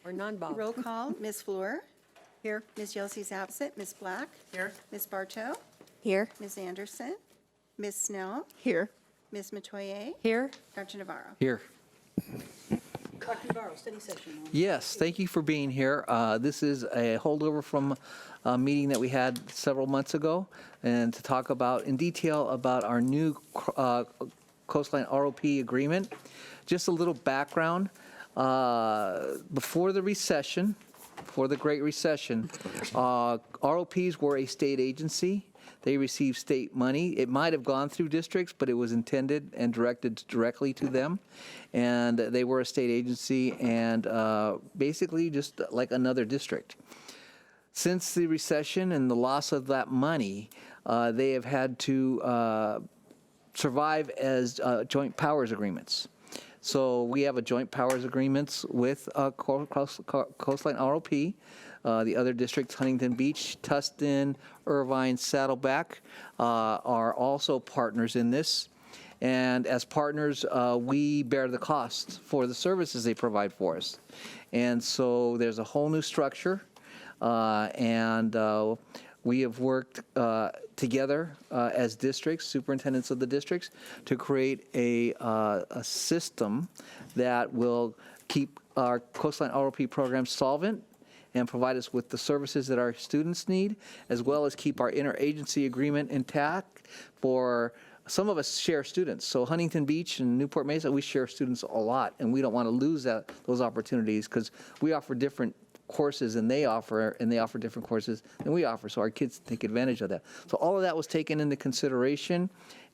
Or none, Bob? Roll call, Ms. Fleur. Here. Ms. Yelsey's absent. Ms. Black. Here. Ms. Bartow. Here. Ms. Anderson. Ms. Snell. Here. Ms. Metoyer. Here. Dr. Navarro. Here. Dr. Navarro, study session. Yes, thank you for being here. This is a holdover from a meeting that we had several months ago, and to talk about in detail about our new Coastline ROP agreement. Just a little background. Before the recession, before the Great Recession, ROPs were a state agency. They received state money. It might have gone through districts, but it was intended and directed directly to them. And they were a state agency and basically just like another district. Since the recession and the loss of that money, they have had to survive as joint powers agreements. So we have a joint powers agreements with Coastline ROP. The other districts, Huntington Beach, Tustin, Irvine, Saddleback, are also partners in this. And as partners, we bear the cost for the services they provide for us. And so there's a whole new structure, and we have worked together as districts, superintendents of the districts, to create a system that will keep our Coastline ROP program solvent and provide us with the services that our students need, as well as keep our interagency agreement intact. For some of us share students. So Huntington Beach and Newport Mesa, we share students a lot, and we don't want to lose those opportunities because we offer different courses than they offer, and they offer different courses than we offer, so our kids take advantage of that. So all of that was taken into consideration,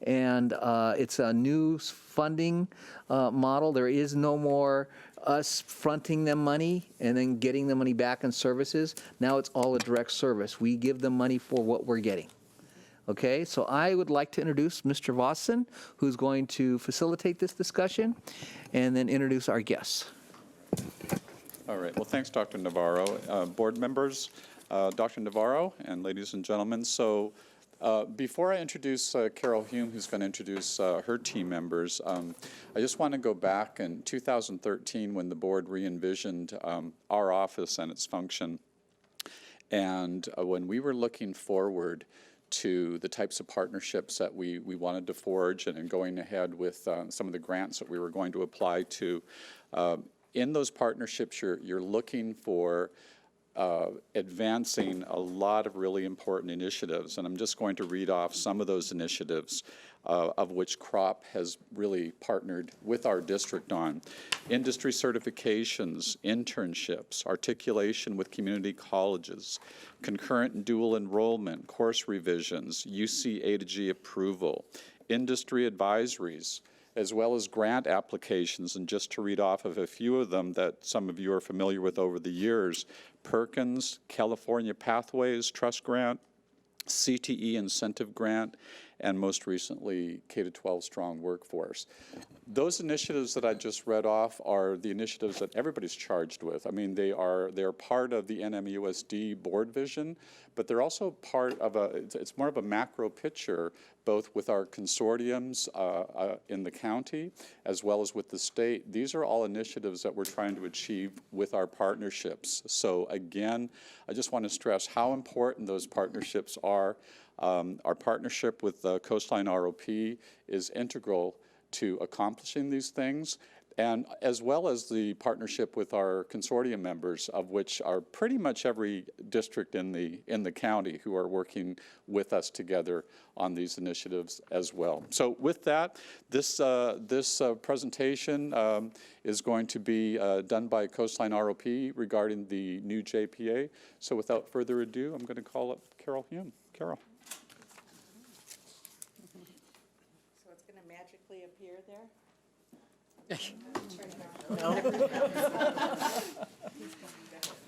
and it's a new funding model. There is no more us fronting them money and then getting the money back in services. Now it's all a direct service. We give them money for what we're getting. Okay, so I would like to introduce Mr. Vossen, who's going to facilitate this discussion, and then introduce our guests. All right. Well, thanks, Dr. Navarro. Board members, Dr. Navarro, and ladies and gentlemen. So before I introduce Carol Hume, who's going to introduce her team members, I just want to go back in 2013 when the board re-envisioned our office and its function. And when we were looking forward to the types of partnerships that we wanted to forge and going ahead with some of the grants that we were going to apply to, in those partnerships, you're looking for advancing a lot of really important initiatives. And I'm just going to read off some of those initiatives of which CROP has really partnered with our district on. Industry certifications, internships, articulation with community colleges, concurrent and dual enrollment, course revisions, UC A to G approval, industry advisories, as well as grant applications. And just to read off of a few of them that some of you are familiar with over the years: Perkins, California Pathways Trust Grant, CTE Incentive Grant, and most recently, K-12 Strong Workforce. Those initiatives that I just read off are the initiatives that everybody's charged with. I mean, they're part of the NMUSD board vision, but they're also part of it's more of a macro picture, both with our consortiums in the county, as well as with the state. These are all initiatives that we're trying to achieve with our partnerships. So again, I just want to stress how important those partnerships are. Our partnership with Coastline ROP is integral to accomplishing these things, and as well as the partnership with our consortium members, of which are pretty much every district in the county who are working with us together on these initiatives as well. So with that, this presentation is going to be done by Coastline ROP regarding the new JPA. So without further ado, I'm going to call up Carol Hume. Carol. So it's going to magically appear there?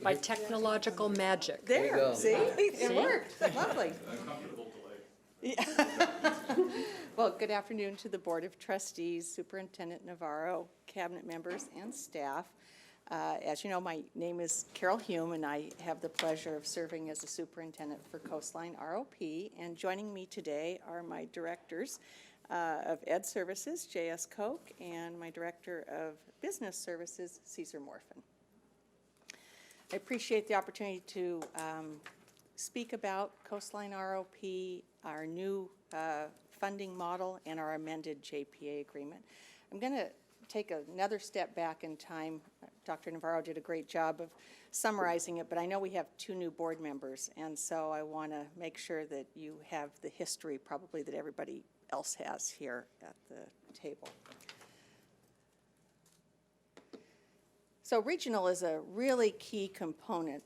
By technological magic. There, see? It worked. Lovely. Well, good afternoon to the Board of Trustees, Superintendent Navarro, cabinet members, and staff. As you know, my name is Carol Hume, and I have the pleasure of serving as the superintendent for Coastline ROP. And joining me today are my directors of Ed Services, J.S. Koch, and my Director of Business Services, Cesar Morfin. I appreciate the opportunity to speak about Coastline ROP, our new funding model, and our amended JPA agreement. I'm going to take another step back in time. Dr. Navarro did a great job of summarizing it, but I know we have 2 new board members, and so I want to make sure that you have the history probably that everybody else has here at the table. So regional is a really key component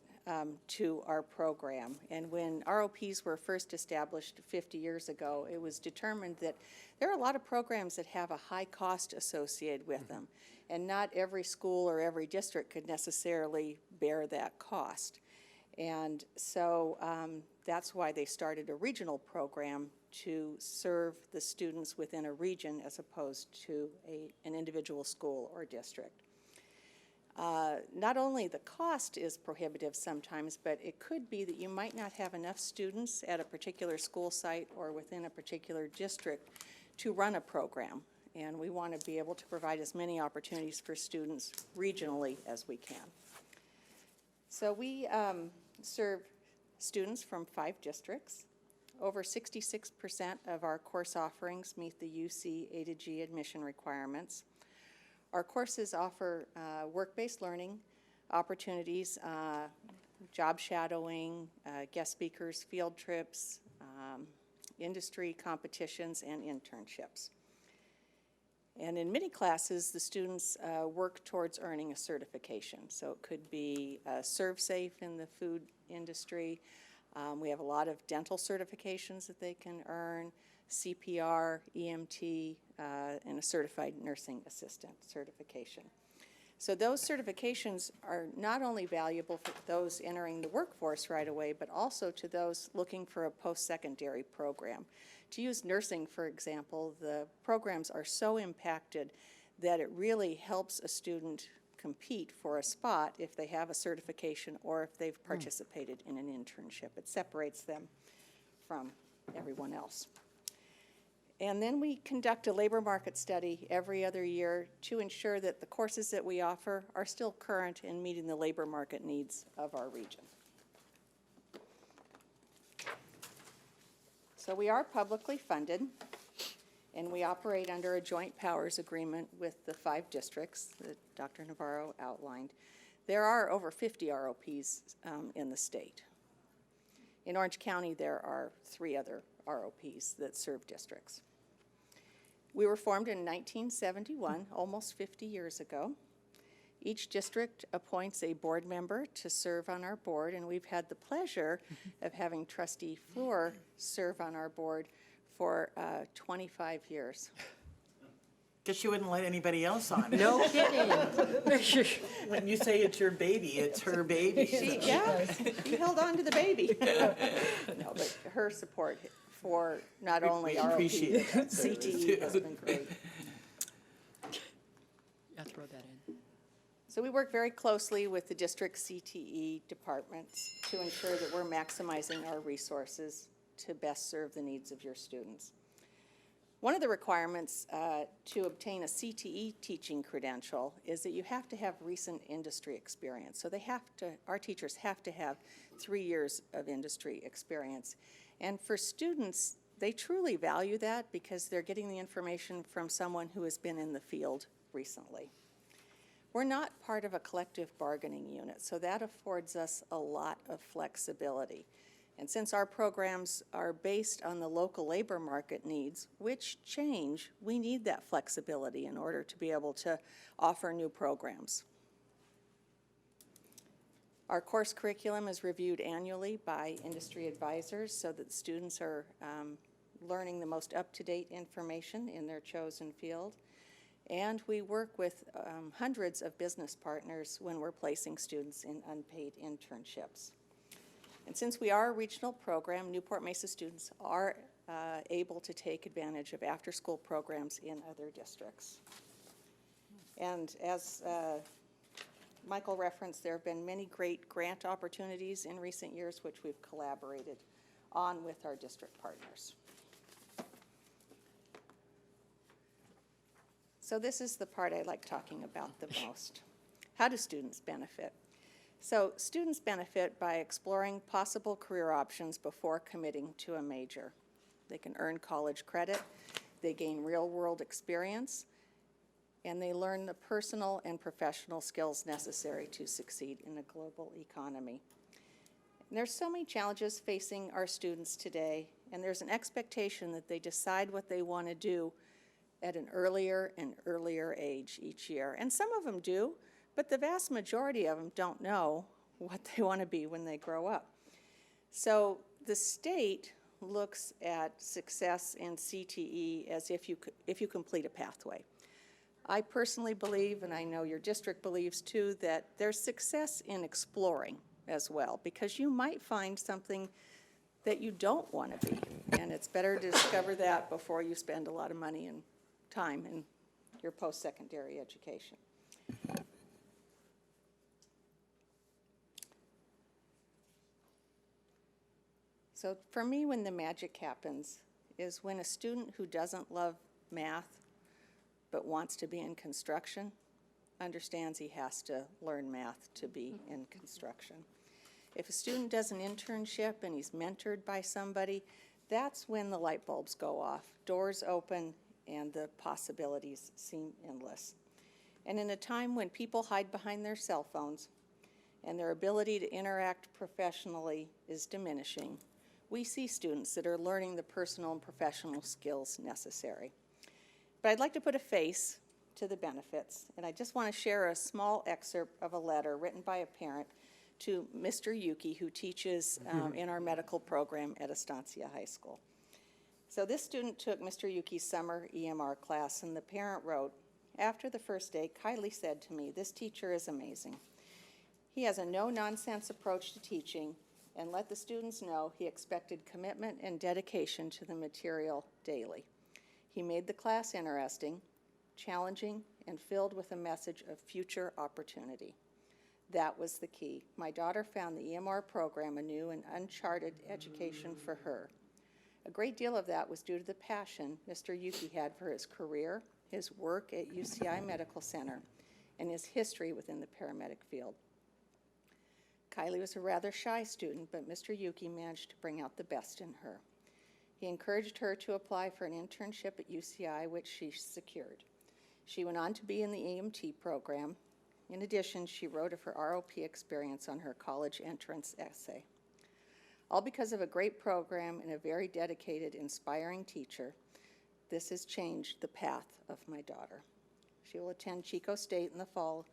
to our program. And when ROPs were first established 50 years ago, it was determined that there are a lot of programs that have a high cost associated with them. And not every school or every district could necessarily bear that cost. And so that's why they started a regional program to serve the students within a region as opposed to an individual school or district. Not only the cost is prohibitive sometimes, but it could be that you might not have enough students at a particular school site or within a particular district to run a program. And we want to be able to provide as many opportunities for students regionally as we can. So we serve students from 5 districts. Over 66% of our course offerings meet the UC A to G admission requirements. Our courses offer work-based learning opportunities, job shadowing, guest speakers, field trips, industry competitions, and internships. And in many classes, the students work towards earning a certification. So it could be ServSafe in the food industry. We have a lot of dental certifications that they can earn, CPR, EMT, and a certified nursing assistant certification. So those certifications are not only valuable for those entering the workforce right away, but also to those looking for a post-secondary program. To use nursing, for example, the programs are so impacted that it really helps a student compete for a spot if they have a certification or if they've participated in an internship. It separates them from everyone else. And then we conduct a labor market study every other year to ensure that the courses that we offer are still current in meeting the labor market needs of our region. So we are publicly funded, and we operate under a joint powers agreement with the 5 districts that Dr. Navarro outlined. There are over 50 ROPs in the state. In Orange County, there are 3 other ROPs that serve districts. We were formed in 1971, almost 50 years ago. Each district appoints a board member to serve on our board, and we've had the pleasure of having Trustee Fleur serve on our board for 25 years. Guess she wouldn't let anybody else on. No kidding. When you say it's your baby, it's her baby. She held on to the baby. No, but her support for not only We ROP, appreciate but CTE has been great. I'll throw that in. So we work very closely with the district CTE departments to ensure that we're maximizing our resources to best serve the needs of your students. One of the requirements to obtain a CTE teaching credential is that you have to have recent industry experience. So our teachers have to have 3 years of industry experience. And for students, they truly value that because they're getting the information from someone who has been in the field recently. We're not part of a collective bargaining unit, so that affords us a lot of flexibility. And since our programs are based on the local labor market needs, which change, we need that flexibility in order to be able to offer new programs. Our course curriculum is reviewed annually by industry advisors so that students are learning the most up-to-date information in their chosen field. And we work with hundreds of business partners when we're placing students in unpaid internships. And since we are a regional program, Newport Mesa students are able to take advantage of after-school programs in other districts. And as Michael referenced, there have been many great grant opportunities in recent years which we've collaborated on with our district partners. So this is the part I like talking about the most. How do students benefit? So students benefit by exploring possible career options before committing to a major. They can earn college credit, they gain real-world experience, and they learn the personal and professional skills necessary to succeed in a global economy. And there's so many challenges facing our students today, and there's an expectation that they decide what they want to do at an earlier and earlier age each year. And some of them do, but the vast majority of them don't know what they want to be when they grow up. So the state looks at success in CTE as if you complete a pathway. I personally believe, and I know your district believes too, that there's success in exploring as well, because you might find something that you don't want to be, and it's better to discover that before you spend a lot of money and time in your post-secondary education. So for me, when the magic happens is when a student who doesn't love math but wants to be in construction understands he has to learn math to be in construction. If a student does an internship and he's mentored by somebody, that's when the light bulbs go off, doors open, and the possibilities seem endless. And in a time when people hide behind their cell phones and their ability to interact professionally is diminishing, we see students that are learning the personal and professional skills necessary. But I'd like to put a face to the benefits, and I just want to share a small excerpt of a letter written by a parent to Mr. Yuki, who teaches in our medical program at Estancia High School. So this student took Mr. Yuki's summer EMR class, and the parent wrote, "After the first day, Kylie said to me, 'This teacher is amazing. He has a no-nonsense approach to teaching and let the students know he expected commitment and dedication to the material daily. He made the class interesting, challenging, and filled with a message of future opportunity.' That was the key. My daughter found the EMR program a new and uncharted education for her. A great deal of that was due to the passion Mr. Yuki had for his career, his work at UCI Medical Center, and his history within the paramedic field. Kylie was a rather shy student, but Mr. Yuki managed to bring out the best in her. He encouraged her to apply for an internship at UCI, which she secured. She went on to be in the EMT program. In addition, she wrote of her ROP experience on her college entrance essay. All because of a great program and a very dedicated, inspiring teacher, this has changed the path of my daughter. She will attend Chico State in the fall,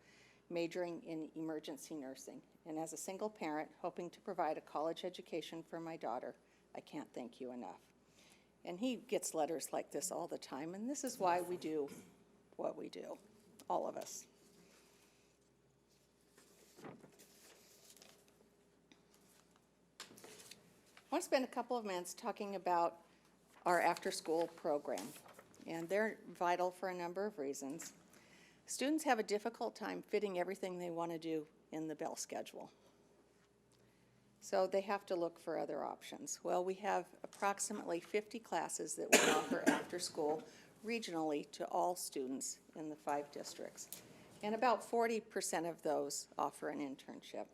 majoring in emergency nursing. And as a single parent hoping to provide a college education for my daughter, I can't thank you enough." And he gets letters like this all the time, and this is why we do what we do, all of us. I want to spend a couple of minutes talking about our after-school program, and they're vital for a number of reasons. Students have a difficult time fitting everything they want to do in the Bell schedule. So they have to look for other options. Well, we have approximately 50 classes that we offer after school regionally to all students in the 5 districts. And about 40% of those offer an internship.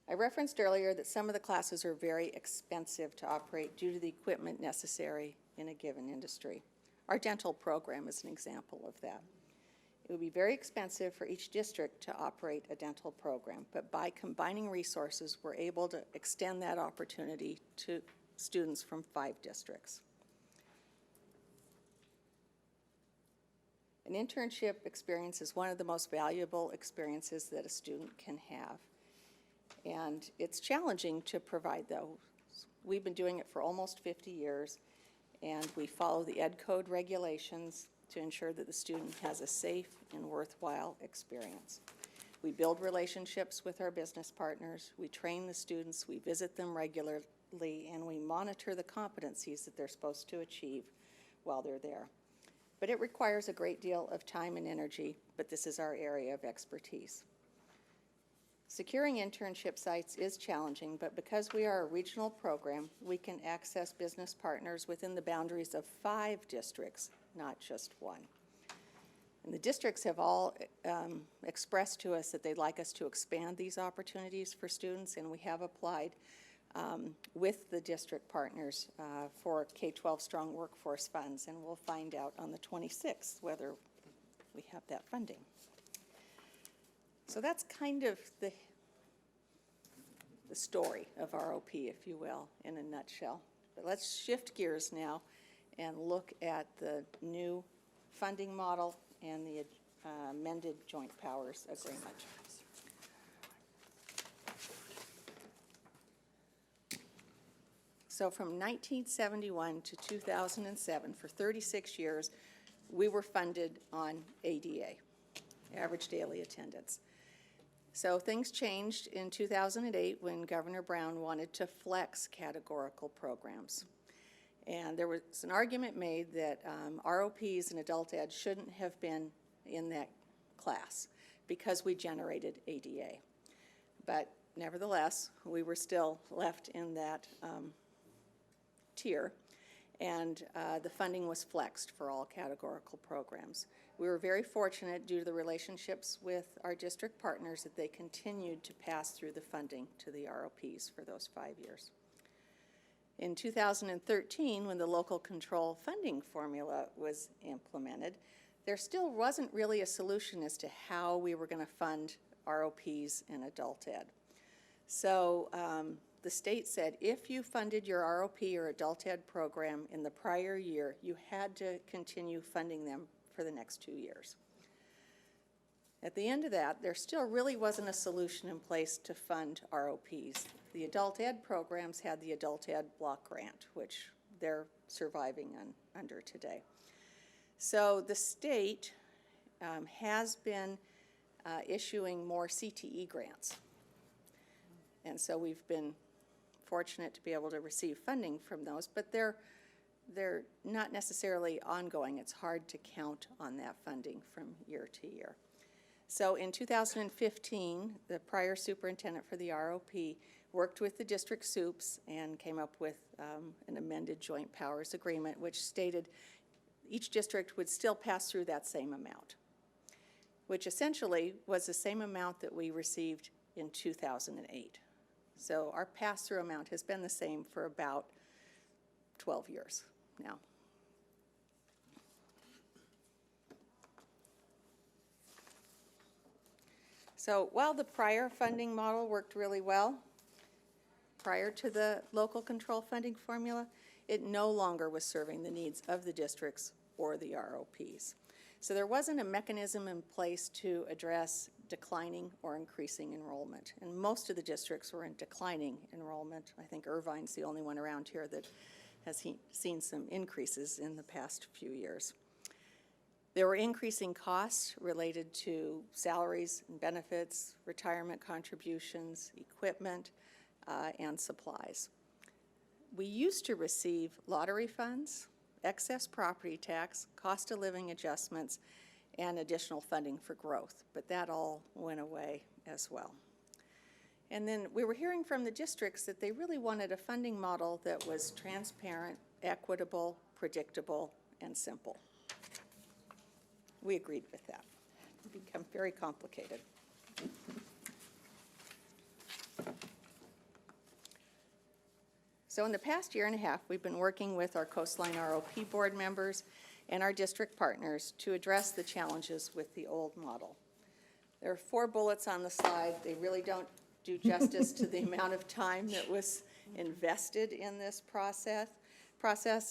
I referenced earlier that some of the classes are very expensive to operate due to the equipment necessary in a given industry. Our dental program is an example of that. It would be very expensive for each district to operate a dental program, but by combining resources, we're able to extend that opportunity to students from 5 districts. An internship experience is one of the most valuable experiences that a student can have. And it's challenging to provide those. We've been doing it for almost 50 years, and we follow the Ed Code regulations to ensure that the student has a safe and worthwhile experience. We build relationships with our business partners, we train the students, we visit them regularly, and we monitor the competencies that they're supposed to achieve while they're there. But it requires a great deal of time and energy, but this is our area of expertise. Securing internship sites is challenging, but because we are a regional program, we can access business partners within the boundaries of 5 districts, not just 1. And the districts have all expressed to us that they'd like us to expand these opportunities for students, and we have applied with the district partners for K-12 Strong Workforce Funds, and we'll find out on the 26th whether we have that funding. So that's kind of the story of ROP, if you will, in a nutshell. But let's shift gears now and look at the new funding model and the amended joint powers agreement. So from 1971 to 2007, for 36 years, we were funded on ADA, average daily attendance. So things changed in 2008 when Governor Brown wanted to flex categorical programs. And there was an argument made that ROPs and adult ed shouldn't have been in that class because we generated ADA. But nevertheless, we were still left in that tier, and the funding was flexed for all categorical programs. We were very fortunate due to the relationships with our district partners that they continued to pass through the funding to the ROPs for those 5 years. In 2013, when the local control funding formula was implemented, there still wasn't really a solution as to how we were going to fund ROPs and adult ed. So the state said if you funded your ROP or adult ed program in the prior year, you had to continue funding them for the next 2 years. At the end of that, there still really wasn't a solution in place to fund ROPs. The adult ed programs had the adult ed block grant, which they're surviving under today. So the state has been issuing more CTE grants. And so we've been fortunate to be able to receive funding from those, but they're not necessarily ongoing. It's hard to count on that funding from year to year. So in 2015, the prior superintendent for the ROP worked with the district SUPs and came up with an amended joint powers agreement, which stated each district would still pass through that same amount, which essentially was the same amount that we received in 2008. So our pass-through amount has been the same for about 12 years now. So while the prior funding model worked really well, prior to the local control funding formula, it no longer was serving the needs of the districts or the ROPs. So there wasn't a mechanism in place to address declining or increasing enrollment. And most of the districts were in declining enrollment. I think Irvine's the only one around here that has seen some increases in the past few years. There were increasing costs related to salaries and benefits, retirement contributions, equipment, and supplies. We used to receive lottery funds, excess property tax, cost of living adjustments, and additional funding for growth, but that all went away as well. And then we were hearing from the districts that they really wanted a funding model that was transparent, equitable, predictable, and simple. We agreed with that. It became very complicated. So in the past year and a half, we've been working with our Coastline ROP board members and our district partners to address the challenges with the old model. There are 4 bullets on the slide. They really don't do justice to the amount of time that was invested in this process.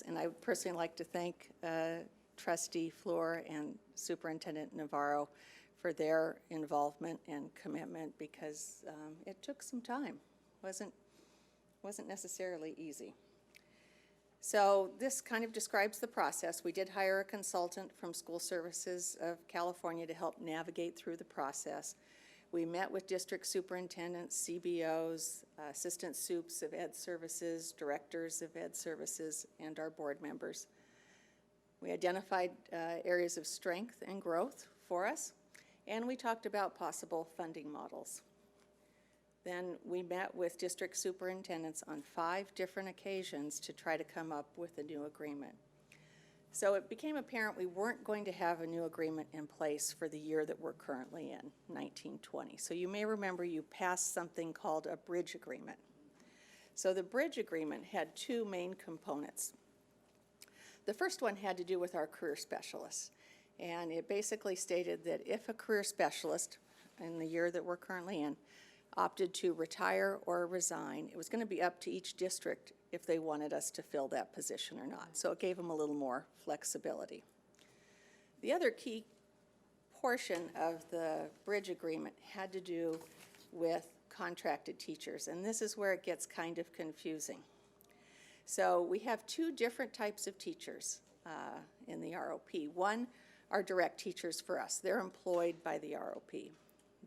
And I would personally like to thank Trustee Fleur and Superintendent Navarro for their involvement and commitment, because it took some time. Wasn't necessarily easy. So this kind of describes the process. We did hire a consultant from School Services of California to help navigate through the process. We met with district superintendents, CBOs, assistant SUPs of Ed Services, directors of Ed Services, and our board members. We identified areas of strength and growth for us, and we talked about possible funding models. Then we met with district superintendents on 5 different occasions to try to come up with a new agreement. So it became apparent we weren't going to have a new agreement in place for the year that we're currently in, 1920. So you may remember you passed something called a bridge agreement. So the bridge agreement had two main components. The first one had to do with our career specialists. And it basically stated that if a career specialist, in the year that we're currently in, opted to retire or resign, it was going to be up to each district if they wanted us to fill that position or not. So it gave them a little more flexibility. The other key portion of the bridge agreement had to do with contracted teachers, and this is where it gets kind of confusing. So we have two different types of teachers in the ROP. One are direct teachers for us. They're employed by the ROP.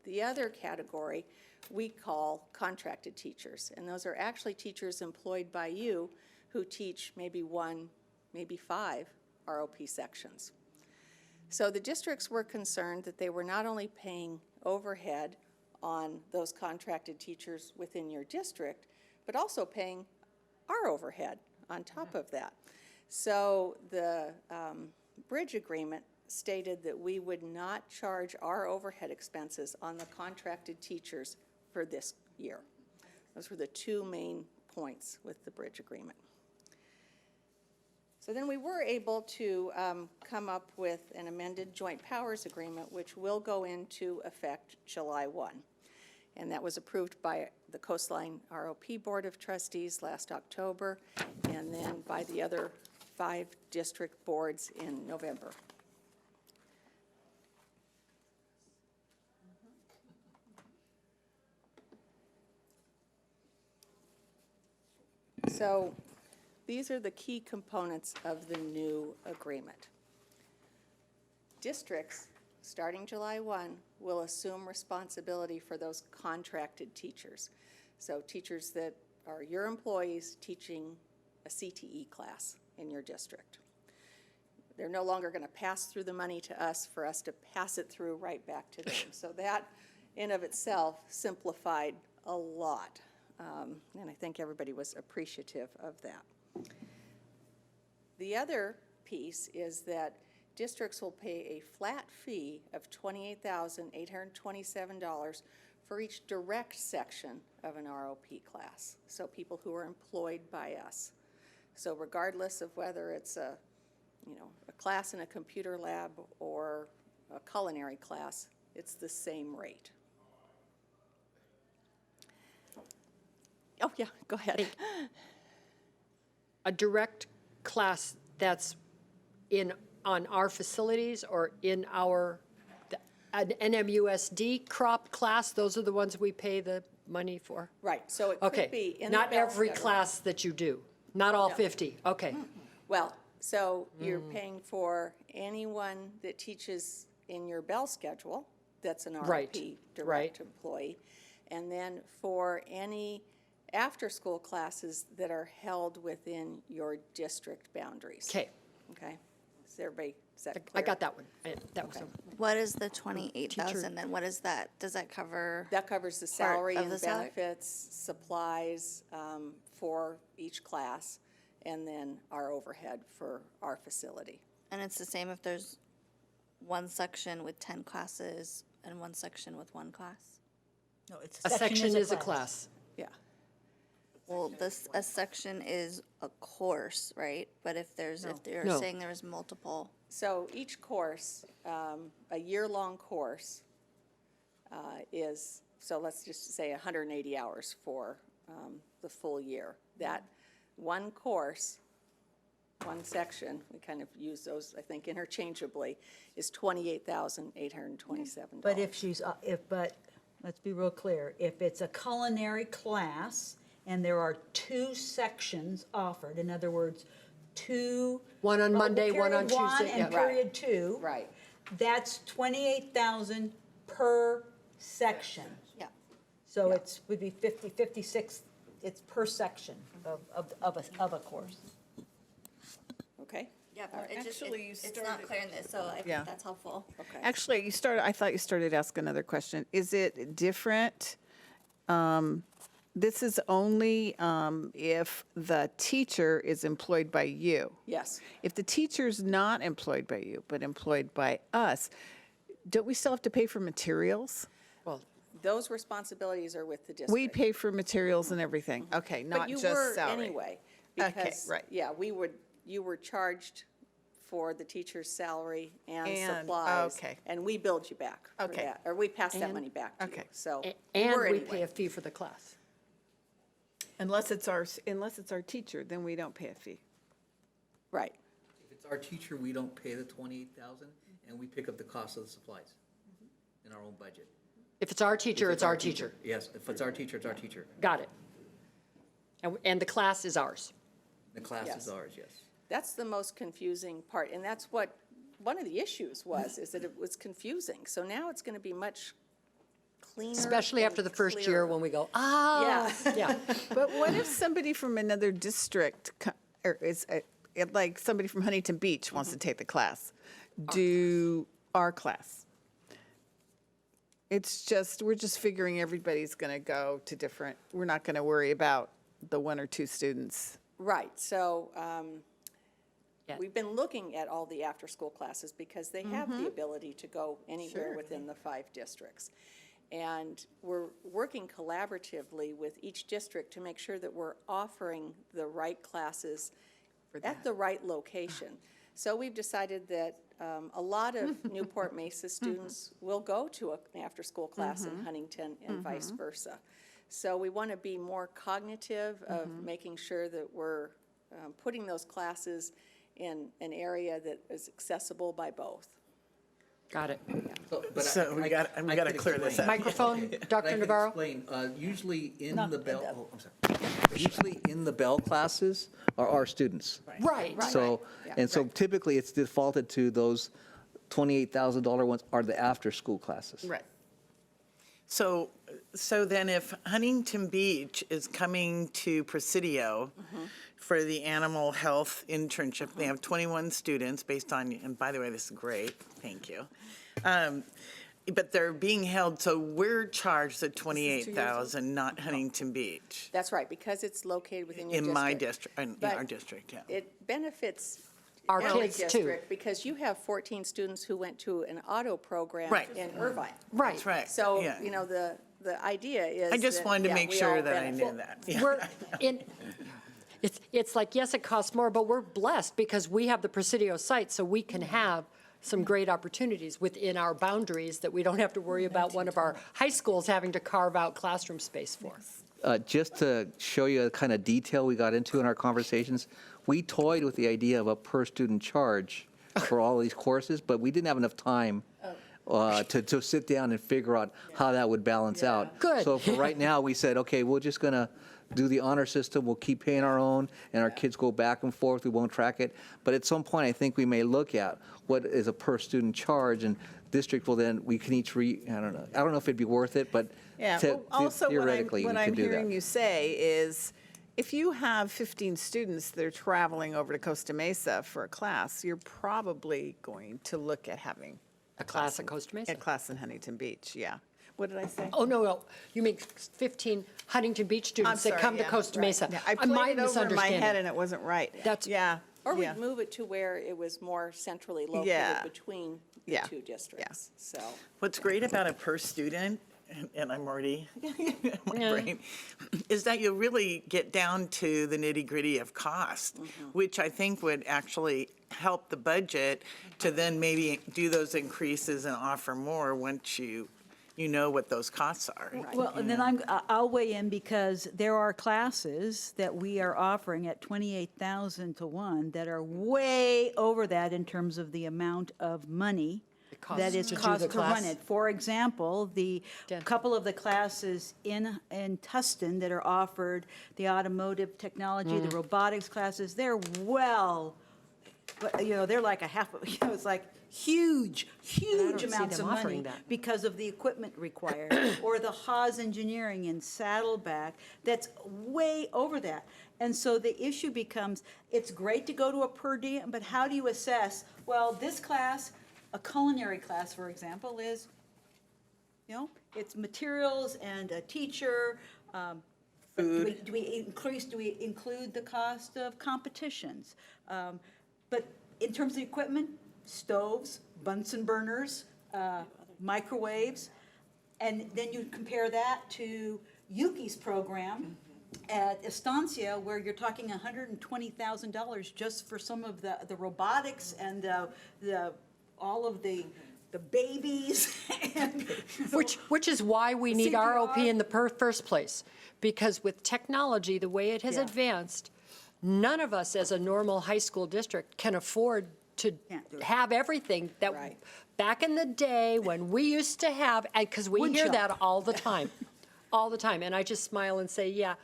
The other category we call contracted teachers, and those are actually teachers employed by you who teach maybe 1, maybe 5 ROP sections. So the districts were concerned that they were not only paying overhead on those contracted teachers within your district, but also paying our overhead on top of that. So the bridge agreement stated that we would not charge our overhead expenses on the contracted teachers for this year. Those were the two main points with the bridge agreement. So then we were able to come up with an amended joint powers agreement, which will go into effect July 1. And that was approved by the Coastline ROP Board of Trustees last October, and then by the other 5 district boards in November. So these are the key components of the new agreement. Districts, starting July 1, will assume responsibility for those contracted teachers. So teachers that are your employees teaching a CTE class in your district. They're no longer going to pass through the money to us for us to pass it through right back to them. So that in of itself simplified a lot. And I think everybody was appreciative of that. The other piece is that districts will pay a flat fee of $28,827 for each direct section of an ROP class, so people who are employed by us. So regardless of whether it's a class in a computer lab or a culinary class, it's the same rate. Oh, yeah, go ahead. A direct class that's on our facilities or in an NMUSD crop class, those are the ones we pay the money for? Right, so it could be in the Not bell every schedule. class that you do, not all No. 50, okay. Well, so you're paying for anyone that teaches in your bell schedule, that's an Right, ROP direct right. employee. And then for any after-school classes that are held within your district boundaries. Okay, Okay, is everybody, is that clear? I got that one. That was, What is the 28,000 and what is that? Does that cover? That covers the Part salary of and the salary? benefits, supplies for each class, and then our overhead for our facility. And it's the same if there's one section with 10 classes and one section with 1 class? No, it's a section is a class. Yeah, Well, a section is a course, right? But if they're No. saying there's multiple, so each course, a year-long course is, so let's just say 180 hours for the full year. That one course, one section, we kind of use those, I think, interchangeably, is $28,827. But if she's, but, let's be real clear, if it's a culinary class and there are 2 sections offered, in other words, 2. One on Monday, one on period Tuesday, and yeah. period 2. Right. That's 28,000 per section. yeah. So it's, would be 56, it's per section of a course. Okay? Yeah, but Actually, you it's not started- clear in this, so I Yeah. think that's helpful. Okay. Actually, I thought you started to ask another question. Is it different this is only if the teacher is employed by you. Yes. If the teacher's not employed by you, but employed by us, don't we still have to pay for materials? Well, Those responsibilities are with the district. We pay for materials and everything. Okay, not But you just were salary. anyway. Okay, Because, right. yeah, you were charged for the teacher's salary and And- supplies. okay. And we billed you back for Okay. that, or we passed that And- money back to you. Okay. So you and were we anyway. pay a fee for the class. Unless it's our teacher, then we don't pay a fee. Right. If it's our teacher, we don't pay the 28,000, and we pick up the cost of the supplies in our own budget. If it's our teacher, it's our teacher. Yes, if it's our teacher, it's our teacher. Got it. And the class is ours. The class Yes. is ours, yes. That's the most confusing part, and that's what, one of the issues was, is that it was confusing. So now it's going to be much cleaner. Especially after and the first year clearer. when we go, ah, yeah. But what if somebody from another district, or is, like somebody from Huntington Beach wants to take the class? Do our class? It's just, we're just figuring everybody's going to go to different, we're not going to worry about the one or two students. Right, so Yeah. we've been looking at all the after-school classes because they have Mm-hmm. the ability to go anywhere within the 5 districts. And we're working collaboratively with each district to make sure that we're offering the right classes at the right location. So we've decided that a lot of Newport Mesa students will go to an after-school class in Huntington and vice versa. So we want to be more cognitive of making sure that we're putting those classes in an area that is accessible by both. Got it. So we got to clear this up. Microphone, I Dr. can Navarro? explain. Usually in the Bell, oh, I'm sorry. Usually in the Bell classes are our students. Right. So, Yeah. and so typically it's defaulted to those $28,000 ones are the after-school classes. Right. So then if Huntington Beach is coming to Presidio for the animal health internship, they have 21 students based on, and by the way, this is great, thank you. But they're being held, so we're charged the 28,000, not Huntington Beach. That's right, because it's located within your In district. my district, in But our district, yeah. It benefits Our every kids, too. district because you have 14 students who went to an auto program Right. in Irvine. Right. That's right. So, yeah. you know, the idea is I just that, wanted to yeah, make we sure all that I benefit. knew that. Yeah. We're in, it's like, yes, it costs more, but we're blessed because we have the Presidio site, so we can have some great opportunities within our boundaries that we don't have to worry about one of our high schools having to carve out classroom space for. Just to show you the kind of detail we got into in our conversations, we toyed with the idea of a per-student charge for all these courses, but we didn't have enough time to sit down and figure out how that would balance out. Good. So for right now, we said, okay, we're just going to do the honor system, we'll keep paying our own, and our kids go back and forth, we won't track it. But at some point, I think we may look at what is a per-student charge, and district will then, we can each I don't know if it'd be worth it, but Yeah, te- well, also theoretically, we what I'm could do hearing that. you say is, if you have 15 students that are traveling over to Costa Mesa for a class, you're probably going to look at having A class at Costa Mesa. a class in Huntington Beach, yeah. What did I say? Oh, no, you mean 15 Huntington Beach I'm students that sorry, come to yeah, Costa right, Mesa. yeah. I My played it over in my misunderstanding. head and it wasn't right. That's- Yeah, Or yeah. we'd move it to where it was more centrally located Yeah. between the Yeah. 2 districts, so. What's great about a per student, and I'm already, my brain, is that you really get down to the nitty-gritty of cost, which I think would actually help the budget to then maybe do those increases and offer more once you know what those costs are. Well, and then I'll weigh in because there are classes that we are offering at 28,000 to 1 that are way over that in terms of the amount of money costs that is to do cost the to run class. it. For example, the Dental. couple of the classes in Tustin that are offered, the automotive technology, the robotics classes, they're well, but, you know, they're like a half, it's like huge see amounts them of offering money that. because of the equipment required, or the Haas Engineering in Saddleback, that's way over that. And so the issue becomes, it's great to go to a per diem, but how do you assess, well, this class, a culinary class, for example, is, you know, it's materials and a teacher, Food. Do we include the cost of competitions? But in terms of equipment, stoves, Bunsen burners, microwaves, and then you compare that to Yuki's program at Estancia, where you're talking $120,000 just for some of the robotics and all of the babies. And Which is why we need ROP CPR. in the first place. Because with technology, the way it has Yeah. advanced, none of us as a normal high school district can afford to Can't do it. have everything that, Right. back in the day when we used to have, and because we hear Woodshop. that all the time, all the time. And I just smile and say, yeah,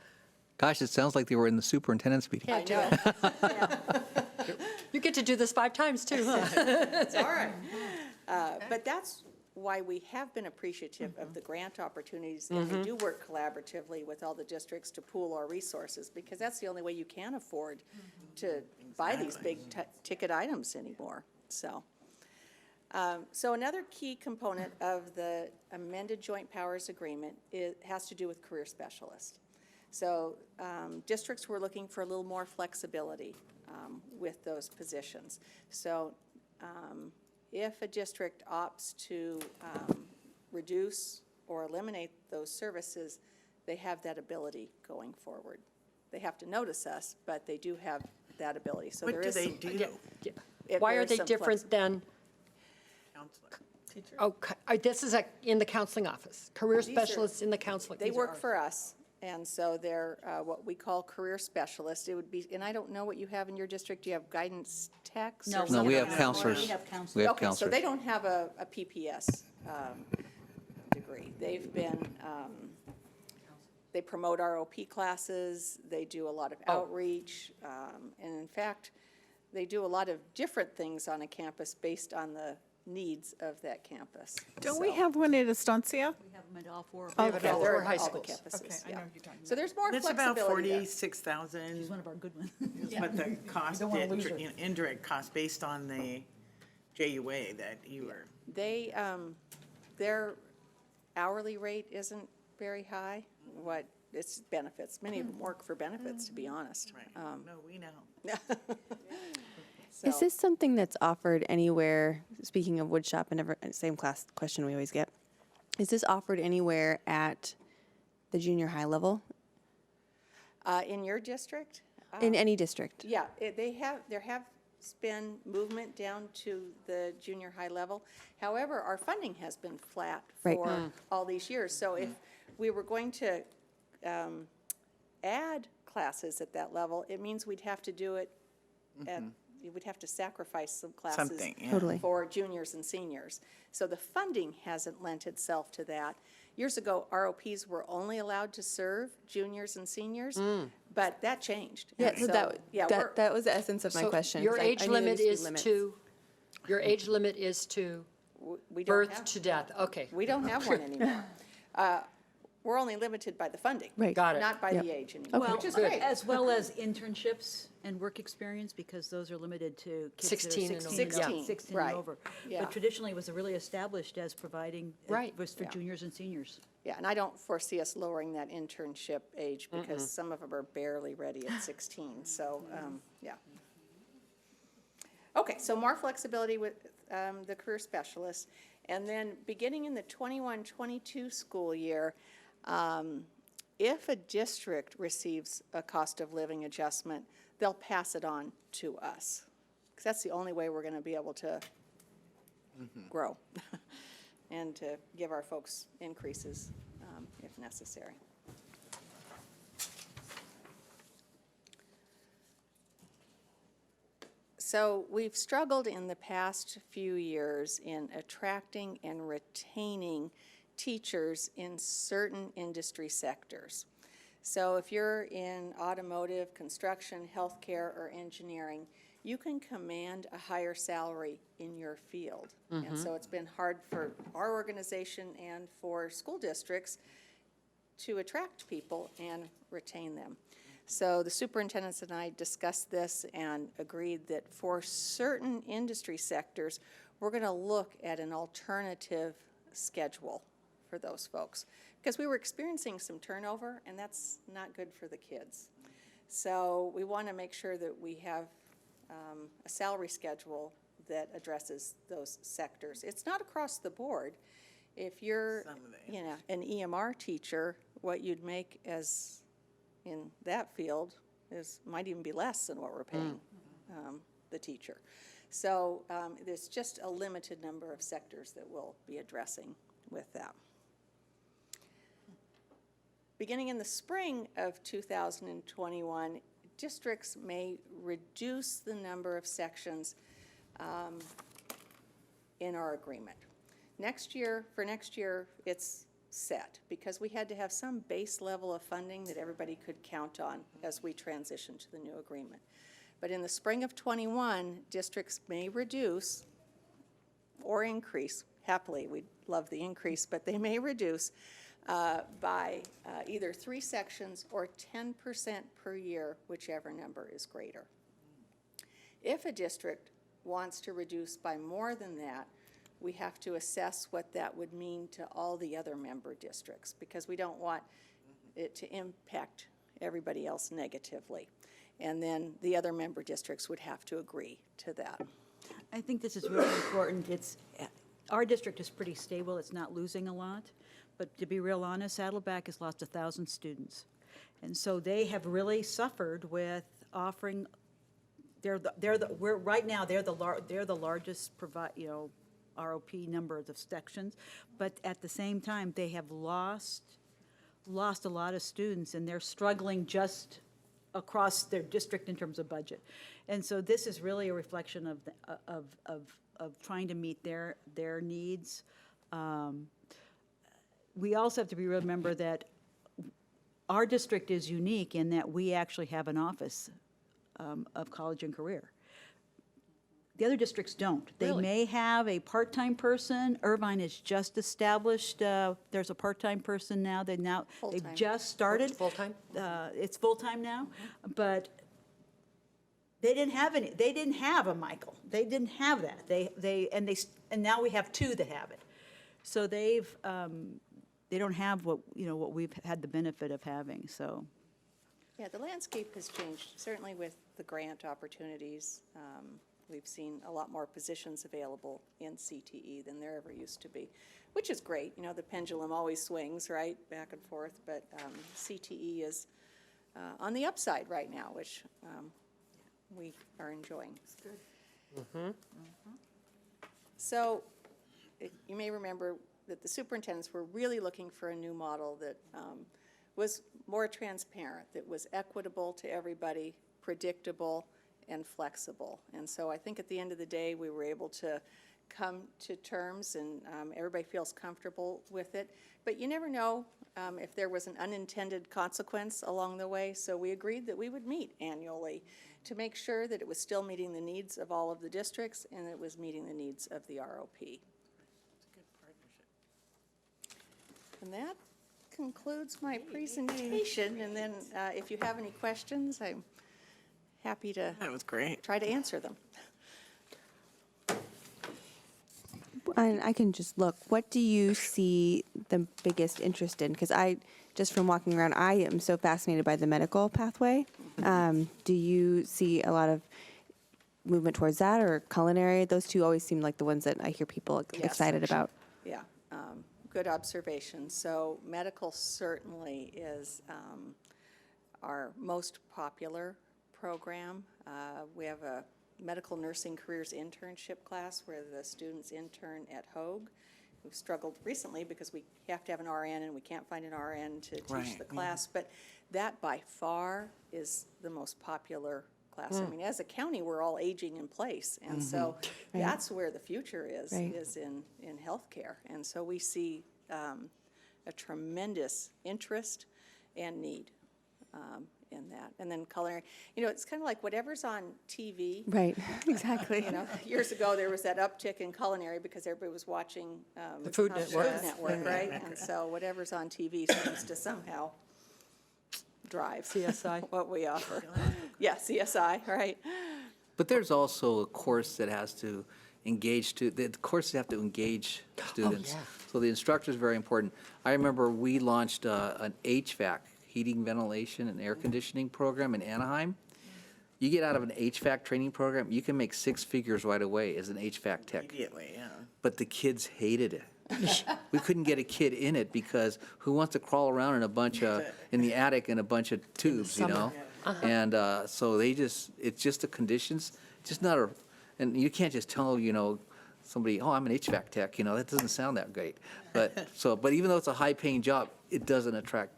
Gosh, it sounds like they were in the superintendent's meeting. can't do it. You get to do this 5 times too, huh? It's all right. But that's why we have been appreciative of the grant opportunities, and we do work collaboratively with all the districts to pool our resources, because that's the only way you can afford to buy these big ticket items anymore, so. So another key component of the amended joint powers agreement has to do with career specialists. So districts were looking for a little more flexibility with those positions. So if a district opts to reduce or eliminate those services, they have that ability going forward. They have to notice us, but they do have that ability. So What there do is they some- do? Why there are is they some different than, Counselor. this is in the counseling office, career are- specialists in the counseling. They these are work ours. for us, and so they're what we call career specialists. It would be, and I don't know what you have in your district. Do you have guidance techs? or No, No, something we like have that? counselors. We have counselors. We have Okay, so counselors. they don't have a PPS degree. They've been, they promote ROP classes, they do a lot of outreach, and in fact, they do a lot of different things on a campus based on the needs of that campus. Don't we So- have one at Estancia? We have them at all 4. We have it Yeah, all they're for at high all the schools. campuses, Okay, I yeah. know who you're talking So there's more That's about flexibility there. 46,000 She's one of our good ones. is what the cost, indirect cost based on the JUA that you were. They, their hourly rate isn't very high. It's benefits. Many of them work for benefits, to be honest. Right. No, we know. Is So- this something that's offered anywhere, speaking of woodshop and same class question we always get, is this offered anywhere at the junior high level In your district? in any district? Yeah, there have been movement down to the junior high level. However, our funding has been flat Right. for all these years. So if we were going to add classes at that level, it means we'd have to do it at, we'd have to sacrifice some classes Something, yeah. Totally. for juniors and seniors. So the funding hasn't lent itself to that. Years ago, ROPs were only allowed to serve juniors and seniors, but that changed. Yeah, And so yeah, we're- that was the essence of my So question. Your 'cause I age knew there limit used to be is limits. your age limit is to we don't birth have, to death, okay. we don't have one anymore. We're only limited by the funding. Right. Got it. Not by Yep. the age anymore, Well, which is great. as well as internships and work experience, because those are limited to kids that are 16 and over. 16, 16 right. and over. Yeah. But traditionally, it was really established as providing, Right. was for Yeah. juniors and seniors. Yeah, and I don't foresee us lowering that internship age because some of them are barely ready at 16, so, yeah. Okay, so more flexibility with the career specialists. And then beginning in the 21-22 school year, if a district receives a cost of living adjustment, they'll pass it on to us. Because that's the only way we're going to be able to grow and to give our folks increases if necessary. So we've struggled in the past few years in attracting and retaining teachers in certain industry sectors. So if you're in automotive, construction, healthcare, or engineering, you can command a higher salary in your field. And so it's been hard for our organization and for school districts to attract people and retain them. So the superintendents and I discussed this and agreed that for certain industry sectors, we're going to look at an alternative schedule for those folks. because we were experiencing some turnover, and that's not good for the kids. So we want to make sure that we have a salary schedule that addresses those sectors. It's not across the board. If you're, you know, an EMR teacher, what you'd make as in that field might even be less than what we're paying the teacher. So there's just a limited number of sectors that we'll be addressing with that. Beginning in the spring of 2021, districts may reduce the number of sections in our agreement. For next year, it's set, because we had to have some base level of funding that everybody could count on as we transition to the new agreement. But in the spring of '21, districts may reduce or increase, happily, we'd love the increase, but they may reduce by either 3 sections or 10% per year, whichever number is greater. If a district wants to reduce by more than that, we have to assess what that would mean to all the other member districts, because we don't want it to impact everybody else negatively. And then the other member districts would have to agree to that. I think this is really important. Our district is pretty stable. It's not losing a lot. But to be real honest, Saddleback has lost 1,000 students. And so they have really suffered with offering, right now, they're the largest ROP number of sections. But at the same time, they have lost a lot of students, and they're struggling just across their district in terms of budget. And so this is really a reflection of trying to meet their needs. We also have to remember that our district is unique in that we actually have an office of college and career. The other districts don't. They may have a part-time person. Irvine is just established. There's a part-time person now. They've Full-time. just started. Full-time? It's full-time now, but they didn't have any. They didn't have a Michael. They didn't have that. And now we have 2 that have it. So they don't have what we've had the benefit of having. So. Yeah, the landscape has changed, certainly with the grant opportunities. We've seen a lot more positions available in CTE than there ever used to be, which is great. You know, the pendulum always swings, right, back and forth, but CTE is on the upside right now, which we are enjoying. So you may remember that the superintendents were really looking for a new model that was more transparent, that was equitable to everybody, predictable, and flexible. And so I think at the end of the day, we were able to come to terms, and everybody feels comfortable with it. But you never know if there was an unintended consequence along the way, so we agreed that we would meet annually to make sure that it was still meeting the needs of all of the districts and that it was meeting the needs of the ROP. And that concludes my presentation, and then if you have any questions, I'm happy to That was great. try to answer them. And I can just look, what do you see the biggest interest in? Because just from walking around, I am so fascinated by the medical pathway. Do you see a lot of movement towards that, or culinary? Those 2 always seem like the ones that I hear people excited about. Yeah, good observation. So medical certainly is our most popular program. We have a medical nursing careers internship class where the students intern at Hogue. We've struggled recently because we have to have an RN and we can't find an RN to teach the class, but that by far is the most popular class. I mean, as a county, we're all aging in place, and so that's where the future is in healthcare. And so we see a tremendous interest and need in that. And then culinary, it's kind of like whatever's on TV. Right, exactly. Years ago, there was that uptick in culinary because everybody was watching The Food Network. Food Network, right? And so whatever's on TV seems to somehow drive CSI. what we offer. Yeah, CSI, right? But there's also a course that has to engage the courses have to engage students. So the instructor is very important. I remember we launched an HVAC, heating, ventilation, and air conditioning program in Anaheim. You get out of an HVAC training program, you can make 6 figures right away as an HVAC tech. Immediately, yeah. But the kids hated it. We couldn't get a kid in it because who wants to crawl around in a bunch of, in the attic in a bunch of tubes, you know? And so it's just the conditions, just not a, and you can't just tell, somebody, oh, I'm an HVAC tech, that doesn't sound that great. But even though it's a high-paying job, it doesn't attract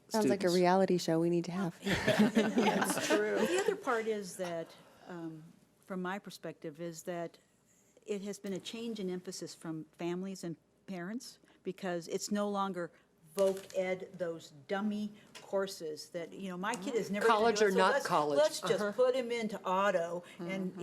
Sounds like a students. reality show we need to have. The other part is that, from my perspective, is that it has been a change in emphasis from families and parents, because it's no longer voc ed, those dummy courses that, my kid is never gonna College do it, or so not let's- college. Let's just put him into auto and,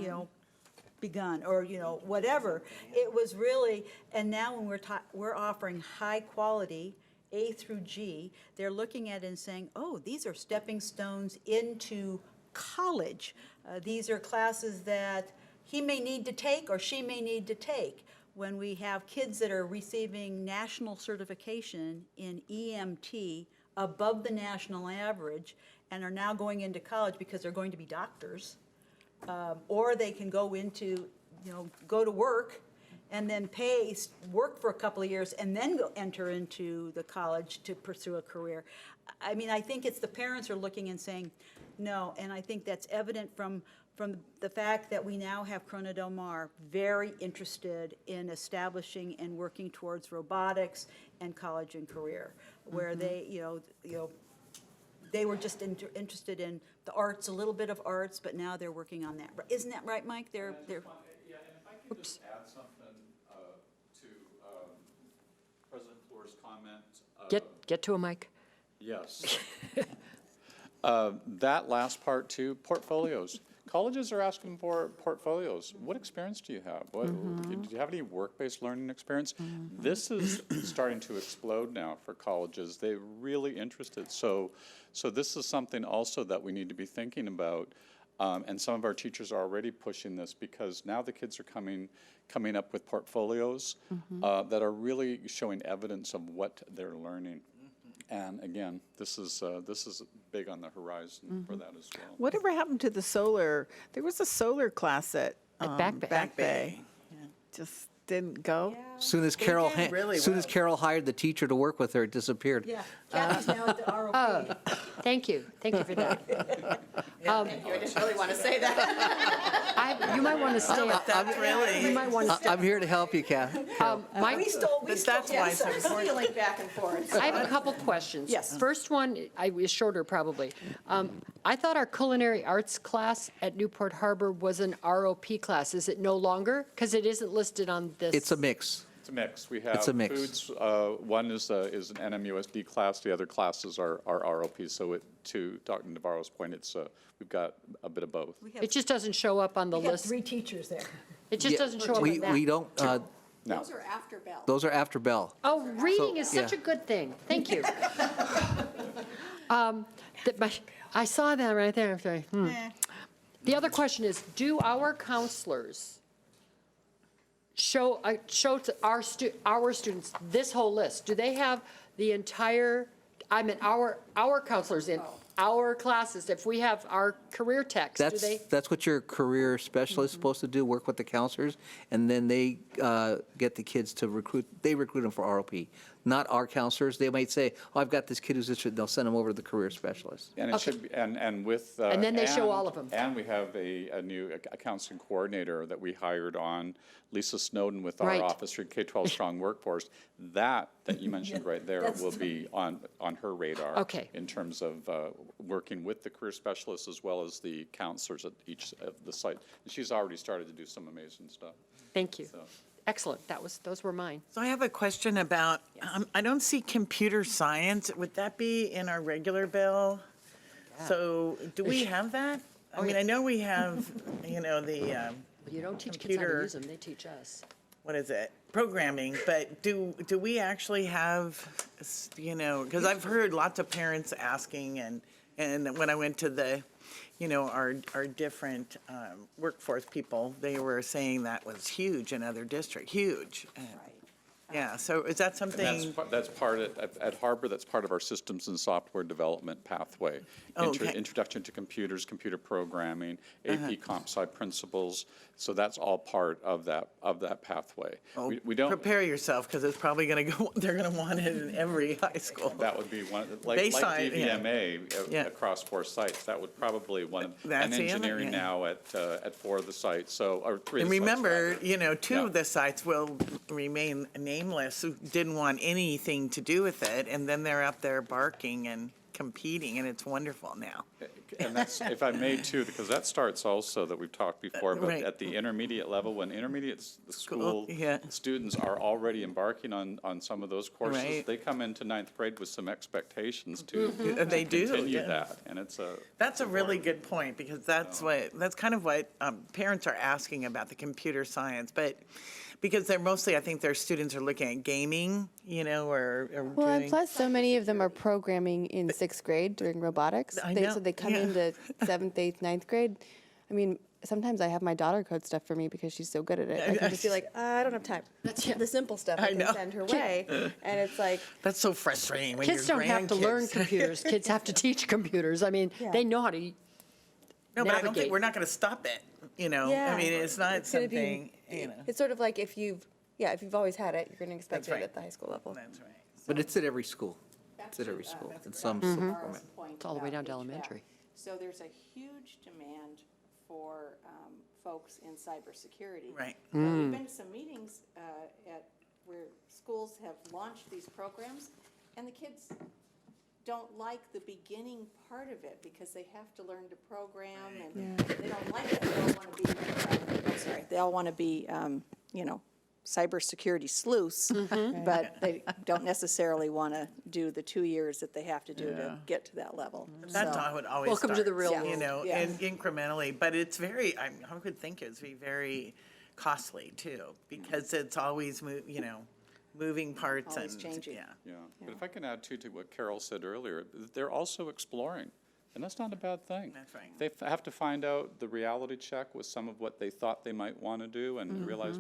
begun, or, whatever. It was really, and now when we're offering high quality A through G, they're looking at it and saying, oh, these are stepping stones into college. These are classes that he may need to take or she may need to take. When we have kids that are receiving national certification in EMT above the national average and are now going into college because they're going to be doctors, or they can go into, go to work and then work for a couple of years and then go enter into the college to pursue a career. I mean, I think it's the parents are looking and saying, no, and I think that's evident from the fact that we now have Corona Del Mar very interested in establishing and working towards robotics and college and career, where they, they were just interested in the arts, a little bit of arts, but now they're working on that. Isn't that right, Mike? They're. Yeah, and if I could just add something to President Fleur's comment. Get to a mic. Yes. That last part too, portfolios. Colleges are asking for portfolios. What experience do you have? Do you have any work-based learning experience? This is starting to explode now for colleges. They're really interested. So this is something also that we need to be thinking about. And some of our teachers are already pushing this because now the kids are coming up with portfolios that are really showing evidence of what they're learning. And again, this is big on the horizon for that as well. Whatever happened to the solar? There was a solar class at Back Bay. Back Bay. Just didn't go. Soon as Carol, did really soon as well. Carol hired the teacher to work with her, it disappeared. Yeah, Kathy's now at the ROP. Thank you for that. I didn't really want to say that. You might want to stay. That's really. You might want to stay. I'm here to help you, Kath. Mike, But that's why it's I'm important. stealing back and forth. I have a couple questions. Yes. First one is shorter probably. I thought our culinary arts class at Newport Harbor was an ROP class. Is it no longer? Because it isn't listed on this. It's a mix. It's a mix. We have It's a mix. foods. One is an NMUSD class. The other classes are ROP. So to Dr. Navarro's point, we've got a bit of both. It just doesn't show up on the We have list. 3 teachers there. It just doesn't show up We on that. don't, No. Those are after bell. those are after bell. Oh, reading is such a yeah. good thing. Thank you. I saw that right there. I'm sorry. The other question is, do our counselors show to our students this whole list? Do they have the entire, our counselors in our classes, if we have our career techs, do they? That's what your career specialist is supposed to do, work with the counselors, and then they get the kids to recruit them for ROP. Not our counselors. They might say, oh, I've got this kid who's interested, they'll send them over to the career specialist. And it should be, and with. And then they show all of them. And we have a new counseling coordinator that we hired on, Lisa Snowden, with our Right. Office for K-12 Strong Workforce. That you mentioned right there That's- will be on her radar. Okay. In terms of working with the career specialists as well as the counselors at each of the site. And she's already started to do some amazing stuff. Thank you. So. Excellent. Those were mine. So I have a question about, I don't see computer science. Would that be in our regular bill? So do we have that? I mean, I know we have, the, You don't teach kids how to Computer. use them, they teach us. what is it? Programming, but do we actually have, because I've heard lots of parents asking and when I went to the, our different workforce people, they were saying that was huge in other districts, huge. Yeah, so is that And something? that's part, at Harbor, that's part of our systems and software development pathway. Oh, okay. Introduction to computers, computer programming, AP Comp Sci principles, so that's all part of that pathway. We don't, Prepare yourself, because it's probably going to go, they're going to want it in every high school. that would be one, like Bayside, yeah. DVMA Yeah. across 4 sites, that would probably and That's the other, engineering yeah. now at 4 of the sites, so, or 3 of And the sites. remember, rather. two Yeah. of the sites will remain nameless, who didn't want anything to do with it, and then they're up there barking and competing, and it's wonderful now. And that's, if I may too, because that starts also, that we've talked before, but Right. at the intermediate level, when intermediate school yeah. students are already embarking on some of those courses, Right. they come into 9th grade with some expectations to They do, continue yeah. that, and it's a. That's a really good point, because that's kind of what parents are asking about the computer science, but because they're mostly, I think their students are looking at gaming, or Well, and doing. plus, so many of them are programming in 6th grade during robotics. I know, So they come yeah. into 7th, 8th, 9th grade. I mean, sometimes I have my daughter code stuff for me because she's so good at it. I can just be like, I don't have time. The simple stuff I can know. send her way. And it's like, That's so frustrating when Kids your don't have to learn grandkids- computers, kids have to teach computers. I mean, Yeah. they know how to No, but I don't navigate. think, we're not going to stop it, yeah. I mean, it's not It's gonna something, be, it's sort of like if you've always had it, you're going to expect That's right. it at the high school level. That's right. But it's at every school. It's at every school in some format. It's all the way down to elementary. So there's a huge demand for folks in cybersecurity. Right. We've been to some meetings where schools have launched these programs, and the kids don't like the beginning part of it because they have to learn to program, and they don't like it. They all want to be, they all want to be, cybersecurity sleuths, but they don't necessarily want to do the 2 years that they have to do to get to that level. That's So- how it always Welcome to the real starts, world. Yeah. and incrementally, but it's very, I would think it's very costly too, because it's always, moving parts and. Always changing. Yeah. Yeah, but if I can add too to what Carol said earlier, they're also exploring, and that's not a bad thing. That's right. They have to find out the reality check with some of what they thought they might want to do and realize,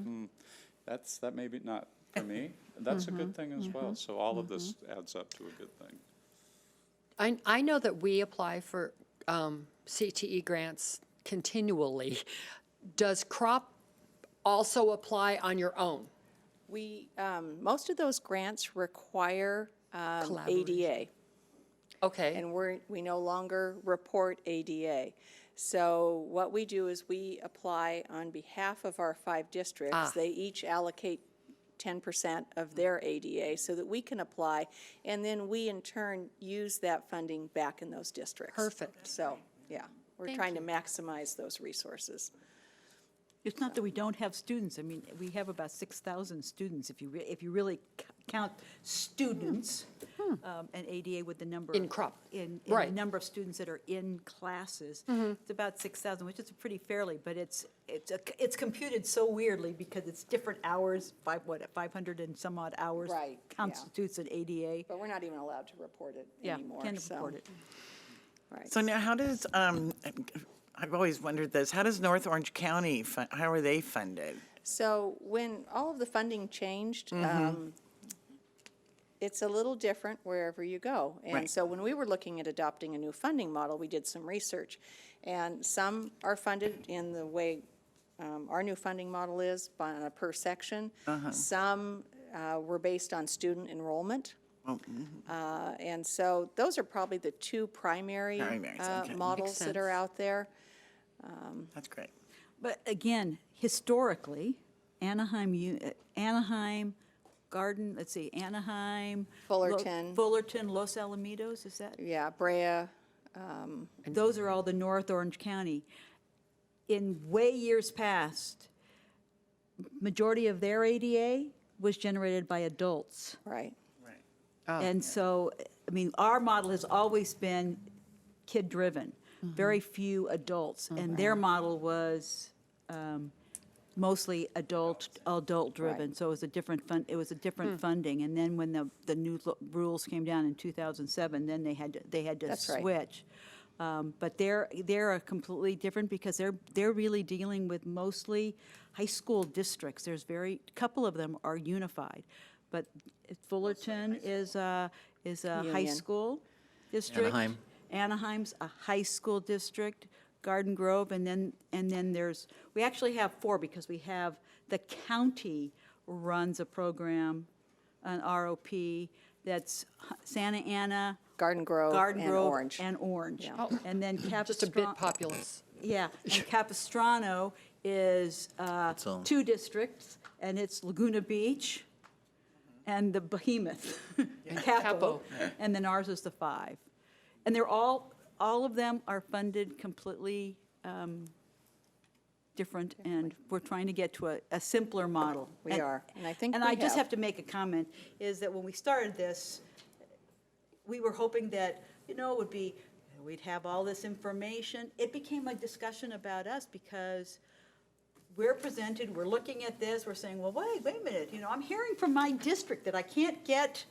that may be not for me. That's a good thing as well, so all of this adds up to a good thing. I know that we apply for CTE grants continually. Does CROP also apply on your own? We, most of those grants require Collaboration. ADA, Okay, and we no longer report ADA. So what we do is we apply on behalf of our 5 districts. They each allocate 10% of their ADA so that we can apply, and then we in turn use that funding back in those districts. Perfect. So, yeah, we're trying to maximize those resources. It's not that we don't have students. I mean, we have about 6,000 students, if you really count students, and ADA with the number. In crop. In Right. the number of students that are in classes. It's about 6,000, which is pretty fairly, but it's computed so weirdly because it's different hours, 500 and some odd hours. Right, yeah. Constitutes an ADA. But we're not even allowed to report it Yeah, anymore. can't so- report it. Right. So now how does, I've always wondered this, how does North Orange County, how are they funded? So when all of the funding changed, it's a little different wherever you go. And Right. so when we were looking at adopting a new funding model, we did some research. And some are funded in the way our new funding model is, on a per section. Some were based on student enrollment. And so those are probably the 2 primary Primaries, okay. models that are out there. That's great. But again, historically, Anaheim, Garden, let's see, Anaheim. Fullerton. Fullerton, Los Alamitos, is that? Yeah, Brea, Those are all the North Orange County. In way years past, majority of their ADA was generated by adults. right. And so, I mean, our model has always been kid-driven, very few adults. And their model was mostly adult-driven. So it was a different funding. And then when the new rules came down in 2007, then they had to That's right. switch. But they're a completely different because they're really dealing with mostly high school districts. There's couple of them are unified. but Fullerton is a high Union. school district. Anaheim. Anaheim's a high school district, Garden Grove, and then we actually have 4 because we have, the county runs a program, an ROP, that's Santa Ana, Garden Grove Garden and Grove, Orange. and Orange. Yeah. Oh, And then Just a bit Capistrano, populous. yeah, and Capistrano is own. 2 districts, and it's Laguna Beach and the Behemoth, Capo, Capo. and then ours is the 5. And they're all of them are funded completely different, and we're trying to get to a simpler model. We are, and I think And we I just have. have to make a comment, is that when we started this, we were hoping that, it would be, we'd have all this information. It became a discussion about us because we're presented, we're looking at this, we're saying, well, wait a minute, I'm hearing from my district that I can't get,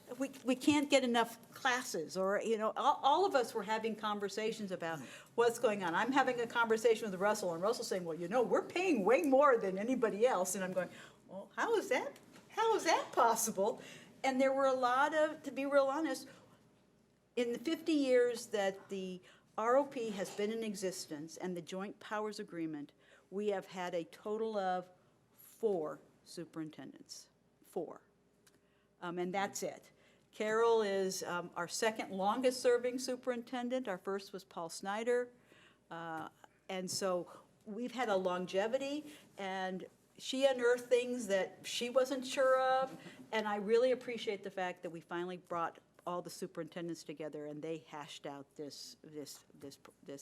we can't get enough classes, or, all of us were having conversations about what's going on. I'm having a conversation with Russell, and Russell's saying, well, we're paying way more than anybody else, and I'm going, well, how is that possible? And there were a lot of, to be real honest, in the 50 years that the ROP has been in existence and the Joint Powers Agreement, we have had a total of 4 superintendents, 4. And that's it. Carol is our second longest serving superintendent. Our first was Paul Snyder. And so we've had a longevity, and she unearthed things that she wasn't sure of. And I really appreciate the fact that we finally brought all the superintendents together and they hashed out this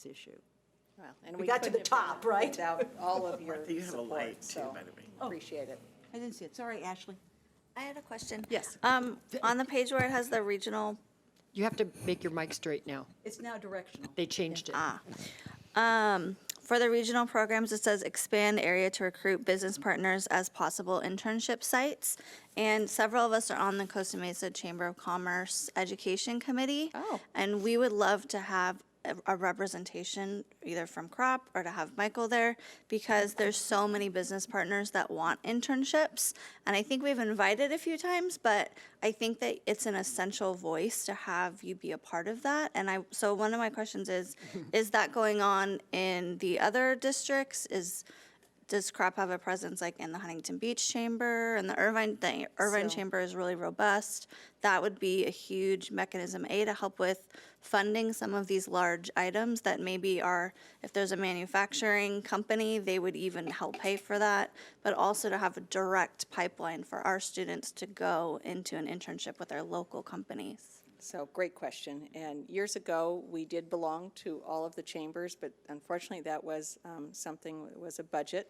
issue. Well, and We got to couldn't the have done top, it right? Without all of your You have a support, light too, so by the way. appreciate it. I didn't see it. Sorry, Ashley. I had a question. Yes. On the page where it has the regional, You have to make your mic straight now. It's now directional. They changed it. for the regional programs, it says expand area to recruit business partners as possible internship sites. And several of us are on the Costa Mesa Chamber of Commerce Education Committee. Oh. And we would love to have a representation either from CROP or to have Michael there, because there's so many business partners that want internships. And I think we've invited a few times, but I think that it's an essential voice to have you be a part of that. And so one of my questions is that going on in the other districts? Does CROP have a presence like in the Huntington Beach Chamber and the Irvine So- Chamber is really robust? That would be a huge mechanism, to help with funding some of these large items that maybe are, if there's a manufacturing company, they would even help pay for that, but also to have a direct pipeline for our students to go into an internship with our local companies. So, great question. And years ago, we did belong to all of the chambers, but unfortunately, that was something, it was a budget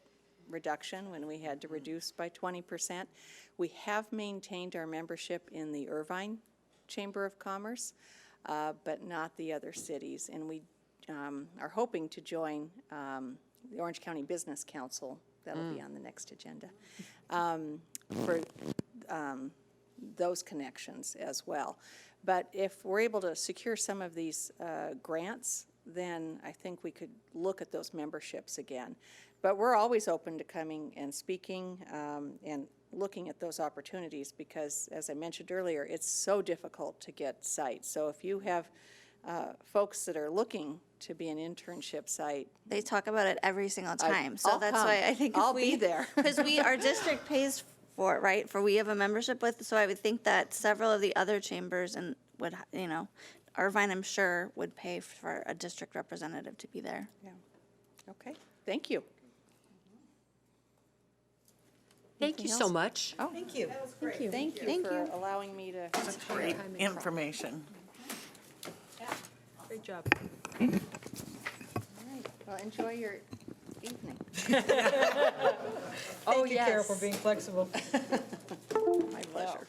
reduction when we had to reduce by 20%. We have maintained our membership in the Irvine Chamber of Commerce, but not the other cities. And we are hoping to join the Orange County Business Council. That'll be on the next agenda. For those connections as well. But if we're able to secure some of these grants, then I think we could look at those memberships again. But we're always open to coming and speaking and looking at those opportunities because, as I mentioned earlier, it's so difficult to get sites. So if you have folks that are looking to be an internship site, They talk about it every single time, so I'll that's come. why I think if I'll be there. because our district pays for it, right? For we have a membership with, so I would think that several of the other chambers and would, Irvine, I'm sure, would pay for a district representative to be there. yeah. Okay, thank you. Thank you so much. Thank you. Thank you Thank for you. allowing me to. Great information. Great job. All right, well, enjoy your evening. Oh, Thank you, Carol, yes. for being flexible. My pleasure.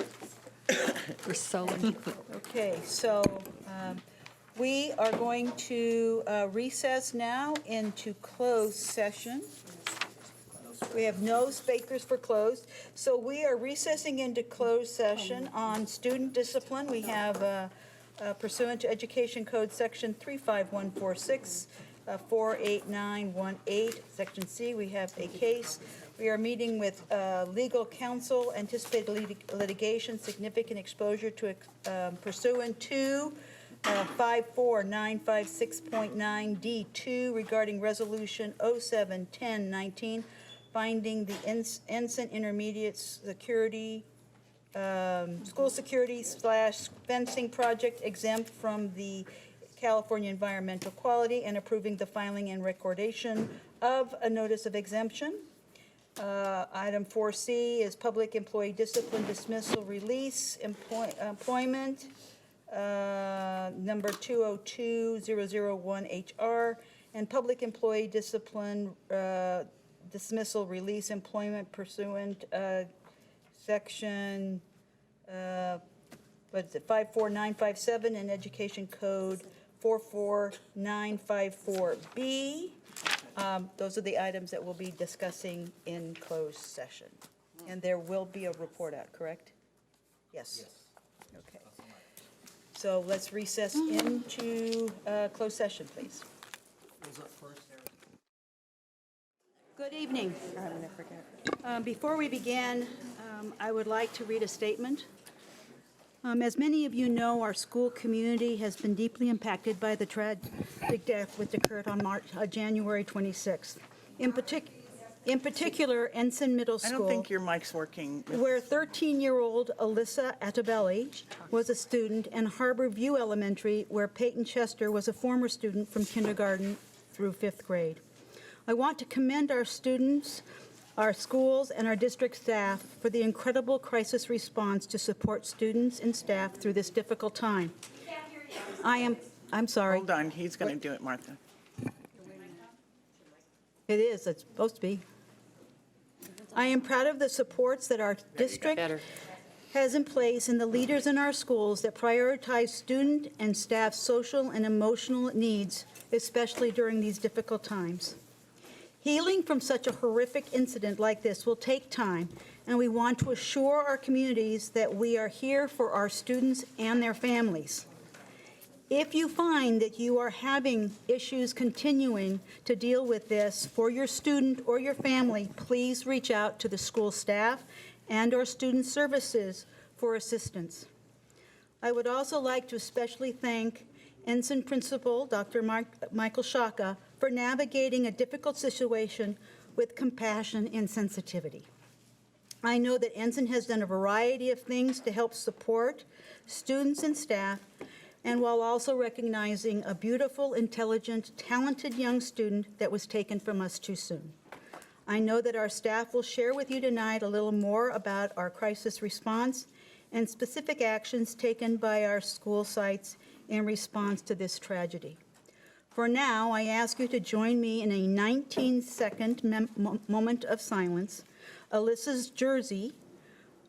We're so, Okay, so we are going to recess now into closed session. We have no speakers for closed. So we are recessing into closed session on student discipline. We have pursuant to Education Code Section 35146, 48918, Section C. We have a case. We are meeting with legal counsel, anticipated litigation, significant exposure to pursuant to 54956.9D2 regarding Resolution 071019, finding the Ensign Intermediate Security, school security / fencing project exempt from the California Environmental Quality and approving the filing and recordation of a notice of exemption. Item 4C is public employee discipline, dismissal, release, employment, number 202001HR, and public employee discipline, dismissal, release, employment pursuant, section, what is it, 54957 and Education Code 44954B. Those are the items that we'll be discussing in closed session. And there will be a report out, correct? Yes. Okay. So let's recess into closed session, please. Good evening. I'm gonna forget. Before we begin, I would like to read a statement. As many of you know, our school community has been deeply impacted by the tragic death which occurred on January 26th. In particular, Ensign Middle I School, don't think your mic's working. where 13-year-old Alyssa Atabelli was a student, and Harbor View Elementary, where Peyton Chester was a former student from kindergarten through 5th grade. I want to commend our students, our schools, and our district staff for the incredible crisis response to support students and staff through this difficult time. I'm sorry. Hold on, he's going to do it, Martha. It is, it's supposed to be. I am proud of the supports that our district has in place and the leaders in our schools that prioritize student and staff social and emotional needs, especially during these difficult times. Healing from such a horrific incident like this will take time, and we want to assure our communities that we are here for our students and their families. If you find that you are having issues continuing to deal with this for your student or your family, please reach out to the school staff and or student services for assistance. I would also like to especially thank Ensign Principal Dr. Michael Shaka for navigating a difficult situation with compassion and sensitivity. I know that Ensign has done a variety of things to help support students and staff, and while also recognizing a beautiful, intelligent, talented young student that was taken from us too soon. I know that our staff will share with you tonight a little more about our crisis response and specific actions taken by our school sites in response to this tragedy. For now, I ask you to join me in a 19-second moment of silence. Alyssa's jersey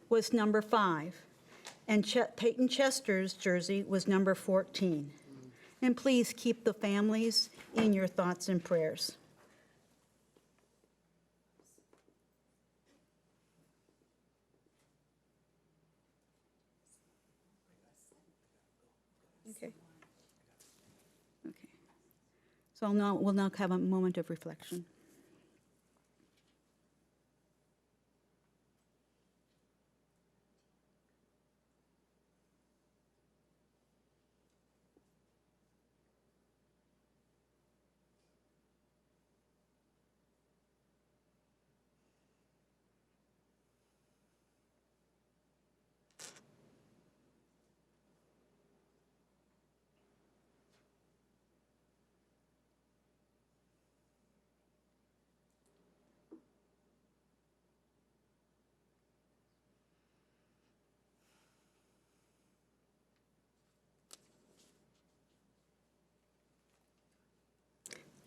was number 5, and Peyton Chester's jersey was number 14. And please keep the families in your thoughts and prayers. Okay. Okay. So we'll now have a moment of reflection.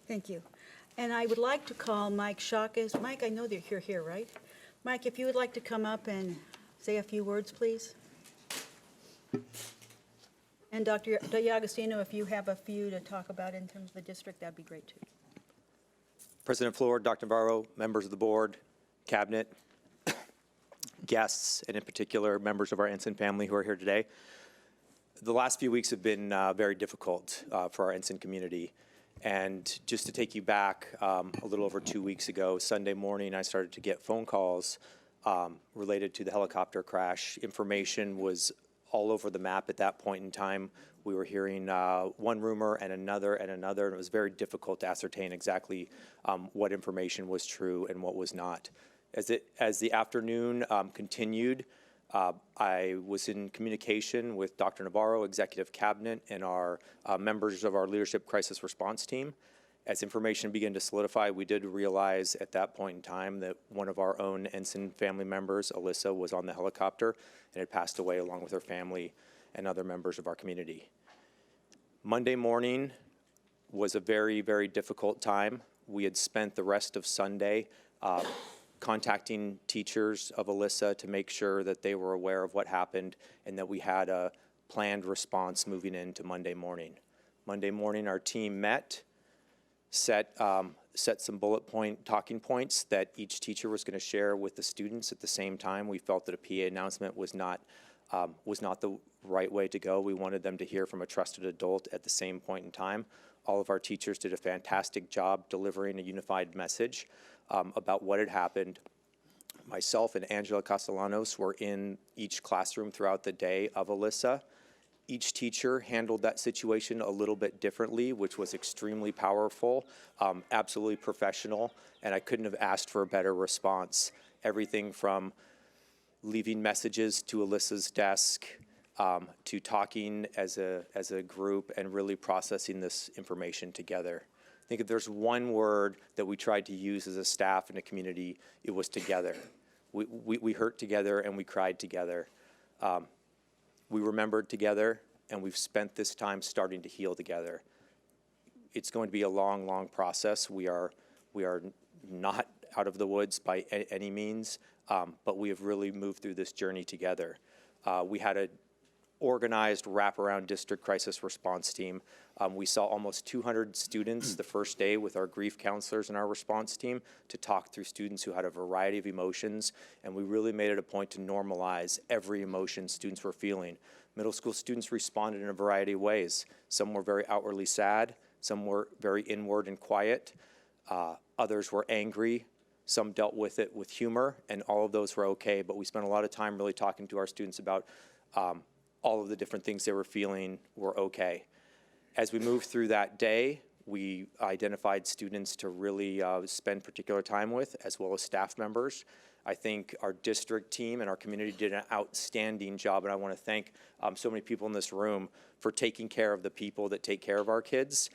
Thank you. And I would like to call Mike Shaka. Mike, I know that you're here, right? Mike, if you would like to come up and say a few words, please. And Dr. D'Agostino, if you have a few to talk about in terms of the district, that'd be great too. President Flour, Dr. Navarro, members of the board, cabinet, guests, and in particular, members of our Ensign family who are here today. The last few weeks have been very difficult for our Ensign community. And just to take you back, a little over 2 weeks ago, Sunday morning, I started to get phone calls related to the helicopter crash. Information was all over the map at that point in time. We were hearing one rumor and another, and it was very difficult to ascertain exactly what information was true and what was not. As the afternoon continued, I was in communication with Dr. Navarro, Executive Cabinet, and our members of our Leadership Crisis Response Team. As information began to solidify, we did realize at that point in time that one of our own ensign family members, Alyssa, was on the helicopter and had passed away along with her family and other members of our community. Monday morning was a very, very difficult time. We had spent the rest of Sunday contacting teachers of Alyssa to make sure that they were aware of what happened and that we had a planned response moving into Monday morning. Monday morning, our team met, set some bullet point talking points that each teacher was going to share with the students at the same time. We felt that a PA announcement was not the right way to go. We wanted them to hear from a trusted adult at the same point in time. All of our teachers did a fantastic job delivering a unified message about what had happened. Myself and Angela Castellanos were in each classroom throughout the day of Alyssa. Each teacher handled that situation a little bit differently, which was extremely powerful, absolutely professional, and I couldn't have asked for a better response. Everything from leaving messages to Alyssa's desk, to talking as a group and really processing this information together. I think if there's one word that we tried to use as a staff and a community, it was together. We hurt together and we cried together. We remembered together, and we've spent this time starting to heal together. It's going to be a long, long process. We are not out of the woods by any means, but we have really moved through this journey together. We had an organized wraparound district crisis response team. We saw almost 200 students the first day with our grief counselors and our response team to talk through students who had a variety of emotions, and we really made it a point to normalize every emotion students were feeling. Middle school students responded in a variety of ways. Some were very outwardly sad, some were very inward and quiet, others were angry, some dealt with it with humor, and all of those were okay, but we spent a lot of time really talking to our students about all of the different things they were feeling were okay. As we moved through that day, we identified students to really spend particular time with, as well as staff members. I think our district team and our community did an outstanding job, and I want to thank so many people in this room for taking care of the people that take care of our kids.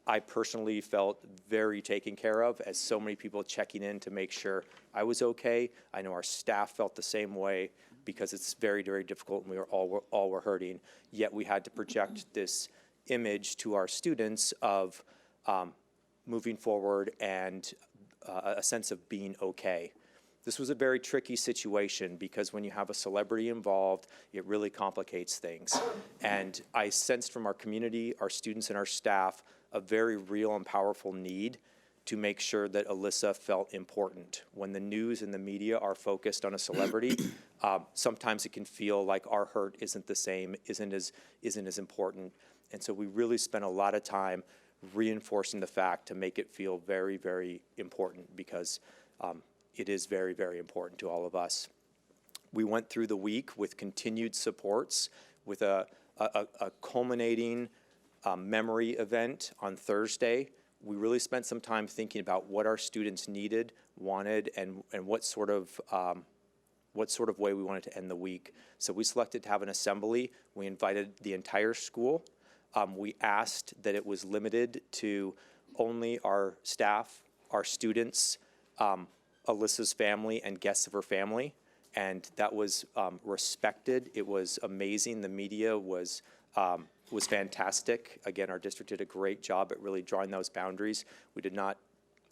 I personally felt very taken care of, as so many people checking in to make sure I was okay. I know our staff felt the same way, because it's very, very difficult, and we were all were hurting. Yet we had to project this image to our students of moving forward and a sense of being okay. This was a very tricky situation, because when you have a celebrity involved, it really complicates things. And I sensed from our community, our students, and our staff a very real and powerful need to make sure that Alyssa felt important. When the news and the media are focused on a celebrity, sometimes it can feel like our hurt isn't the same, isn't as important. And so we really spent a lot of time reinforcing the fact to make it feel very, very important, because it is very, very important to all of us. We went through the week with continued supports, with a culminating memory event on Thursday. We really spent some time thinking about what our students needed, wanted, and what sort of way we wanted to end the week. So we selected to have an assembly. We invited the entire school. We asked that it was limited to only our staff, our students, Alyssa's family, and guests of her family. And that was respected. It was amazing. The media was fantastic. Again, our district did a great job at really drawing those boundaries. We did not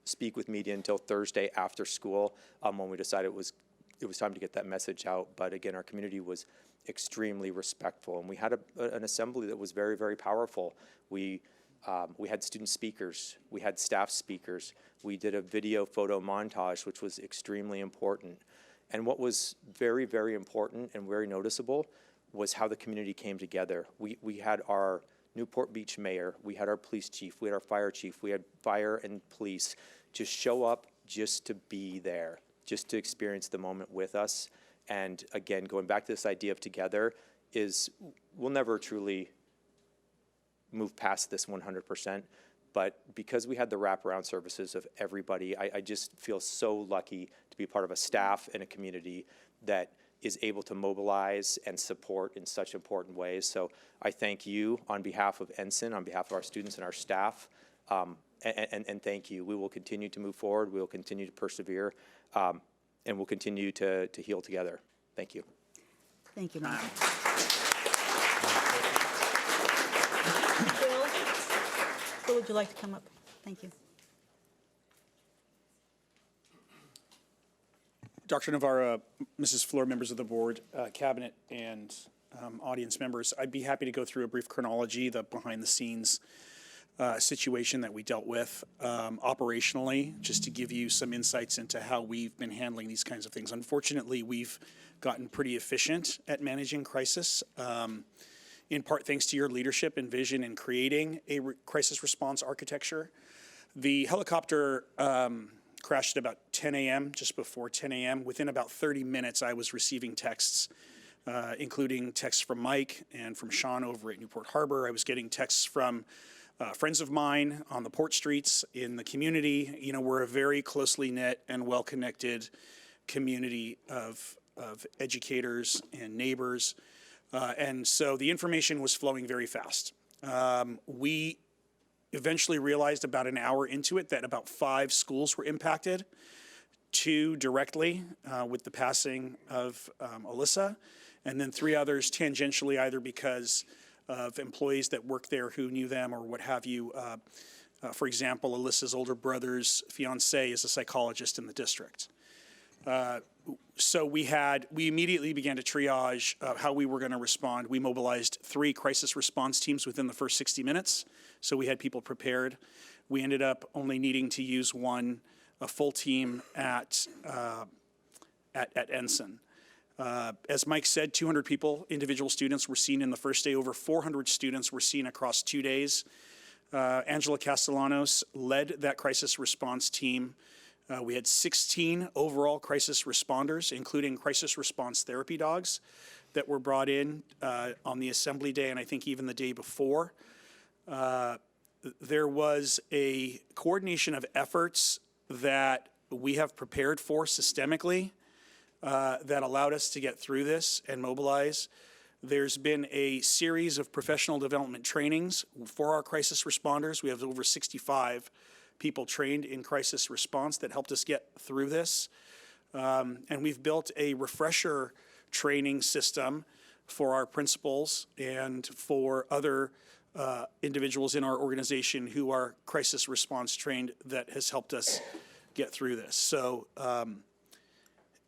speak with media until Thursday after school, when we decided it was time to get that message out. But again, our community was extremely respectful, and we had an assembly that was very, very powerful. We had student speakers, we had staff speakers, we did a video photo montage, which was extremely important. And what was very, very important and very noticeable was how the community came together. We had our Newport Beach mayor, we had our police chief, we had our fire chief, we had fire and police just show up just to be there, just to experience the moment with us. And again, going back to this idea of together is we'll never truly move past this 100%. But because we had the wraparound services of everybody, I just feel so lucky to be part of a staff and a community that is able to mobilize and support in such important ways. So I thank you on behalf of Ensign, on behalf of our students and our staff, and thank you. We will continue to move forward. We will continue to persevere, and we'll continue to heal together. Thank you. Thank you, Mike. Bill, would you like to come up? Thank you. Dr. Navarro, Mrs. Fleur, members of the board, cabinet, and audience members, I'd be happy to go through a brief chronology, the behind-the-scenes situation that we dealt with operationally, just to give you some insights into how we've been handling these kinds of things. Unfortunately, we've gotten pretty efficient at managing crisis, in part thanks to your leadership and vision in creating a crisis response architecture. The helicopter crashed at about 10 a.m., just before 10 a.m. Within about 30 minutes, I was receiving texts, including texts from Mike and from Sean over at Newport Harbor. I was getting texts from friends of mine on the port streets in the community. You know, we're a very closely knit and well-connected community of educators and neighbors. And so the information was flowing very fast. We eventually realized about an hour into it that about 5 schools were impacted, 2 directly with the passing of Alyssa, and then 3 others tangentially, either because of employees that work there who knew them or what have you. For example, Alyssa's older brother's fiance is a psychologist in the district. So we immediately began to triage how we were going to respond. We mobilized 3 crisis response teams within the first 60 minutes, so we had people prepared. We ended up only needing to use a full team at Ensign. As Mike said, 200 people, individual students, were seen in the first day. Over 400 students were seen across 2 days. Angela Castellanos led that crisis response team. We had 16 overall crisis responders, including crisis response therapy dogs, that were brought in on the assembly day, and I think even the day before. There was a coordination of efforts that we have prepared for systemically that allowed us to get through this and mobilize. There's been a series of professional development trainings for our crisis responders. We have over 65 people trained in crisis response that helped us get through this. And we've built a refresher training system for our principals and for other individuals in our organization who are crisis response trained that has helped us get through this. So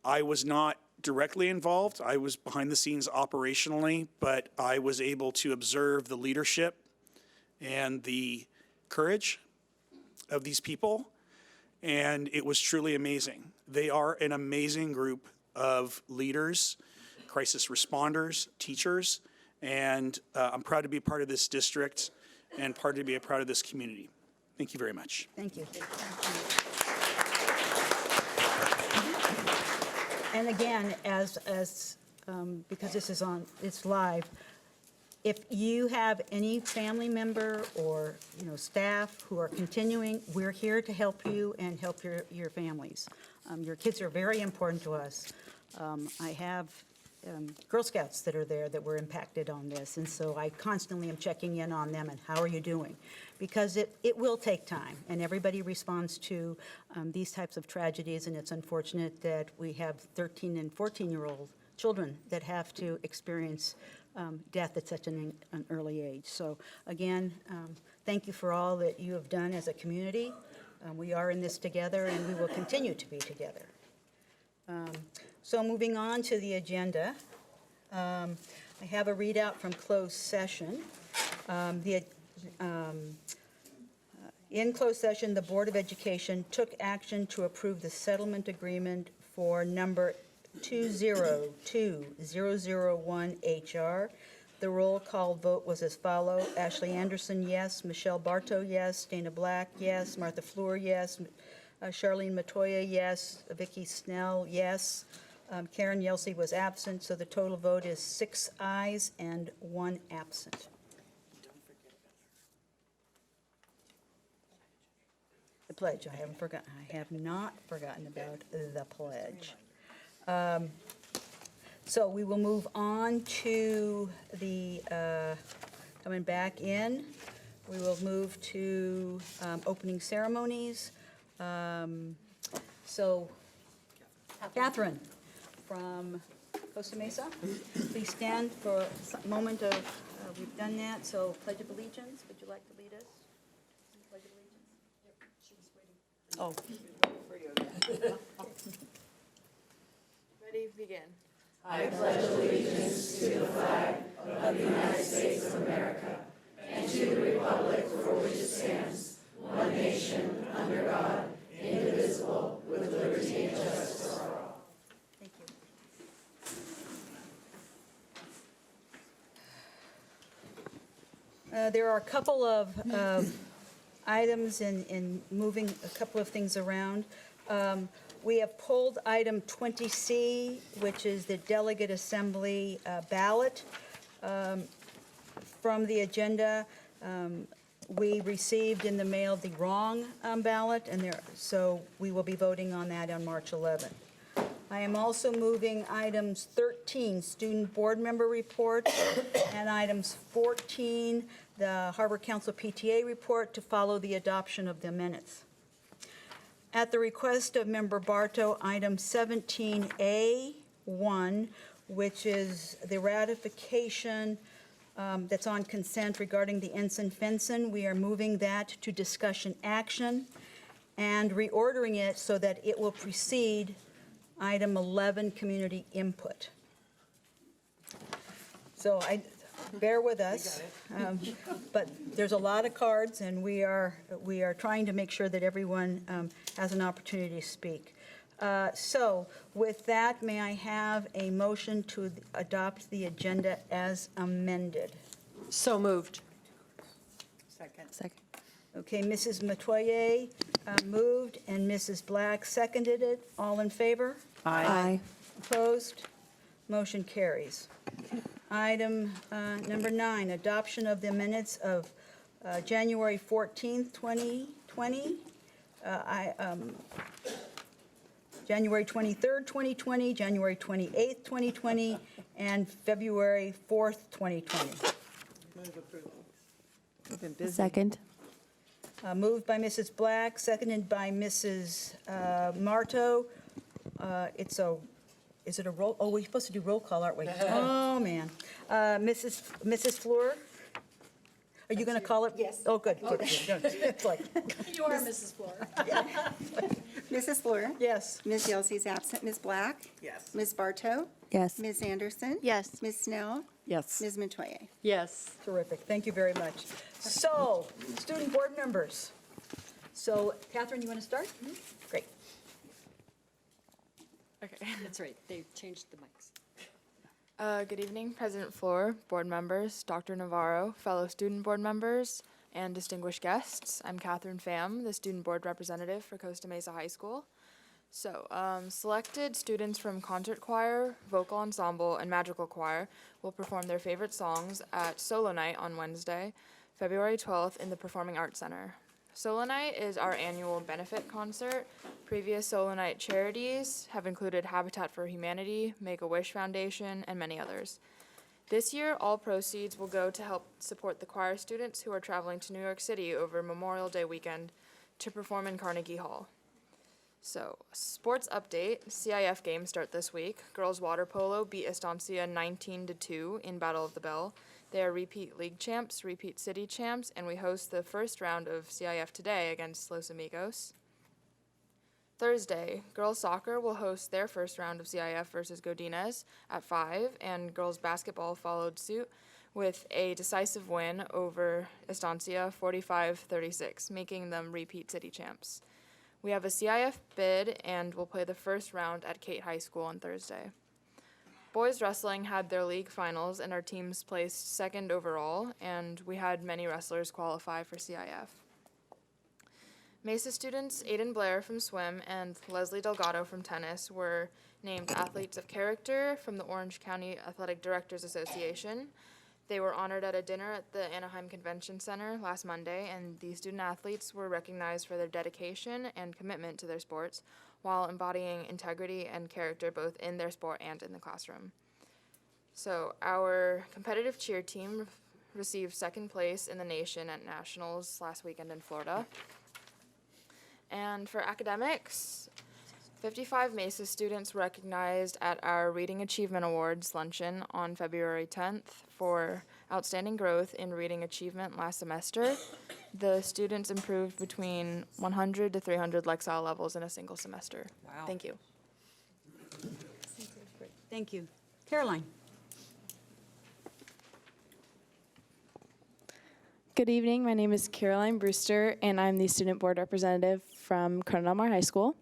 I was not directly involved. I was behind the scenes operationally, but I was able to observe the leadership and the courage of these people, and it was truly amazing. They are an amazing group of leaders, crisis responders, teachers, and I'm proud to be a part of this district and proud to be a part of this community. Thank you very much. Thank you. And again, because this is it's live, if you have any family member or, staff who are continuing, we're here to help you and help your families. Your kids are very important to us. I have Girl Scouts that are there that were impacted on this, and so I constantly am checking in on them and how are you doing? Because it will take time, and everybody responds to these types of tragedies, and it's unfortunate that we have 13 and 14-year-old children that have to experience death at such an early age. So again, thank you for all that you have done as a community. We are in this together, and we will continue to be together. So moving on to the agenda, I have a readout from closed session. In closed session, the Board of Education took action to approve the settlement agreement for number 202001HR The roll call vote was as follow: Ashley Anderson, yes; Michelle Bartow, yes; Dana Black, yes; Martha Fleur, yes; Charlene Matoya, yes; Vicky Snell, yes; Karen Yelsey was absent, so the total vote is 6 ayes and 1 absent. The pledge, I have not forgotten about the pledge. So we will move on to the, coming back in, we will move to opening ceremonies. So Catherine from Costa Mesa, please stand for a moment of, we've done that, so Pledge of Allegiance, would you like to lead us? Pledge of Allegiance? Oh. Ready, begin. Thank you. There are a couple of items in moving a couple of things around. We have pulled item 20C, which is the delegate assembly ballot from the agenda. We received in the mail the wrong ballot, and so we will be voting on that on March 11th. I am also moving items 13, student board member report, and items 14, the Harbor Council PTA report, to follow the adoption of the minutes. At the request of Member Bartow, item 17A1, which is the ratification that's on consent regarding the Ensign Fenson, we are moving that to discussion action and reordering it so that it will precede item 11, community input. So bear with us, but there's a lot of cards, and we are trying to make sure that everyone has an opportunity to speak. So with that, may I have a motion to adopt the agenda as amended? So moved. Second. Okay, Mrs. Metoyer moved, and Mrs. Black seconded it. All in favor? Aye. Opposed? Motion carries. Item number 9, adoption of the minutes of January 14th, 2020, January 23rd, 2020, January 28th, 2020, and February 4th, 2020. We've been busy. Second. Moved by Mrs. Black, seconded by Mrs. Martow. Is it a roll? Oh, we're supposed to do roll call, aren't we? Oh, man. Mrs. Fleur? Are you going to call it? Yes. Oh, good. It's like, You are Mrs. Fleur. Mrs. Fleur? yes. Ms. Yelsey's absent. Ms. Black? Yes. Ms. Bartow? Yes. Ms. Anderson? Yes. Ms. Snell? Yes. Ms. Metoyer? Yes. Terrific. Thank you very much. So, student board members. So, Catherine, you want to start? Great. Okay. That's right. They changed the mics. Good evening, President Floor, board members, Dr. Navarro, fellow student board members, and distinguished guests. I'm Catherine Pham, the student board representative for Costa Mesa High School. So, selected students from concert choir, vocal ensemble, and magical choir will perform their favorite songs at Solo Night on Wednesday, February 12th in the Performing Arts Center. Solo Night is our annual benefit concert. Previous Solo Night charities have included Habitat for Humanity, Make-A-Wish Foundation, and many others. This year, all proceeds will go to help support the choir students who are traveling to New York City over Memorial Day weekend to perform in Carnegie Hall. So, sports update, CIF games start this week. Girls water polo beat Estancia 19-2 in Battle of the Bell. They are repeat league champs, repeat city champs, and we host the first round of CIF today against Los Amigos. Thursday, girls soccer will host their first round of CIF versus Godinez at 5, and girls basketball followed suit with a decisive win over Estancia 45-36, making them repeat city champs. We have a CIF bid and we'll play the first round at Kate High School on Thursday. Boys wrestling had their league finals, and our teams placed second overall, and we had many wrestlers qualify for CIF. Mesa students Aiden Blair from swim and Leslie Delgado from tennis were named Athletes of Character from the Orange County Athletic Directors Association. They were honored at a dinner at the Anaheim Convention Center last Monday, and the student athletes were recognized for their dedication and commitment to their sports while embodying integrity and character both in their sport and in the classroom. So our competitive cheer team received second place in the nation at nationals last weekend in Florida. And for academics, 55 Mesa students recognized at our Reading Achievement Awards luncheon on February 10th for outstanding growth in reading achievement last semester. The students improved between 100 to 300 Lexile levels in a single semester. Wow. Thank you. Thank you. Caroline? Good evening. My name is Caroline Brewster, and I'm the student board representative from Corona Del Mar High School.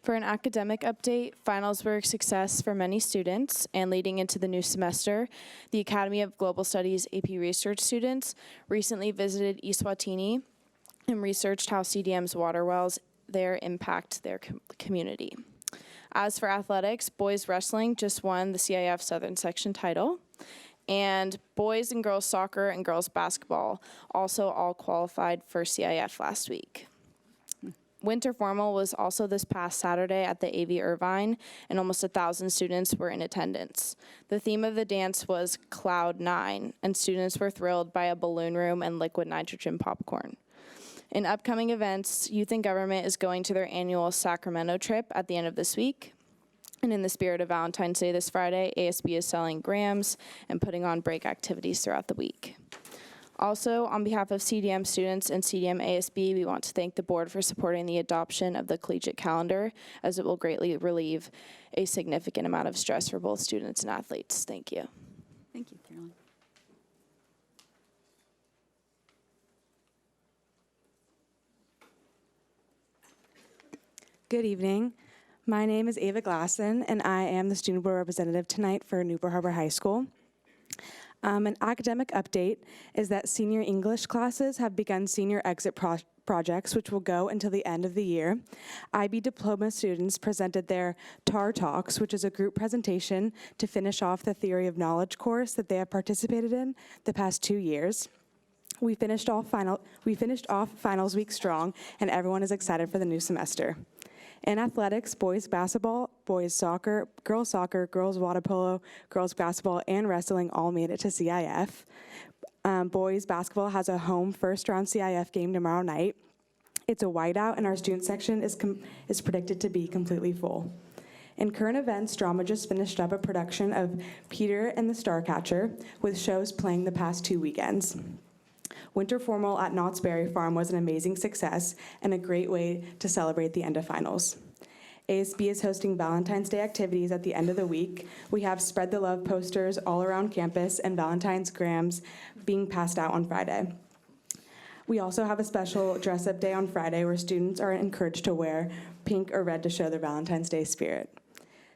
For an academic update, finals were a success for many students, and leading into the new semester, the Academy of Global Studies AP Research students recently visited Eswatini and researched how CDM's water wells there impact their community. As for athletics, boys wrestling just won the CIF Southern Section title, and boys and girls soccer and girls basketball also all qualified for CIF last week. Winter Formal was also this past Saturday at the AV Irvine, and almost 1,000 students were in attendance. The theme of the dance was Cloud 9, and students were thrilled by a balloon room and liquid nitrogen popcorn. In upcoming events, Youth in Government is going to their annual Sacramento trip at the end of this week. And in the spirit of Valentine's Day this Friday, ASB is selling grams and putting on break activities throughout the week. Also, on behalf of CDM students and CDM ASB, we want to thank the board for supporting the adoption of the collegiate calendar, as it will greatly relieve a significant amount of stress for both students and athletes. Thank you. Thank you, Caroline. Good evening. My name is Ava Glassen, and I am the student board representative tonight for Newport Harbor High School. An academic update is that senior English classes have begun senior exit projects, which will go until the end of the year. IB diploma students presented their TAR Talks, which is a group presentation to finish off the Theory of Knowledge course that they have participated in the past 2 years. We finished off finals week strong, and everyone is excited for the new semester. In athletics, boys basketball, boys soccer, girls water polo, girls basketball, and wrestling all made it to CIF. Boys basketball has a home first-round CIF game tomorrow night. It's a whiteout, and our student section is predicted to be completely full. In current events, drama just finished up a production of Peter and the Starcatcher, with shows playing the past 2 weekends. Winter Formal at Knott's Berry Farm was an amazing success and a great way to celebrate the end of finals. ASB is hosting Valentine's Day activities at the end of the week. We have Spread the Love posters all around campus and Valentine's grams being passed out on Friday. We also have a special dress-up day on Friday where students are encouraged to wear pink or red to show their Valentine's Day spirit.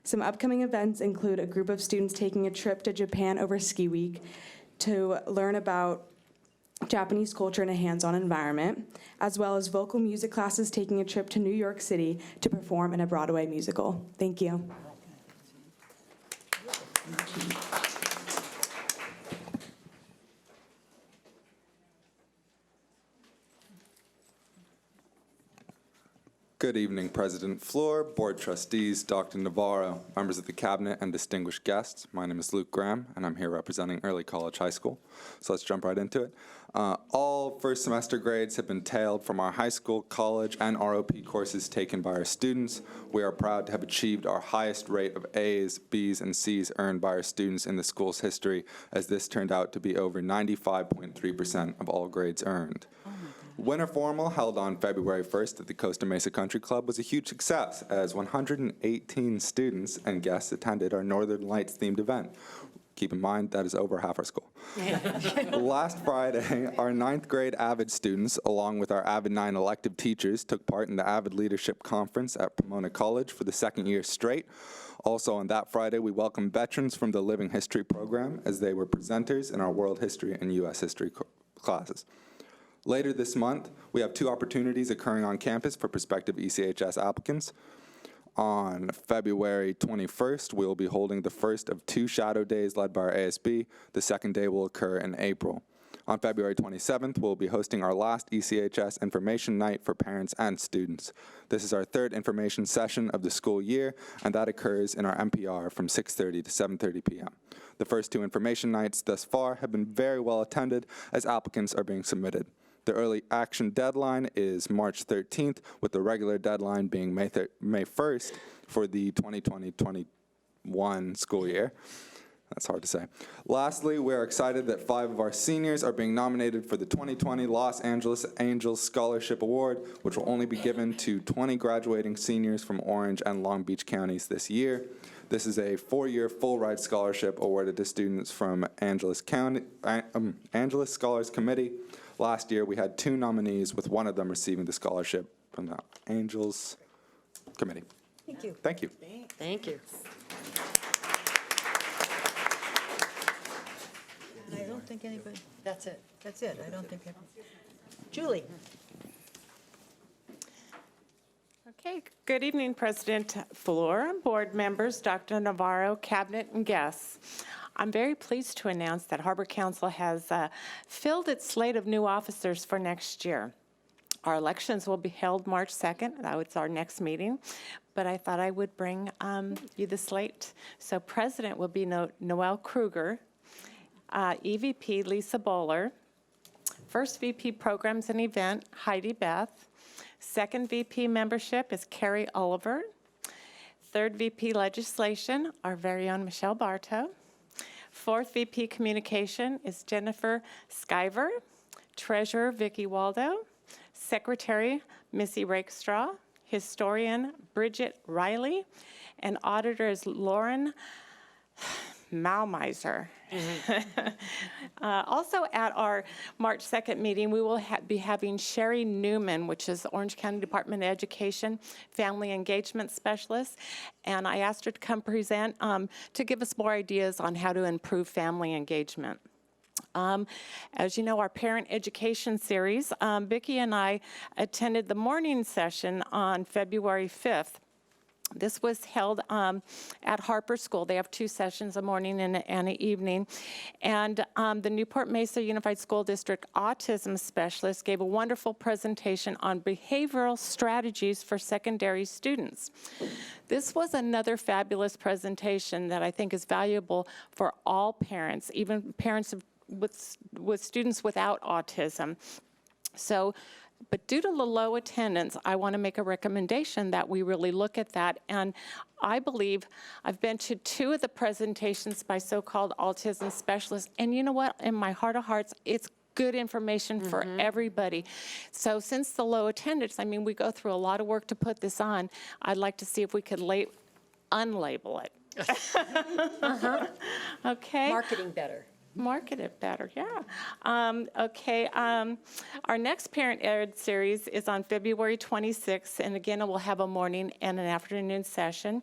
Some upcoming events include a group of students taking a trip to Japan over Ski Week to learn about Japanese culture in a hands-on environment, as well as vocal music classes taking a trip to New York City to perform in a Broadway musical. Thank you. Good evening, President Floor, Board Trustees, Dr. Navarro, members of the Cabinet, and distinguished guests. My name is Luke Graham, and I'm here representing Early College High School. So let's jump right into it. All first semester grades have been tailed from our high school, college, and ROP courses taken by our students. We are proud to have achieved our highest rate of A's, B's, and C's earned by our students in the school's history, as this turned out to be over 95.3% of all grades earned. Winter Formal, held on February 1st at the Costa Mesa Country Club, was a huge success, as 118 students and guests attended our Northern Lights themed event. Keep in mind, that is over half our school. Last Friday, our 9th grade AVID students, along with our AVID 9 elective teachers, took part in the AVID Leadership Conference at Pomona College for the 2nd year straight. Also on that Friday, we welcomed veterans from the Living History program as they were presenters in our World History and U.S. History classes. Later this month, we have 2 opportunities occurring on campus for prospective ECHS applicants. On February 21st, we will be holding the first of 2 shadow days led by our ASB. The second day will occur in April. On February 27th, we'll be hosting our last ECHS information night for parents and students. This is our 3rd information session of the school year, and that occurs in our MPR from 6:30 to 7:30 p.m. The first 2 information nights thus far have been very well attended as applicants are being submitted. The early action deadline is March 13th, with the regular deadline being May 1st for the 2020-21 school year. That's hard to say. Lastly, we're excited that 5 of our seniors are being nominated for the 2020 Los Angeles Angels Scholarship Award, which will only be given to 20 graduating seniors from Orange and Long Beach counties this year. This is a 4-year full-ride scholarship awarded to students from Angeles Scholars Committee. Last year, we had 2 nominees, with one of them receiving the scholarship from the Angels Committee. Thank you. Thank you. Thank you. I don't think anybody, That's it. that's it. I don't think, Julie? Okay, good evening, President Fleur, board members, Dr. Navarro, cabinet, and guests. I'm very pleased to announce that Harbor Council has filled its slate of new officers for next year. Our elections will be held March 2nd. That was our next meeting. But I thought I would bring you the slate. So president will be Noel Kruger, EVP Lisa Bowler, first VP Programs and Event Heidi Beth, second VP Membership is Carrie Oliver, third VP Legislation, our very own Michelle Bartow, fourth VP Communication is Jennifer Skyver, Treasurer Vicki Waldo, Secretary Missy Rakestraw, Historian Bridget Riley, and Auditor is Lauren Malmiser. Also at our March 2nd meeting, we will be having Sherry Newman, which is Orange County Department of Education Family Engagement Specialist, and I asked her to come present to give us more ideas on how to improve family engagement. As you know, our parent education series, Vicki and I attended the morning session on February 5th. This was held at Harper School. They have 2 sessions, a morning and an evening. And the Newport Mesa Unified School District autism specialist gave a wonderful presentation on behavioral strategies for secondary students. This was another fabulous presentation that I think is valuable for all parents, even parents with students without autism. So, but due to the low attendance, I want to make a recommendation that we really look at that. And I believe I've been to 2 of the presentations by so-called autism specialists. And you know what? In my heart of hearts, it's good information for everybody. So since the low attendance, I mean, we go through a lot of work to put this on. I'd like to see if we could unlabel it. Okay. Marketing better. Market it better, yeah. Okay, our next Parent Ed series is on February 26th, and again, it will have a morning and an afternoon session.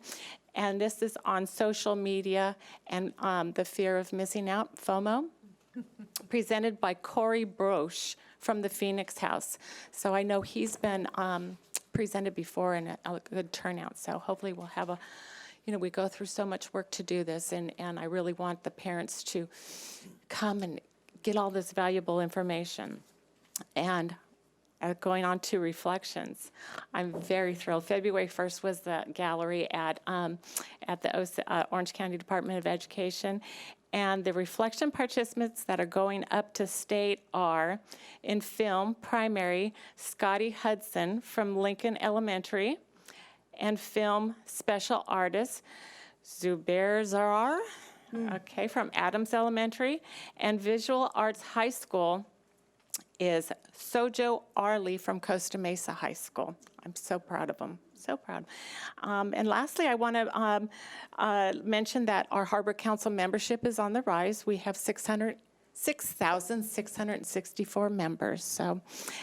And this is on social media and the fear of missing out, FOMO, presented by Corey Broche from the Phoenix House. So I know he's been presented before and a good turnout, so hopefully we'll have a, you know, we go through so much work to do this, and I really want the parents to come and get all this valuable information. And going on to reflections, I'm very thrilled. February 1st was the gallery at the Orange County Department of Education. And the reflection participants that are going up to state are, in film, primary, Scotty Hudson from Lincoln Elementary, and film special artist Zubair Zarar, okay, from Adams Elementary, and visual arts high school is Sojo Arley from Costa Mesa High School. I'm so proud of him. So proud. And lastly, I want to mention that our Harbor Council membership is on the rise. We have 6,664 members. So,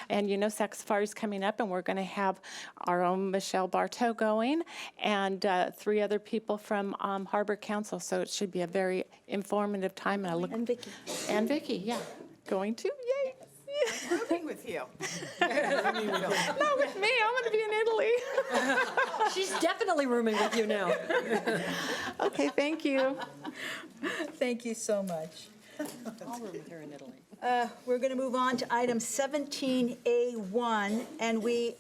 and you know, Sac Safari is coming up, and we're going to have our own Michelle Bartow going, and 3 other people from Harbor Council. So it should be a very informative time. And I look And Vicki. And Vicki, yeah, going to. Yay! Moving with you. Not with me. I'm going to be in Italy. She's definitely rooming with you now. Okay, thank you. Thank you so much. I'll room with her in Italy. We're going to move on to item 17A1, and we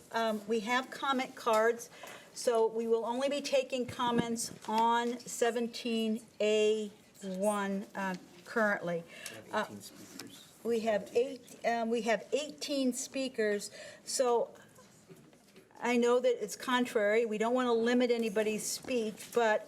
have comment cards, so we will only be taking comments on 17A1 currently. We have 18 speakers, so I know that it's contrary. We don't want to limit anybody's speech, but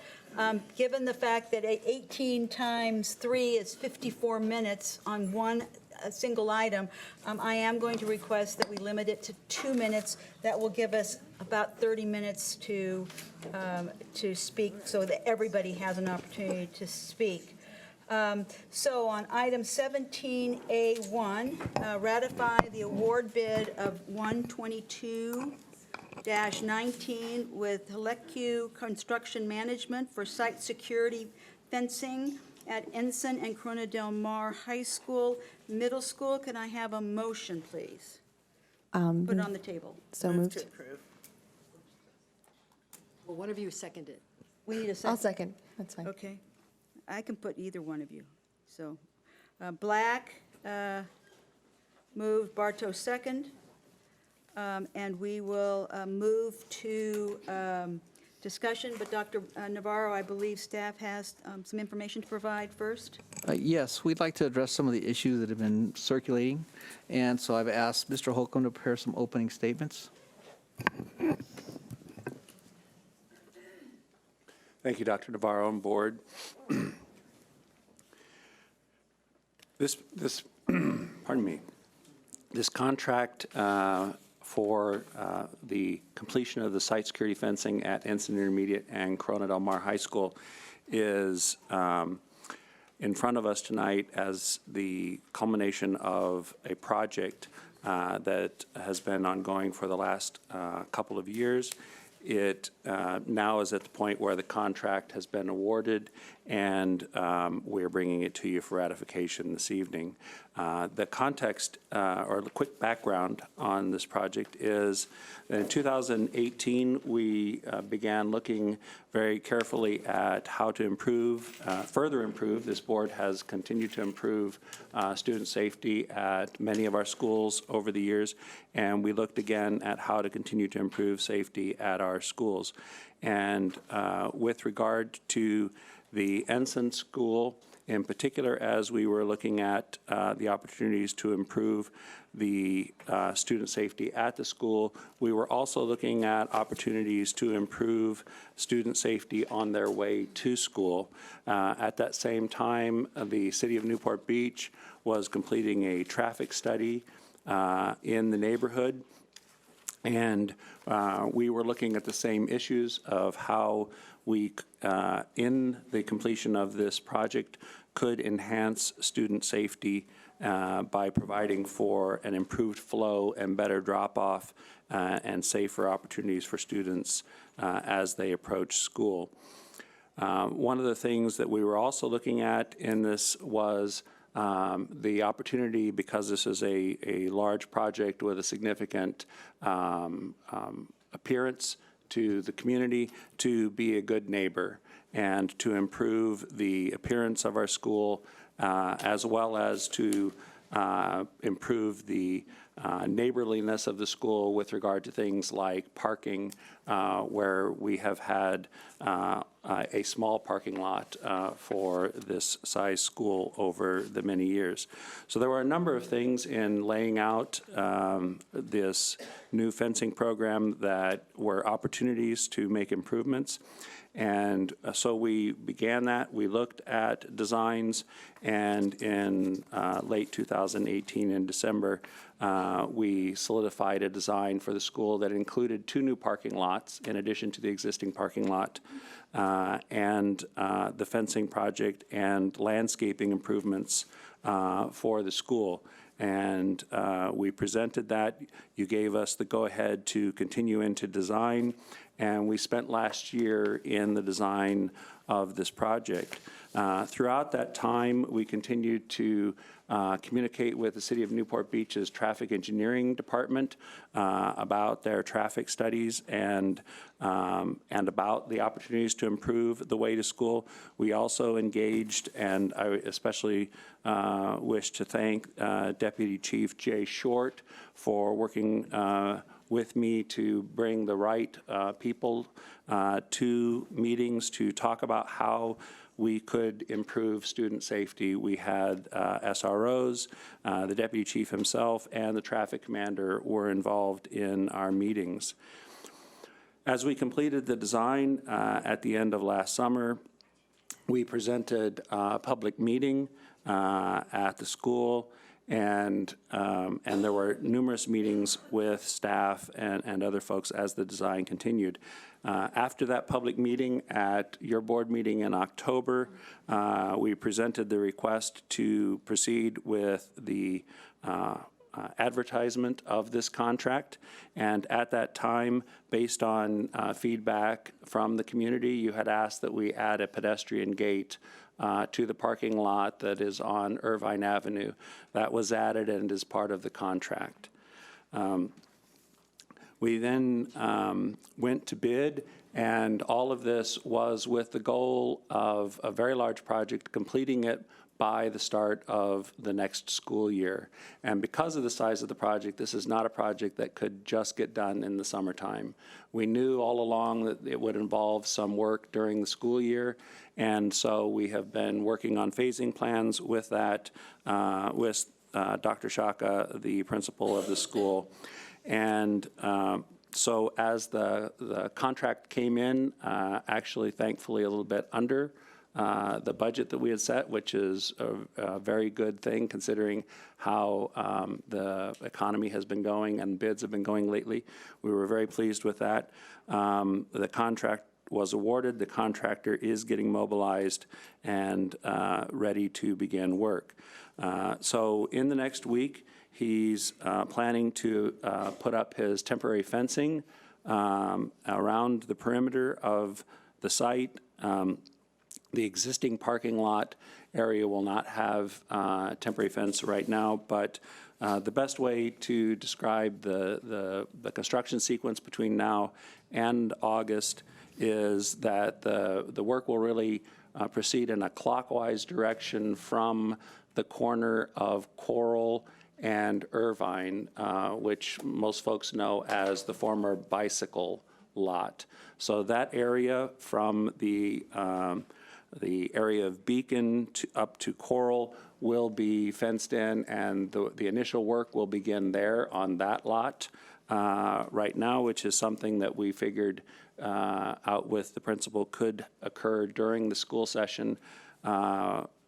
given the fact that 18 times 3 is 54 minutes on a single item, I am going to request that we limit it to 2 minutes. That will give us about 30 minutes to speak, so that everybody has an opportunity to speak. So on item 17A1, ratify the award bid of 122-19 with Helecu Construction Management for site security fencing at Ensign and Corona Del Mar High School, Middle School. Can I have a motion, please? Put it on the table. So moved. Well, one of you second it. We need a second. I'll second. That's fine. Okay. I can put either one of you. So Black moved, Bartow second. And we will move to discussion, but Dr. Navarro, I believe staff has some information to provide first. Yes, we'd like to address some of the issues that have been circulating, and so I've asked Mr. Holcomb to prepare some opening statements. Thank you, Dr. Navarro and board. This pardon me, this contract for the completion of the site security fencing at Ensign Intermediate and Corona Del Mar High School is in front of us tonight as the culmination of a project that has been ongoing for the last couple of years. It now is at the point where the contract has been awarded, and we're bringing it to you for ratification this evening. The context or the quick background on this project is in 2018, we began looking very carefully at how to improve, further improve. This board has continued to improve student safety at many of our schools over the years, and we looked again at how to continue to improve safety at our schools. And with regard to the Ensign School, in particular, as we were looking at the opportunities to improve the student safety at the school, we were also looking at opportunities to improve student safety on their way to school. At that same time, the City of Newport Beach was completing a traffic study in the neighborhood, and we were looking at the same issues of how we, in the completion of this project, could enhance student safety by providing for an improved flow and better drop-off and safer opportunities for students as they approach school. One of the things that we were also looking at in this was the opportunity, because this is a large project with a significant appearance to the community, to be a good neighbor and to improve the appearance of our school, as well as to improve the neighborliness of the school with regard to things like parking, where we have had a small parking lot for this size school over the many years. So there were a number of things in laying out this new fencing program that were opportunities to make improvements. And so we began that. We looked at designs, and in late 2018, in December, we solidified a design for the school that included 2 new parking lots in addition to the existing parking lot, and the fencing project and landscaping improvements for the school. And we presented that. You gave us the go-ahead to continue into design, and we spent last year in the design of this project. Throughout that time, we continued to communicate with the City of Newport Beach's Traffic Engineering Department about their traffic studies and about the opportunities to improve the way to school. We also engaged, and I especially wish to thank Deputy Chief Jay Short for working with me to bring the right people to meetings to talk about how we could improve student safety. We had SROs, the deputy chief himself, and the traffic commander were involved in our meetings. As we completed the design at the end of last summer, we presented a public meeting at the school, and there were numerous meetings with staff and other folks as the design continued. After that public meeting, at your board meeting in October, we presented the request to proceed with the advertisement of this contract. And at that time, based on feedback from the community, you had asked that we add a pedestrian gate to the parking lot that is on Irvine Avenue. That was added and is part of the contract. We then went to bid, and all of this was with the goal of a very large project, completing it by the start of the next school year. And because of the size of the project, this is not a project that could just get done in the summertime. We knew all along that it would involve some work during the school year, and so we have been working on phasing plans with that, with Dr. Shaka, the principal of the school. And so as the contract came in, actually thankfully a little bit under the budget that we had set, which is a very good thing considering how the economy has been going and bids have been going lately. We were very pleased with that. The contract was awarded. The contractor is getting mobilized and ready to begin work. So in the next week, he's planning to put up his temporary fencing around the perimeter of the site. The existing parking lot area will not have temporary fence right now, but the best way to describe the construction sequence between now and August is that the work will really proceed in a clockwise direction from the corner of Coral and Irvine, which most folks know as the former bicycle lot. So that area from the area of Beacon up to Coral will be fenced in, and the initial work will begin there on that lot right now, which is something that we figured out with the principal could occur during the school session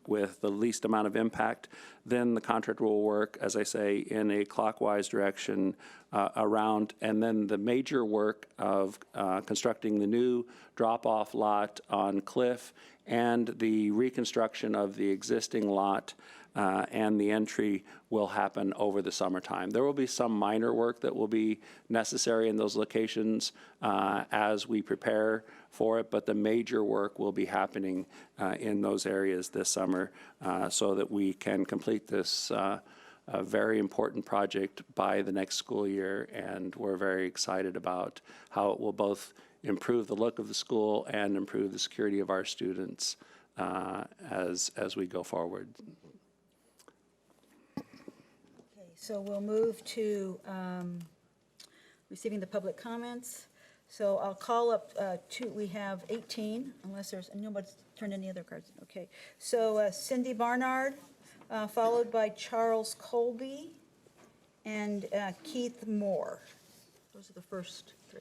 with the least amount of impact. Then the contractor will work, as I say, in a clockwise direction around, and then the major work of constructing the new drop-off lot on Cliff and the reconstruction of the existing lot and the entry will happen over the summertime. There will be some minor work that will be necessary in those locations as we prepare for it, but the major work will be happening in those areas this summer so that we can complete this a very important project by the next school year, and we're very excited about how it will both improve the look of the school and improve the security of our students as we go forward. Okay, so we'll move to receiving the public comments. So I'll call up we have 18, unless there's, nobody's turned any other cards. Okay. So Cindy Barnard, followed by Charles Colby and Keith Moore. Those are the first three.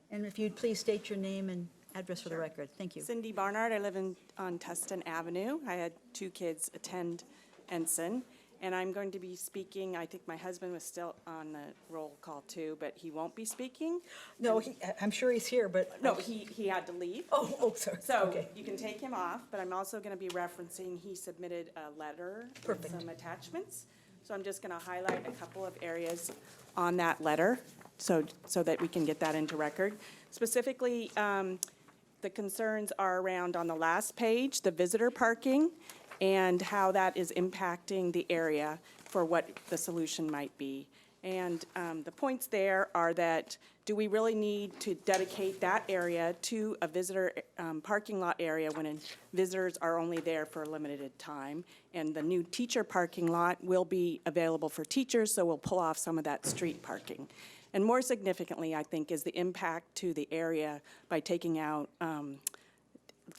And if you'd please state your name and address for the record. Thank you. Cindy Barnard. I live on Tustin Avenue. I had 2 kids attend Ensign, and I'm going to be speaking. I think my husband was still on the roll call too, but he won't be speaking. No, I'm sure he's here, but. No, he had to leave. Oh, sorry. So Okay. you can take him off, but I'm also going to be referencing, he submitted a letter with some attachments. So I'm just going to highlight a couple of areas on that letter so that we can get that into record. Specifically, the concerns are around, on the last page, the visitor parking and how that is impacting the area for what the solution might be. And the points there are that, do we really need to dedicate that area to a visitor parking lot area when visitors are only there for a limited time? And the new teacher parking lot will be available for teachers, so we'll pull off some of that street parking. And more significantly, I think, is the impact to the area by taking out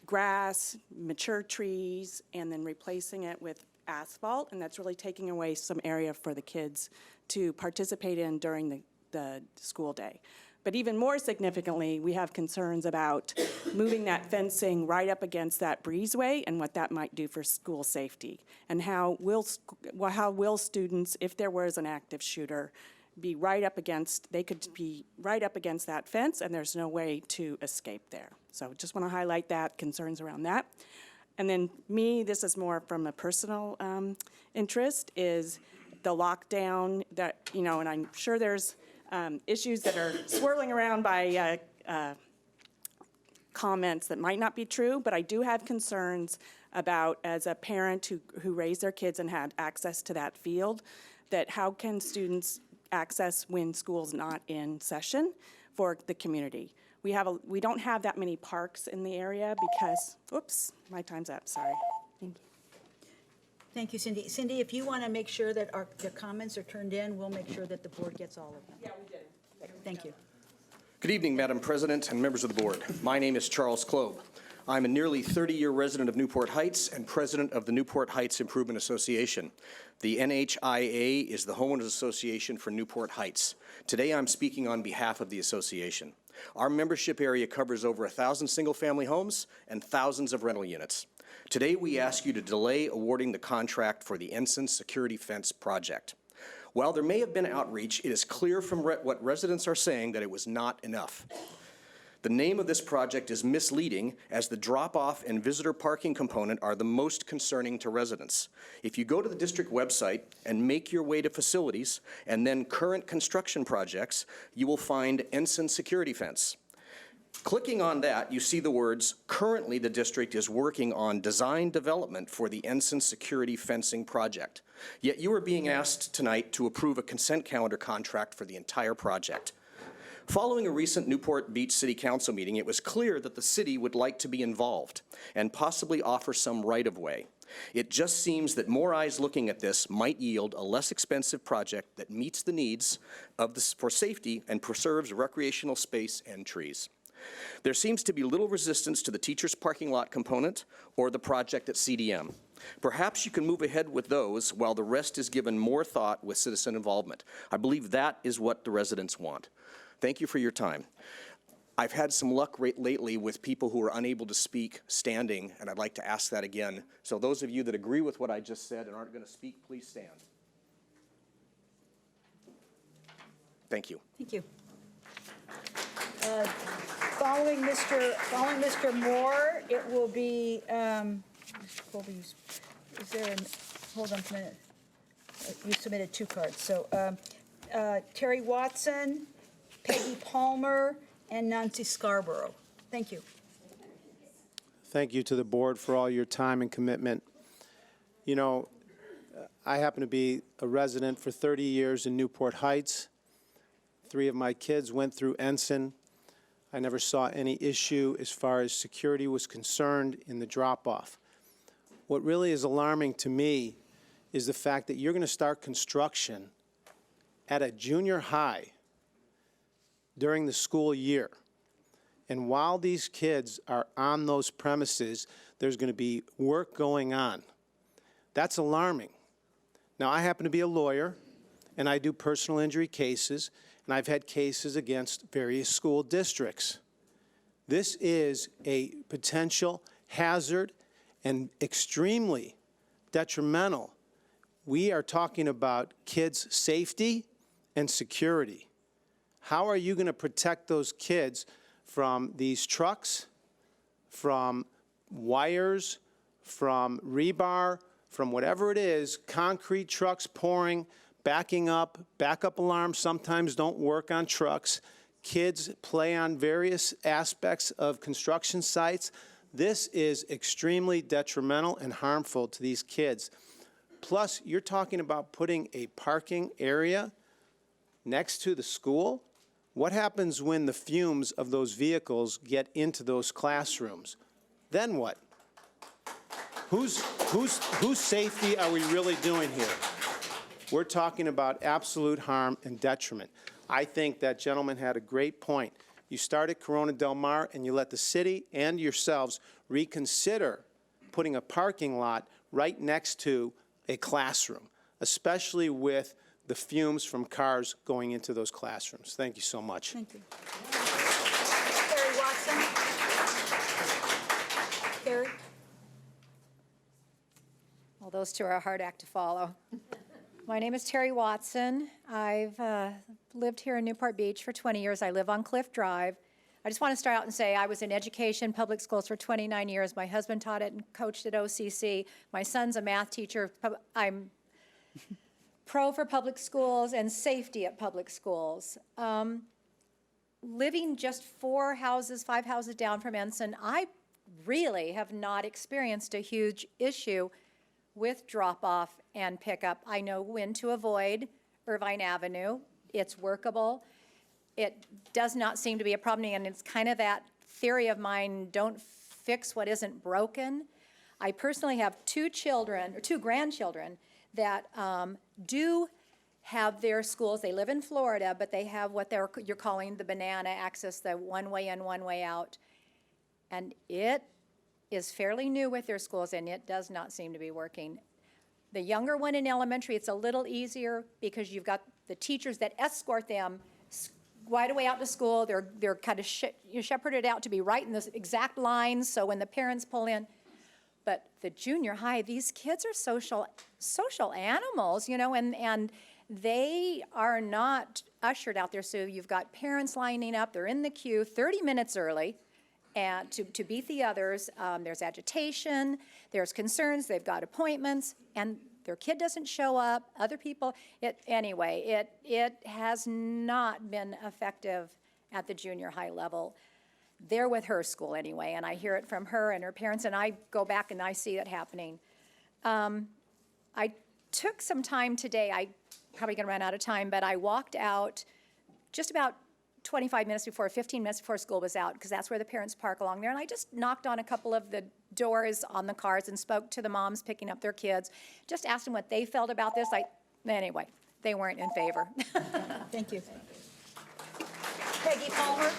grass, mature trees, and then replacing it with asphalt. And that's really taking away some area for the kids to participate in during the school day. But even more significantly, we have concerns about moving that fencing right up against that breezeway and what that might do for school safety. And how will students, if there was an active shooter, they could be right up against that fence, and there's no way to escape there. So just want to highlight that, concerns around that. And then this is more from a personal interest, is the lockdown that, and I'm sure there's issues that are swirling around by comments that might not be true, but I do have concerns about, as a parent who raised their kids and had access to that field, that how can students access when school's not in session for the community. We don't have that many parks in the area because, oops, my time's up, sorry. Thank you. Thank you, Cindy. Cindy, if you want to make sure that the comments are turned in, we'll make sure that the board gets all of them. Yeah, we did. Thank you. Good evening, Madam President and members of the board. My name is Charles Klob. I'm a nearly 30-year resident of Newport Heights and president of the Newport Heights Improvement Association. The NHIA is the homeowners association for Newport Heights. Today I'm speaking on behalf of the association. Our membership area covers over 1,000 single-family homes and thousands of rental units. Today we ask you to delay awarding the contract for the Ensign Security Fence project. While there may have been outreach, it is clear from what residents are saying that it was not enough. The name of this project is misleading, as the drop-off and visitor parking component are the most concerning to residents. If you go to the district website and make your way to facilities and then current construction projects, you will find Ensign Security Fence. Clicking on that, you see the words, "Currently the district is working on design development for the Ensign Security Fencing project." Yet you are being asked tonight to approve a consent calendar contract for the entire project. Following a recent Newport Beach City Council meeting, it was clear that the city would like to be involved and possibly offer some right-of-way. It just seems that more eyes looking at this might yield a less expensive project that meets the needs for safety and preserves recreational space and trees. There seems to be little resistance to the teachers' parking lot component or the project at CDM. Perhaps you can move ahead with those while the rest is given more thought with citizen involvement. I believe that is what the residents want. Thank you for your time. I've had some luck lately with people who are unable to speak standing, and I'd like to ask that again. So those of you that agree with what I just said and aren't going to speak, please stand. Thank you. Thank you. Following Mr. Moore, it will be, is there hold on a minute. You submitted 2 cards. So Terry Watson, Peggy Palmer, and Nancy Scarborough. Thank you. Thank you to the board for all your time and commitment. You know, I happen to be a resident for 30 years in Newport Heights. 3 of my kids went through Ensign. I never saw any issue as far as security was concerned in the drop-off. What really is alarming to me is the fact that you're going to start construction at a junior high during the school year. And while these kids are on those premises, there's going to be work going on. That's alarming. Now, I happen to be a lawyer, and I do personal injury cases, and I've had cases against various school districts. This is a potential hazard and extremely detrimental. We are talking about kids' safety and security. How are you going to protect those kids from these trucks, from wires, from rebar, from whatever it is, concrete trucks pouring, backing up, backup alarms sometimes don't work on trucks. Kids play on various aspects of construction sites. This is extremely detrimental and harmful to these kids. Plus, you're talking about putting a parking area next to the school. What happens when the fumes of those vehicles get into those classrooms? Then what? Whose safety are we really doing here? We're talking about absolute harm and detriment. I think that gentleman had a great point. You start at Corona Del Mar and you let the city and yourselves reconsider putting a parking lot right next to a classroom, especially with the fumes from cars going into those classrooms. Thank you so much. Thank you. Terry Watson. Terry. Well, those two are a hard act to follow. My name is Terry Watson. I've lived here in Newport Beach for 20 years. I live on Cliff Drive. I just want to start out and say I was in education, public schools for 29 years. My husband taught it and coached at OCC. My son's a math teacher. I'm pro for public schools and safety at public schools. Living just 5 houses down from Ensign, I really have not experienced a huge issue with drop-off and pickup. I know when to avoid Irvine Avenue. It's workable. It does not seem to be a problem, and it's kind of that theory of mine, don't fix what isn't broken. I personally have 2 grandchildren that do have their schools. They live in Florida, but they have what you're calling the banana access, the one way in, one way out. And it is fairly new with their schools, and it does not seem to be working. The younger one in elementary, it's a little easier because you've got the teachers that escort them right away out to school. They're kind of shepherded out to be right in the exact lines, so when the parents pull in. But the junior high, these kids are social animals, you know, and they are not ushered out there. So you've got parents lining up, they're in the queue 30 minutes early, and to beat the others. There's agitation, there's concerns, they've got appointments, and their kid doesn't show up, other people. Anyway, it has not been effective at the junior high level. They're with her school anyway, and I hear it from her and her parents, and I go back and I see it happening. I took some time today, I probably gonna run out of time, but I walked out just about 15 minutes before school was out, because that's where the parents park along there. And I just knocked on a couple of the doors on the cars and spoke to the moms picking up their kids. Just asked them what they felt about this. Anyway, they weren't in favor. Thank you. Peggy Palmer.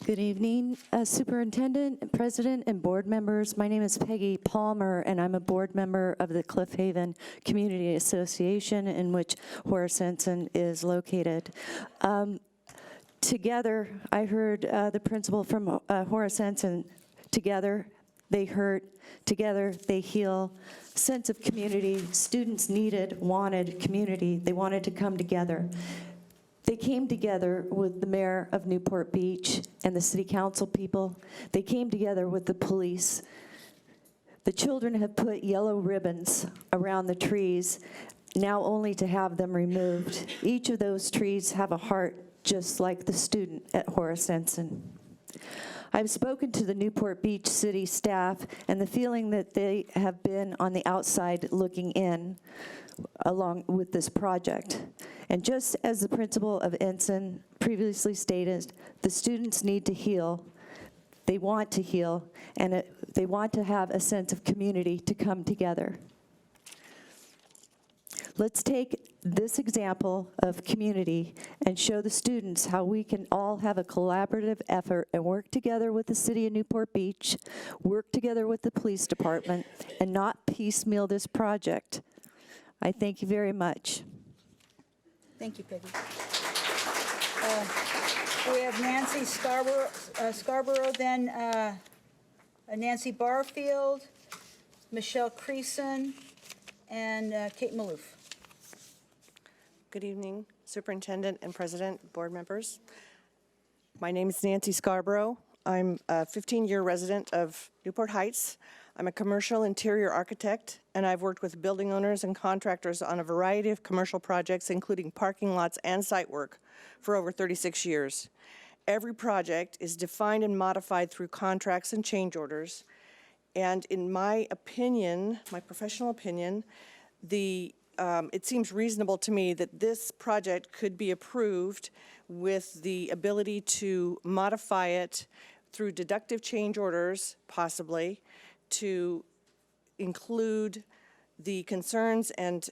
Good evening, Superintendent, President, and board members. My name is Peggy Palmer, and I'm a board member of the Cliff Haven Community Association, in which Horace Ensign is located. Together, I heard the principal from Horace Ensign, together they hurt, together they heal. Sense of community, students wanted community. They wanted to come together. They came together with the mayor of Newport Beach and the city council people. They came together with the police. The children have put yellow ribbons around the trees, now only to have them removed. Each of those trees have a heart, just like the student at Horace Ensign. I've spoken to the Newport Beach city staff, and the feeling that they have been on the outside looking in along with this project. And just as the principal of Ensign previously stated, the students need to heal. They want to heal, and they want to have a sense of community to come together. Let's take this example of community and show the students how we can all have a collaborative effort and work together with the city of Newport Beach, work together with the police department, and not piecemeal this project. I thank you very much. Thank you, Peggy. We have Nancy Scarborough, then Nancy Barfield, Michelle Creason, and Kate Maloof. Good evening, Superintendent and President, board members. My name is Nancy Scarborough. I'm a 15-year resident of Newport Heights. I'm a commercial interior architect, and I've worked with building owners and contractors on a variety of commercial projects, including parking lots and site work, for over 36 years. Every project is defined and modified through contracts and change orders. And in my opinion, my professional opinion, it seems reasonable to me that this project could be approved with the ability to modify it through deductive change orders, possibly, to include the concerns and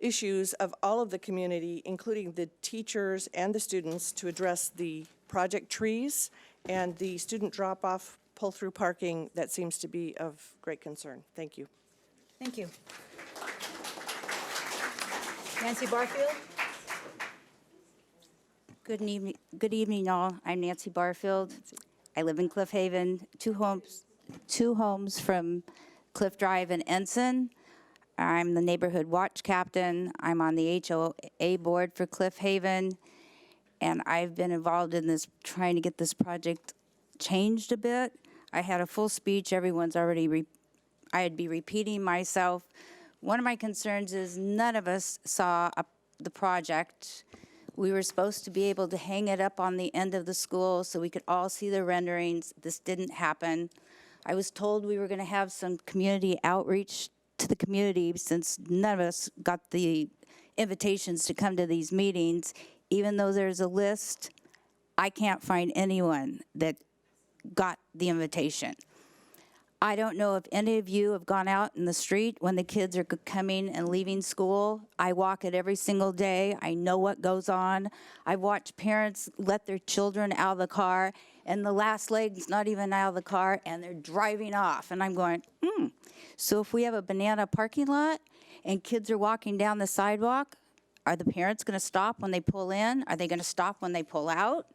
issues of all of the community, including the teachers and the students, to address the project trees and the student drop-off pull-through parking that seems to be of great concern. Thank you. Thank you. Nancy Barfield? Good evening, all. I'm Nancy Barfield. I live in Cliff Haven, two homes from Cliff Drive and Ensign. I'm the neighborhood watch captain. I'm on the HOA board for Cliff Haven, and I've been involved in this, trying to get this project changed a bit. I had a full speech. Everyone's already, I'd be repeating myself. One of my concerns is none of us saw the project. We were supposed to be able to hang it up on the end of the school so we could all see the renderings. This didn't happen. I was told we were going to have some community outreach to the community since none of us got the invitations to come to these meetings. Even though there's a list, I can't find anyone that got the invitation. I don't know if any of you have gone out in the street when the kids are coming and leaving school. I walk it every single day. I know what goes on. I've watched parents let their children out of the car, and the last leg's not even out of the car, and they're driving off. And I'm going, So if we have a banana parking lot and kids are walking down the sidewalk, are the parents going to stop when they pull in? Are they going to stop when they pull out?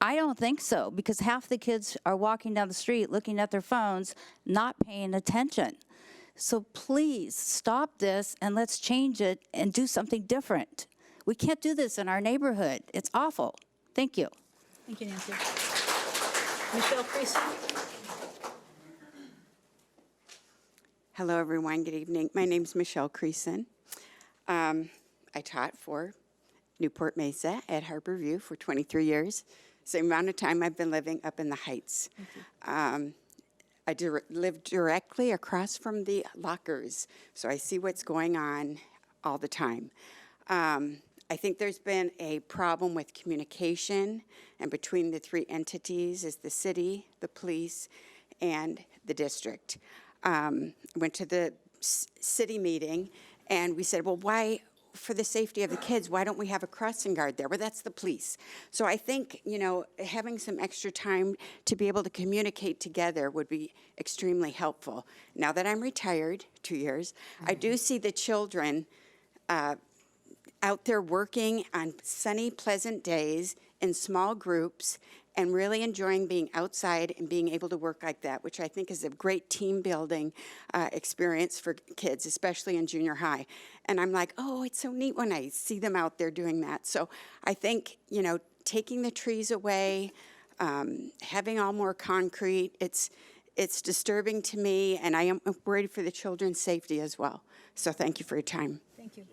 I don't think so, because half the kids are walking down the street looking at their phones, not paying attention. So please stop this and let's change it and do something different. We can't do this in our neighborhood. It's awful. Thank you. Thank you, Nancy. Michelle Creason? Hello, everyone. Good evening. My name is Michelle Creason. I taught for Newport Mesa at Harborview for 23 years. Same amount of time I've been living up in the Heights. I live directly across from the lockers, so I see what's going on all the time. I think there's been a problem with communication and between the three entities is the city, the police, and the district. Went to the city meeting, and we said, well, why, for the safety of the kids, why don't we have a crossing guard there? Well, that's the police. So I think, having some extra time to be able to communicate together would be extremely helpful. Now that I'm retired, 2 years, I do see the children out there working on sunny, pleasant days in small groups and really enjoying being outside and being able to work like that, which I think is a great team building experience for kids, especially in junior high. And I'm like, oh, it's so neat when I see them out there doing that. So I think, taking the trees away, having all more concrete, it's disturbing to me, and I am worried for the children's safety as well. So thank you for your time. Thank you.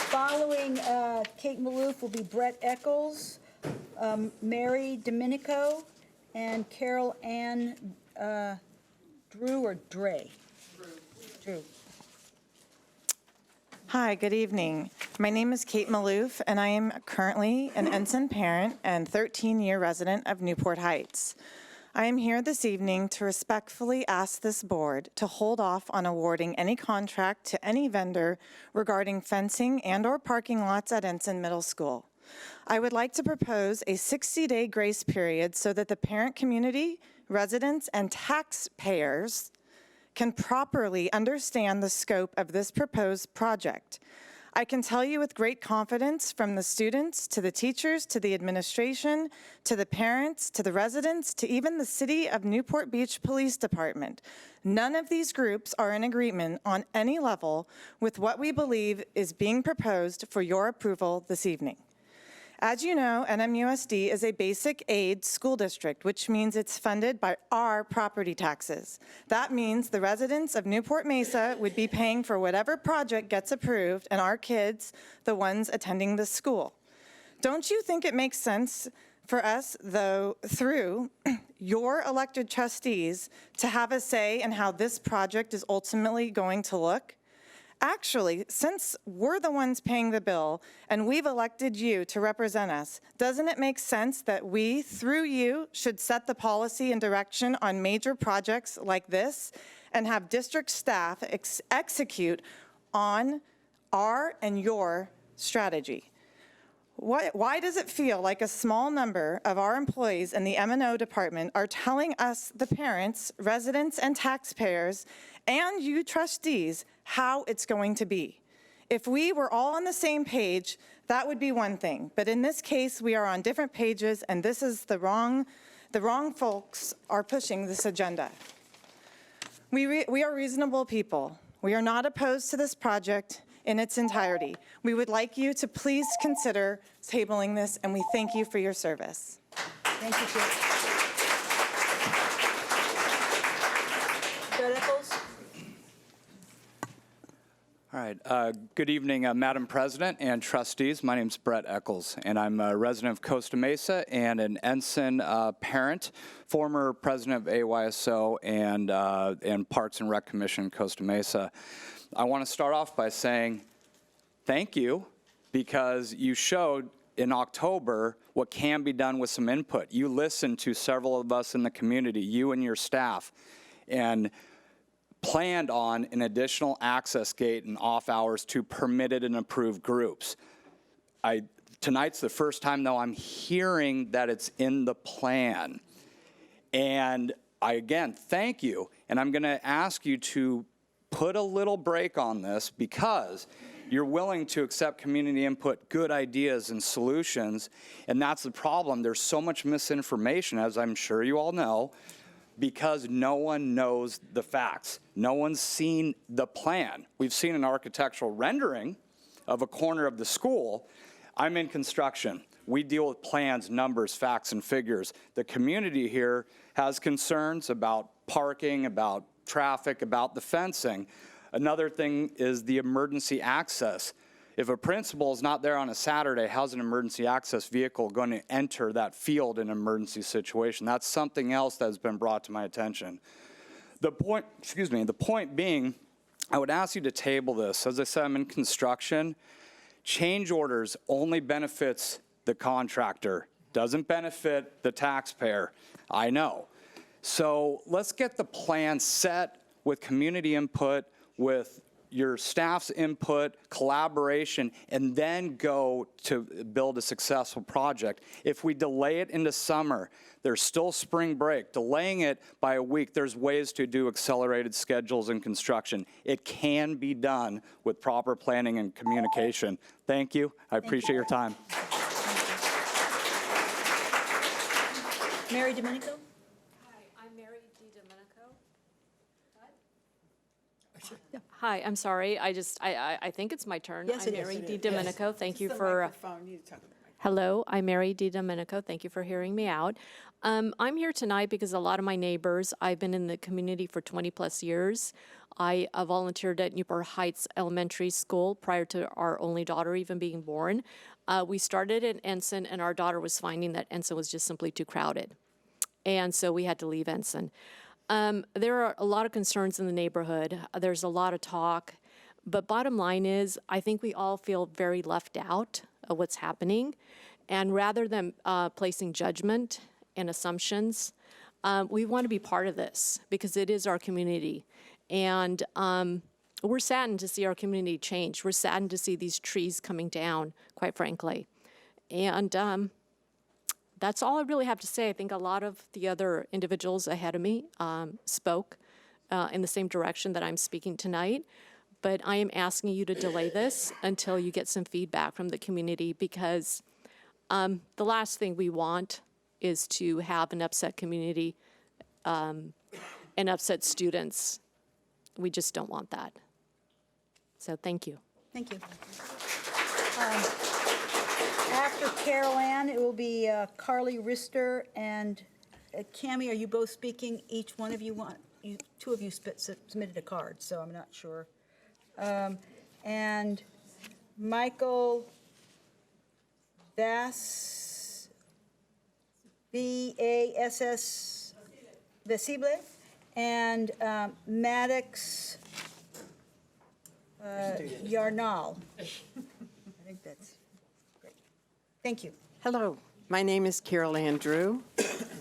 Following Kate Maloof will be Brett Eccles, Mary Domenico, and Carol Ann Drew or Dre? Drew. Hi, good evening. My name is Kate Maloof, and I am currently an Ensign parent and 13-year resident of Newport Heights. I am here this evening to respectfully ask this board to hold off on awarding any contract to any vendor regarding fencing and/or parking lots at Ensign Middle School. I would like to propose a 60-day grace period so that the parent community, residents, and taxpayers can properly understand the scope of this proposed project. I can tell you with great confidence, from the students to the teachers to the administration to the parents to the residents to even the City of Newport Beach Police Department, none of these groups are in agreement on any level with what we believe is being proposed for your approval this evening. As you know, NMUSD is a basic aid school district, which means it's funded by our property taxes. That means the residents of Newport Mesa would be paying for whatever project gets approved, and our kids, the ones attending the school. Don't you think it makes sense for us, though, through your elected trustees, to have a say in how this project is ultimately going to look? Actually, since we're the ones paying the bill and we've elected you to represent us, doesn't it make sense that we, through you, should set the policy and direction on major projects like this and have district staff execute on our and your strategy? Why does it feel like a small number of our employees in the M&O department are telling us, the parents, residents, and taxpayers, and you trustees, how it's going to be? If we were all on the same page, that would be one thing. But in this case, we are on different pages, and this is the wrong folks are pushing this agenda. We are reasonable people. We are not opposed to this project in its entirety. We would like you to please consider tabling this, and we thank you for your service. Thank you, Chair. Brett Eccles? All right. Good evening, Madam President and trustees. My name is Brett Eccles, and I'm a resident of Costa Mesa and an Ensign parent, former president of AYSO and Parks and Rec Commission Costa Mesa. I want to start off by saying thank you, because you showed in October what can be done with some input. You listened to several of us in the community, you and your staff, and planned on an additional access gate and off hours to permitted and approved groups. Tonight's the first time, though, I'm hearing that it's in the plan. And I, again, thank you. And I'm going to ask you to put a little brake on this, because you're willing to accept community input, good ideas and solutions. And that's the problem. There's so much misinformation, as I'm sure you all know, because no one knows the facts. No one's seen the plan. We've seen an architectural rendering of a corner of the school. I'm in construction. We deal with plans, numbers, facts, and figures. The community here has concerns about parking, about traffic, about the fencing. Another thing is the emergency access. If a principal is not there on a Saturday, how's an emergency access vehicle going to enter that field in an emergency situation? That's something else that's been brought to my attention. The point being, I would ask you to table this. As I said, I'm in construction. Change orders only benefits the contractor, doesn't benefit the taxpayer. I know. So let's get the plan set with community input, with your staff's input, collaboration, and then go to build a successful project. If we delay it into summer, there's still spring break. Delaying it by a week, there's ways to do accelerated schedules in construction. It can be done with proper planning and communication. Thank you. I appreciate your time. Mary Domenico? I'm Mary DiDomenico. Hi, I'm sorry. I think it's my turn. Yes, I'm it is. Mary It is. DiDomenico. Yes. Thank you It's the for. microphone. You need to talk to the microphone. Hello, I'm Mary DiDomenico. Thank you for hearing me out. I'm here tonight because a lot of my neighbors, I've been in the community for 20 plus years. I volunteered at Newport Heights Elementary School prior to our only daughter even being born. We started at Ensign, and our daughter was finding that Ensign was just simply too crowded. And so we had to leave Ensign. There are a lot of concerns in the neighborhood. There's a lot of talk. But bottom line is, I think we all feel very left out of what's happening. And rather than placing judgment and assumptions, we want to be part of this because it is our community. And we're saddened to see our community change. We're saddened to see these trees coming down, quite frankly. And that's all I really have to say. I think a lot of the other individuals ahead of me spoke in the same direction that I'm speaking tonight. But I am asking you to delay this until you get some feedback from the community, because the last thing we want is to have an upset community and upset students. We just don't want that. So thank you. Thank you. After Carol Ann, it will be Carly Rister and Cammie. Are you both speaking? Each one of you want, two of you submitted a card, so I'm not sure. And Michael Vass, V-A-S-S, Vesible, and Maddox Yarnall. I think that's great. Thank you. Hello, my name is Carol Andrew.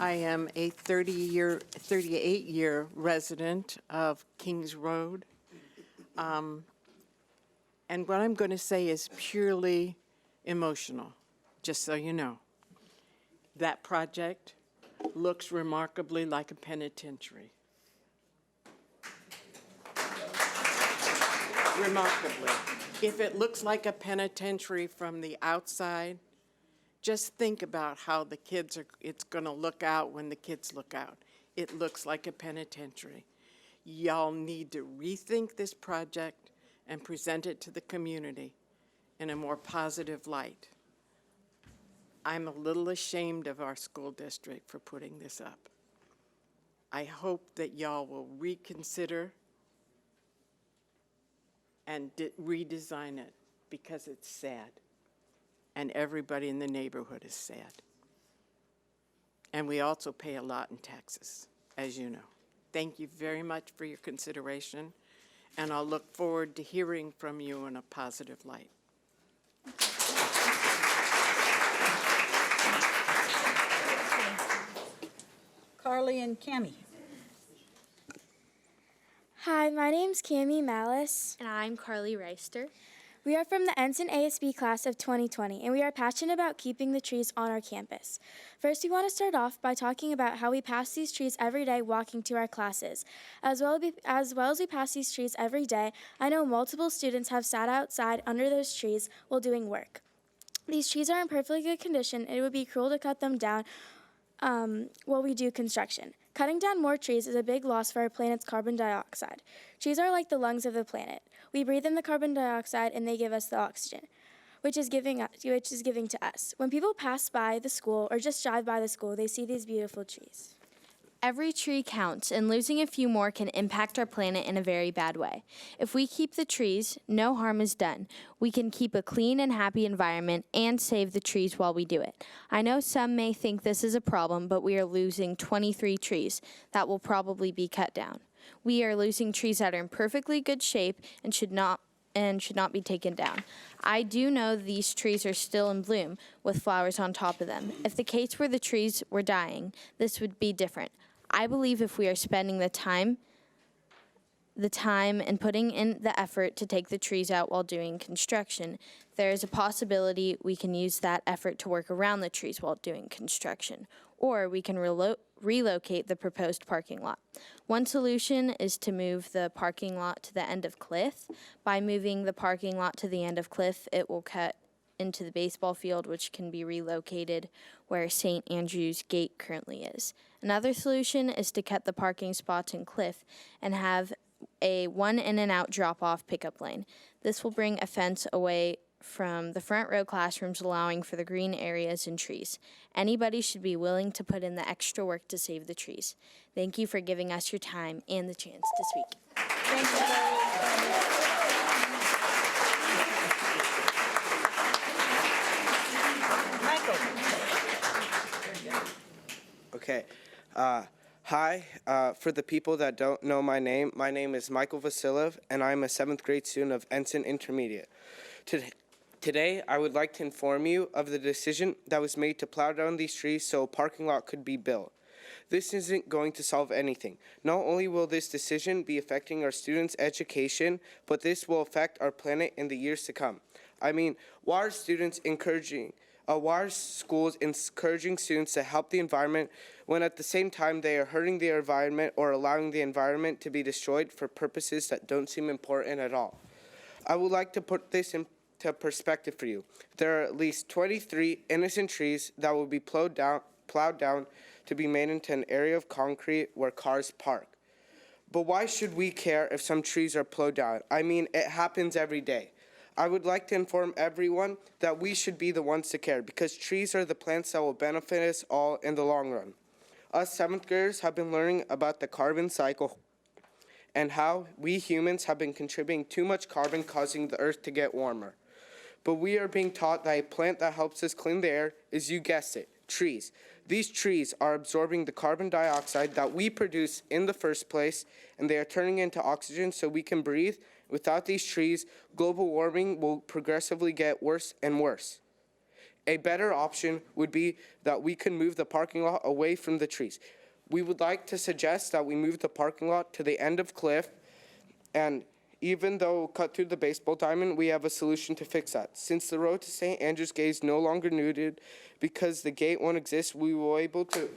I am a 38-year resident of Kings Road. And what I'm going to say is purely emotional, just so you know. That project looks remarkably like a penitentiary. Remarkably. If it looks like a penitentiary from the outside, just think about how the kids are, it's going to look out when the kids look out. It looks like a penitentiary. Y'all need to rethink this project and present it to the community in a more positive light. I'm a little ashamed of our school district for putting this up. I hope that y'all will reconsider and redesign it, because it's sad. And everybody in the neighborhood is sad. And we also pay a lot in taxes, as you know. Thank you very much for your consideration, and I'll look forward to hearing from you in a positive light. Carly and Cammie. Hi, my name's Cammie Malice. And I'm Carly Reister. We are from the Ensign ASB class of 2020, and we are passionate about keeping the trees on our campus. First, we want to start off by talking about how we pass these trees every day walking to our classes. As well as we pass these trees every day, I know multiple students have sat outside under those trees while doing work. These trees are in perfectly good condition, and it would be cruel to cut them down while we do construction. Cutting down more trees is a big loss for our planet's carbon dioxide. Trees are like the lungs of the planet. We breathe in the carbon dioxide and they give us the oxygen, which is giving to us. When people pass by the school or just drive by the school, they see these beautiful trees. Every tree counts, and losing a few more can impact our planet in a very bad way. If we keep the trees, no harm is done. We can keep a clean and happy environment and save the trees while we do it. I know some may think this is a problem, but we are losing 23 trees that will probably be cut down. We are losing trees that are in perfectly good shape and should not be taken down. I do know these trees are still in bloom with flowers on top of them. If the case were the trees were dying, this would be different. I believe if we are spending the time and putting in the effort to take the trees out while doing construction, there is a possibility we can use that effort to work around the trees while doing construction, or we can relocate the proposed parking lot. One solution is to move the parking lot to the end of Cliff. By moving the parking lot to the end of Cliff, it will cut into the baseball field, which can be relocated where St. Andrew's Gate currently is. Another solution is to cut the parking spots in Cliff and have a one in and out drop-off pickup lane. This will bring a fence away from the front row classrooms, allowing for the green areas and trees. Anybody should be willing to put in the extra work to save the trees. Thank you for giving us your time and the chance to speak. Thank you. Michael. Okay. Hi. For the people that don't know my name is Michael Vasilov, and I'm a 7th grade student of Ensign Intermediate. Today, I would like to inform you of the decision that was made to plow down these trees so a parking lot could be built. This isn't going to solve anything. Not only will this decision be affecting our students' education, but this will affect our planet in the years to come. I mean, why are schools encouraging students to help the environment when at the same time they are hurting the environment or allowing the environment to be destroyed for purposes that don't seem important at all? I would like to put this into perspective for you. There are at least 23 innocent trees that will be plowed down to be made into an area of concrete where cars park. But why should we care if some trees are plowed down? I mean, it happens every day. I would like to inform everyone that we should be the ones to care because trees are the plants that will benefit us all in the long run. Us 7th graders have been learning about the carbon cycle and how we humans have been contributing too much carbon, causing the earth to get warmer. But we are being taught that a plant that helps us clean the air is, you guessed it, trees. These trees are absorbing the carbon dioxide that we produce in the first place, and they are turning into oxygen so we can breathe. Without these trees, global warming will progressively get worse and worse. A better option would be that we can move the parking lot away from the trees. We would like to suggest that we move the parking lot to the end of Cliff, and even though cut through the baseball diamond, we have a solution to fix that. Since the road to St. Andrew's Gate is no longer needed because the gate won't exist, we will be able to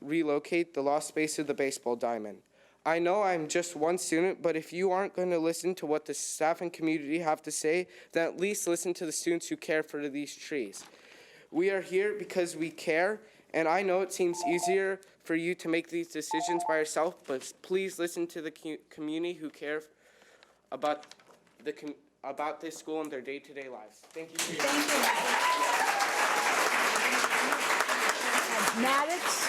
relocate the lost space of the baseball diamond. I know I'm just one student, but if you aren't going to listen to what the staff and community have to say, then at least listen to the students who care for these trees. We are here because we care, and I know it seems easier for you to make these decisions by yourself, but please listen to the community who care about this school and their day-to-day lives. Thank you for your Maddox?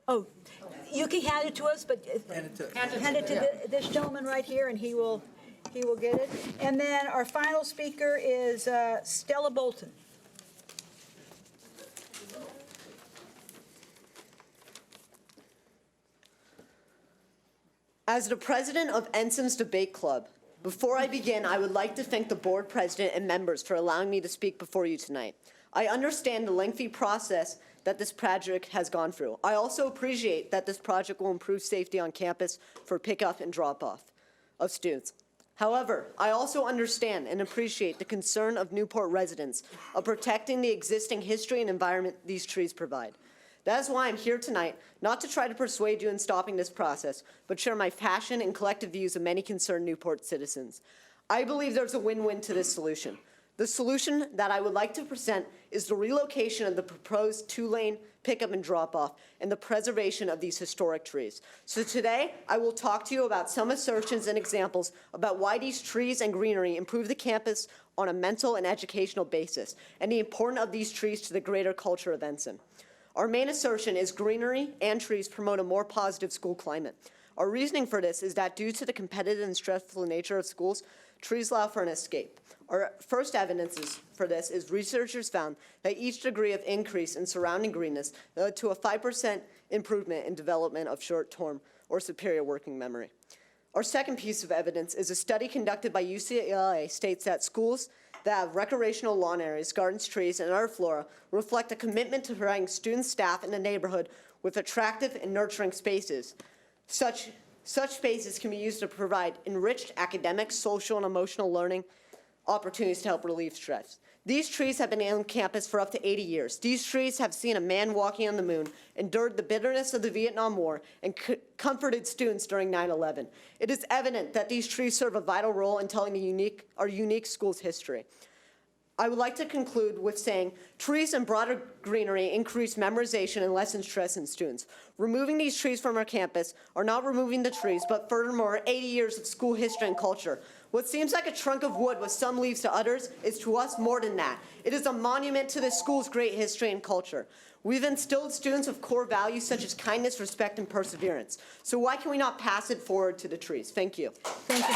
Oh, you can hand it to us, but hand it to this gentleman right here, and he will get it. And then our final speaker is Stella Bolton. As the president of Ensign's Debate Club, before I begin, I would like to thank the board president and members for allowing me to speak before you tonight. I understand the lengthy process that this project has gone through. I also appreciate that this project will improve safety on campus for pickup and drop-off of students. However, I also understand and appreciate the concern of Newport residents of protecting the existing history and environment these trees provide. That is why I'm here tonight, not to try to persuade you in stopping this process, but share my passion and collective views of many concerned Newport citizens. I believe there's a win-win to this solution. The solution that I would like to present is the relocation of the proposed 2-lane pickup and drop-off and the preservation of these historic trees. So today, I will talk to you about some assertions and examples about why these trees and greenery improve the campus on a mental and educational basis, and the importance of these trees to the greater culture of Ensign. Our main assertion is greenery and trees promote a more positive school climate. Our reasoning for this is that due to the competitive and stressful nature of schools, trees allow for an escape. Our first evidence for this is researchers found that each degree of increase in surrounding greenness led to a 5% improvement in development of short-term or superior working memory. Our second piece of evidence is a study conducted by UCLA states that schools that have recreational lawn areas, gardens, trees, and other flora reflect a commitment to providing students, staff, in the neighborhood with attractive and nurturing spaces. Such spaces can be used to provide enriched academic, social, and emotional learning opportunities to help relieve stress. These trees have been on campus for up to 80 years. These trees have seen a man walking on the moon, endured the bitterness of the Vietnam War, and comforted students during 9/11. It is evident that these trees serve a vital role in telling our unique school's history. I would like to conclude with saying trees and broader greenery increase memorization and lessen stress in students. Removing these trees from our campus are not removing the trees, but furthermore, 80 years of school history and culture. What seems like a trunk of wood with some leaves to others is to us more than that. It is a monument to this school's great history and culture. We've instilled students with core values such as kindness, respect, and perseverance. So why can we not pass it forward to the trees? Thank you. Thank you.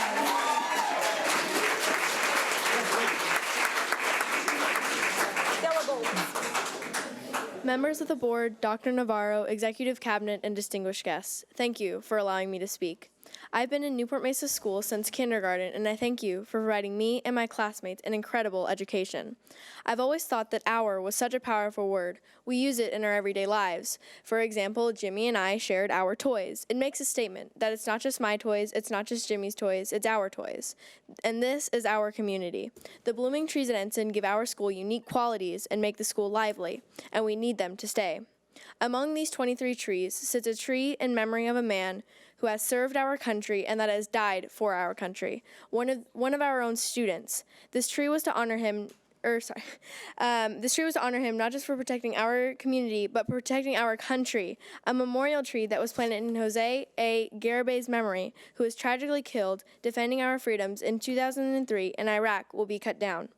Members of the board, Dr. Navarro, executive cabinet, and distinguished guests, thank you for allowing me to speak. I've been in Newport Mesa School since kindergarten, and I thank you for providing me and my classmates an incredible education. I've always thought that our was such a powerful word. We use it in our everyday lives. For example, Jimmy and I shared our toys. It makes a statement that it's not just my toys, it's not just Jimmy's toys, it's our toys. And this is our community. The blooming trees at Ensign give our school unique qualities and make the school lively, and we need them to stay. Among these 23 trees sits a tree in memory of a man who has served our country and that has died for our country. One of our own students. This tree was to honor him. This tree was to honor him not just for protecting our community, but protecting our country. A memorial tree that was planted in Jose A. Garabay's memory, who was tragically killed defending our freedoms in 2003 in Iraq, will be cut down.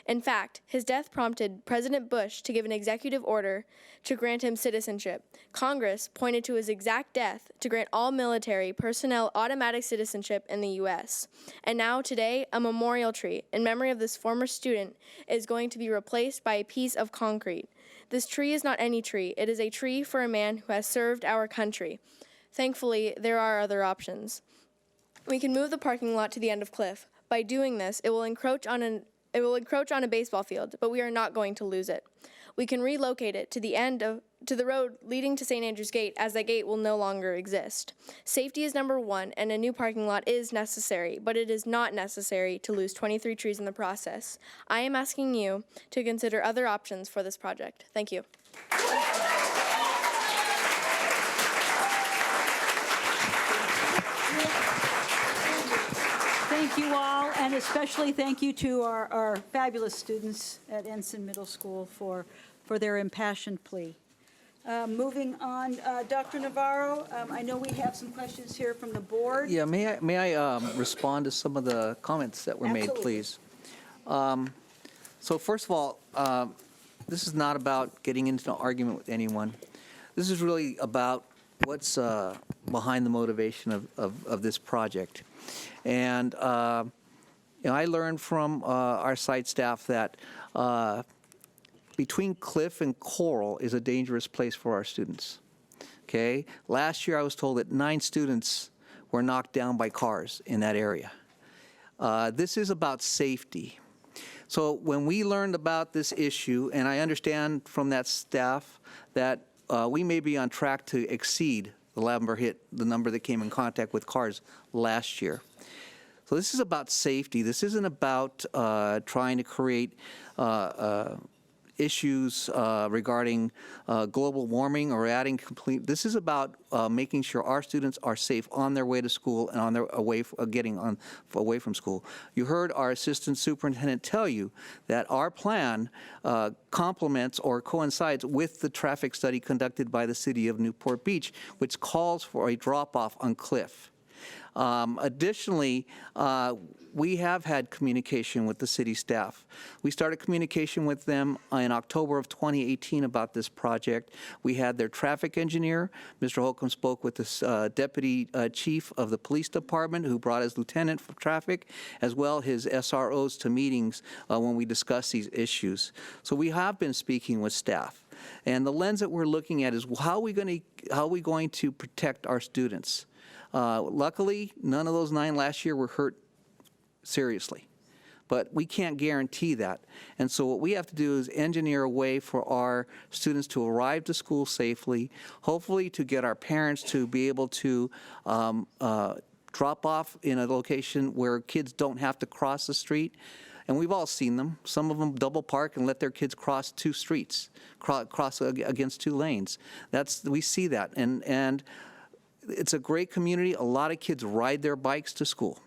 In fact, his death prompted President Bush to give an executive order to grant him citizenship. Congress pointed to his exact death to grant all military personnel automatic citizenship in the U.S. And now, today, a memorial tree in memory of this former student is going to be replaced by a piece of concrete. This tree is not any tree. It is a tree for a man who has served our country. Thankfully, there are other options. We can move the parking lot to the end of Cliff. By doing this, it will encroach on a baseball field, but we are not going to lose it. We can relocate it to the road leading to St. Andrew's Gate, as that gate will no longer exist. Safety is number one, and a new parking lot is necessary, but it is not necessary to lose 23 trees in the process. I am asking you to consider other options for this project. Thank you. Thank you all, and especially thank you to our fabulous students at Ensign Middle School for their impassioned plea. Moving on, Dr. Navarro, I know we have some questions here from the board. Yeah, may I respond to some of the comments that were made, Absolutely. please? So first of all, this is not about getting into an argument with anyone. This is really about what's behind the motivation of this project. And I learned from our site staff that between Cliff and Coral is a dangerous place for our students. Okay? Last year I was told that 9 students were knocked down by cars in that area. This is about safety. So when we learned about this issue, and I understand from that staff that we may be on track to exceed the Lavender hit the number that came in contact with cars last year. So this is about safety. This isn't about trying to create issues regarding global warming or adding complete. This is about making sure our students are safe on their way to school and on their away from school. You heard our assistant superintendent tell you that our plan complements or coincides with the traffic study conducted by the city of Newport Beach, which calls for a drop-off on Cliff. Additionally, we have had communication with the city staff. We started communication with them in October of 2018 about this project. We had their traffic engineer. Mr. Holcomb spoke with the deputy chief of the police department, who brought his lieutenant for traffic, as well his SROs to meetings when we discussed these issues. So we have been speaking with staff. And the lens that we're looking at is how are we going to protect our students? Luckily, none of those 9 last year were hurt seriously, but we can't guarantee that. And so what we have to do is engineer a way for our students to arrive to school safely, hopefully to get our parents to be able to drop off in a location where kids don't have to cross the street. And we've all seen them. Some of them double park and let their kids cross 2 streets, cross against 2 lanes. We see that. And it's a great community. A lot of kids ride their bikes to school,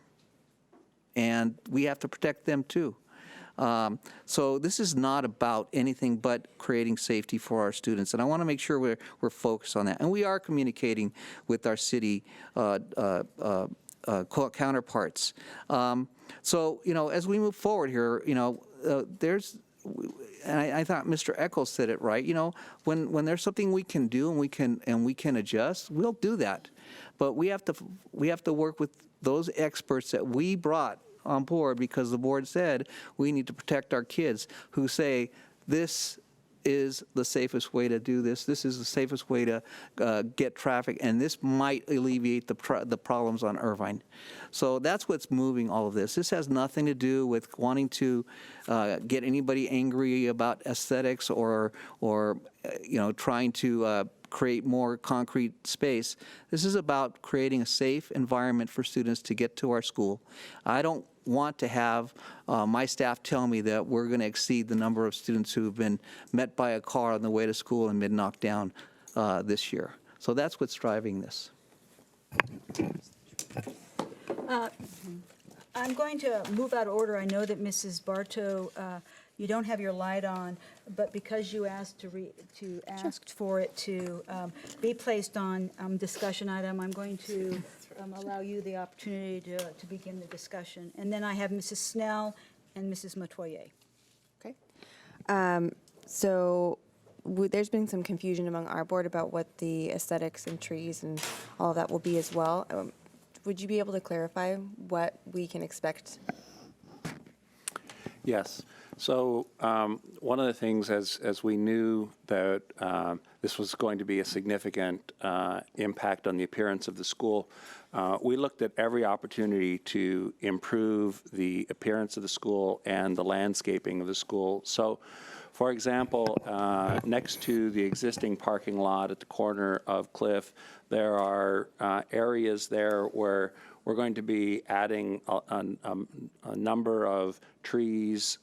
and we have to protect them too. So this is not about anything but creating safety for our students, and I want to make sure we're focused on that. And we are communicating with our city counterparts. So as we move forward here, there's. And I thought Mr. Eccles said it right. When there's something we can do and we can adjust, we'll do that. But we have to work with those experts that we brought on board because the board said we need to protect our kids, who say this is the safest way to do this. This is the safest way to get traffic, and this might alleviate the problems on Irvine. So that's what's moving all of this. This has nothing to do with wanting to get anybody angry about aesthetics or trying to create more concrete space. This is about creating a safe environment for students to get to our school. I don't want to have my staff tell me that we're going to exceed the number of students who have been met by a car on the way to school and been knocked down this year. So that's what's driving this. I'm going to move out of order. I know that Mrs. Bartow, you don't have your light on, but because you asked asked for it to be placed on discussion item, I'm going to allow you the opportunity to begin the discussion. And then I have Mrs. Snell and Mrs. Metoyer. Okay. So there's been some confusion among our board about what the aesthetics and trees and all of that will be as well. Would you be able to clarify what we can expect? Yes. So one of the things, as we knew that this was going to be a significant impact on the appearance of the school, we looked at every opportunity to improve the appearance of the school and the landscaping of the school. So, for example, next to the existing parking lot at the corner of Cliff, there are areas there where we're going to be adding a number of trees,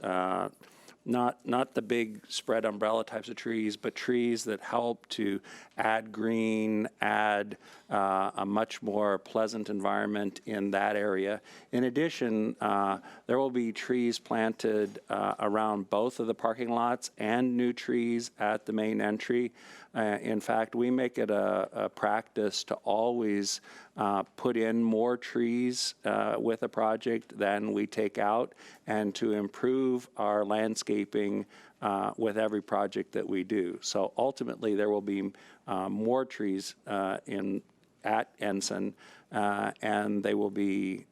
not the big spread umbrella types of trees, but trees that help to add green, add a much more pleasant environment in that area. In addition, there will be trees planted around both of the parking lots and new trees at the main entry. In fact, we make it a practice to always put in more trees with a project than we take out, and to improve our landscaping with every project that we do. So ultimately, there will be more trees at Ensign, and they will be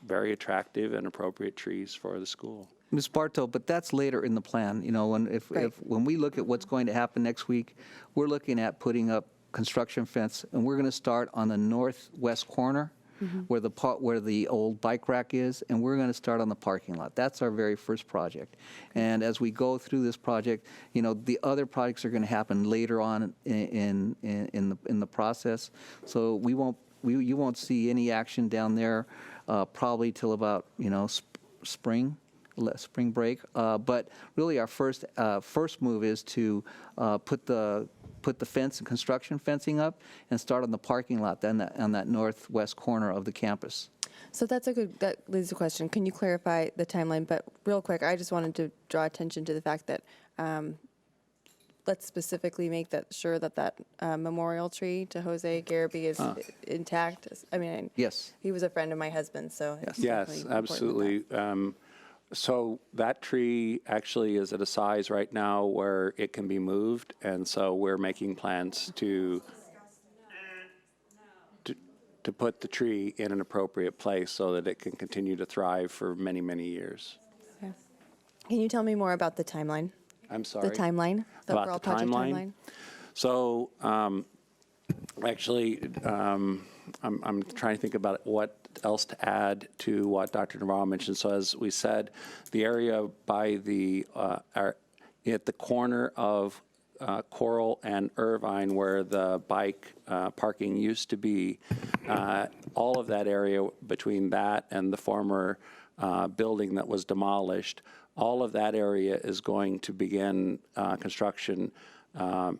very attractive and appropriate trees for the school. Ms. Bartow, but that's later in the plan. You know, when we look at what's going to happen next week, we're looking at putting up construction fence, and we're going to start on the northwest corner where the old bike rack is, and we're going to start on the parking lot. That's our very first project. And as we go through this project, you know, the other projects are going to happen later on in the process. So you won't see any action down there probably till about spring break. But really, our first move is to put the fence and construction fencing up and start on the parking lot, then on that northwest corner of the campus. So that leads to a question. Can you clarify the timeline? But real quick, I just wanted to draw attention to the fact that let's specifically make sure that memorial tree to Jose Garibay is intact. I mean, yes, he was a friend of my husband, so it's yes, absolutely. So that tree actually is at a size right now where it can be moved, and so we're making plans to put the tree in an appropriate place so that it can continue to thrive for many, many years. Okay. Can you tell me more about the timeline? I'm sorry? The timeline, the About overall the project timeline? timeline? So actually, I'm trying to think about what else to add to what Dr. Navarro mentioned. So as we said, the area by at the corner of Coral and Irvine, where the bike parking used to be, all of that area between that and the former building that was demolished, all of that area is going to begin construction,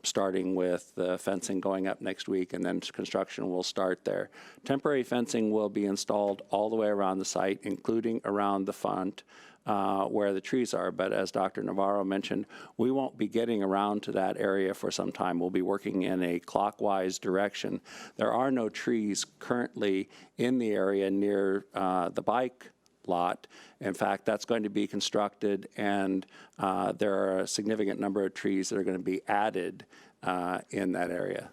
starting with the fencing going up next week, and then construction will start there. Temporary fencing will be installed all the way around the site, including around the front where the trees are. But as Dr. Navarro mentioned, we won't be getting around to that area for some time. We'll be working in a clockwise direction. There are no trees currently in the area near the bike lot. In fact, that's going to be constructed, and there are a significant number of trees that are going to be added in that area.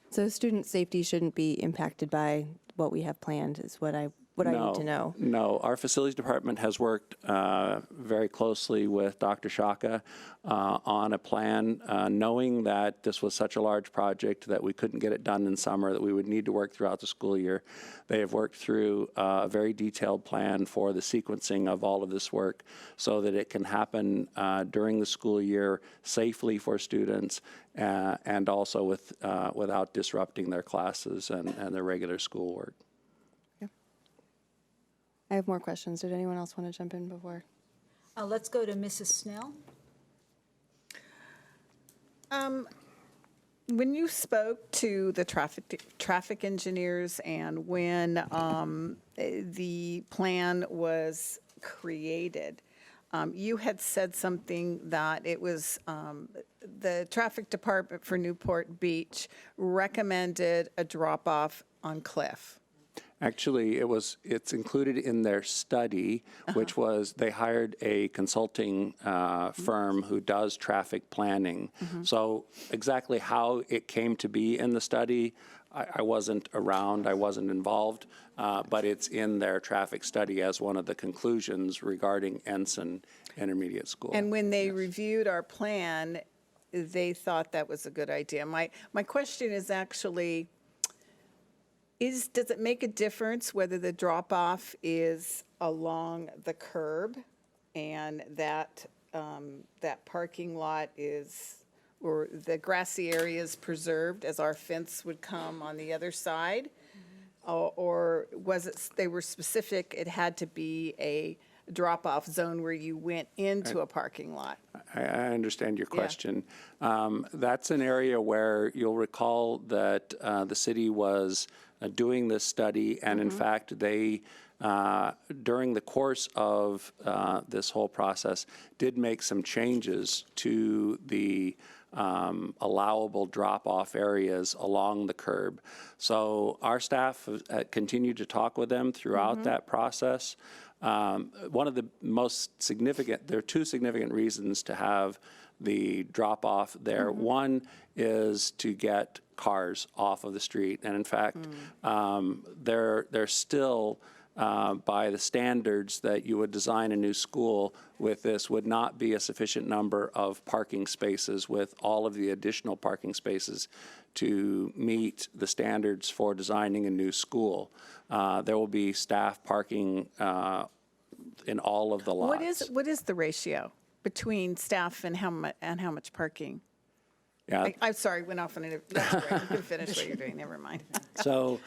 So student safety shouldn't be impacted by what we have planned, is what I what I need to know? No, our facilities department has worked very closely with Dr. Shaka on a plan, knowing that this was such a large project that we couldn't get it done in summer, that we would need to work throughout the school year. They have worked through a very detailed plan for the sequencing of all of this work so that it can happen during the school year safely for students and also without disrupting their classes and their regular schoolwork. I have more questions. Did anyone else want to jump in before? Let's go to Mrs. Snell. When you spoke to the traffic engineers and when the plan was created, you had said something that it was the traffic department for Newport Beach recommended a drop-off on Cliff. Actually, it's included in their study, which was they hired a consulting firm who does traffic planning. So exactly how it came to be in the study, I wasn't around, I wasn't involved, but it's in their traffic study as one of the conclusions regarding Ensign Intermediate School. And when they reviewed our plan, they thought that was a good idea. My question is actually, does it make a difference whether the drop-off is along the curb and that that parking lot is, or the grassy area is preserved as our fence would come on the other side? Or was it, they were specific, it had to be a drop-off zone where you went into a parking lot? I understand your question. That's an area where you'll recall that the city was doing this study, and in fact, they, during the course of this whole process, did make some changes to the allowable drop-off areas along the curb. So our staff continued to talk with them throughout that process. One of the most significant, there are two significant reasons to have the drop-off there. One is to get cars off of the street, and in fact, they're still, by the standards that you would design a new school with this, would not be a sufficient number of parking spaces with all of the additional parking spaces to meet the standards for designing a new school. There will be staff parking in all of the lots. What is the ratio between staff and how much parking? Yeah. I'm sorry, went off on a, that's great. You can finish what you're doing, never mind. So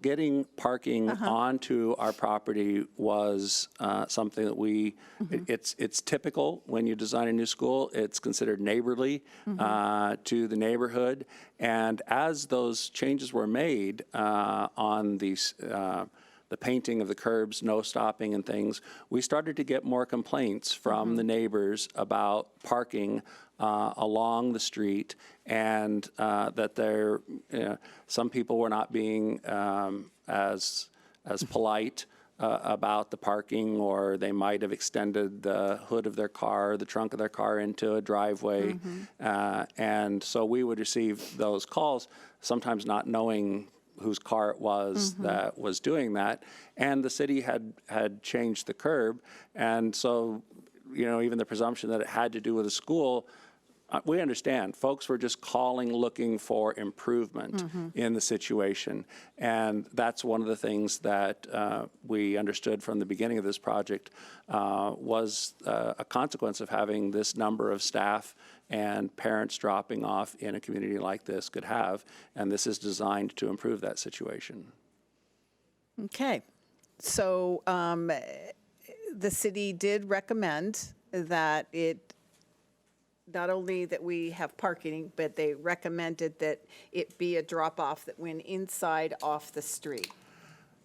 getting parking onto our property was something that we, it's typical when you design a new school. It's considered neighborly to the neighborhood. And as those changes were made on these, the painting of the curbs, no stopping and things, we started to get more complaints from the neighbors about parking along the street, and that there, some people were not being as polite about the parking, or they might have extended the hood of their car, the trunk of their car into a driveway. And so we would receive those calls, sometimes not knowing whose car it was that was doing that. And the city had changed the curb. And so, even the presumption that it had to do with the school, we understand. Folks were just calling, looking for improvement in the situation. And that's one of the things that we understood from the beginning of this project was a consequence of having this number of staff and parents dropping off in a community like this could have. And this is designed to improve that situation. Okay. So the city did recommend that not only that we have parking, but they recommended that it be a drop-off that went inside off the street.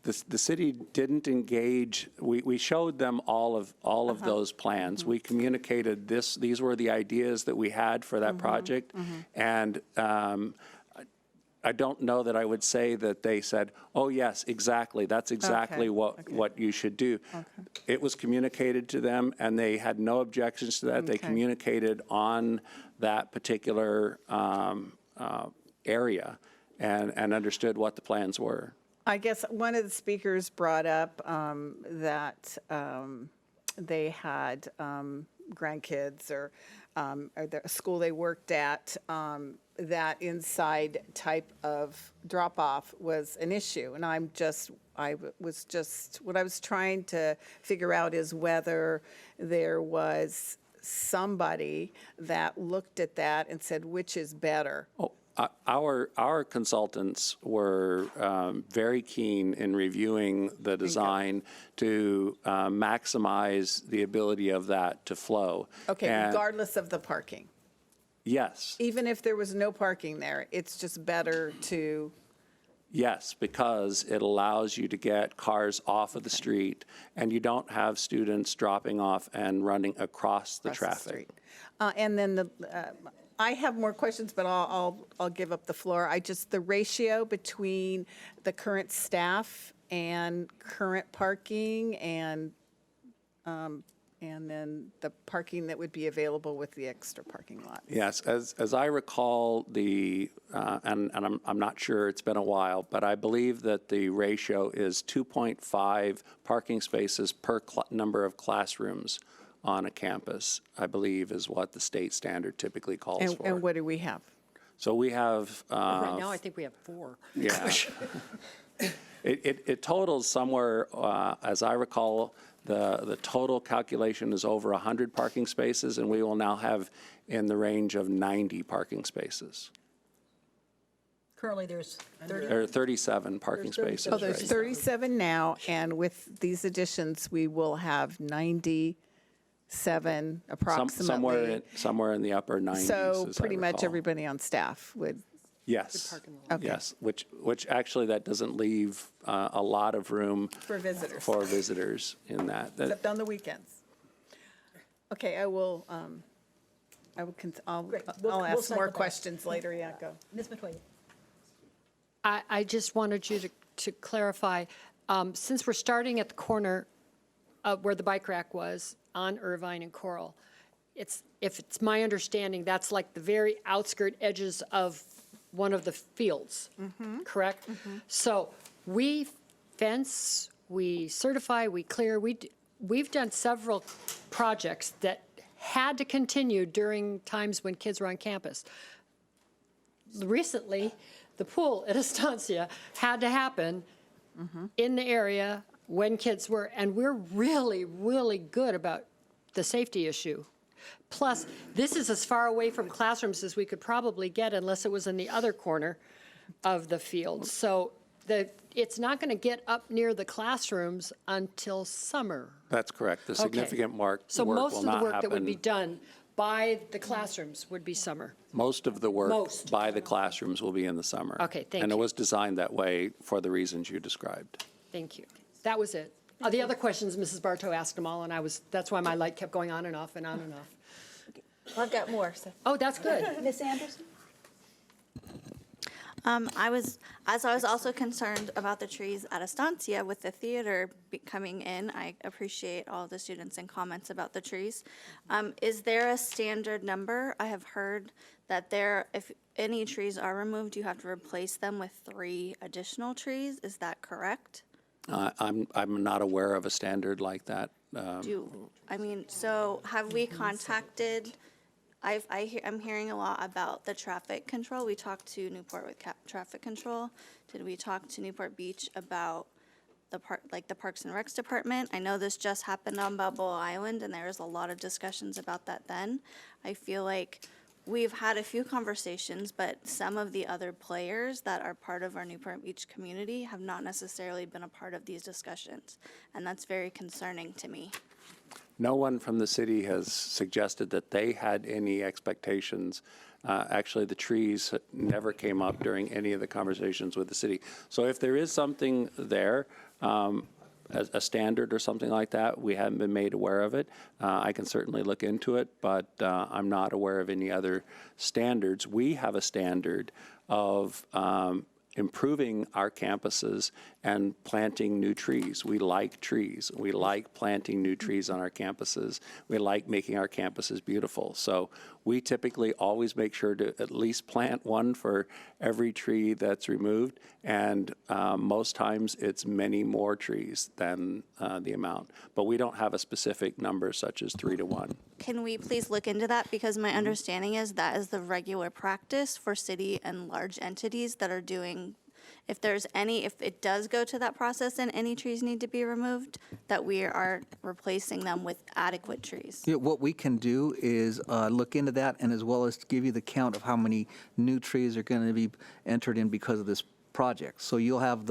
The city didn't engage. We showed them all of those plans. We communicated these were the ideas that we had for that project, and I don't know that I would say that they said, "Oh yes, exactly. That's exactly what you should do." It was communicated to them, and they had no objections to that. They communicated on that particular area and understood what the plans were. I guess one of the speakers brought up that they had grandkids or the school they worked at, that inside type of drop-off was an issue. And what I was trying to figure out is whether there was somebody that looked at that and said, which is better? Our consultants were very keen in reviewing the design to maximize the ability of that to flow. Okay, And regardless of the parking. yes, Even if there was no parking there, it's just better to, yes, because it allows you to get cars off of the street, and you don't have students dropping off and running across the traffic. and then I have more questions, but I'll give up the floor. The ratio between the current staff and current parking and then the parking that would be available with the extra parking lot. Yes, as I recall, and I'm not sure, it's been a while, but I believe that the ratio is 2.5 parking spaces per number of classrooms on a campus, I believe, is what the state standard typically calls for. And what do we have? So we have. Right now, I think we have 4. Yeah. It totals somewhere, as I recall, the total calculation is over 100 parking spaces, and we will now have in the range of 90 parking spaces. Currently, there's 30. There are 37 parking spaces. Oh, there's right now. 37 now, and with these additions, we will have 97 approximately. Somewhere in the upper 90s. So as I pretty much recall. everybody on staff would. Yes. Okay. Yes, which actually that doesn't leave a lot of room For visitors. for visitors in that. Except on the weekends. Okay, I'll We'll ask cycle more back. questions later, yeah, go. Ms. Metoyer. I just wanted you to clarify, since we're starting at the corner of where the bike rack was on Irvine and Coral, if it's my understanding, that's like the very outskirt edges of one of the fields, correct? So we fence, we certify, we clear, we've done several projects that had to continue during times when kids were on campus. Recently, the pool at Estancia had to happen in the area when kids were, and we're really, really good about the safety issue. Plus, this is as far away from classrooms as we could probably get unless it was in the other corner of the field. So it's not going to get up near the classrooms until summer. That's correct. The Okay. significant work So will most of the not work that would be happen. done by the classrooms would be summer. Most of the work Most. by the classrooms will be in the summer. Okay, thank And it you. was designed that way for the reasons you described. Thank you. That was it. The other questions, Mrs. Bartow asked them all, and that's why my light kept going on and off and on and off. I've got more. So. Oh, that's good. Ms. Anderson? I was also concerned about the trees at Estancia with the theater coming in. I appreciate all the students and comments about the trees. Is there a standard number? I have heard that if any trees are removed, you have to replace them with 3 additional trees. Is that correct? I'm not aware of a standard like that. So have we contacted, I'm hearing a lot about the traffic control. We talked to Newport with traffic control. Did we talk to Newport Beach about the Parks and Recs department? I know this just happened on Balboa Island, and there was a lot of discussions about that then. I feel like we've had a few conversations, but some of the other players that are part of our Newport Beach community have not necessarily been a part of these discussions, and that's very concerning to me. No one from the city has suggested that they had any expectations. Actually, the trees never came up during any of the conversations with the city. So if there is something there, a standard or something like that, we haven't been made aware of it. I can certainly look into it, but I'm not aware of any other standards. We have a standard of improving our campuses and planting new trees. We like trees. We like planting new trees on our campuses. We like making our campuses beautiful. So we typically always make sure to at least plant one for every tree that's removed, and most times it's many more trees than the amount. But we don't have a specific number such as 3 to 1. Can we please look into that? Because my understanding is that is the regular practice for city and large entities that are doing, if it does go to that process and any trees need to be removed, that we are replacing them with adequate trees. Yeah, what we can do is look into that, and as well as give you the count of how many new trees are going to be entered in because of this project. So you'll have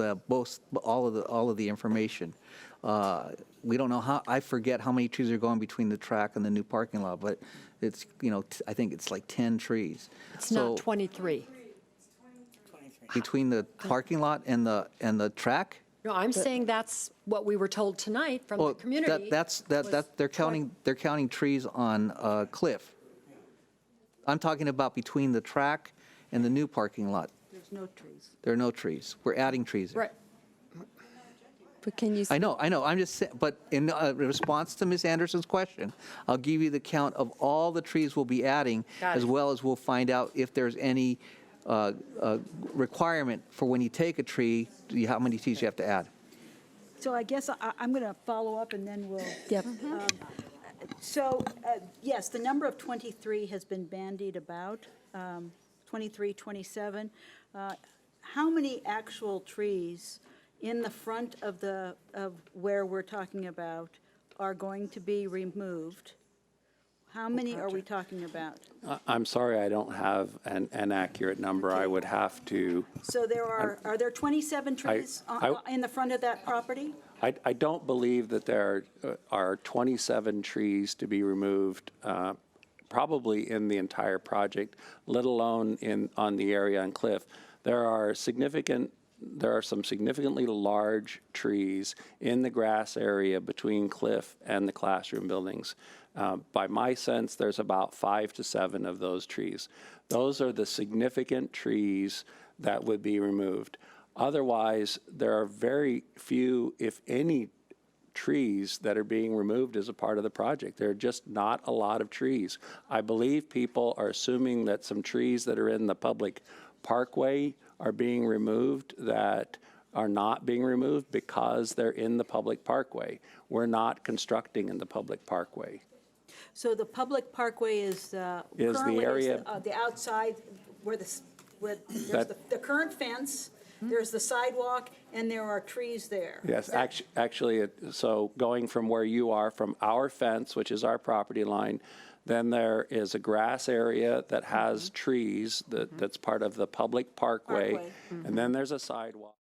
all of the information. We don't know how, I forget how many trees are going between the track and the new parking lot, but it's, I think it's like 10 trees. It's not 23. Between the parking lot and the track? No, I'm saying that's what we were told tonight from the community. They're counting trees on Cliff. I'm talking about between the track and the new parking lot. There's no trees. There are no trees. We're adding trees. Right. But can you? I know. I'm just saying, but in response to Ms. Anderson's question, I'll give you the count of all the trees we'll be adding, as well as we'll find out if there's any requirement for when you take a tree, how many trees you have to add. So I guess I'm going to follow up and then we'll. Yep. So, yes, the number of 23 has been bandied about, 23, 27. How many actual trees in the front of where we're talking about are going to be removed? How many are we talking about? I'm sorry, I don't have an accurate number. I would have to. So are there 27 trees in the front of that property? I don't believe that there are 27 trees to be removed, probably in the entire project, let alone on the area on Cliff. There are some significantly large trees in the grass area between Cliff and the classroom buildings. By my sense, there's about 5 to 7 of those trees. Those are the significant trees that would be removed. Otherwise, there are very few, if any, trees that are being removed as a part of the project. There are just not a lot of trees. I believe people are assuming that some trees that are in the public parkway are being removed that are not being removed because they're in the public parkway. We're not constructing in the public parkway. So the public parkway is currently area- the outside where there's the current fence, there's the sidewalk, and there are trees there. Yes, actually, so going from where you are, from our fence, which is our property line, then there is a grass area that has trees that's part of the public parkway. And then there's a sidewalk.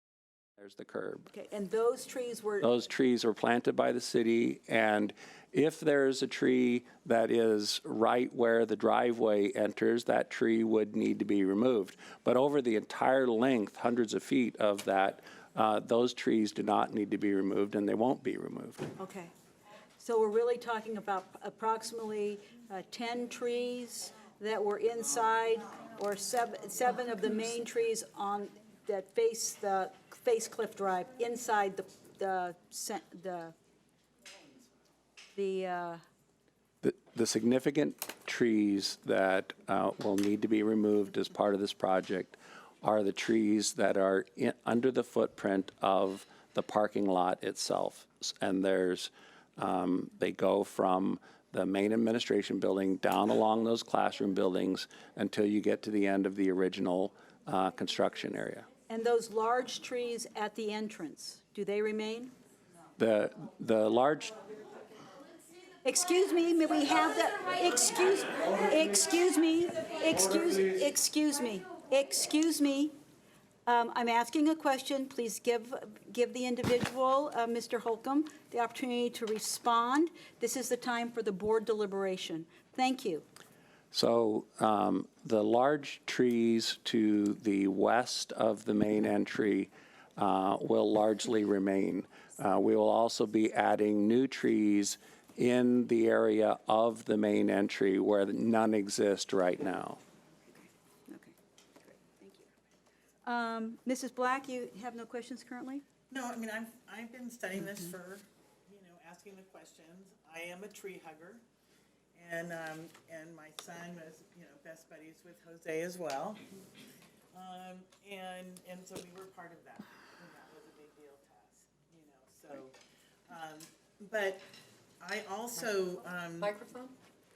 There's the curb. Okay, and those trees were. Those trees were planted by the city, and if there's a tree that is right where the driveway enters, that tree would need to be removed. But over the entire length, hundreds of feet of that, those trees do not need to be removed, and they won't be removed. Okay. So we're really talking about approximately 10 trees that were inside, or seven of the main trees that face Cliff Drive, inside the significant trees that will need to be removed as part of this project are the trees that are under the footprint of the parking lot itself. And they go from the main administration building down along those classroom buildings until you get to the end of the original construction area. And those large trees at the entrance, do they remain? The large. Excuse me, may we have that? Excuse me. I'm asking a question. Please give the individual, Mr. Holcomb, the opportunity to respond. This is the time for the board deliberation. Thank you. So the large trees to the west of the main entry will largely remain. We will also be adding new trees in the area of the main entry where none exist right now. Okay, great, thank you. Mrs. Black, you have no questions currently? No, I mean, I've been studying this for, asking the questions. I am a tree hugger, and my son was, best buddies with Jose as well. And so we were part of that, and that was a big deal to us, so. But I also. Microphone?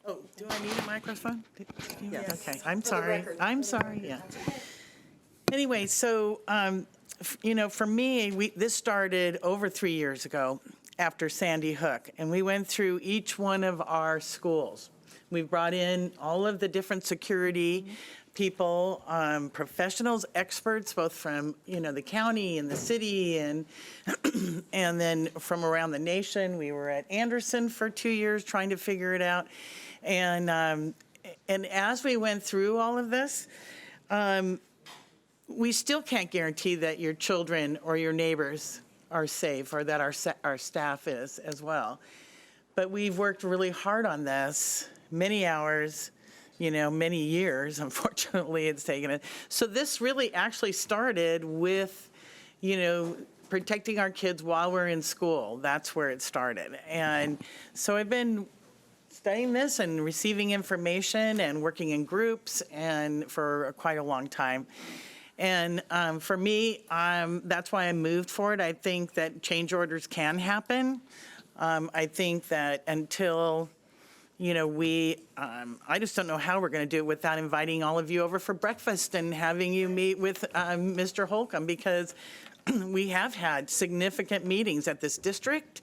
Oh, do I need a microphone? Yes. Okay, I'm For the sorry. record. I'm sorry, yeah. Anyway, so, for me, this started over 3 years ago after Sandy Hook, and we went through each one of our schools. We brought in all of the different security people, professionals, experts, both from, the county and the city and then from around the nation. We were at Anderson for 2 years trying to figure it out. And as we went through all of this, we still can't guarantee that your children or your neighbors are safe or that our staff is as well. But we've worked really hard on this, many hours, many years. Unfortunately, it's taken it. So this really actually started with, protecting our kids while we're in school. That's where it started. And so I've been studying this and receiving information and working in groups and for quite a long time. And for me, that's why I moved forward. I think that change orders can happen. I think that until, I just don't know how we're going to do it without inviting all of you over for breakfast and having you meet with Mr. Holcomb, because we have had significant meetings at this district,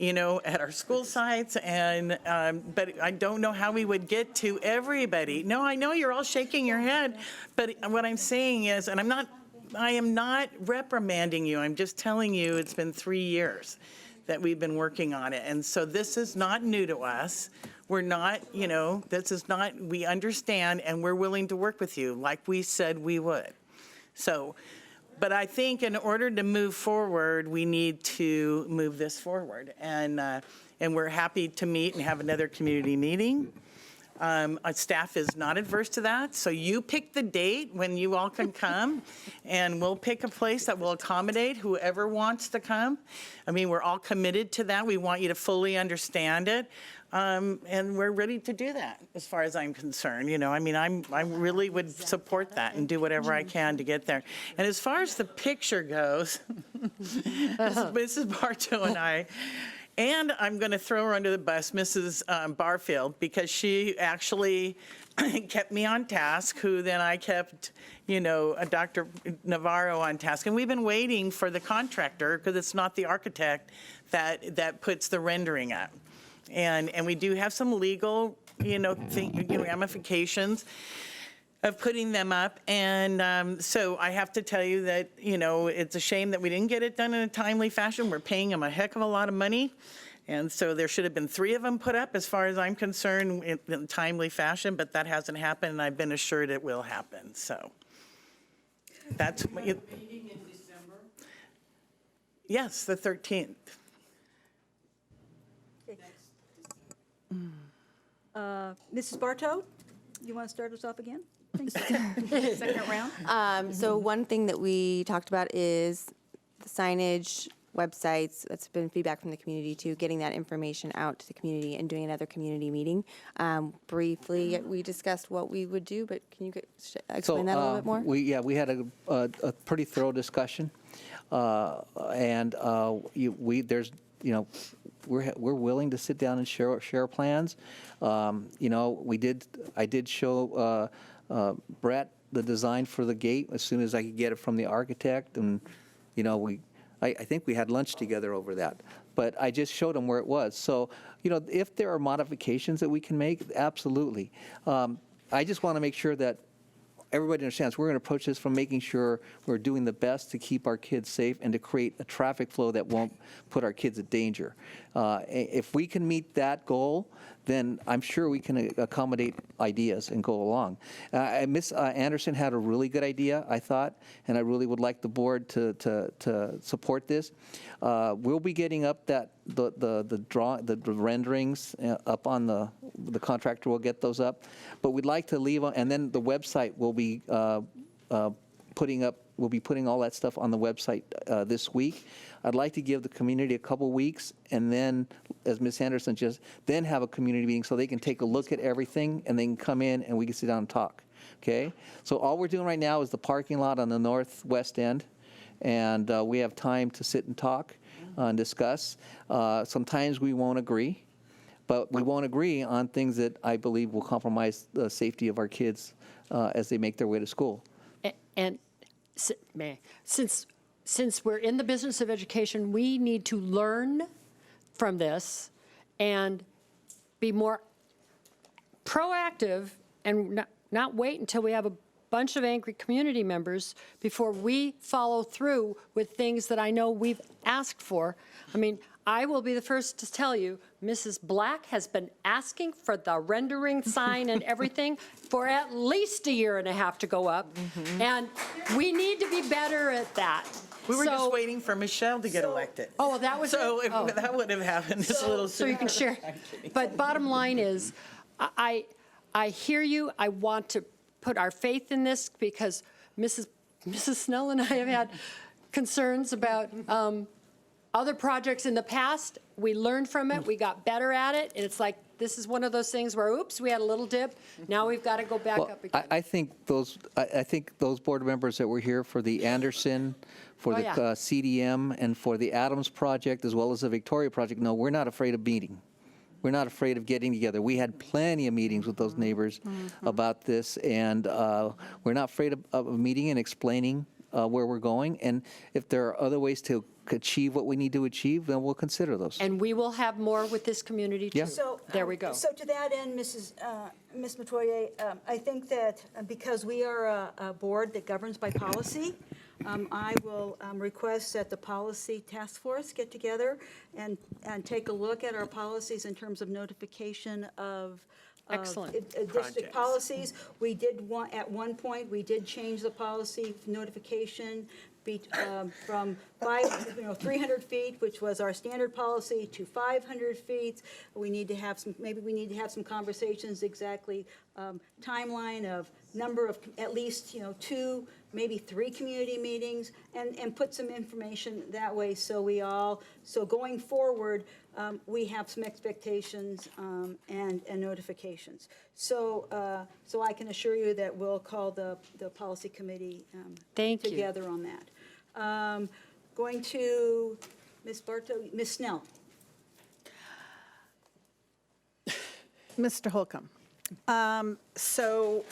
at our school sites, and but I don't know how we would get to everybody. No, I know you're all shaking your head, but what I'm saying is, and I am not reprimanding you, I'm just telling you it's been 3 years that we've been working on it, and so this is not new to us. We're not, this is not, we understand, and we're willing to work with you like we said we would. So, but I think in order to move forward, we need to move this forward. And we're happy to meet and have another community meeting. Our staff is not adverse to that. So you pick the date when you all can come, and we'll pick a place that will accommodate whoever wants to come. I mean, we're all committed to that. We want you to fully understand it. And we're ready to do that, as far as I'm concerned. I mean, I really would support that and do whatever I can to get there. And as far as the picture goes, Mrs. Bartow and I, and I'm going to throw her under the bus, Mrs. Barfield, because she actually kept me on task, who then I kept, Dr. Navarro on task. And we've been waiting for the contractor, because it's not the architect that puts the rendering up. And we do have some legal, ramifications of putting them up. And so I have to tell you that, it's a shame that we didn't get it done in a timely fashion. We're paying them a heck of a lot of money. And so there should have been 3 of them put up, as far as I'm concerned, in a timely fashion, but that hasn't happened, and I've been assured it will happen. So that's meeting in December? Yes, the 13th. Mrs. Bartow, you want to start us off again? Second round? So one thing that we talked about is the signage, websites. That's been feedback from the community too, getting that information out to the community and doing another community meeting. Briefly, we discussed what we would do, but can you explain that a little bit more? We had a pretty thorough discussion, and we're willing to sit down and share plans. I did show Brett the design for the gate as soon as I could get it from the architect, and I think we had lunch together over that. But I just showed him where it was. So if there are modifications that we can make, absolutely. I just want to make sure that everybody understands we're going to approach this from making sure we're doing the best to keep our kids safe and to create a traffic flow that won't put our kids at danger. If we can meet that goal, then I'm sure we can accommodate ideas and go along. Ms. Anderson had a really good idea, I thought, and I really would like the board to support this. We'll be getting up the renderings up on the contractor will get those up, but we'd like to leave, and then the website will be putting up We'll be putting all that stuff on the website this week. I'd like to give the community a couple weeks, and then, as Ms. Anderson just, then have a community meeting so they can take a look at everything, and they can come in and we can sit down and talk, okay? So all we're doing right now is the parking lot on the northwest end, and we have time to sit and talk and discuss. Sometimes we won't agree, but we won't agree on things that I believe will compromise the safety of our kids as they make their way to school. And since we're in the business of education, we need to learn from this and be more proactive and not wait until we have a bunch of angry community members before we follow through with things that I know we've asked for. I mean, I will be the first to tell you, Mrs. Black has been asking for the rendering sign and everything for at least a year and a half to go up. And we need to be better at that. We were just So- waiting for Michelle to get elected. Oh, that was So it? if Oh. that would have happened just a little So sooner. you can share. But bottom line is, I hear you. I want to put our faith in this because Mrs. Snell and I have had concerns about other projects in the past. We learned from it. We got better at it. And it's like, this is one of those things where, oops, we had a little dip. Now we've got to go back Well, up again. I think those board members that were here for the Anderson, for Oh, the yeah. CDM, and for the Adams project, as well as the Victoria project, no, we're not afraid of meeting. We're not afraid of getting together. We had plenty of meetings with those neighbors about this, and we're not afraid of meeting and explaining where we're going. And if there are other ways to achieve what we need to achieve, then we'll consider those. And we will have more with this community too. Yeah. So, There we go. So to that end, Ms. Metoyer, I think that because we are a board that governs by policy, I will request that the policy task force get together and take a look at our policies in terms of notification of Excellent. District Projects. policies. We did at one point, we did change the policy notification from 300 feet, which was our standard policy, to 500 feet. We need to have maybe we need to have some conversations exactly, timeline of number of, at least, 2, maybe 3 community meetings, and put some information that way so going forward, we have some expectations and notifications. So I can assure you that we'll call the policy committee Thank you. together on that. Going to Ms. Ms. Snell. Mr. Holcomb, so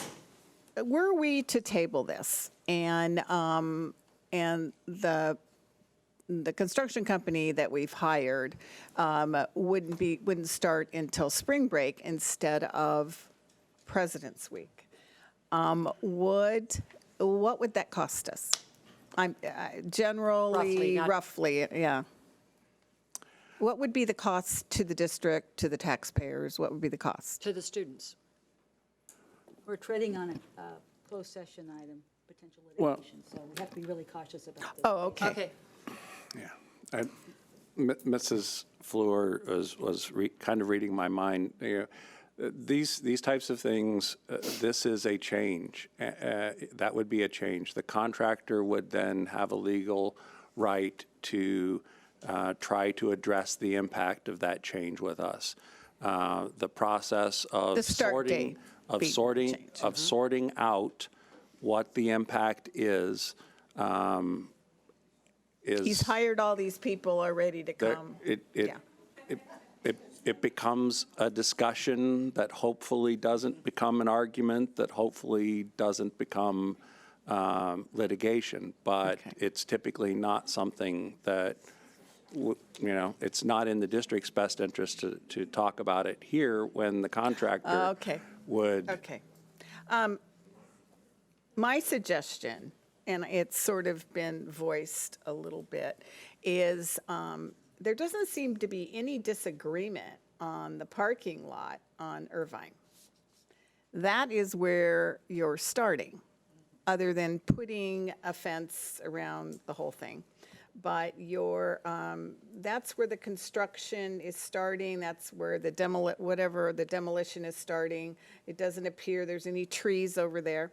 were we to table this and the construction company that we've hired wouldn't start until spring break instead of President's Week, what would that cost us? Generally, roughly, yeah. What would be the cost to the district, to the taxpayers? What would be the cost? To the students. We're treading on a closed session item, potential Well- litigation, so we have to be really cautious about this. Oh, okay. Okay. Mrs. Fleur was kind of reading my mind. These types of things, this is a change. That would be a change. The contractor would then have a legal right to try to address the impact of that change with us. The process of The start date be changed. sorting out what the impact is. He's hired all these people already to There- come. It becomes a discussion that hopefully doesn't become an argument, that hopefully doesn't become litigation. But it's typically not something that, it's not in the district's best interest to talk about it here when the contractor Okay. would. Okay. My suggestion, and it's sort of been voiced a little bit, is there doesn't seem to be any disagreement on the parking lot on Irvine. That is where you're starting, other than putting a fence around the whole thing. But that's where the construction is starting, that's where the demolition is starting. It doesn't appear there's any trees over there.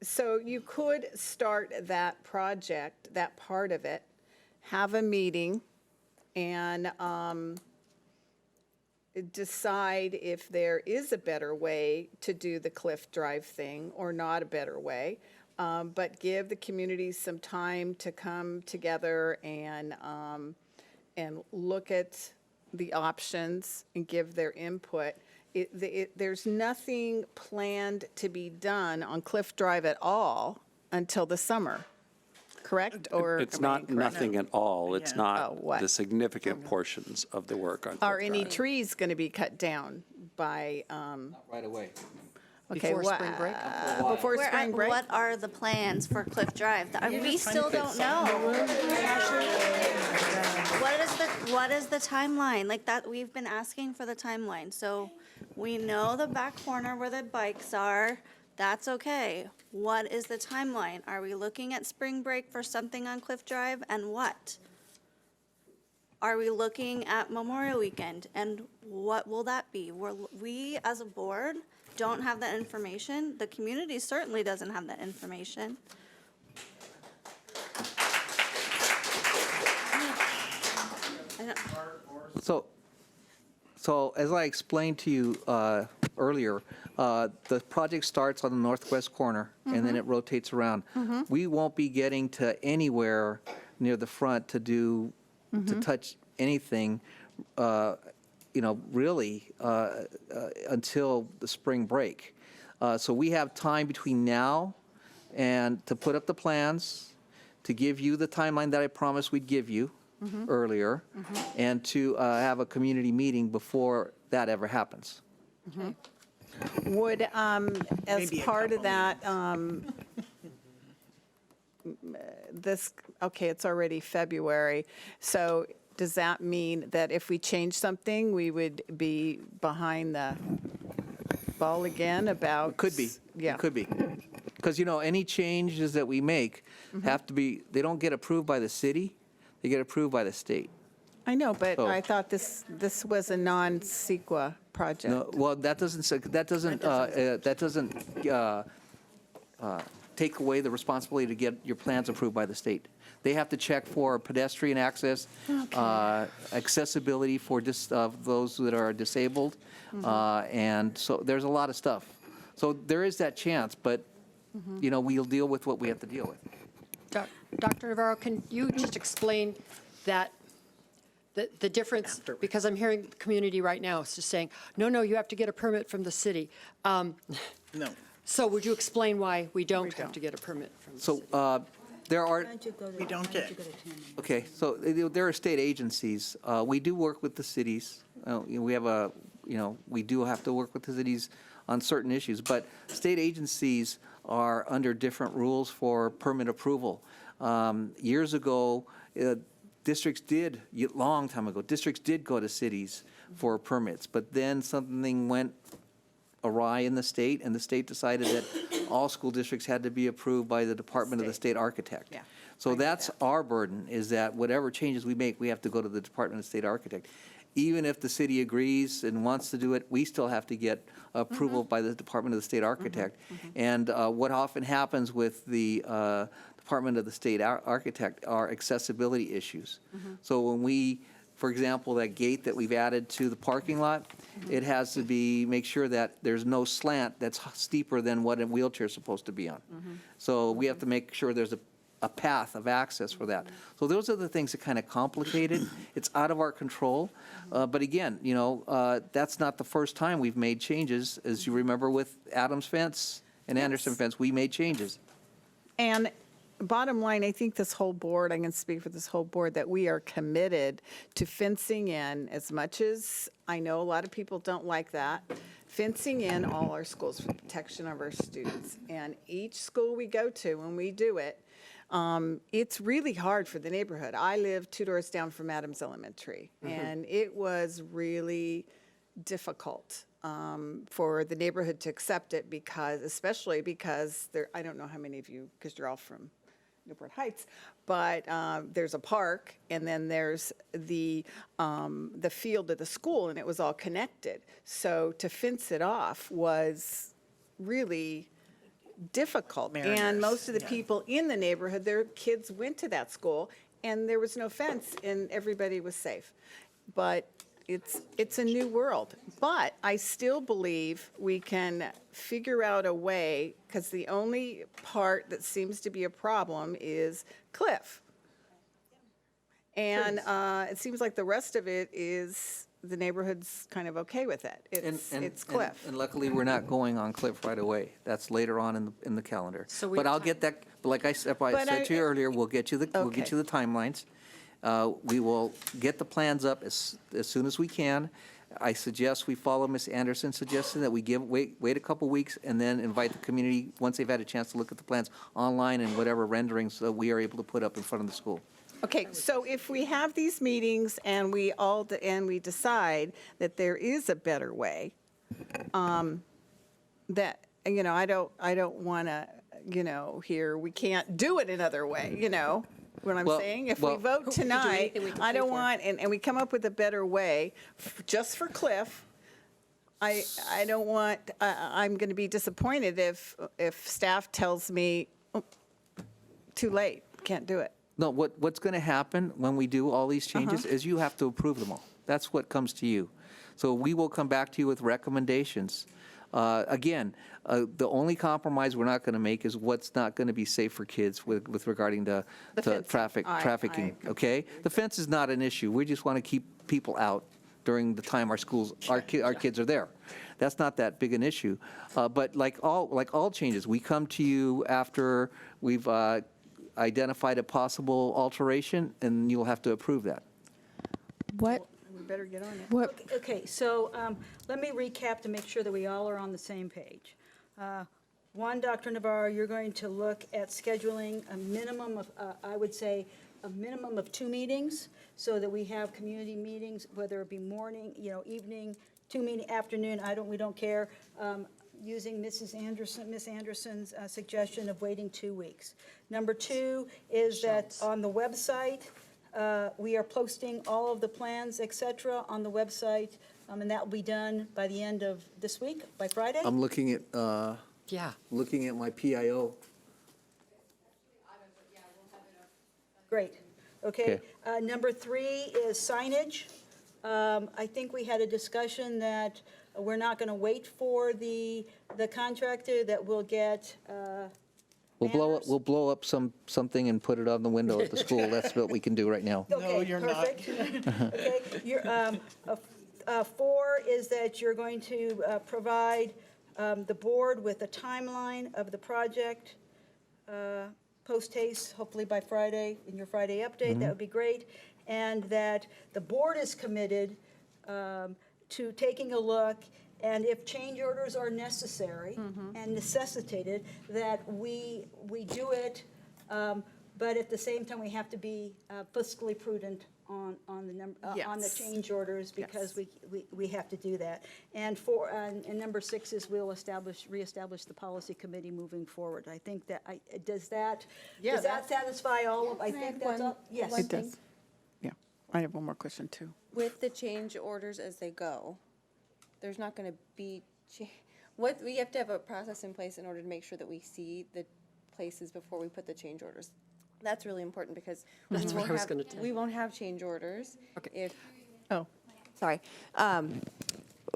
So you could start that project, that part of it, have a meeting, and decide if there is a better way to do the Cliff Drive thing or not a better way. But give the community some time to come together and look at the options and give their input. There's nothing planned to be done on Cliff Drive at all until the summer, correct? Or It's am I not incorrect? nothing at all. It's Oh, not what? the significant portions of the work on Cliff Are any Drive. trees going to be cut down by, Right away. okay, Before what? spring break? Before Where- spring break? What are the plans for Cliff Drive? We still don't know. What is the timeline? Like that, we've been asking for the timeline. So we know the back corner where the bikes are. That's okay. What is the timeline? Are we looking at spring break for something on Cliff Drive, and what? Are we looking at Memorial Weekend, and what will that be? We, as a board, don't have that information. The community certainly doesn't have that information. So as I explained to you earlier, the project starts on the northwest corner, and then it rotates around. We won't be getting to anywhere near the front to touch anything, really, until the spring break. So we have time between now and to put up the plans, to give you the timeline that I promised we'd give you earlier, and to have a community meeting before that ever happens. Would, as Maybe a part of couple that, okay, it's already February, so does that mean that if we change something, we would be behind the ball again about? Could be. Yeah. It could be. Because, any changes that we make have to be, they don't get approved by the city, they get approved by the state. I know, but So- I thought this was a non-CEQA project. No, well, that doesn't take away the responsibility to get your plans approved by the state. They have to check for pedestrian access, accessibility for those that are disabled, and so there's a lot of stuff. So there is that chance, but, we'll deal with what we have to deal with. Dr. Navarro, can you just explain that, the difference? Because I'm hearing the community right now is just saying, no, you have to get a permit from the city. No. So would you explain why we don't have to get a permit from the city? So there are, We don't get. okay, so there are state agencies. We do work with the cities. We have we do have to work with the cities on certain issues, but state agencies are under different rules for permit approval. Years ago, long time ago, districts did go to cities for permits, but then something went awry in the state, and the state decided that all school districts had to be approved by the Department of the State Architect. Yeah. So that's our burden, is that whatever changes we make, we have to go to the Department of State Architect. Even if the city agrees and wants to do it, we still have to get approval by the Department of the State Architect. And what often happens with the Department of the State Architect are accessibility issues. So when we, for example, that gate that we've added to the parking lot, it has to make sure that there's no slant that's steeper than what a wheelchair is supposed to be on. So we have to make sure there's a path of access for that. So those are the things that kind of complicate it. It's out of our control. But again, that's not the first time we've made changes. As you remember with Adams Fence and Anderson Fence, we made changes. And bottom line, I think this whole board, I can speak for this whole board, that we are committed to fencing in, as much as I know a lot of people don't like that, fencing in all our schools for the protection of our students. And each school we go to, when we do it, it's really hard for the neighborhood. I live 2 doors down from Adams Elementary, and it was really difficult for the neighborhood to accept it, especially because I don't know how many of you, because you're all from Newport Heights, but there's a park, and then there's the field of the school, and it was all connected. So to fence it off was really difficult. And most of the people in the neighborhood, their kids went to that school, and there was no fence, and everybody was safe. But it's a new world. But I still believe we can figure out a way, because the only part that seems to be a problem is Cliff. And it seems like the rest of it is, the neighborhood's kind of okay with it. It's Cliff. And luckily, we're not going on Cliff right away. That's later on in the calendar. So we But have I'll time. get that, but like I said to you earlier, we'll get you the timelines. We will get the plans up as soon as we can. I suggest we follow Ms. Anderson's suggestion that we wait a couple weeks and then invite the community, once they've had a chance to look at the plans online and whatever renderings that we are able to put up in front of the school. Okay, so if we have these meetings and we decide that there is a better way, that, I don't want to, hear, we can't do it another way, what I'm Well, saying? If we vote tonight, I don't want, and we come up with a better way, just for Cliff, I don't want, I'm going to be disappointed if staff tells me, oh, too late, can't do it. No, what's going to happen when we do all these changes is you have to approve them all. That's what comes to you. So we will come back to you with recommendations. Again, the only compromise we're not going to make is what's not going to be safe for kids with regarding to trafficking, okay? The fence is not an issue. We just want to keep people out during the time our kids are there. That's not that big an issue. But like all changes, we come to you after we've identified a possible alteration, and you'll have to approve that. What? We better get on it. Okay, so let me recap to make sure that we all are on the same page. One, Dr. Navarro, you're going to look at scheduling a minimum of, I would say, a minimum of 2 meetings, so that we have community meetings, whether it be morning, evening, 2 meeting, afternoon, we don't care. Using Miss Anderson's suggestion of waiting 2 weeks. Number 2 is that on the website, we are posting all of the plans, et cetera, on the website, and that will be done by the end of this week, by Friday? I'm looking at looking at my PIO. Great, okay. Number 3 is signage. I think we had a discussion that we're not going to wait for the contractor, that we'll get We'll blow up something and put it on the window at the school. That's what we can do right now. Okay, you're perfect. Okay, 4 is that you're going to provide the board with a timeline of the project, post haste, hopefully by Friday, in your Friday update, that would be great. And that the board is committed to taking a look, and if change orders are necessary and necessitated, that we do it, but at the same time, we have to be fiscally prudent on the change orders, because we have to do that. And number 6 is we'll reestablish the policy committee moving forward. I think that, does that satisfy all of, I think that's all? Yes. It does. Yeah, I have one more question, too. With the change orders as they go, there's not going to be, we have to have a process in place in order to make sure that we see the places before we put the change orders. That's really important, because we won't have change orders if. Oh, Sorry.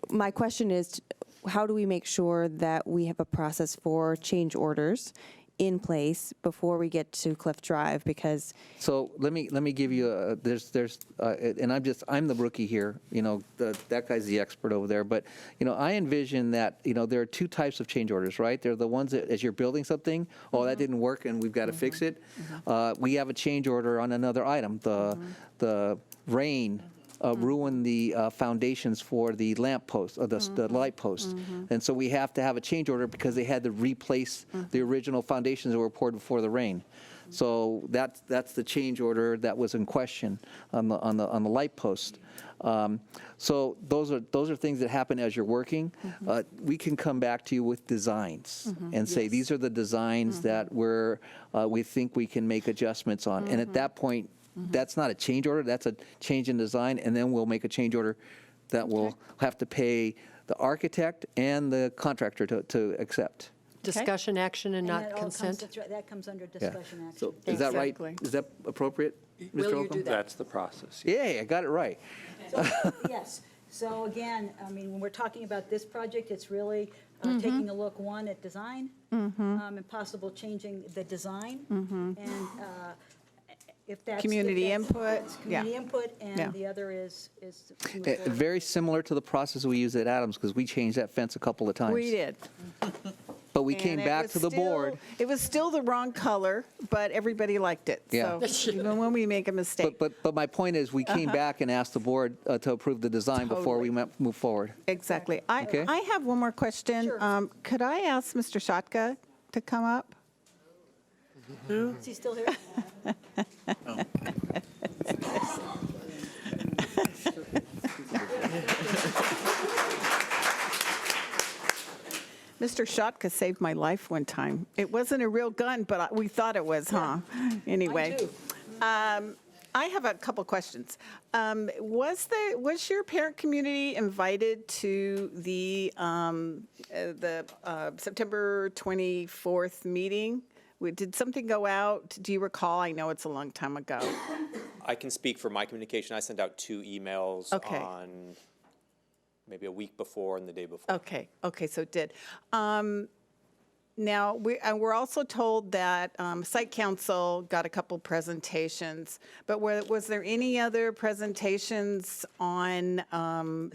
My question is, how do we make sure that we have a process for change orders in place before we get to Cliff Drive? Because So let me give you and I'm the rookie here, that guy's the expert over there, but, I envision that, there are 2 types of change orders, right? There are the ones that as you're building something, that didn't work and we've got to fix it. We have a change order on another item, the rain ruined the foundations for the lamp post, or the light post. And so we have to have a change order because they had to replace the original foundations that were poured before the rain. So that's the change order that was in question on the light post. So those are things that happen as you're working. We can come back to you with designs and say, these are the designs that we think we can make adjustments on. And at that point, that's not a change order, that's a change in design, and then we'll make a change order that will have to pay the architect and the contractor to accept. discussion action and not that all comes- consent. that's right, that comes under Yeah. discussion action. So is that right? Exactly. Is that appropriate, Mr. Will you Holcomb? do that? That's the process. Yeah, I got it right. Yes, so again, I mean, when we're talking about this project, it's really taking a look, one, at design, and possible changing the design, and if that's. Community if that's- input, it's yeah. Community input, Yeah. and the other is to move forward. Very similar to the process we use at Adams, because we changed that fence a couple of times. We did. But we And came it back was to the board. still- It was still the wrong color, but everybody liked it. Yeah. So even when we make a mistake. But my point is, we came back and asked the board to approve the design before we move forward. Exactly. Okay. I have one more question. Could I ask Mr. Shotka to come up? Is he still here? Mr. Shotka saved my life one time. It wasn't a real gun, but we thought it was, huh? Anyway. I have a couple questions. Was your parent community invited to the September 24th meeting? Did something go out? Do you recall? I know it's a long time ago. I can speak for my communication. I sent out 2 emails Okay. on maybe a week before and the day before. Okay, so it did. Now, we're also told that Site Council got a couple presentations, but was there any other presentations on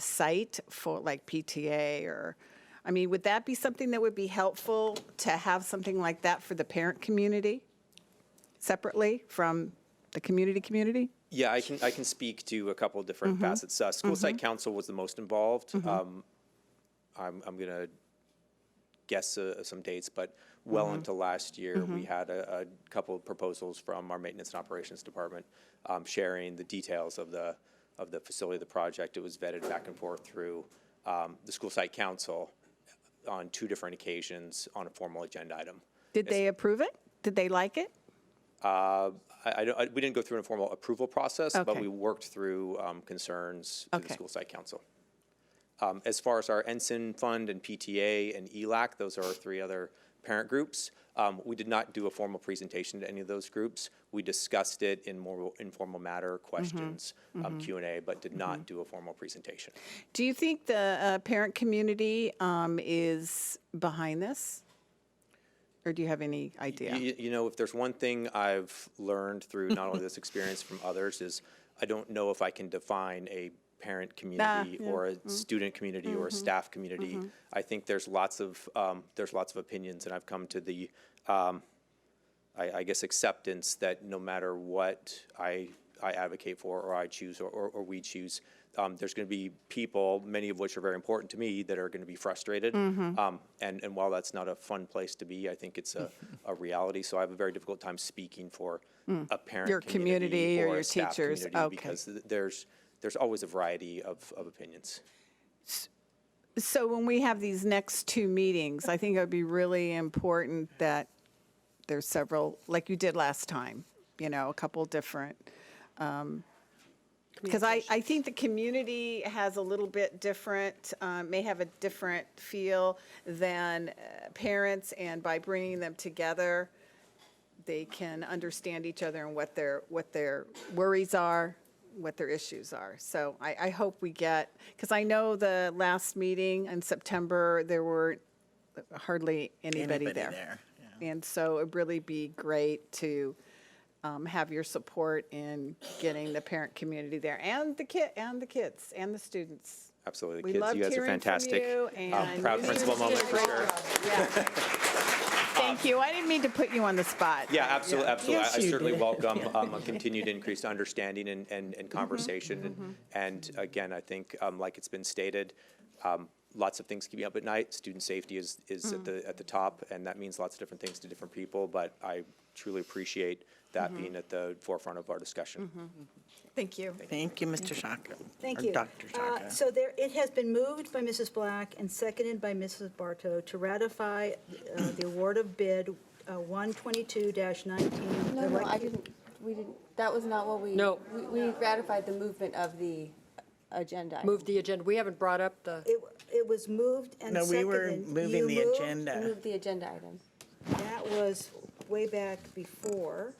site for like PTA or, I mean, would that be something that would be helpful to have something like that for the parent community separately from the community? Yeah, I can speak to a couple of different facets. School Site Council was the most involved. I'm going to guess some dates, but well into last year, we had a couple of proposals from our Maintenance and Operations Department sharing the details of the facility of the project. It was vetted back and forth through the School Site Council on 2 different occasions on a formal agenda item. Did they approve it? Did they like it? We didn't go through an informal approval process, but Okay. we worked through concerns to the Okay. School Site Council. As far as our Ensign Fund and PTA and ELAC, those are our 3 other parent groups. We did not do a formal presentation to any of those groups. We discussed it in more informal matter, questions, Q&A, but did not do a formal presentation. Do you think the parent community is behind this? Or do you have any idea? You know, if there's one thing I've learned through not only this experience from others is I don't know if I can define a parent community or a student community or a staff community. I think there's lots of opinions, and I've come to the I guess acceptance that no matter what I advocate for or I choose or we choose, there's going to be people, many of which are very important to me, that are going to be frustrated. And while that's not a fun place to be, I think it's a reality. So I have a very difficult time speaking for a parent Your community or a your staff teachers. community Okay. because there's always a variety of opinions. So when we have these next 2 meetings, I think it would be really important that there's several, like you did last time, you know, a couple different, because I think the community has a little bit different, may have a different feel than parents, and by bringing them together, they can understand each other and what their worries are, what their issues are. So I hope we get, because I know the last meeting in September, there were hardly anybody there. And so it'd really be great to have your support in getting the parent community there and the kids and the students. Absolutely. We Kids, loved you guys are hearing from fantastic. you, and Proud you principal did a moment for great sure. job. Yeah. Thank you. I didn't mean to put you on the spot. Yeah, absolutely, absolutely. Yes, I you certainly did. welcome a continued increased understanding and conversation. And again, I think, like it's been stated, lots of things keep me up at night. Student safety is at the top, and that means lots of different things to different people. But I truly appreciate that being at the forefront of our discussion. Thank you. Thank you, Mr. Shaka. Thank Or you. Dr. Shaka. So it has been moved by Mrs. Black and seconded by Mrs. Bartow to ratify the award of bid 122-19. No, I didn't, we didn't, that was not what we. No. We ratified the movement of the agenda item. Move the agenda. We haven't brought up the, It was moved and No, we were seconded. moving You the moved? agenda. Move the agenda item. That was way back before.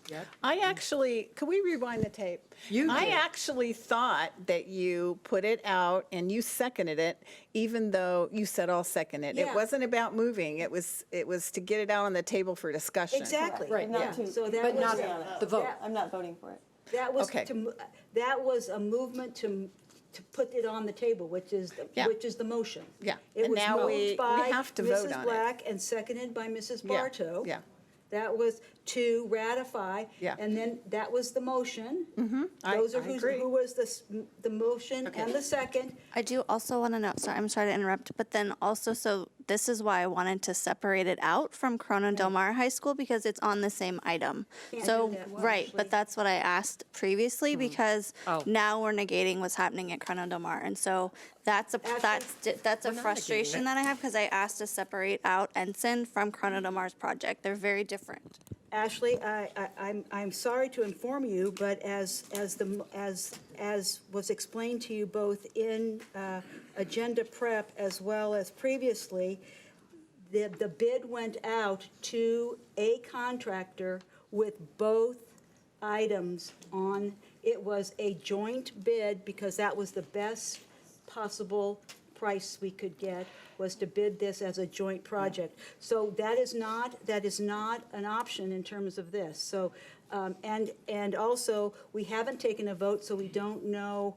I actually, could we rewind the tape? You I did. actually thought that you put it out and you seconded it, even though you said I'll second it. It Yeah. wasn't about moving. It was to get it out on the table for discussion. Exactly. Right, Yeah. yeah. So that but was, not the vote. I'm not voting for it. that was Okay. that was a movement to put it on the table, which is, Yeah. which is the motion. Yeah. It And was now we moved by have to vote Mrs. on it. Black and seconded by Mrs. Yeah, Bartow. yeah. That was to ratify. Yeah. And then that was the motion. I Those are agree. who was the motion and the second. I do also want to know, sorry, I'm sorry to interrupt, but then also, so this is why I wanted to separate it out from Corona Del Mar High School because it's on the same item. Can't So, do that, right, actually. but that's what I asked previously because Oh. now we're negating what's happening at Corona Del Mar. And so that's a frustration that I have because I asked to separate out Ensign from Corona Del Mar's project. They're very different. Ashley, I'm sorry to inform you, but as was explained to you both in agenda prep as well as previously, the bid went out to a contractor with both items on. It was a joint bid because that was the best possible price we could get, was to bid this as a joint project. So that is not an option in terms of this. So, and also, we haven't taken a vote, so we don't know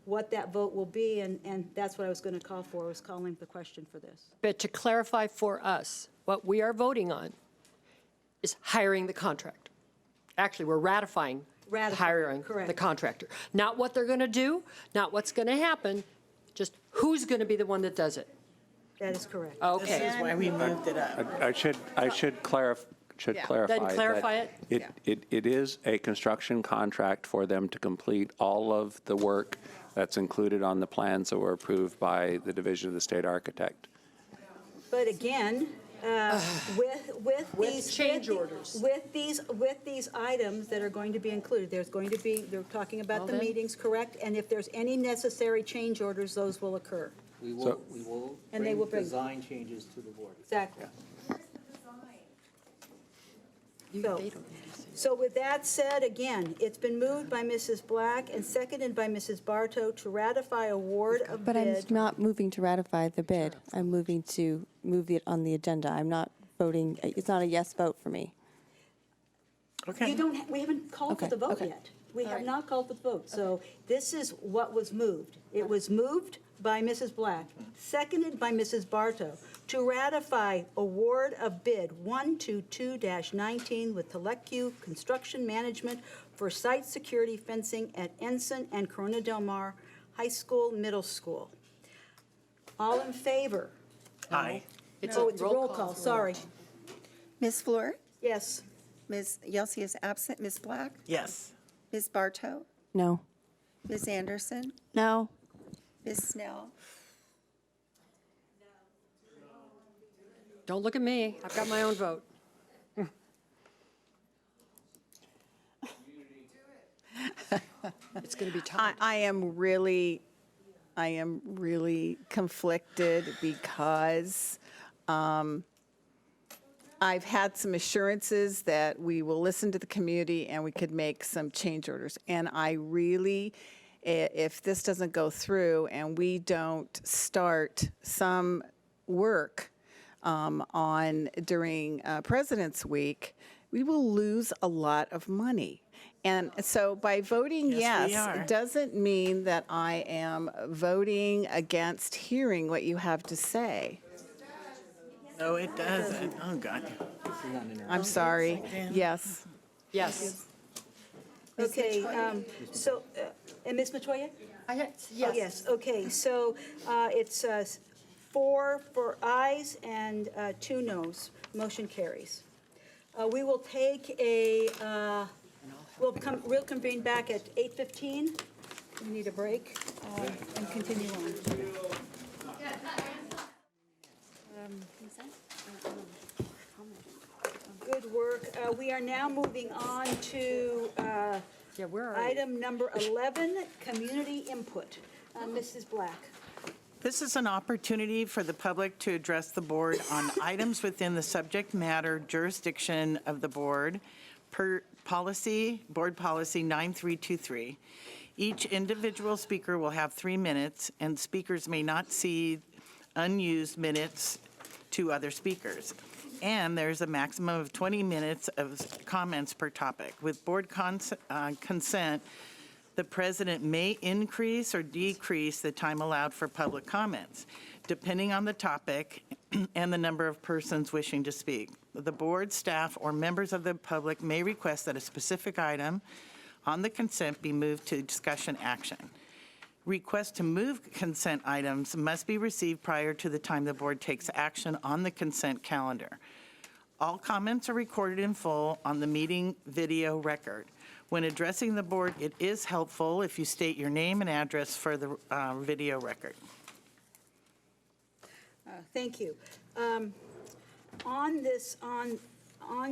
what that vote will be, and that's what I was going to call for, was calling the question for this. But to clarify for us, what we are voting on is hiring the contractor. Actually, we're ratifying hiring correct. the contractor. Not what they're going to do, not what's going to happen, just who's going to be the one that does it. That is correct. This Okay. is why we moved it up. I should clarify. Yeah. Clarify. Then clarify that It is a construction contract for them to complete all of the work that's included on the plans that were approved by the Division of the State Architect. But again, with these. change orders. With these items that are going to be included, there's going to be, they're talking about Well the then. meetings, correct? And if there's any necessary change orders, those will occur. We So- will And they will bring- design changes to the board. Exactly. You- So- they don't need to say. So with that said, again, it's been moved by Mrs. Black and seconded by Mrs. Bartow to ratify award of But I'm bid. not moving to ratify the bid. I'm moving to move it on the agenda. I'm not voting, it's not a yes vote for me. Okay. We haven't called for Okay, the vote okay. yet. We have not called for the vote. So this is what was moved. It was moved by Mrs. Black, seconded by Mrs. Bartow, to ratify award of bid 122-19 with Telecu Construction Management for site security fencing at Ensign and Corona Del Mar High School, Middle School. All in favor? Aye. It's Oh, it's a roll call, sorry. Ms. Fleur? Yes. Ms. Yelsey is absent. Ms. Black? Yes. Ms. Bartow? No. Ms. Anderson? No. Ms. Snell? Don't look at me. I've got my own vote. It's going to be tight. I am really conflicted because I've had some assurances that we will listen to the community and we could make some change orders. And I really, if this doesn't go through and we don't start some work during President's Week, we will lose a lot of money. And so by voting Yes, we yes are. doesn't mean that I am voting against hearing what you have to say. No, it doesn't. Oh, God. I'm sorry. Yes. Yes. Okay, so, and Ms. Metoyer? Oh, yes, okay, so it's 4 for ayes and 2 noes. Motion carries. We will take we'll convene back at 8:15. We need a break and continue on. Good work. We are now moving on to Yeah, where are you? Item number 11, community input. Mrs. Black. This is an opportunity for the public to address the board on items within the subject matter jurisdiction of the board per policy, Board Policy 9323. Each individual speaker will have 3 minutes, and speakers may not cede unused minutes to other speakers. And there's a maximum of 20 minutes of comments per topic. With board consent, the president may increase or decrease the time allowed for public comments, depending on the topic and the number of persons wishing to speak. The board, staff, or members of the public may request that a specific item on the consent be moved to discussion action. Requests to move consent items must be received prior to the time the board takes action on the consent calendar. All comments are recorded in full on the meeting video record. When addressing the board, it is helpful if you state your name and address for the video record. Thank you. On this, on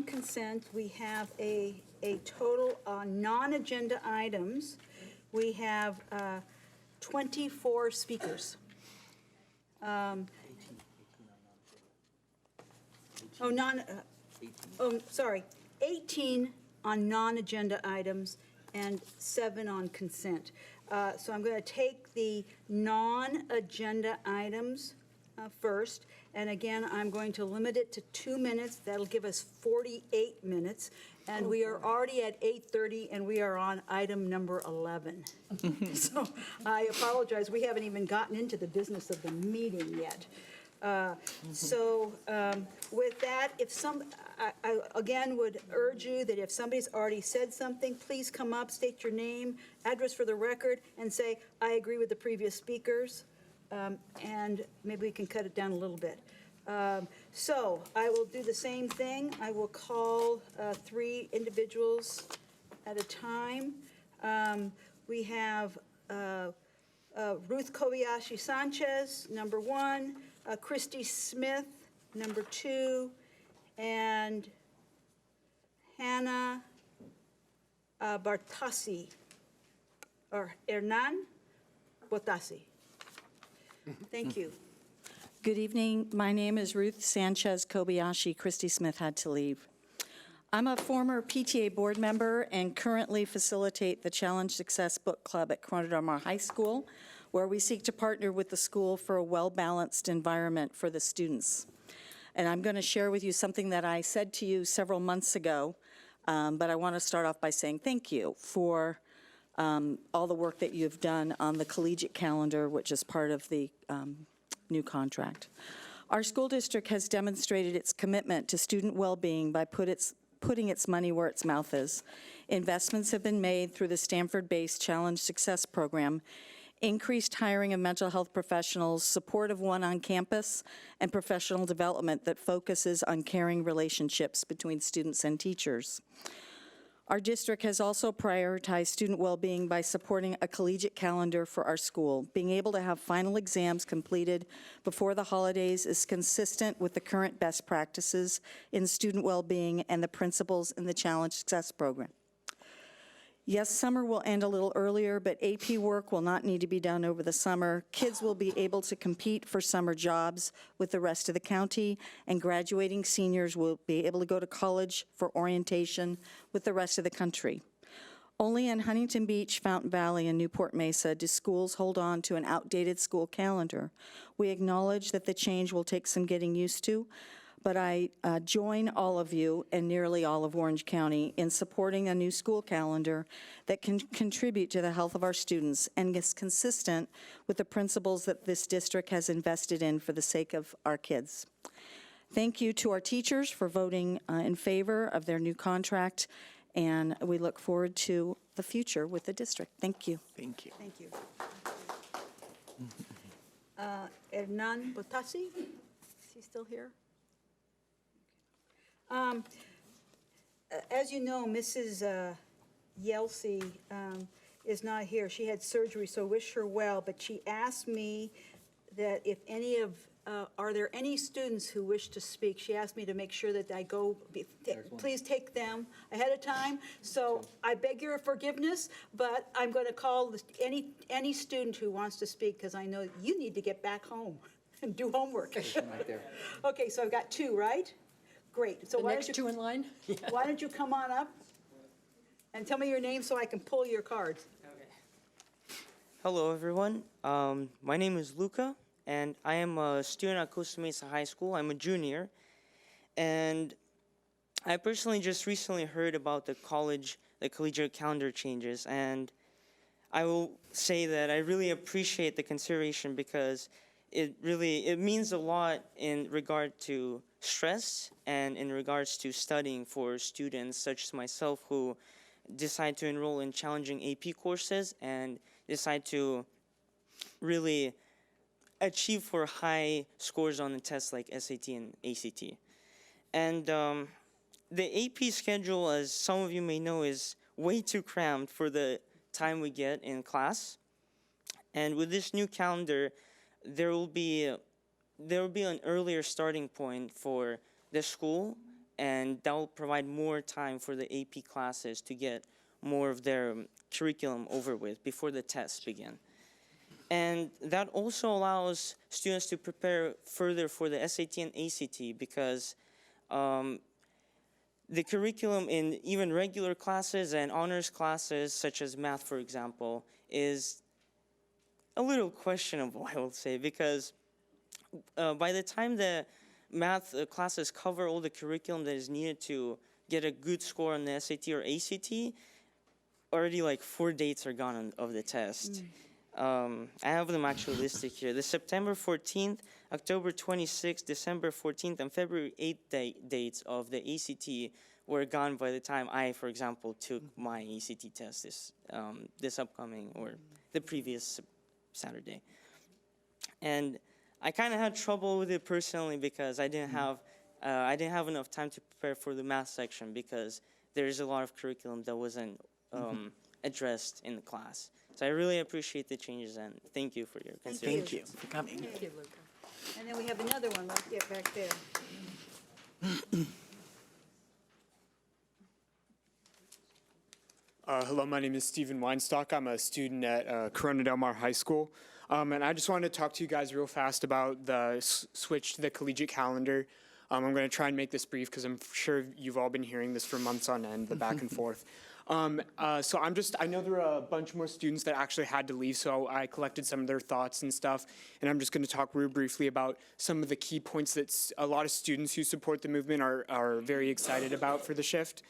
consent, we have a total on non-agenda items. We have 24 speakers. Sorry, 18 on non-agenda items and 7 on consent. So I'm going to take the non-agenda items first, and again, I'm going to limit it to 2 minutes. That'll give us 48 minutes, and we are already at 8:30, and we are on item number 11. So I apologize, we haven't even gotten into the business of the meeting yet. With that, I again would urge you that if somebody's already said something, please come up, state your name, address for the record, and say, I agree with the previous speakers, and maybe we can cut it down a little bit. So I will do the same thing. I will call 3 individuals at a time. We have Ruth Kobayashi Sanchez, number 1, Christy Smith, number 2, and Hannah Bartasi, or Hernan Botasi. Thank you. Good evening. My name is Ruth Sanchez Kobayashi. Christy Smith had to leave. I'm a former PTA board member and currently facilitate the Challenge Success Book Club at Corona Del Mar High School, where we seek to partner with the school for a well-balanced environment for the students. And I'm going to share with you something that I said to you several months ago, but I want to start off by saying thank you for all the work that you've done on the collegiate calendar, which is part of the new contract. Our school district has demonstrated its commitment to student well-being by putting its money where its mouth is. Investments have been made through the Stanford-based Challenge Success Program, increased hiring of mental health professionals, support of One on Campus, and professional development that focuses on caring relationships between students and teachers. Our district has also prioritized student well-being by supporting a collegiate calendar for our school. Being able to have final exams completed before the holidays is consistent with the current best practices in student well-being and the principles in the Challenge Success Program. Yes, summer will end a little earlier, but AP work will not need to be done over the summer. Kids will be able to compete for summer jobs with the rest of the county, and graduating seniors will be able to go to college for orientation with the rest of the country. Only in Huntington Beach, Fountain Valley, and Newport Mesa do schools hold on to an outdated school calendar. We acknowledge that the change will take some getting used to, but I join all of you and nearly all of Orange County in supporting a new school calendar that can contribute to the health of our students and is consistent with the principles that this district has invested in for the sake of our kids. Thank you to our teachers for voting in favor of their new contract, and we look forward to the future with the district. Thank you. Thank you. Thank you. Hernan Botasi, is he still here? As you know, Mrs. Yelsey is not here. She had surgery, so wish her well, but she asked me that if any of are there any students who wish to speak? She asked me to make sure that I go, please take them ahead of time. So I beg your forgiveness, but I'm going to call any student who wants to speak, because I know you need to get back home and do homework. Right there. Okay, so I've got two, right? Great. So The next two in line? why don't you come on up and tell me your name so I can pull your cards? Hello, everyone. My name is Luca, and I am a student at Costa Mesa High School. I'm a junior, and I personally just recently heard about the collegiate calendar changes, and I will say that I really appreciate the consideration because it means a lot in regard to stress and in regards to studying for students such as myself who decide to enroll in challenging AP courses and decide to really achieve for high scores on the tests like SAT and ACT. And the AP schedule, as some of you may know, is way too crammed for the time we get in class. And with this new calendar, there will be an earlier starting point for the school, and that will provide more time for the AP classes to get more of their curriculum over with before the tests begin. And that also allows students to prepare further for the SAT and ACT because the curriculum in even regular classes and honors classes, such as math, for example, is a little questionable, I will say, because by the time the math classes cover all the curriculum that is needed to get a good score on the SAT or ACT, already like 4 dates are gone of the test. I have them actually listed here. The September 14th, October 26th, December 14th, and February 8th dates of the ACT were gone by the time I, for example, took my ACT test this upcoming or the previous Saturday. And I kind of had trouble with it personally because I didn't have enough time to prepare for the math section because there's a lot of curriculum that wasn't addressed in the class. So I really appreciate the changes and thank you for your consideration. Thank you for coming. Thank you, Luca. And then we have another one, let's get back there. Hello, my name is Stephen Weinstock. I'm a student at Corona Del Mar High School. And I just wanted to talk to you guys real fast about the switch to the collegiate calendar. I'm going to try and make this brief because I'm sure you've all been hearing this for months on end, the back and forth. So I know there are a bunch more students that actually had to leave, so I collected some of their thoughts and stuff, and I'm just going to talk real briefly about some of the key points that a lot of students who support the movement are very excited about for the shift.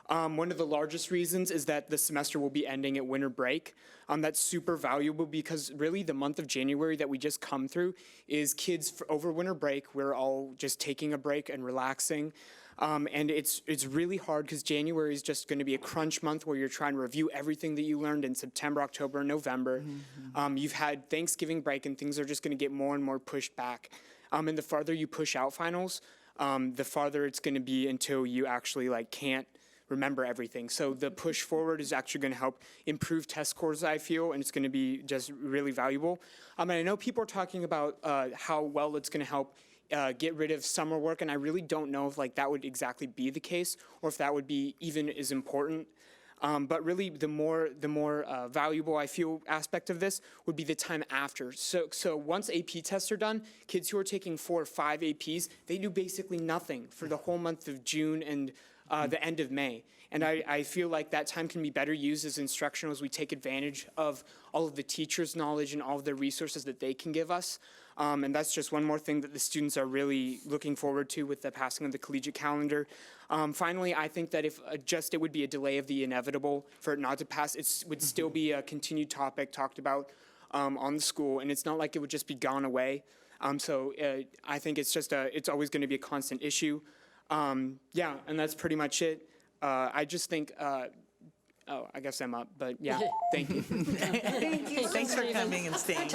One of the largest reasons is that the semester will be ending at winter break. That's super valuable because really the month of January that we just come through is kids over winter break. We're all just taking a break and relaxing. And it's really hard because January is just going to be a crunch month where you're trying to review everything that you learned in September, October, and November. You've had Thanksgiving break and things are just going to get more and more pushed back. And the farther you push out finals, the farther it's going to be until you actually can't remember everything. So the push forward is actually going to help improve test scores, I feel, and it's going to be just really valuable. And I know people are talking about how well it's going to help get rid of summer work, and I really don't know if that would exactly be the case or if that would be even as important. But really, the more valuable I feel aspect of this would be the time after. So once AP tests are done, kids who are taking 4 or 5 APs, they do basically nothing for the whole month of June and the end of May. And I feel like that time can be better used as instructional as we take advantage of all of the teachers' knowledge and all of the resources that they can give us. And that's just one more thing that the students are really looking forward to with the passing of the collegiate calendar. Finally, I think that if it would be a delay of the inevitable for it not to pass, it would still be a continued topic talked about on the school, and it's not like it would just be gone away. So I think it's always going to be a constant issue. Yeah, and that's pretty much it. I just think, I guess I'm up, but yeah, thank you. Thank you. Thanks for coming and staying.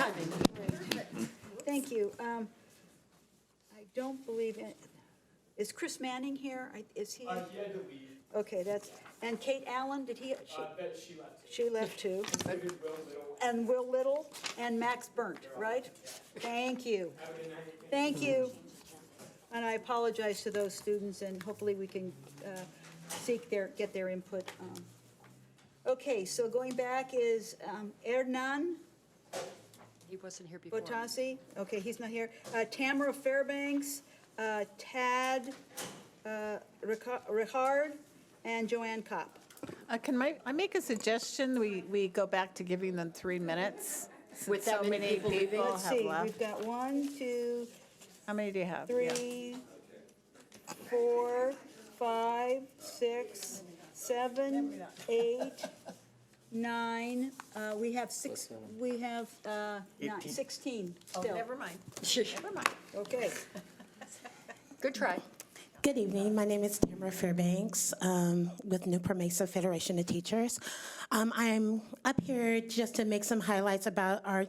Thank you. I don't believe, is Chris Manning here? Is he? He had to leave. Okay, and Kate Allen, did he? She left. She left too. and Will Little, and Max Burnt, right? Thank you. Thank you. And I apologize to those students, and hopefully we can get their input. Okay, so going back is Hernan He wasn't here before. Botassi. Okay, he's not here. Tamara Fairbanks, Tad Ricard, and Joanne Kopp. Can I make a suggestion? We go back to giving them 3 minutes? With since that so many people leaving? have Let's see, left. we've got 1, 2, How many do you have? Yeah. 3, 4, 5, 6, 7, 8, 9. We have 16 still. Never mind. Never mind. Okay. Good try. Good evening. My name is Tamara Fairbanks with Newport Mesa Federation of Teachers. I'm up here just to make some highlights about our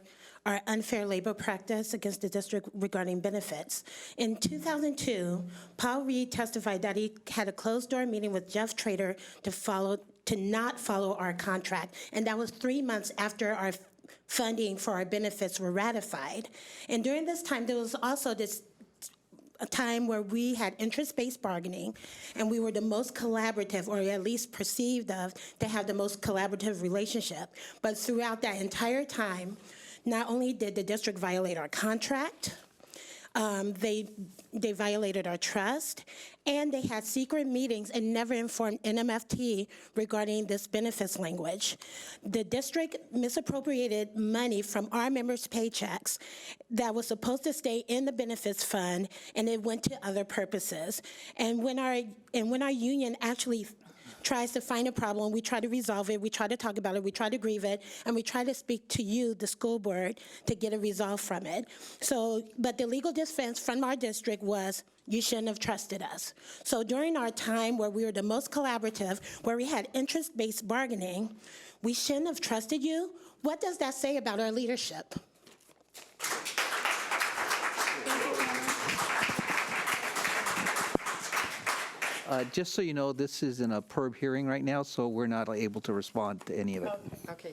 unfair labor practice against the district regarding benefits. In 2002, Paul Reed testified that he had a closed-door meeting with Jeff Trader to not follow our contract, and that was 3 months after our funding for our benefits were ratified. And during this time, there was also a time where we had interest-based bargaining, and we were the most collaborative, or at least perceived of, to have the most collaborative relationship. But throughout that entire time, not only did the district violate our contract, they violated our trust, and they had secret meetings and never informed NMFT regarding this benefits language. The district misappropriated money from our members' paychecks that was supposed to stay in the benefits fund, and it went to other purposes. And when our union actually tries to find a problem, we try to resolve it, we try to talk about it, we try to grieve it, and we try to speak to you, the school board, to get a resolve from it. So, but the legal defense from our district was, you shouldn't have trusted us. So during our time where we were the most collaborative, where we had interest-based bargaining, we shouldn't have trusted you. What does that say about our leadership? Just so you know, this is in a PERB hearing right now, so we're not able to respond to any of it. Okay.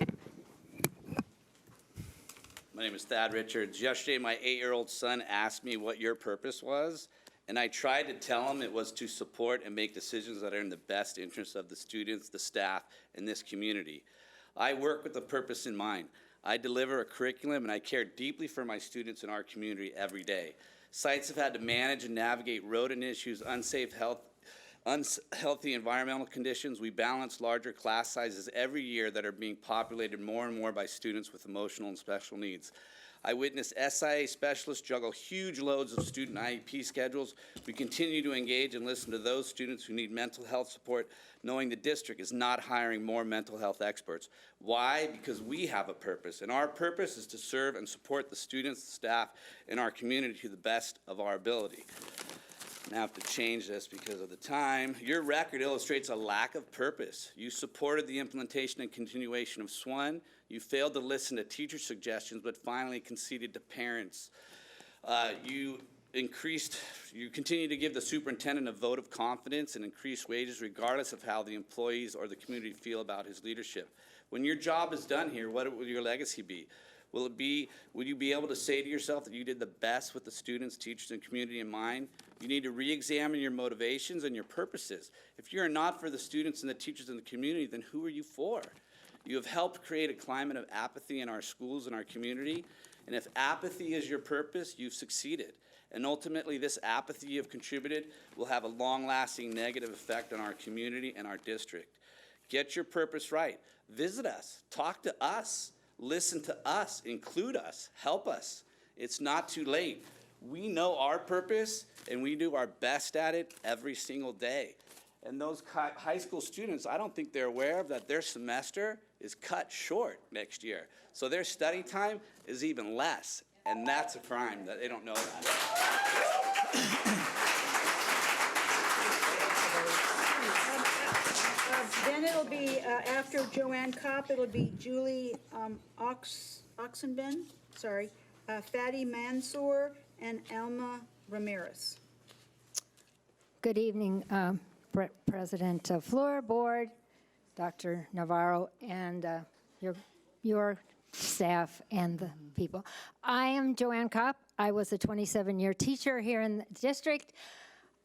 My name is Thad Richards. Yesterday, my 8-year-old son asked me what your purpose was, and I tried to tell him it was to support and make decisions that are in the best interest of the students, the staff, and this community. I work with a purpose in mind. I deliver a curriculum, and I care deeply for my students in our community every day. Sites have had to manage and navigate rodent issues, unhealthy environmental conditions. We balance larger class sizes every year that are being populated more and more by students with emotional and special needs. I witness SIA specialists juggle huge loads of student IEP schedules. We continue to engage and listen to those students who need mental health support, knowing the district is not hiring more mental health experts. Why? Because we have a purpose, and our purpose is to serve and support the students, the staff, and our community to the best of our ability. I have to change this because of the time. Your record illustrates a lack of purpose. You supported the implementation and continuation of SWUN. You failed to listen to teacher suggestions, but finally conceded to parents. You continue to give the superintendent a vote of confidence and increase wages regardless of how the employees or the community feel about his leadership. When your job is done here, what will your legacy be? Will you be able to say to yourself that you did the best with the students, teachers, and community in mind? You need to re-examine your motivations and your purposes. If you're not for the students and the teachers and the community, then who are you for? You have helped create a climate of apathy in our schools and our community, and if apathy is your purpose, you've succeeded. And ultimately, this apathy you have contributed will have a long-lasting negative effect on our community and our district. Get your purpose right. Visit us. Talk to us. Listen to us, include us, help us. It's not too late. We know our purpose, and we do our best at it every single day. And those high school students, I don't think they're aware of that their semester is cut short next year. So their study time is even less, and that's a crime that they don't know that. Then it'll be, after Joanne Kopp, it'll be Julie Oxenben, Fatty Mansour, and Alma Ramirez. Good evening, President Fleur, Board, Dr. Navarro, and your staff and the people. I am Joanne Kopp. I was a 27-year teacher here in the district.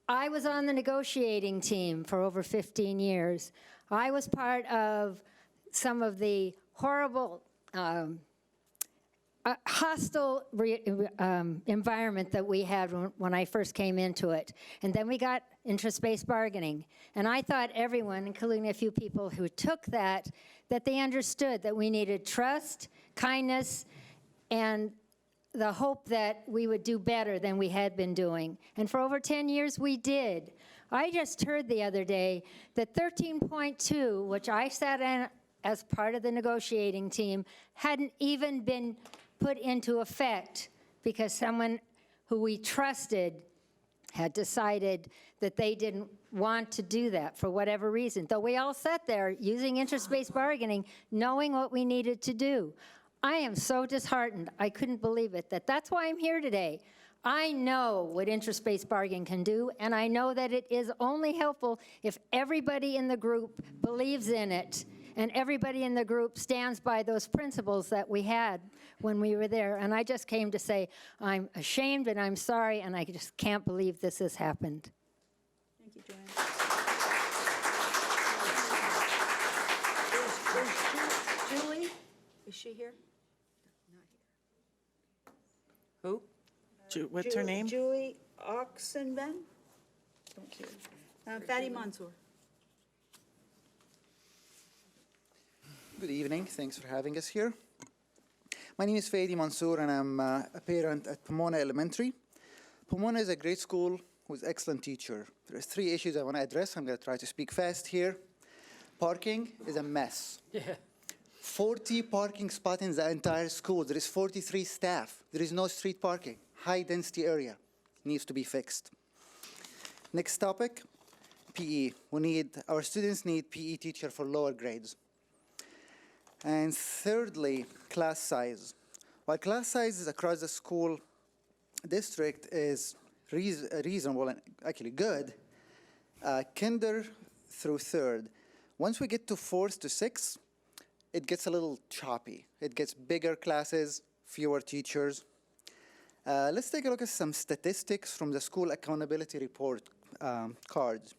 I was on the negotiating team for over 15 years. I was part of some of the horrible hostile environment that we had when I first came into it. And then we got interest-based bargaining. And I thought everyone, including a few people who took that they understood that we needed trust, kindness, and the hope that we would do better than we had been doing. And for over 10 years, we did. I just heard the other day that 13.2, which I sat in as part of the negotiating team, hadn't even been put into effect because someone who we trusted had decided that they didn't want to do that for whatever reason. Though we all sat there using interest-based bargaining, knowing what we needed to do. I am so disheartened. I couldn't believe it. That's why I'm here today. I know what interest-based bargaining can do, and I know that it is only helpful if everybody in the group believes in it and everybody in the group stands by those principles that we had when we were there. And I just came to say I'm ashamed and I'm sorry, and I just can't believe this has happened. Thank you, Joanne. Is Julie, is she here? Who? What's her name? Julie Oxenben? Don't see her. Fadi Mansour. Good evening. Thanks for having us here. My name is Fadi Mansour, and I'm a parent at Pomona Elementary. Pomona is a great school with excellent teacher. There are 3 issues I want to address. I'm going to try to speak fast here. Parking is a mess. 40 parking spots in the entire school. There is 43 staff. There is no street parking. High density area needs to be fixed. Next topic, PE. Our students need PE teacher for lower grades. And thirdly, class size. While class sizes across the school district is reasonable and actually good, kinder through 3rd. Once we get to 4th to 6th, it gets a little choppy. It gets bigger classes, fewer teachers. Let's take a look at some statistics from the school accountability report cards.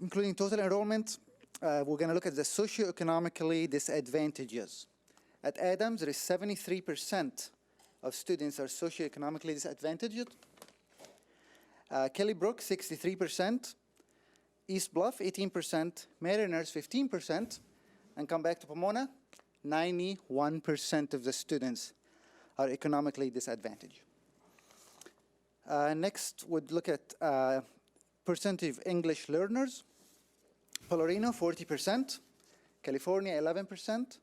Including total enrollment, we're going to look at the socioeconomically disadvantages. At Adams, there is 73% of students are socioeconomically disadvantaged. Kelly Brook, 63%. East Bluff, 18%. Mariners, 15%. And come back to Pomona, 91% of the students are economically disadvantaged. Next, we'd look at percentage of English learners. Pellerino, 40%. California, 11%.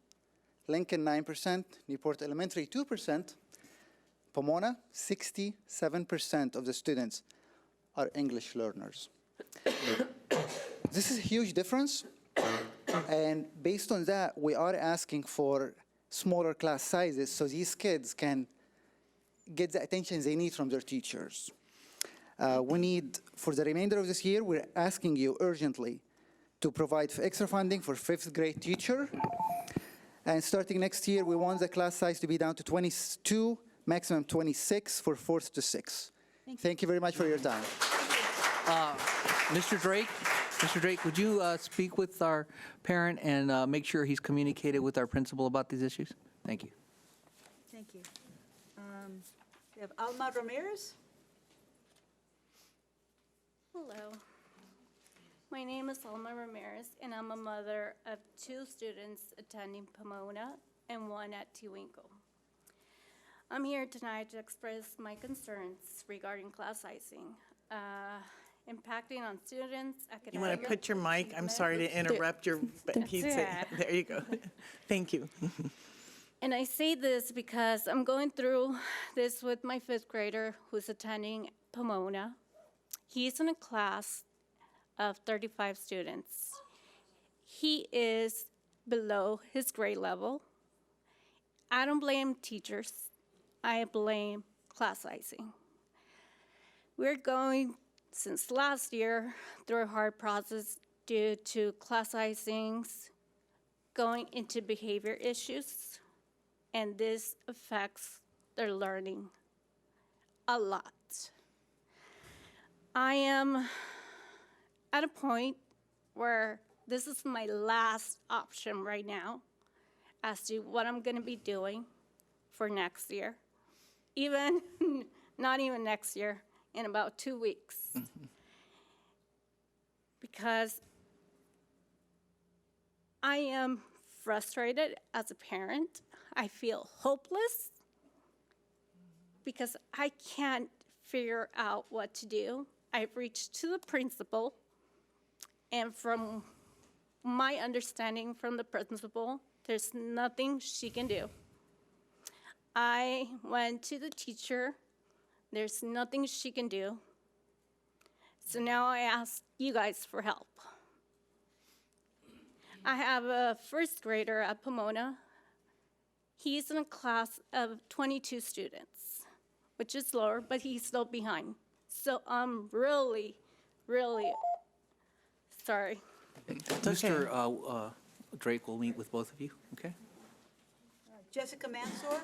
Lincoln, 9%. Newport Elementary, 2%. Pomona, 67% of the students are English learners. This is a huge difference. And based on that, we are asking for smaller class sizes so these kids can get the attention they need from their teachers. We need, for the remainder of this year, we're asking you urgently to provide extra funding for 5th grade teacher. And starting next year, we want the class size to be down to 22, maximum 26 for 4th to 6th. Thank you very much for your time. Mr. Drake, would you speak with our parent and make sure he's communicated with our principal about these issues? Thank you. Thank you. We have Alma Ramirez. Hello. My name is Alma Ramirez, and I'm a mother of 2 students attending Pomona and 1 at Tewinkle. I'm here tonight to express my concerns regarding class sizing, impacting on students' academic. You want to put your mic? I'm sorry to interrupt your. There you go. Thank you. And I say this because I'm going through this with my 5th grader who's attending Pomona. He's in a class of 35 students. He is below his grade level. I don't blame teachers. I blame class sizing. We're going, since last year, through a hard process due to class sizings, going into behavior issues, and this affects their learning a lot. I am at a point where this is my last option right now as to what I'm going to be doing for next year. Even, not even next year, in about 2 weeks. Because I am frustrated as a parent. I feel hopeless because I can't figure out what to do. I've reached to the principal, and from my understanding from the principal, there's nothing she can do. I went to the teacher. There's nothing she can do. So now I ask you guys for help. I have a first grader at Pomona. He's in a class of 22 students, which is lower, but he's still behind. So I'm really, really sorry. Mr. Drake will meet with both of you, okay? Jessica Mansour?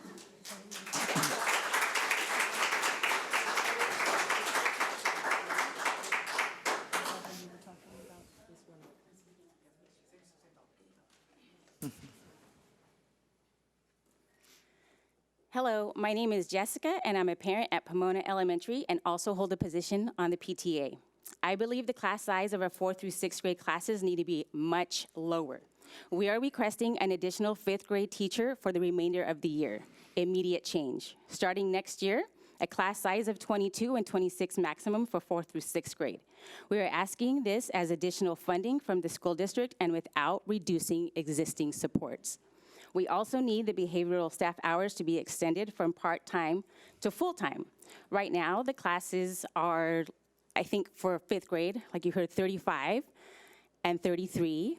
Hello, my name is Jessica, and I'm a parent at Pomona Elementary and also hold a position on the PTA. I believe the class size of our 4th through 6th grade classes need to be much lower. We are requesting an additional 5th grade teacher for the remainder of the year. Immediate change. Starting next year, a class size of 22 and 26 maximum for 4th through 6th grade. We are asking this as additional funding from the school district and without reducing existing supports. We also need the behavioral staff hours to be extended from part-time to full-time. Right now, the classes are, I think for 5th grade, like you heard, 35 and 33,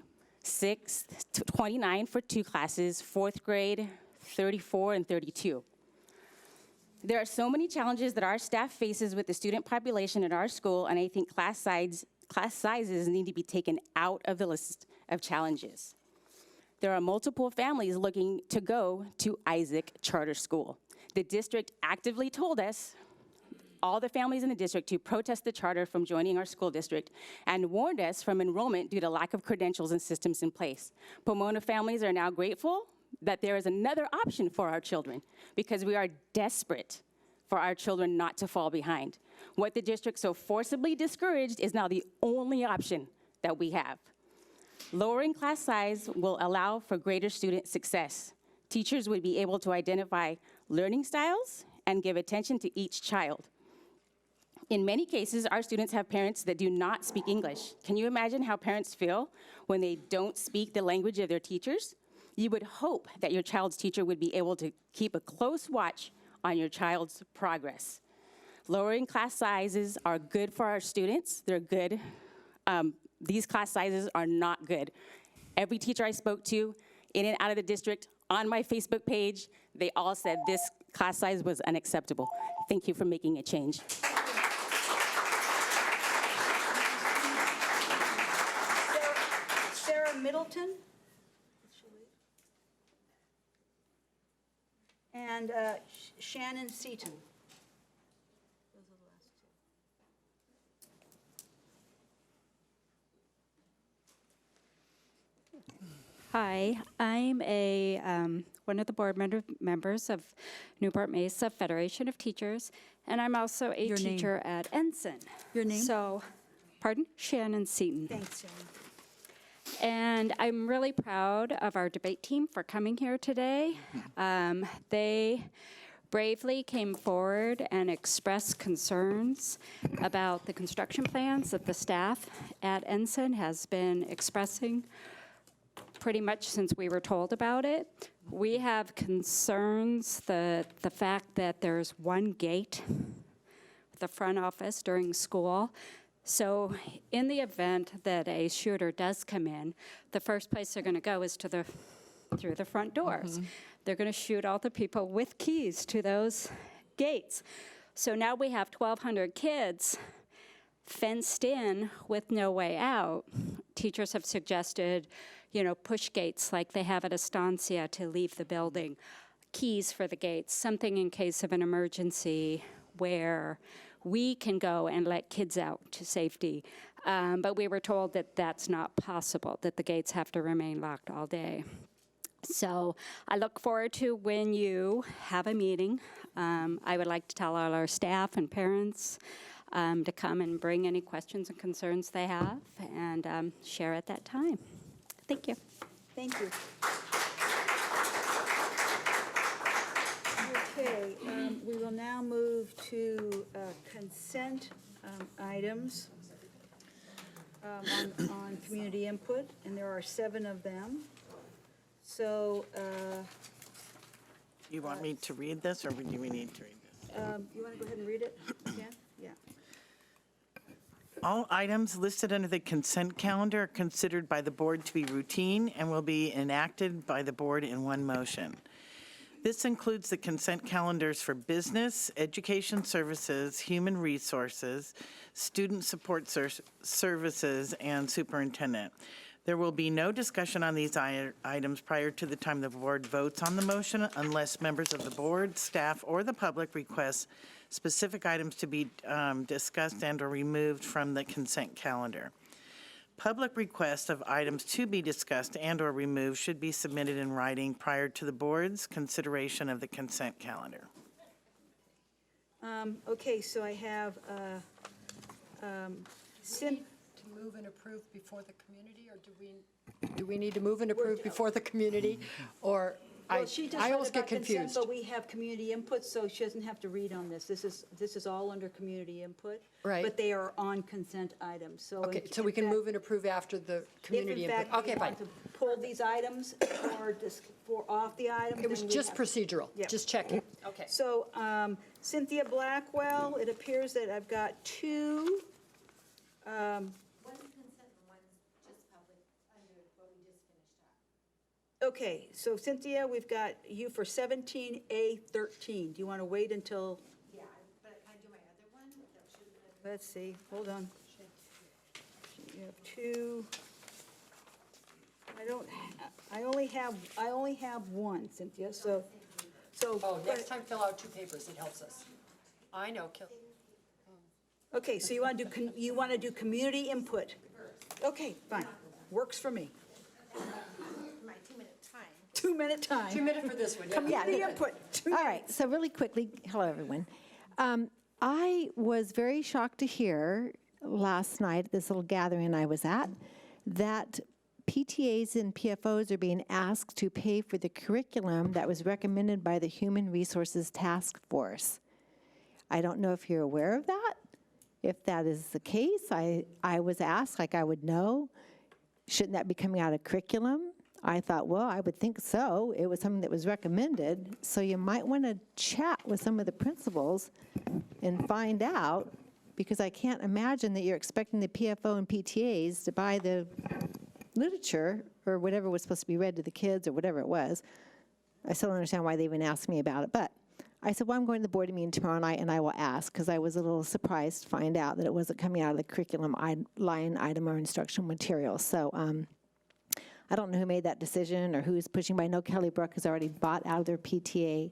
29 for 2 classes, 4th grade, 34 and 32. There are so many challenges that our staff faces with the student population at our school, and I think class sizes need to be taken out of the list of challenges. There are multiple families looking to go to Isaac Charter School. The district actively told us, all the families in the district, to protest the charter from joining our school district and warned us from enrollment due to lack of credentials and systems in place. Pomona families are now grateful that there is another option for our children because we are desperate for our children not to fall behind. What the district so forcibly discouraged is now the only option that we have. Lowering class size will allow for greater student success. Teachers would be able to identify learning styles and give attention to each child. In many cases, our students have parents that do not speak English. Can you imagine how parents feel when they don't speak the language of their teachers? You would hope that your child's teacher would be able to keep a close watch on your child's progress. Lowering class sizes are good for our students. They're good. These class sizes are not good. Every teacher I spoke to, in and out of the district, on my Facebook page, they all said this class size was unacceptable. Thank you for making a change. Sarah Middleton? And Shannon Seaton. Hi, I'm one of the board members of Newport Mesa Federation of Teachers, and I'm also a Your name? teacher at Ensign. Your name? So, pardon? Shannon Seaton. Thanks, Shannon. And I'm really proud of our debate team for coming here today. They bravely came forward and expressed concerns about the construction plans that the staff at Ensign has been expressing pretty much since we were told about it. We have concerns the fact that there's one gate at the front office during school. So in the event that a shooter does come in, the first place they're going to go is through the front doors. They're going to shoot all the people with keys to those gates. So now we have 1,200 kids fenced in with no way out. Teachers have suggested push gates like they have at Estancia to leave the building, keys for the gates, something in case of an emergency where we can go and let kids out to safety. But we were told that that's not possible, that the gates have to remain locked all day. So I look forward to when you have a meeting. I would like to tell all our staff and parents to come and bring any questions and concerns they have and share at that time. Thank you. Thank you. Okay, we will now move to consent items on community input, and there are 7 of them. So, You want me to read this, or do we need to read this? you want to go ahead and read it, Jan? Yeah. All items listed under the consent calendar are considered by the board to be routine and will be enacted by the board in one motion. This includes the consent calendars for business, education services, human resources, student support services, and superintendent. There will be no discussion on these items prior to the time the board votes on the motion unless members of the board, staff, or the public request specific items to be discussed and or removed from the consent calendar. Public requests of items to be discussed and or removed should be submitted in writing prior to the board's consideration of the consent calendar. Okay, so I have To move and approve before the community, or do we need to move and approve before the community? Or Well, she just I read always get about consent, confused. but we have community input, so she doesn't have to read on this. This is all under community input. Right. But they are on consent items, so. Okay, so in we can fact- move and approve after the community If input. in fact Okay, we fine. want to pull these items or just for off the item. It was then we just have- procedural, Yeah. just checking. Okay. So Cynthia Blackwell, it appears that I've got 2. Okay, so Cynthia, we've got you for 17A13. Do you want to wait until? Yeah, but can I do my other one? Let's see, hold on. You have 2. I only have 1, Cynthia, so. Oh, next time fill out 2 papers, it helps us. I know. Okay, so you want to do community input? Okay, fine, works for me. My 2-minute time. 2-minute time. 2 minutes for this one, yeah. Community input. All right, so really quickly, hello, everyone. I was very shocked to hear last night at this little gathering I was at that PTAs and PFOs are being asked to pay for the curriculum that was recommended by the Human Resources Task Force. I don't know if you're aware of that. If that is the case, I was asked, like I would know, shouldn't that be coming out of curriculum? I thought, well, I would think so. It was something that was recommended. So you might want to chat with some of the principals and find out, because I can't imagine that you're expecting the PFO and PTAs to buy the literature or whatever was supposed to be read to the kids or whatever it was. I still don't understand why they even asked me about it. But I said, well, I'm going to the board meeting tomorrow night and I will ask, because I was a little surprised to find out that it wasn't coming out of the curriculum line item or instructional material. So I don't know who made that decision or who's pushing, but I know Kelly Brook has already bought out of their PTA,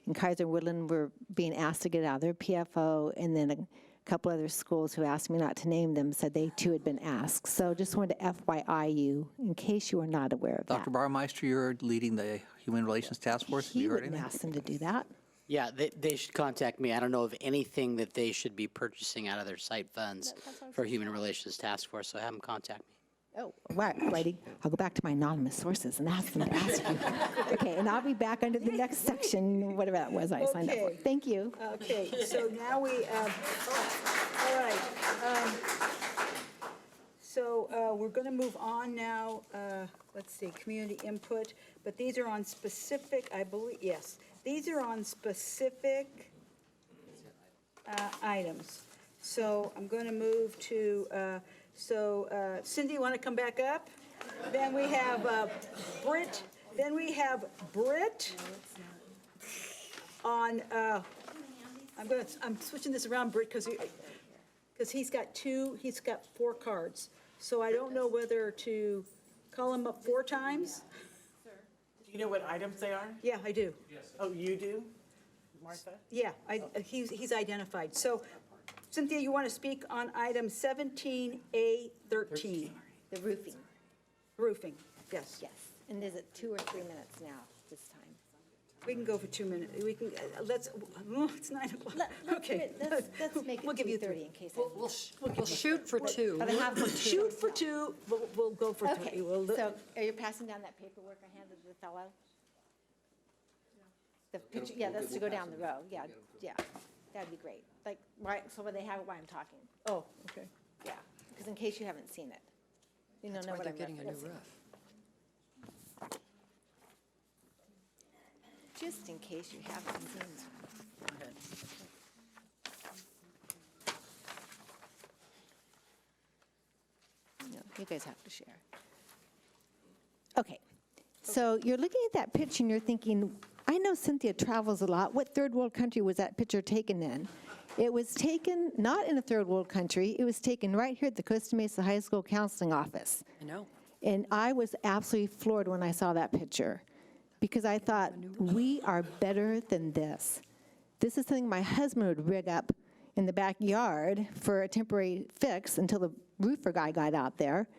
and Kaiser Woodland were being asked to get out of their PFO, and then a couple other schools who asked me not to name them said they too had been asked. So just wanted to FYI you, in case you were not aware of that. Dr. Barmeister, you're leading the Human Relations Task Force. Have He you heard wouldn't anything? ask them to do that. Yeah, they should contact me. I don't know of anything that they should be purchasing out of their site funds for Human Relations Task Force, so have them contact me. Oh, right, righty. I'll go back to my anonymous sources and ask them to ask you. Okay, and I'll be back under the next section, whatever that was I signed up for. Okay. Thank you. Okay, so now we, all right. So we're going to move on now, let's see, community input, but these are on specific, I believe, yes, these are on specific items. So I'm going to move to, Cindy, you want to come back up? Then we have Britt, on, I'm switching this around, Britt, because he's got 4 cards. So I don't know whether to call them up 4 times? Do you know what items they are? Yeah, I do. Oh, you do? Martha? Yeah, he's identified. So Cynthia, you want to speak on item 17A13? The roofing, Roofing, yes. yes. And is it 2 or 3 minutes now, this time? We can go for 2 minutes. We can, it's 9 o'clock. Okay. Let's make it We'll give you 2:30 in case I. We'll shoot for 2. But I have for 2. Shoot for 2, we'll go for 3. Okay, so are you passing down that paperwork I handed the fellow? The picture, yeah, that's to go down the row, yeah, that'd be great. Like, right, so when they have it while I'm talking, Oh, okay. yeah, because in case you haven't seen it, you don't know what I'm referencing. Just in case you haven't seen it. No, you guys have to share. Okay, so you're looking at that picture and you're thinking, I know Cynthia travels a lot. What third world country was that picture taken in? It was taken not in a third world country. It was taken right here at the Costa Mesa High School Counseling Office. I know. And I was absolutely floored when I saw that picture because I thought, we are better than this. This is something my husband would rig up in the backyard for a temporary fix until the roofer guy got out there,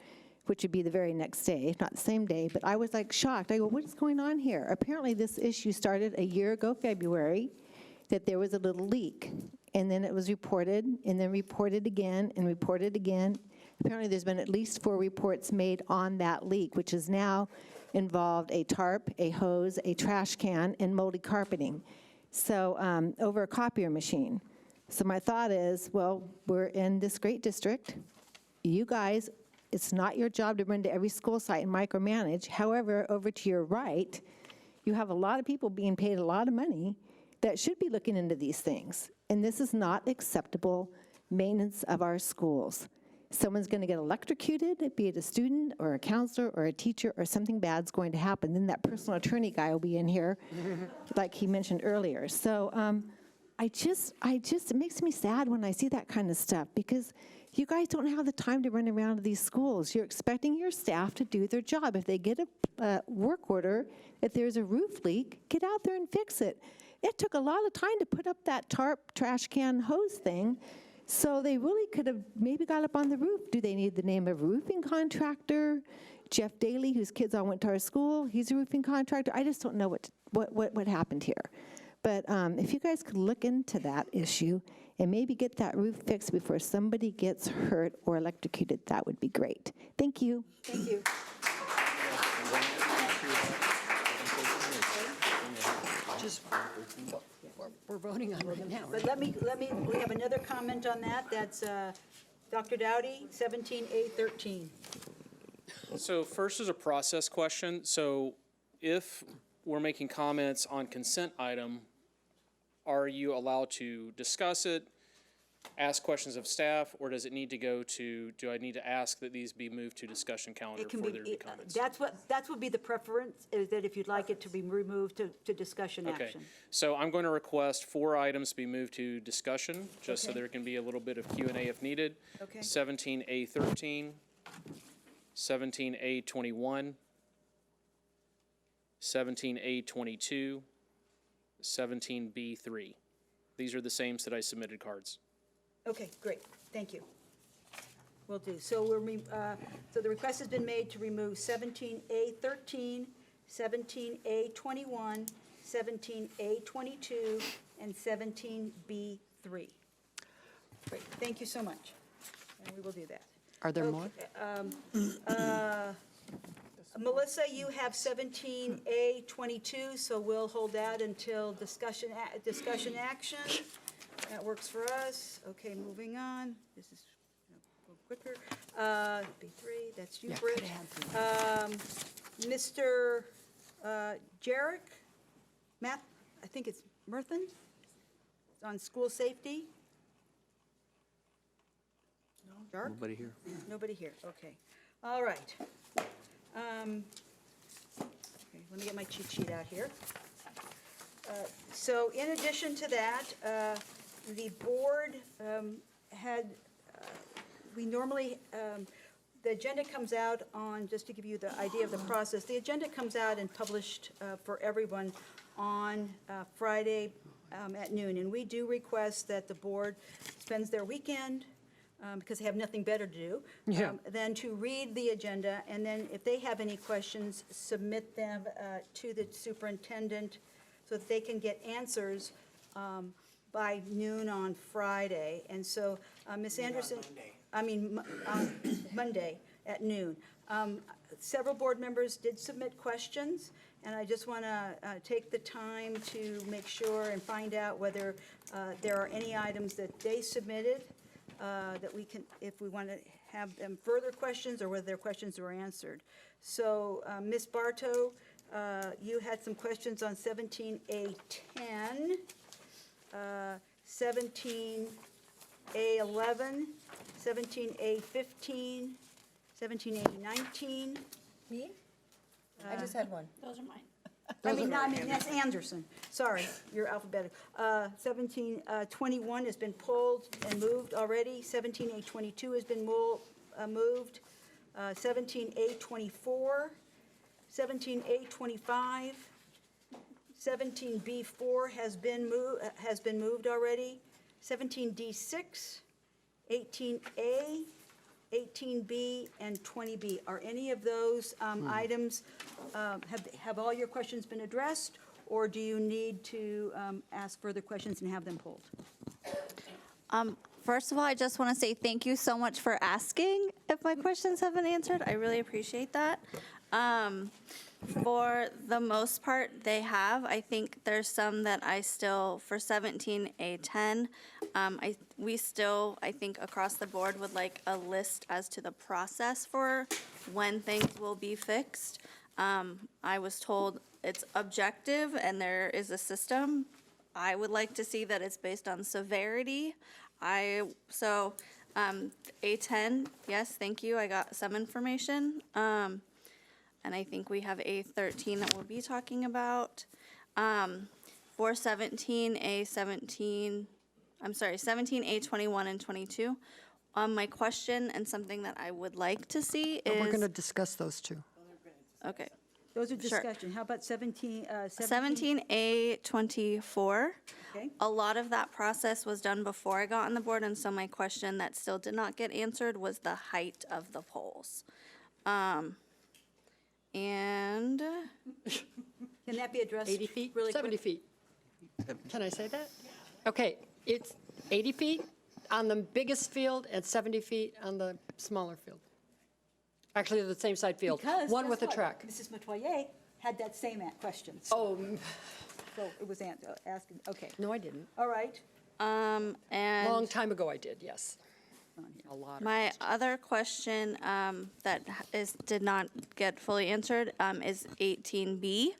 which would be the very next day, if not the same day. But I was like shocked. I go, what is going on here? Apparently this issue started a year ago, February, that there was a little leak. And then it was reported, and then reported again, and reported again. Apparently there's been at least 4 reports made on that leak, which has now involved a tarp, a hose, a trash can, and moldy carpeting. So over a copier machine. So my thought is, well, we're in this great district. You guys, it's not your job to run to every school site and micromanage. However, over to your right, you have a lot of people being paid a lot of money that should be looking into these things. And this is not acceptable maintenance of our schools. Someone's going to get electrocuted, be it a student or a counselor or a teacher, or something bad's going to happen. Then that personal attorney guy will be in here, like he mentioned earlier. So it makes me sad when I see that kind of stuff, because you guys don't have the time to run around to these schools. You're expecting your staff to do their job. If they get a work order, if there's a roof leak, get out there and fix it. It took a lot of time to put up that tarp, trash can, hose thing. So they really could have maybe got up on the roof. Do they need the name of a roofing contractor? Jeff Daly, whose kids all went to our school, he's a roofing contractor. I just don't know what happened here. But if you guys could look into that issue and maybe get that roof fixed before somebody gets hurt or electrocuted, that would be great. Thank you. Thank you. Just, we're voting on it now. But we have another comment on that. That's Dr. Dowdy, 17A13. So first is a process question. So if we're making comments on consent item, are you allowed to discuss it, ask questions of staff, or does it need to go to, do I need to ask that these be moved to discussion calendar It can before there be be, comments? that would be the preference, is that if you'd like it to be removed to discussion Okay, action. so I'm going to request 4 items be moved to discussion, just so Okay. there can be a little bit of Q&A if needed. Okay. 17A13, 17A21, 17A22, 17B3. These are the same that I submitted cards. Okay, great, thank you. Will do. So so the request has been made to remove 17A13, 17A21, 17A22, and 17B3. Great, thank you so much. And we will do that. Are there more? Melissa, you have 17A22, so we'll hold that until discussion action. That works for us. Okay, moving on. This is a little quicker. B3, that's you, Britt. Mr. Jarek, Matt, I think it's Murthan, on school safety. No, Jarek? Nobody here. Nobody here, okay. All right. Okay, let me get my cheat sheet out here. So in addition to that, the board we normally The agenda comes out on, just to give you the idea of the process, the agenda comes out and published for everyone on Friday at noon. And we do request that the board spends their weekend, because they have nothing better to do, than to read the agenda. And then if they have any questions, submit them to the superintendent so that they can get answers by noon on Friday. And so, Ms. Anderson. Monday at noon. Several board members did submit questions, and I just want to take the time to make sure and find out whether there are any items that they submitted that we can, if we want to have them further questions, or whether their questions were answered. So, Ms. Bartow, you had some questions on 17A10, 17A11, 17A15, 17A19. Me? I just had one. Those are mine. That's Anderson. Sorry, you're alphabetical. 1721 has been pulled and moved already. 17A22 has been moved. 17A24, 17A25, 17B4 has been moved already. 17D6, 18A, 18B, and 20B. Are any of those items, have all your questions been addressed, or do you need to ask further questions and have them pulled? First of all, I just want to say thank you so much for asking if my questions have been answered. I really appreciate that. For the most part, they have. I think there's some that I still, for 17A10, we still, I think across the board would like a list as to the process for when things will be fixed. I was told it's objective and there is a system. I would like to see that it's based on severity. A10, yes, thank you, I got some information. And I think we have A13 that we'll be talking about. For 17A21 and 22. My question and something that I would like to see is. We're going to discuss those two. Okay. Those are Sure. discussion. How about 17A24. Okay. A lot of that process was done before I got on the board, and so my question that still did not get answered was the height of the poles. And can that be addressed? 80 feet, really 70 quick? feet. Can I say that? Okay, it's 80 feet on the biggest field and 70 feet on the smaller field. Actually, they're the same side field, Because one guess with a what? track. Mrs. Metoyer had that same question. Oh, So it was asking, okay. no, I didn't. All right. and Long time ago I did, yes. A lot. my other question that did not get fully answered is 18B.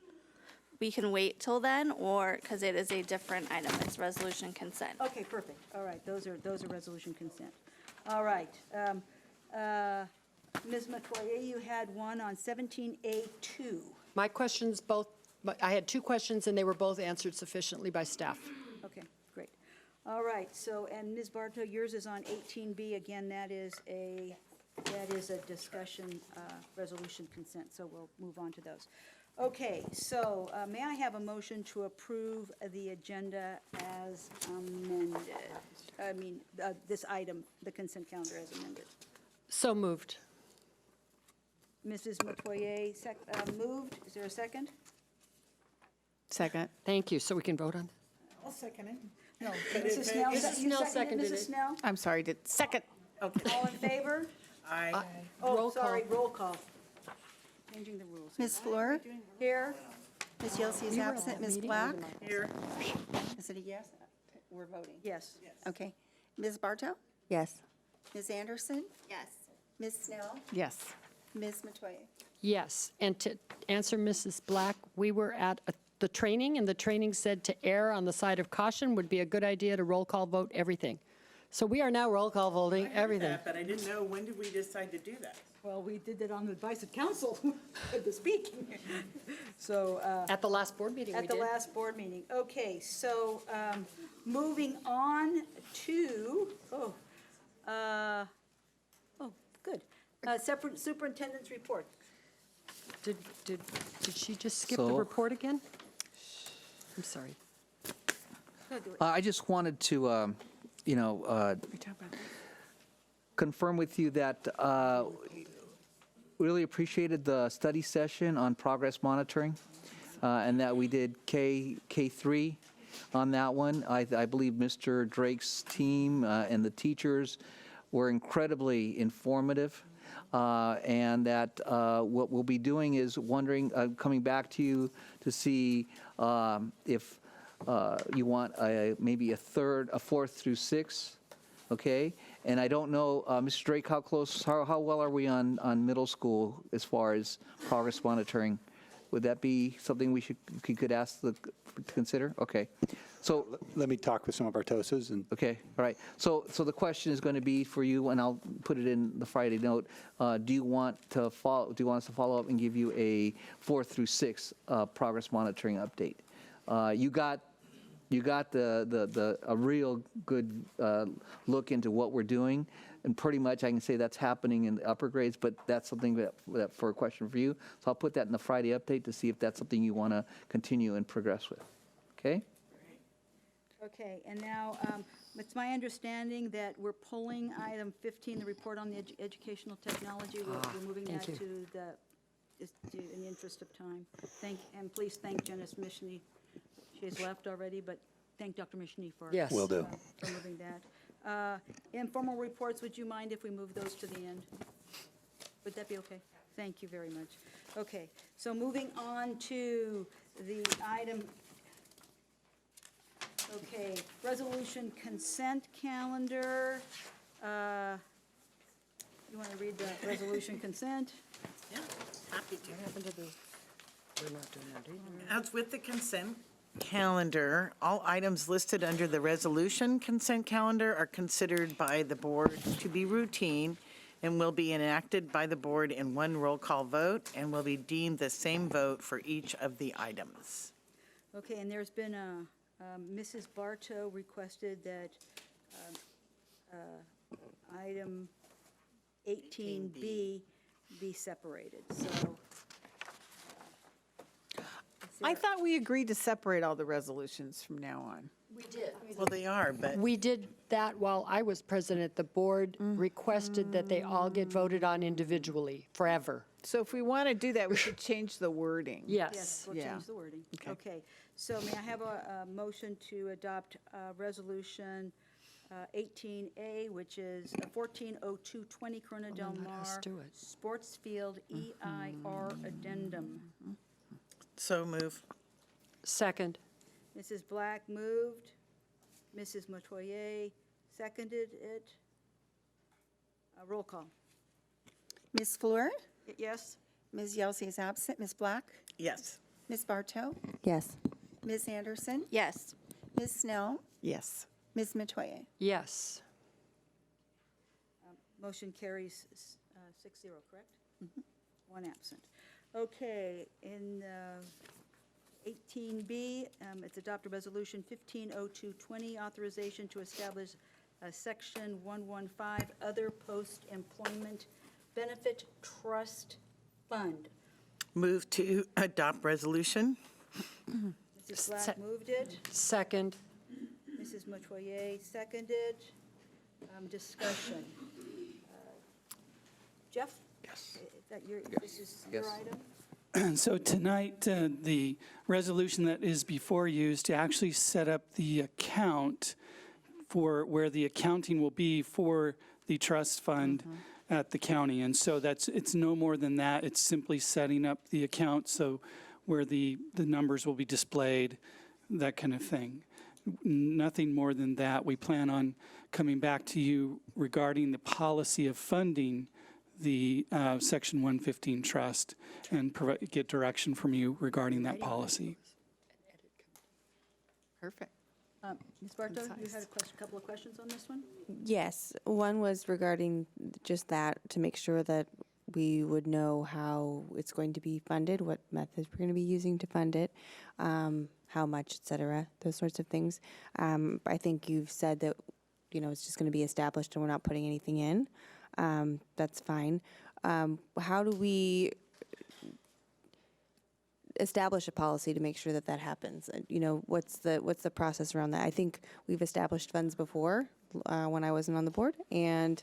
We can wait till then, or, because it is a different item, it's resolution consent. Okay, perfect. All right, those are resolution consent. All right. Ms. Metoyer, you had one on 17A2. My questions both, I had two questions and they were both answered sufficiently by staff. Okay, great. All right, so, and Ms. Bartow, yours is on 18B. Again, that is a discussion, resolution consent, so we'll move on to those. Okay, so may I have a motion to approve the agenda as amended? This item, the consent calendar as amended. So moved. Mrs. Metoyer moved. Is there a second? Second. Thank you, so we can vote on? I'll second it. No, Mrs. Snell. Mrs. Snell seconded Mrs. it. Snell? I'm sorry, second. Okay. All in favor? Aye. Oh, Roll call. sorry, roll call. Changing the rules. Ms. Fleur? Here? Ms. Yelsey is absent. Ms. Black? Here. Is it a yes? We're voting. Yes. Okay. Ms. Bartow? Yes. Ms. Anderson? Yes. Ms. Snell? Yes. Ms. Metoyer? Yes, and to answer Mrs. Black, we were at the training, and the training said to err on the side of caution would be a good idea to roll call vote everything. So we are now roll call voting everything. But I didn't know, when did we decide to do that? Well, we did that on the advice of council at the speaking. So. At the last board meeting we At the did. last board meeting. Okay, so moving on to, good. Separate superintendent's report. Did she just skip the So- report again? I'm sorry. I just wanted to, confirm with you that really appreciated the study session on progress monitoring, and that we did K3 on that one. I believe Mr. Drake's team and the teachers were incredibly informative, and that what we'll be doing is coming back to you to see if you want maybe a fourth through sixth, okay? And I don't know, Mr. Drake, how well are we on middle school as far as progress monitoring? Would that be something we could ask to consider? Okay. So let me talk with some of our TOSAs and. Okay, all right. So the question is going to be for you, and I'll put it in the Friday note. Do you want us to follow up and give you a 4th through 6th progress monitoring update? You got a real good look into what we're doing, and pretty much I can say that's happening in the upper grades, but that's something that for a question for you. So I'll put that in the Friday update to see if that's something you want to continue and progress with. Okay? Okay, and now, it's my understanding that we're pulling item 15, the report on the educational technology. We're moving that thank to in the interest of time. And please thank Janice Mishny. She has left already, but thank Dr. Mishny for. Yes. Will do. For moving that. Informal reports, would you mind if we move those to the end? Would that be okay? Thank you very much. Okay, so moving on to the item. Okay, resolution consent calendar. You want to read the resolution consent? Yeah, happy to. What happened to the, we're not doing that either. As with the consent calendar, all items listed under the resolution consent calendar are considered by the board to be routine and will be enacted by the board in one roll call vote and will be deemed the same vote for each of the items. Okay, and there's been Mrs. Bartow requested that item 18B be separated, so. I thought we agreed to separate all the resolutions from now on. We did. Well, they are, but We did that while I was president. The board requested that they all get voted on individually forever. So if we want to do that, we should change the wording. Yes, we'll Yeah. change the wording. Okay. Okay, so may I have a motion to adopt Resolution 18A, which is 140220 Corona Del Mar do it. Sports Field EIR Addendum. so move. Second. Mrs. Black moved, Mrs. Metoyer seconded it. Roll call. Ms. Fleur? Yes? Ms. Yelsey is absent. Ms. Black? Yes. Ms. Bartow? Yes. Ms. Anderson? Yes. Ms. Snell? Yes. Ms. Metoyer? Yes. Motion carries 6-0, correct? One absent. Okay, in 18B, it's adopt a resolution 150220, authorization to establish a section 115, other post-employment benefit trust fund. Move to adopt resolution. Mrs. Black moved it, Second. Mrs. Metoyer seconded. Discussion. Jeff? Yes. This is your Yes. item? So tonight, the resolution that is before you is to actually set up the account for where the accounting will be for the trust fund at the county. And so it's no more than that. It's simply setting up the account so where the numbers will be displayed, that kind of thing. Nothing more than that. We plan on coming back to you regarding the policy of funding the Section 115 trust and get direction from you regarding that policy. Perfect. Ms. Bartow, you had a couple of questions on this one? Yes. One was regarding just that, to make sure that we would know how it's going to be funded, what methods we're going to be using to fund it, how much, et cetera, those sorts of things. I think you've said that, it's just going to be established and we're not putting anything in. That's fine. How do we establish a policy to make sure that that happens? What's the process around that? I think we've established funds before when I wasn't on the board, and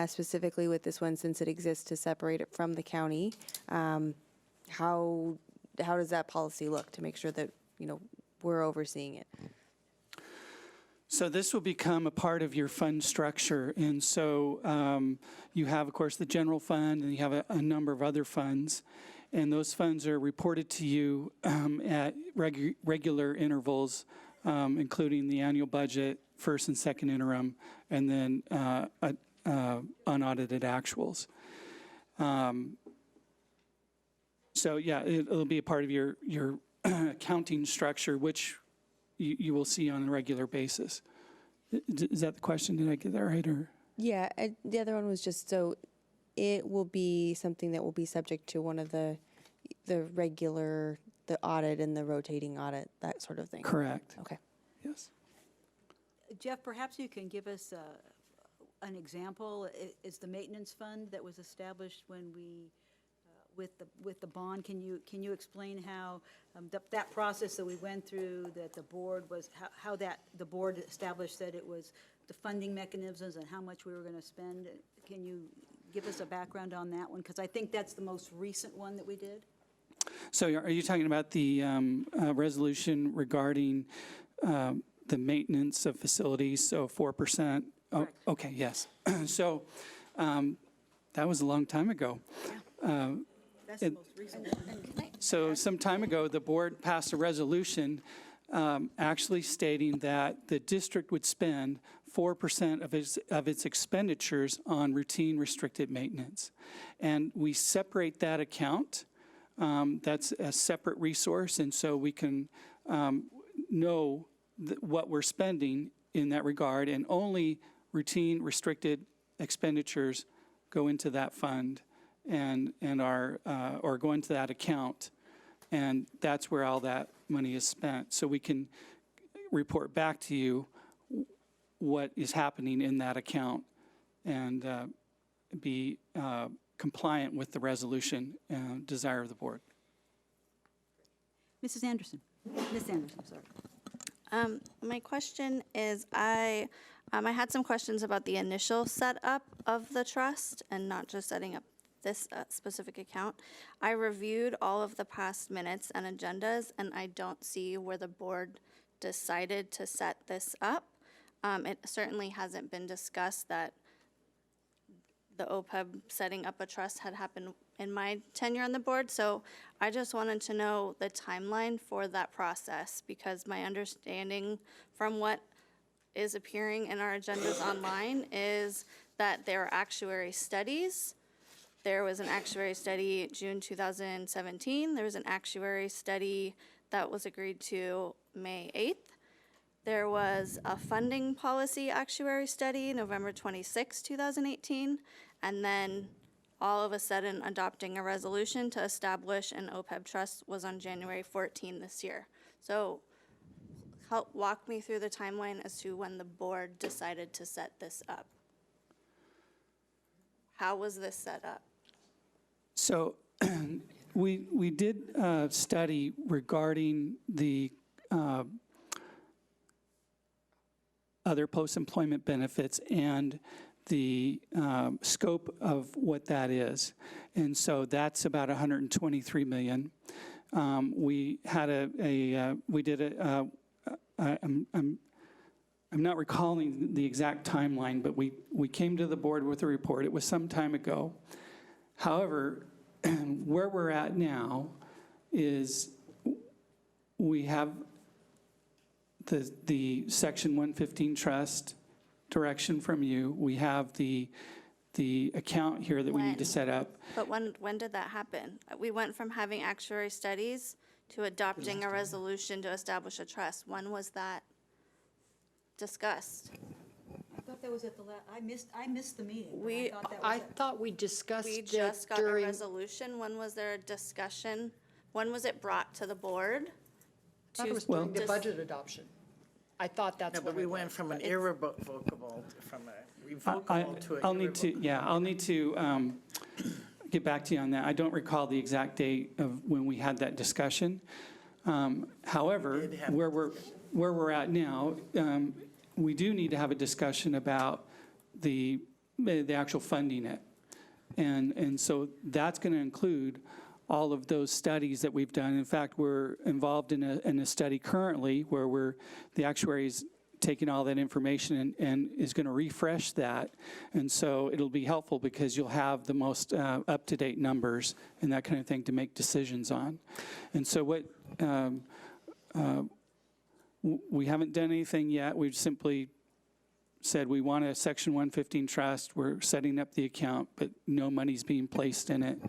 specifically with this one, since it exists to separate it from the county, how does that policy look to make sure that we're overseeing it? So this will become a part of your fund structure. And so you have, of course, the general fund, and you have a number of other funds. And those funds are reported to you at regular intervals, including the annual budget, first and second interim, and then unaudited actuals. So yeah, it'll be a part of your accounting structure, which you will see on a regular basis. Is that the question? Did I get that right? Or Yeah, the other one was just so it will be something that will be subject to one of the regular, the audit and the rotating audit, that sort of thing. correct? Okay. Yes. Jeff, perhaps you can give us an example. Is the maintenance fund that was established when we, with the bond, can you explain how that process that we went through, that the board was, how that the board established that it was the funding mechanisms and how much we were going to spend? Can you give us a background on that one? Because I think that's the most recent one that we did. So are you talking about the resolution regarding the maintenance of facilities, so 4%? Oh, okay, yes. So that was a long time ago. That's the most recent one. So some time ago, the board passed a resolution actually stating that the district would spend 4% of its expenditures on routine restricted maintenance. And we separate that account. That's a separate resource, and so we can know what we're spending in that regard, and only routine restricted expenditures go into that fund and are or go into that account, and that's where all that money is spent. So we can report back to you what is happening in that account and be compliant with the resolution and desire of the board. Mrs. Anderson. Ms. Anderson, sorry. My question is, I had some questions about the initial setup of the trust and not just setting up this specific account. I reviewed all of the past minutes and agendas, and I don't see where the board decided to set this up. It certainly hasn't been discussed that the OPEB setting up a trust had happened in my tenure on the board, so I just wanted to know the timeline for that process, because my understanding from what is appearing in our agendas online is that there are actuary studies. There was an actuary study June 2017. There was an actuary study that was agreed to May 8th. There was a funding policy actuary study November 26, 2018, and then all of a sudden adopting a resolution to establish an OPEB trust was on January 14 this year. So help walk me through the timeline as to when the board decided to set this up. How was this set up? So we did a study regarding the other post-employment benefits and the scope of what that is. And so that's about 123 million. We had I'm not recalling the exact timeline, but we came to the board with a report. It was some time ago. However, where we're at now is we have the Section 115 trust direction from you. We have the account here that we need to set up. But when did that happen? We went from having actuary studies to adopting a resolution to establish a trust. When was that discussed? I thought that was at the I missed the meeting. I thought we discussed We it just got a during, resolution. When was there a discussion? When was it brought to the board? I thought it was during the budget adoption. I thought that's No, when but we it went was. from an irrevocable, from a revocable to a I'll need to, yeah, I'll need to get back to you on that. I don't recall the exact date of when we had that discussion. However, where we're at now, we do need to have a discussion about the actual funding it. And so that's going to include all of those studies that we've done. In fact, we're involved in a study currently where the actuaries taking all that information and is going to refresh that. And so it'll be helpful because you'll have the most up-to-date numbers and that kind of thing to make decisions on. And so what we haven't done anything yet. We've simply said we want a Section 115 trust. We're setting up the account, but no money's being placed in it.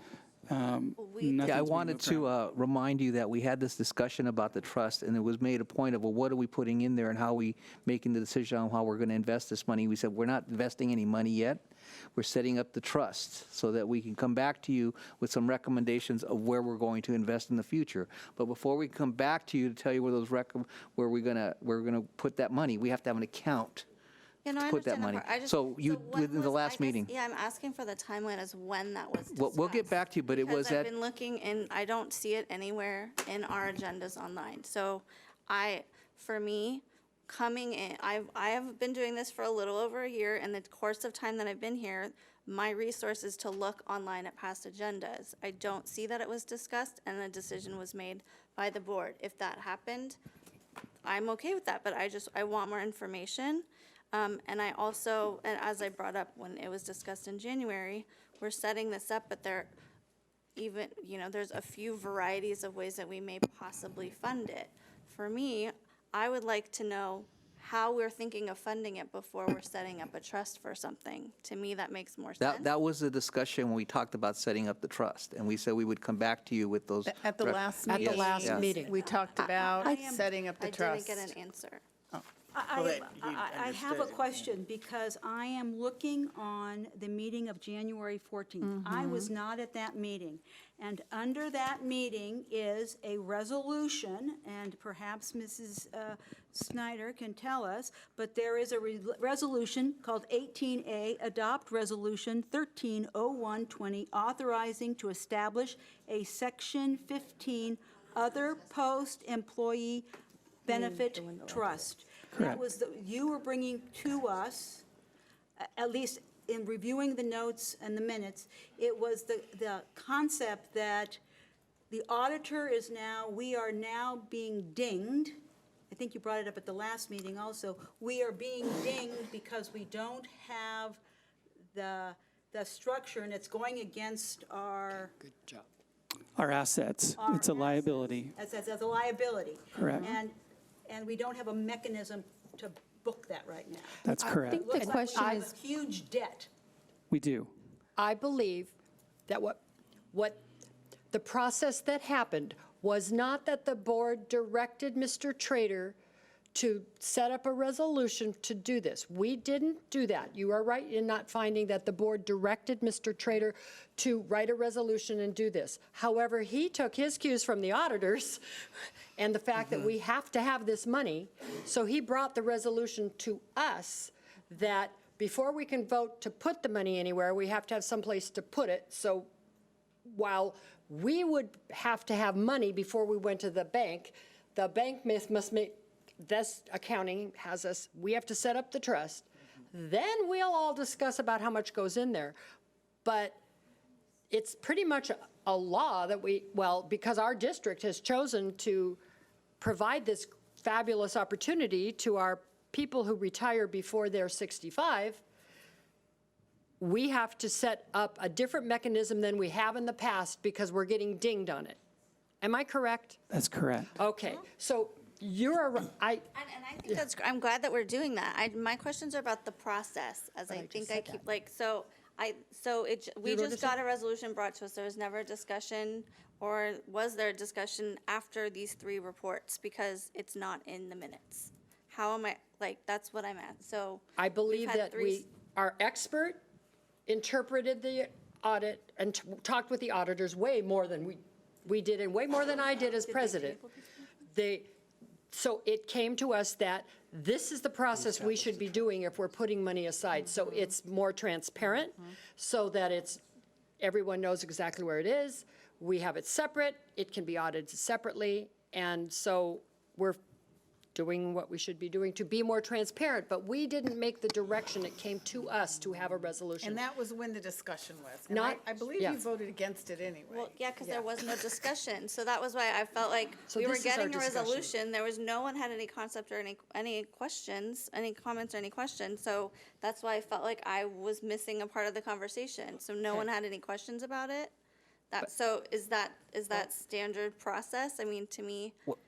Yeah, I wanted to remind you that we had this discussion about the trust, and it was made a point of, well, what are we putting in there and how are we making the decision on how we're going to invest this money? We said, we're not investing any money yet. We're setting up the trust so that we can come back to you with some recommendations of where we're going to invest in the future. But before we come back to you to tell you where those where we're gonna put that money, we have to have an account. You know, I put that understand money. part. I just- So you, when within the was- last I guess- meeting. Yeah, I'm asking for the timeline as when that was discussed. Well, we'll get back to you, but it was Because at. I've been looking and I don't see it anywhere in our agendas online. So for me, coming in, I have been doing this for a little over a year. In the course of time that I've been here, my resource is to look online at past agendas. I don't see that it was discussed and a decision was made by the board. If that happened, I'm okay with that, but I want more information. And I also, and as I brought up when it was discussed in January, we're setting this up, but there's a few varieties of ways that we may possibly fund it. For me, I would like to know how we're thinking of funding it before we're setting up a trust for something. To me, that makes more sense. That was the discussion when we talked about setting up the trust, and we said we would come back to you with those. At the last At the meeting. last Yes. meeting. We talked about setting up the I trust. didn't get an answer. I have a question because I am looking on the meeting of January 14th. I was not at that meeting. And under that meeting is a resolution, and perhaps Mrs. Snyder can tell us, but there is a resolution called 18A, Adopt Resolution 130120, authorizing to establish a Section 15 Other Post-Employee Benefit Trust. That was, you were bringing to us, at least in reviewing the notes and the minutes, it was the concept that the auditor we are now being dinged. I think you brought it up at the last meeting also. We are being dinged because we don't have the structure, and it's going against our. Good job. Our assets. It's a liability. As a liability. Correct. And we don't have a mechanism to book that right now. That's correct. think the question We have is, a huge debt. We do. I believe that what the process that happened was not that the board directed Mr. Trader to set up a resolution to do this. We didn't do that. You are right in not finding that the board directed Mr. Trader to write a resolution and do this. However, he took his cues from the auditors and the fact that we have to have this money, so he brought the resolution to us that before we can vote to put the money anywhere, we have to have someplace to put it. So while we would have to have money before we went to the bank must make, this accounting has us, we have to set up the trust. Then we'll all discuss about how much goes in there. But it's pretty much a law that because our district has chosen to provide this fabulous opportunity to our people who retire before they're 65, we have to set up a different mechanism than we have in the past because we're getting dinged on it. Am I correct? That's correct. Okay, so And I think I'm glad that we're doing that. My questions are about the process, as I think I keep, we just got a resolution brought to us. There was never a discussion, or was there a discussion after these 3 reports? Because it's not in the minutes. How am I, that's what I'm at, so. I believe had that 3 our expert interpreted the audit and talked with the auditors way more than we did, and way more than I did as president. So it came to us that this is the process we should be doing if we're putting money aside. So it's more transparent, so that everyone knows exactly where it is. We have it separate. It can be audited separately. And so we're doing what we should be doing to be more transparent, but we didn't make the direction it came to us to have a resolution. And that was when the discussion was. And Not- I believe yeah. you voted against it anyway. Well, yeah, because there was no discussion. So that was why I felt like So we were this is our getting a discussion. resolution. There was no one had any concept or any questions, any comments or any questions. So that's why I felt like I was missing a part of the conversation. So no one had any questions about it. So is that standard process? I mean, to me. Well,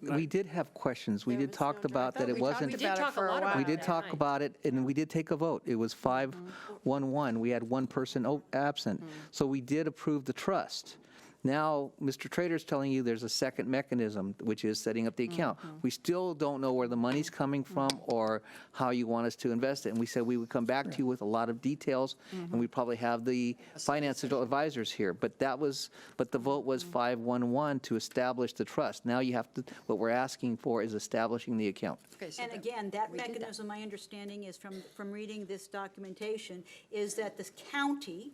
we did have questions. We did talk about that it wasn't. We did talk a lot about We it. did talk about it, and we did take a vote. It was 5-1-1. We had one person absent. So we did approve the trust. Now, Mr. Trader's telling you there's a second mechanism, which is setting up the account. We still don't know where the money's coming from or how you want us to invest it. And we said we would come back to you with a lot of details, and we'd probably have the financial advisors here. But the vote was 5-1-1 to establish the trust. Now you have to, what we're asking for is establishing the account. Okay, so And again, that mechanism, my understanding is from reading this documentation, is that the county,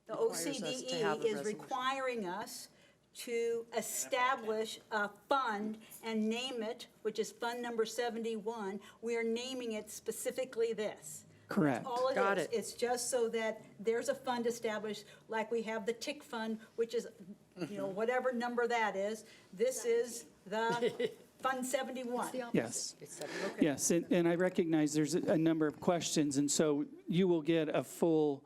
the OCDE is requiring us to establish a fund and name it, which is Fund Number 71. We are naming it specifically this. Correct. All it Got is. it. It's just so that there's a fund established, like we have the TIC fund, which is, whatever number that is. This is the Fund 71. Yes. Yes, and I recognize there's a number of questions, and so you will get a full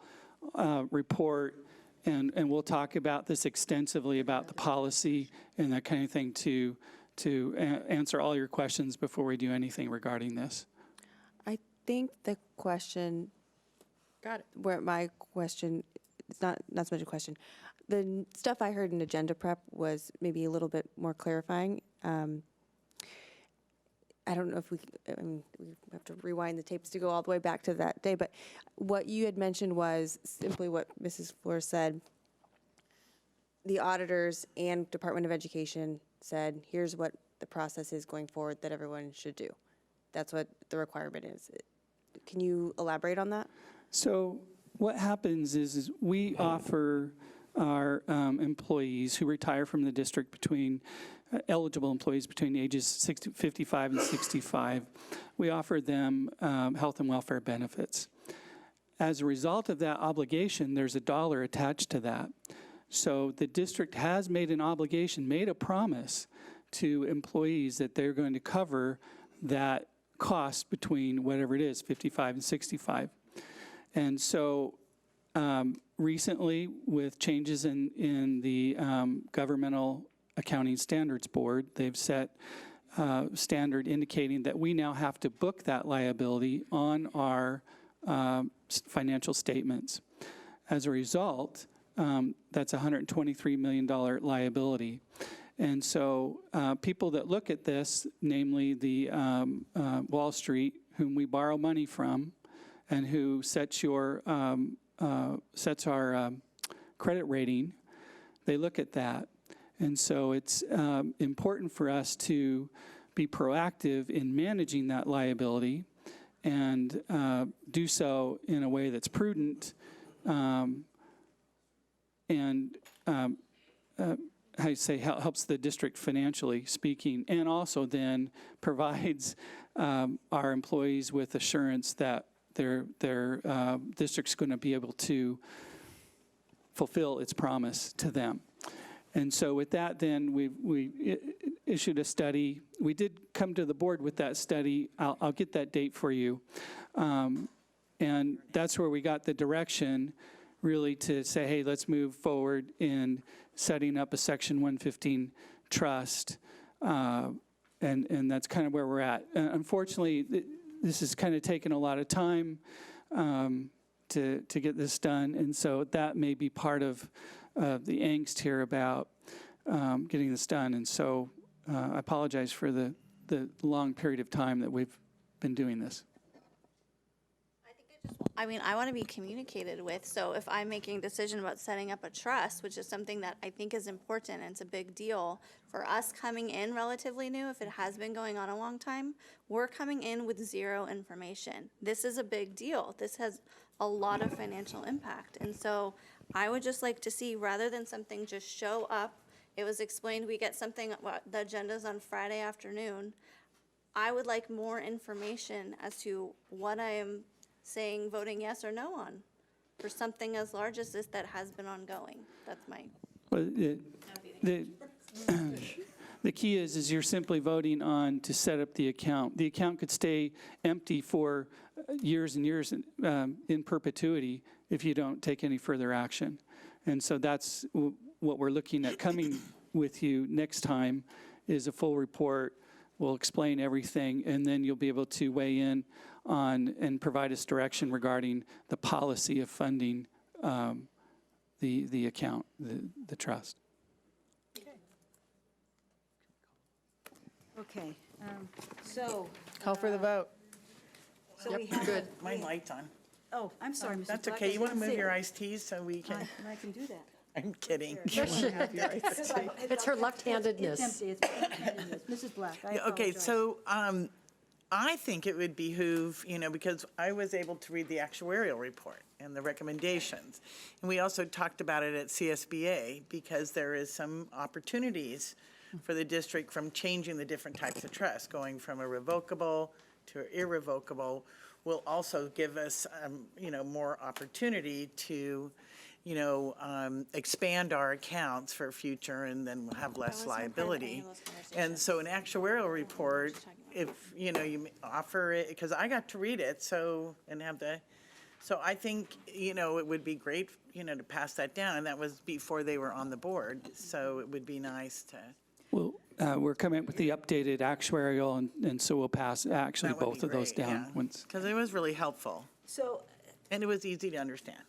report, and we'll talk about this extensively, about the policy and that kind of thing to answer all your questions before we do anything regarding this. I think the question, Got it. where my question, it's not so much a question. The stuff I heard in agenda prep was maybe a little bit more clarifying. I don't know if we have to rewind the tapes to go all the way back to that day, but what you had mentioned was simply what Mrs. Flores said. The auditors and Department of Education said, here's what the process is going forward that everyone should do. That's what the requirement is. Can you elaborate on that? So what happens is we offer our employees who retire from the district between eligible employees between the ages 55 and 65, we offer them health and welfare benefits. As a result of that obligation, there's a dollar attached to that. So the district has made an obligation, made a promise to employees that they're going to cover that cost between whatever it is, 55 and 65. And so recently, with changes in the Governmental Accounting Standards Board, they've set standard indicating that we now have to book that liability on our financial statements. As a result, that's a $123 million liability. And so people that look at this, namely the Wall Street, whom we borrow money from, and who sets our credit rating, they look at that. And so it's important for us to be proactive in managing that liability and do so in a way that's prudent and how you say, helps the district financially speaking, and also then provides our employees with assurance that their district's going to be able to fulfill its promise to them. And so with that, then we issued a study. We did come to the board with that study. I'll get that date for you. And that's where we got the direction really to say, hey, let's move forward in setting up a Section 115 trust. And that's kind of where we're at. Unfortunately, this has kind of taken a lot of time to get this done. And so that may be part of the angst here about getting this done. And so I apologize for the long period of time that we've been doing this. I mean, I want to be communicated with, so if I'm making a decision about setting up a trust, which is something that I think is important and it's a big deal, for us coming in relatively new, if it has been going on a long time, we're coming in with zero information. This is a big deal. This has a lot of financial impact, and so I would just like to see, rather than something just show up, it was explained, we get something, the agenda's on Friday afternoon. I would like more information as to what I am saying, voting yes or no on, for something as large as this that has been ongoing. That's my. Well, the key is you're simply voting on to set up the account. The account could stay empty for years and years in perpetuity if you don't take any further action. And so that's what we're looking at coming with you next time is a full report. We'll explain everything, and then you'll be able to weigh in on and provide us direction regarding the policy of funding the account, the trust. Okay, so. Call for the vote. So we have. Good. My light's on. Oh, I'm sorry, Mrs. That's Black, okay. I You want to didn't move see your it. iced teas so we can, I can do that. I'm kidding. It's her left-handedness. It's empty, it's left-handedness. Mrs. Black, I Yeah, okay, apologize. so I think it would behoove, because I was able to read the actuarial report and the recommendations. And we also talked about it at CSBA because there is some opportunities for the district from changing the different types of trust, going from a revocable to irrevocable will also give us, more opportunity to, expand our accounts for future, and then we'll have less liability. And so an actuarial report, if, you offer it, because I got to read it, so I think, it would be great, to pass that down, and that was before they were on the board, so it would be nice to. Well, we're coming up with the updated actuarial, and so we'll pass actually That would both be of those great, down yeah. once. Because it was really helpful, So and it was easy to understand.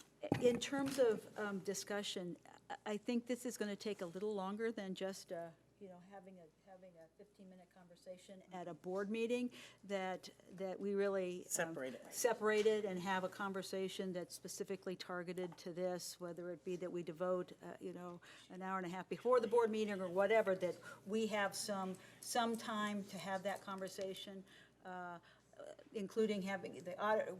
in terms of discussion, I think this is going to take a little longer than just, having a 15-minute conversation at a board meeting, that we really. Separate it and have a conversation that's specifically targeted to this, whether it be that we devote, an hour and a half before the board meeting or whatever, that we have some time to have that conversation, including having the audit,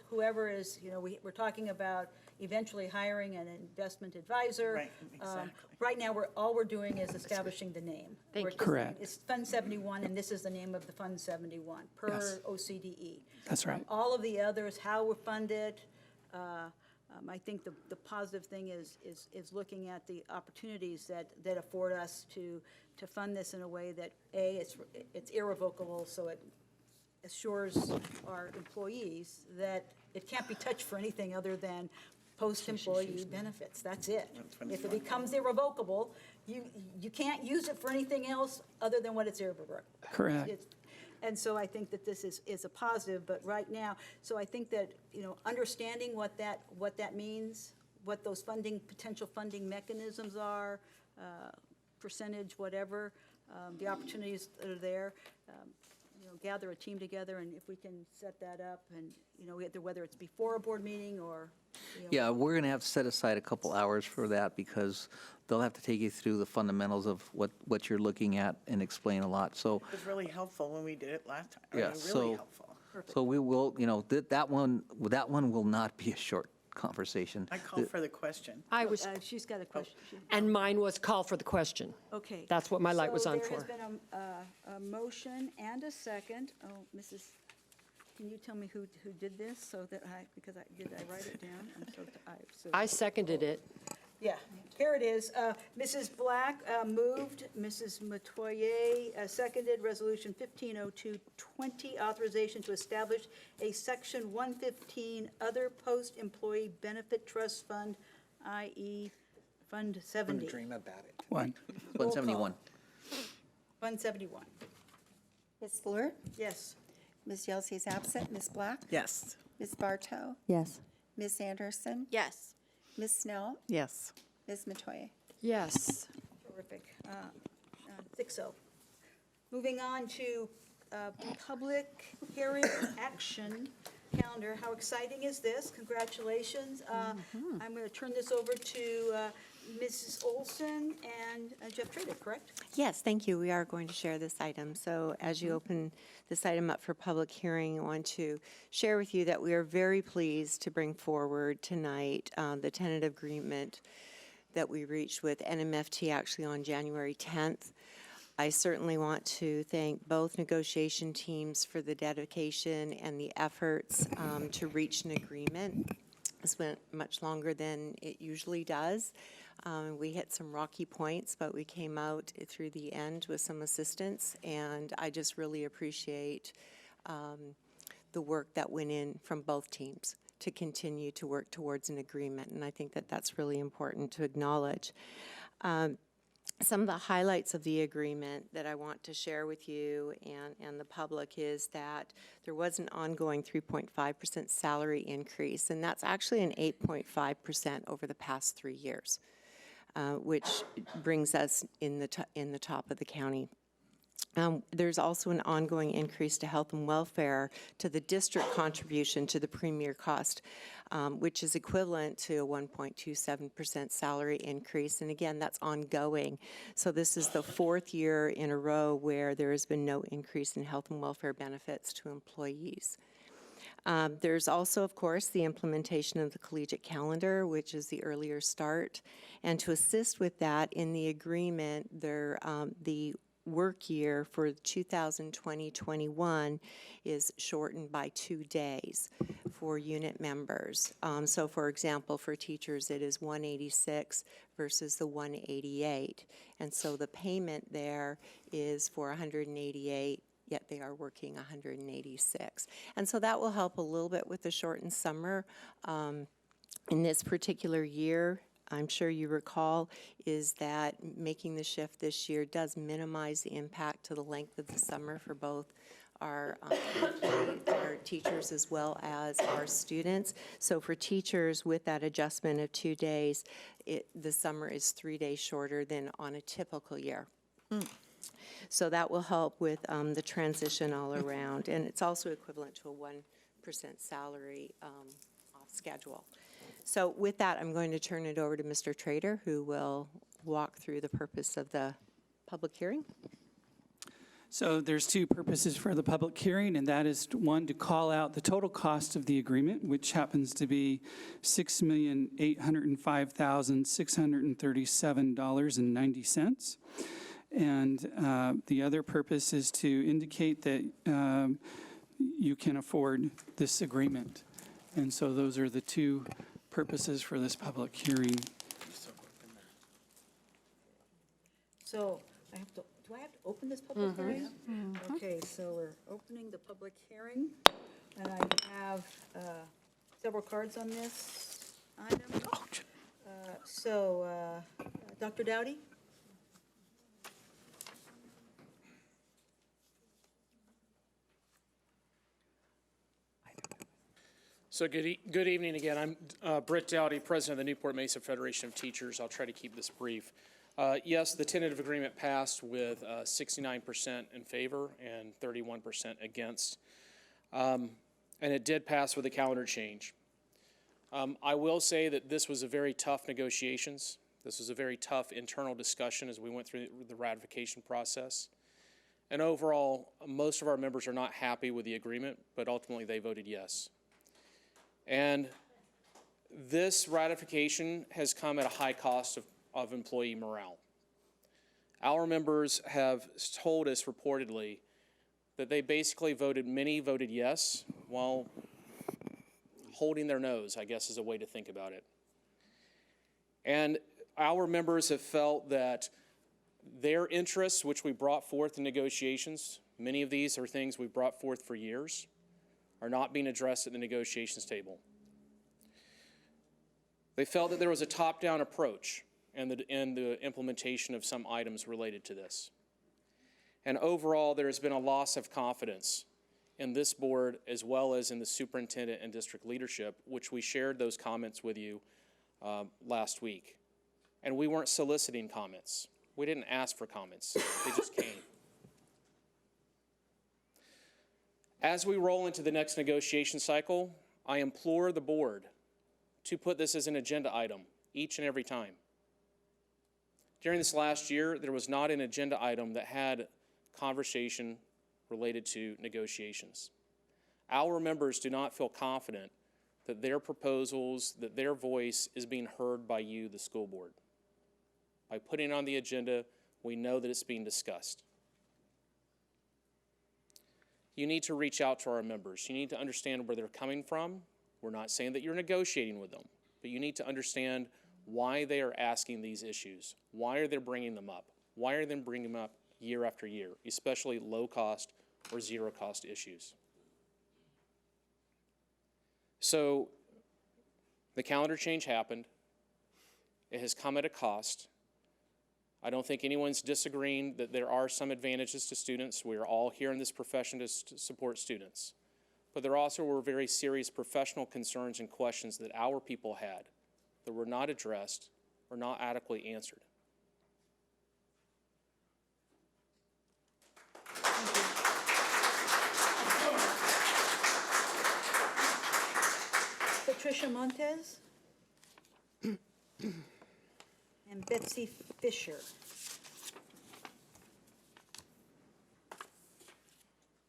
whoever is, we're talking about eventually hiring an investment advisor. Right, exactly. Right now, all we're doing is establishing the name. Thank We're you. just- Correct. It's Fund 71, and this is the name of the Fund 71, per Yes. OCDE. That's right. All of the others, how we're funded, I think the positive thing is looking at the opportunities that afford us to fund this in a way that, A, it's irrevocable, so it assures our employees that it can't be touched for anything other than post-employee benefits. That's it. If it becomes irrevocable, you can't use it for anything else other than what it's irrevocable. Correct. And so I think that this is a positive, but right now, so I think that, understanding what that means, what those potential funding mechanisms are, percentage, whatever, the opportunities that are there, gather a team together, and if we can set that up, and, whether it's before a board meeting or, Yeah, we're going to have to set aside a couple hours for that because they'll have to take you through the fundamentals of what you're looking at and explain a lot. So, It was really helpful when we did it last time. yeah, Really so, helpful. so we will, that one will not be a short conversation. I call for the question. I was, she's got a question. and mine was call for the question. Okay. That's what my light was on So for. there has been a motion and a second. Oh, can you tell me who did this so that did I write it down? I'm so I seconded it. Yeah, here it is. Mrs. Black moved, Mrs. Metoyer seconded Resolution 150220, authorization to establish a Section 115 Other Post-Employee Benefit Trust Fund, i.e. Fund 70. Dream about it. 171. Fund 71. Ms. Fleur? Yes. Ms. Yelsey is absent. Ms. Black? Yes. Ms. Bartow? Yes. Ms. Anderson? Yes. Ms. Snell? Yes. Ms. Metoyer? Yes. Terrific. 6-0. Moving on to public hearing action calendar. How exciting is this? Congratulations. I'm going to turn this over to Mrs. Olson and Jeff Trader, correct? Yes, thank you. We are going to share this item. So as you open this item up for public hearing, I want to share with you that we are very pleased to bring forward tonight the tentative agreement that we reached with NMFT actually on January 10th. I certainly want to thank both negotiation teams for the dedication and the efforts to reach an agreement. This went much longer than it usually does. We hit some rocky points, but we came out through the end with some assistance, and I just really appreciate the work that went in from both teams to continue to work towards an agreement, and I think that that's really important to acknowledge. Some of the highlights of the agreement that I want to share with you and the public is that there was an ongoing 3.5% salary increase, and that's actually an 8.5% over the past 3 years, which brings us in the top of the county. There's also an ongoing increase to health and welfare to the district contribution to the premier cost, which is equivalent to a 1.27% salary increase. And again, that's ongoing. So this is the 4th year in a row where there has been no increase in health and welfare benefits to employees. There's also, of course, the implementation of the collegiate calendar, which is the earlier start. And to assist with that, in the agreement, the work year for 2020-21 is shortened by 2 days for unit members. So for example, for teachers, it is 186 versus the 188. And so the payment there is for 188, yet they are working 186. And so that will help a little bit with the shortened summer. In this particular year, I'm sure you recall, is that making the shift this year does minimize the impact to the length of the summer for both our teachers as well as our students. So for teachers, with that adjustment of 2 days, the summer is 3 days shorter than on a typical year. So that will help with the transition all around. And it's also equivalent to a 1% salary off schedule. So with that, I'm going to turn it over to Mr. Trader, who will walk through the purpose of the public hearing. So there's 2 purposes for the public hearing, and that is, 1, to call out the total cost of the agreement, which happens to be $6,805,637.90. And the other purpose is to indicate that you can afford this agreement. And so those are the 2 purposes for this public hearing. So do I have to open this public hearing? Okay, so we're opening the public hearing, and I have several cards on this item. Dr. Dowdy? So good evening again. I'm Britt Dowdy, president of the Newport Mesa Federation of Teachers. I'll try to keep this brief. Yes, the tentative agreement passed with 69% in favor and 31% against. And it did pass with a calendar change. I will say that this was a very tough negotiations. This was a very tough internal discussion as we went through the ratification process. And overall, most of our members are not happy with the agreement, but ultimately they voted yes. And this ratification has come at a high cost of employee morale. Our members have told us reportedly that they basically many voted yes, while holding their nose, I guess is a way to think about it. And our members have felt that their interests, which we brought forth in negotiations, many of these are things we've brought forth for years, are not being addressed at the negotiations table. They felt that there was a top-down approach in the implementation of some items related to this. And overall, there has been a loss of confidence in this board as well as in the superintendent and district leadership, which we shared those comments with you last week. And we weren't soliciting comments. We didn't ask for comments. They just came. As we roll into the next negotiation cycle, I implore the board to put this as an agenda item each and every time. During this last year, there was not an agenda item that had conversation related to negotiations. Our members do not feel confident that their proposals, that their voice is being heard by you, the school board. By putting it on the agenda, we know that it's being discussed. You need to reach out to our members. You need to understand where they're coming from. We're not saying that you're negotiating with them, but you need to understand why they are asking these issues. Why are they bringing them up? Why are they bringing them up year after year, especially low-cost or zero-cost issues? So the calendar change happened. It has come at a cost. I don't think anyone's disagreeing that there are some advantages to students. We are all here in this profession to support students. But there also were very serious professional concerns and questions that our people had that were not addressed or not adequately answered. Patricia Montez and Betsy Fisher.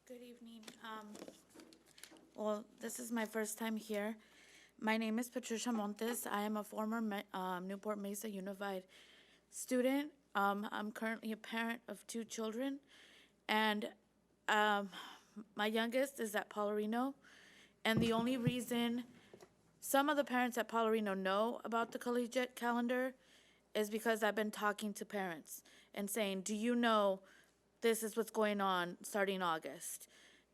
Good evening. Well, this is my first time here. My name is Patricia Montes. I am a former Newport Mesa Unified student. I'm currently a parent of 2 children, and my youngest is at Paularino. And the only reason some of the parents at Paularino know about the collegiate calendar is because I've been talking to parents and saying, do you know this is what's going on starting August?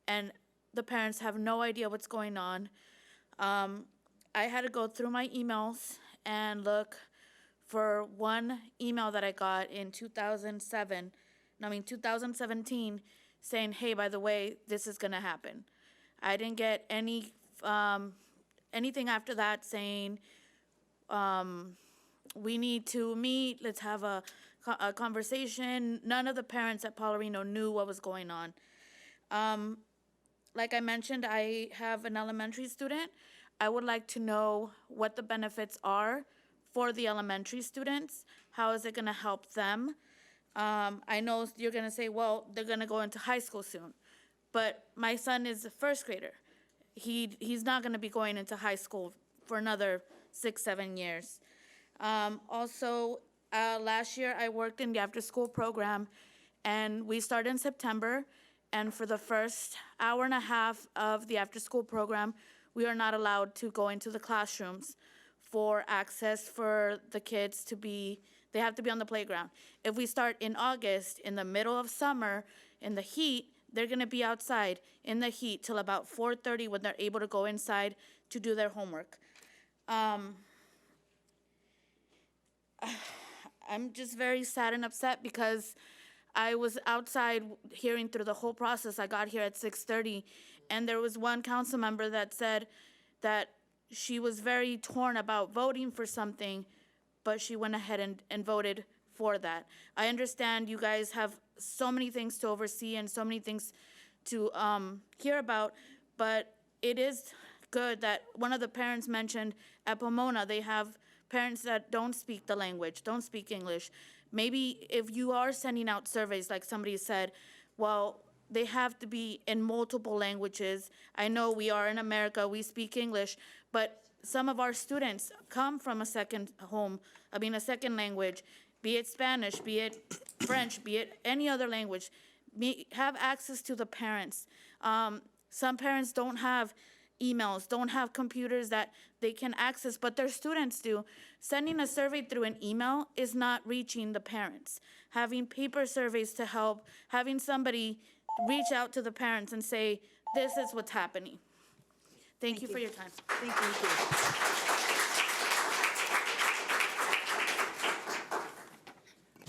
And the parents have no idea what's going on. I had to go through my emails and look for one email that I got in 2017 saying, hey, by the way, this is gonna happen. I didn't get any anything after that saying, we need to meet, let's have a conversation. None of the parents at Paularino knew what was going on. Like I mentioned, I have an elementary student. I would like to know what the benefits are for the elementary students. How is it gonna help them? I know you're gonna say, well, they're gonna go into high school soon. But my son is a first grader. He's not gonna be going into high school for another 6-7 years. Also, last year I worked in the after-school program, and we started in September, and for the first hour and a half of the after-school program, we are not allowed to go into the classrooms for access for the kids to be, they have to be on the playground. If we start in August, in the middle of summer, in the heat, they're gonna be outside in the heat till about 4:30 when they're able to go inside to do their homework. I'm just very sad and upset because I was outside hearing through the whole process. I got here at 6:30, and there was one council member that said that she was very torn about voting for something, but she went ahead and voted for that. I understand you guys have so many things to oversee and so many things to hear about, but it is good that one of the parents mentioned at Pomona, they have parents that don't speak the language, don't speak English. Maybe if you are sending out surveys, like somebody said, well, they have to be in multiple languages. I know we are in America, we speak English, but some of our students come from a second language, be it Spanish, be it French, be it any other language. Have access to the parents. Some parents don't have emails, don't have computers that they can access, but their students do. Sending a survey through an email is not reaching the parents. Having paper surveys to help, having somebody reach out to the parents and say, this is what's happening. Thank you for your time. Thank you.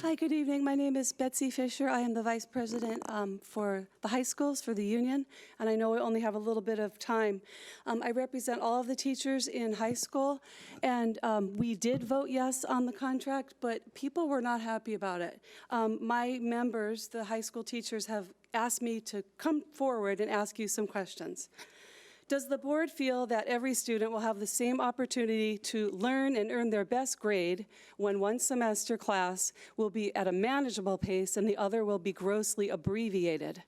Hi, good evening. My name is Betsy Fisher. I am the Vice President for the high schools for the union, and I know we only have a little bit of time. I represent all of the teachers in high school, and we did vote yes on the contract, but people were not happy about it. My members, the high school teachers, have asked me to come forward and ask you some questions. Does the board feel that every student will have the same opportunity to learn and earn their best grade when one semester class will be at a manageable pace and the other will be grossly abbreviated?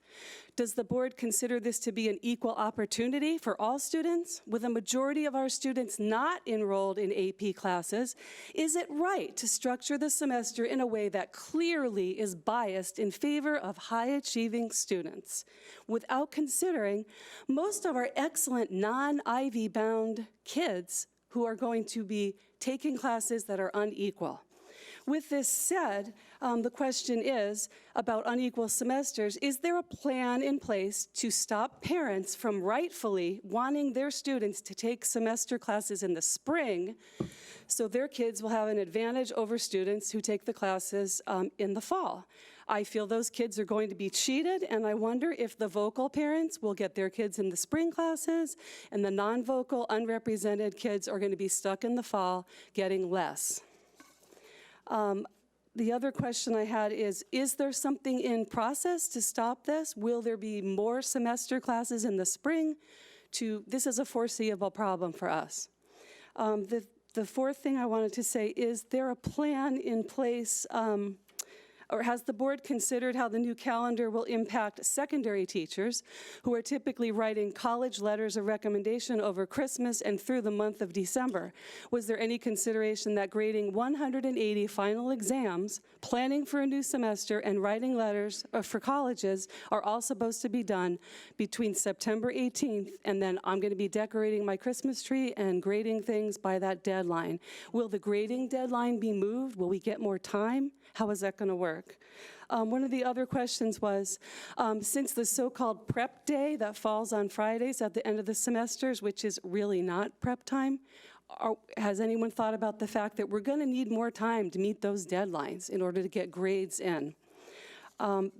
Does the board consider this to be an equal opportunity for all students? With a majority of our students not enrolled in AP classes, is it right to structure the semester in a way that clearly is biased in favor of high-achieving students, without considering most of our excellent non-Ivy bound kids who are going to be taking classes that are unequal? With this said, the question is about unequal semesters. Is there a plan in place to stop parents from rightfully wanting their students to take semester classes in the spring so their kids will have an advantage over students who take the classes in the fall? I feel those kids are going to be cheated, and I wonder if the vocal parents will get their kids in the spring classes and the non-vocal, unrepresented kids are going to be stuck in the fall getting less. The other question I had is there something in process to stop this? Will there be more semester classes in the spring? This is a foreseeable problem for us. The fourth thing I wanted to say, is there a plan in place, or has the board considered how the new calendar will impact secondary teachers who are typically writing college letters of recommendation over Christmas and through the month of December? Was there any consideration that grading 180 final exams, planning for a new semester, and writing letters for colleges are all supposed to be done between September 18th and then I'm going to be decorating my Christmas tree and grading things by that deadline? Will the grading deadline be moved? Will we get more time? How is that going to work? One of the other questions was, since the so-called prep day that falls on Fridays at the end of the semesters, which is really not prep time, has anyone thought about the fact that we're going to need more time to meet those deadlines in order to get grades in?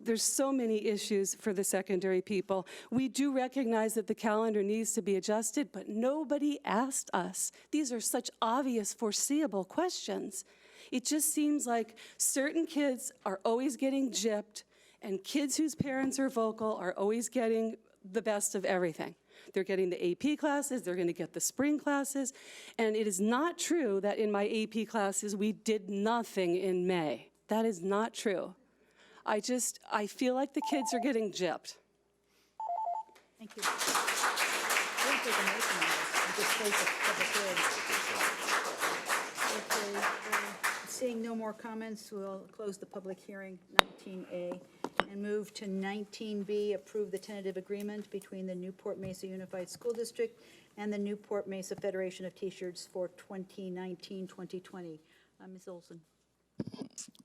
There's so many issues for the secondary people. We do recognize that the calendar needs to be adjusted, but nobody asked us. These are such obvious, foreseeable questions. It just seems like certain kids are always getting gypped, and kids whose parents are vocal are always getting the best of everything. They're getting the AP classes, they're going to get the spring classes, and it is not true that in my AP classes we did nothing in May. That is not true. I feel like the kids are getting gypped. Thank you. We'll take a motion on this and just close the public hearing. Okay, seeing no more comments, we'll close the public hearing, 19A, and move to 19B, approve the tentative agreement between the Newport Mesa Unified School District and the Newport Mesa Federation of Teachers for 2019-2020. Ms. Olson.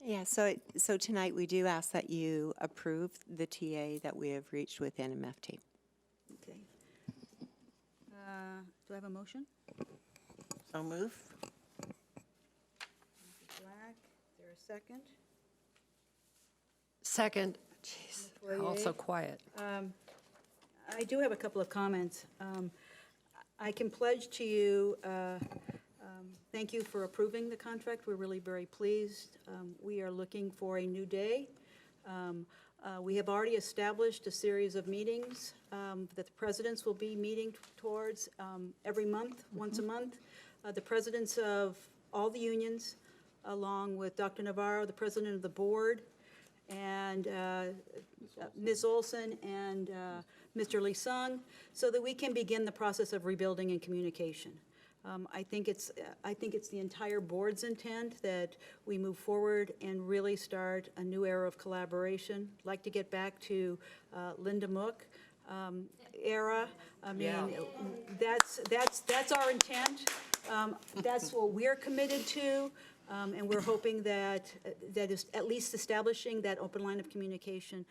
Yeah, so tonight we do ask that you approve the TA that we have reached with NMFT. Okay. Do I have a motion? So move. Black, is there a second? Second. Jeez, they're all so quiet. I do have a couple of comments. I can pledge to you, thank you for approving the contract. We're really very pleased. We are looking for a new day. We have already established a series of meetings that the presidents will be meeting towards every month, once a month. The presidents of all the unions, along with Dr. Navarro, the president of the board, and Ms. Olson and Mr. Lee Sung, so that we can begin the process of rebuilding and communication. I think it's the entire board's intent that we move forward and really start a new era of collaboration. I'd like to get back to Linda Mook era. I mean, that's our intent. That's what we're committed to. And we're hoping that is at least establishing that open line of communication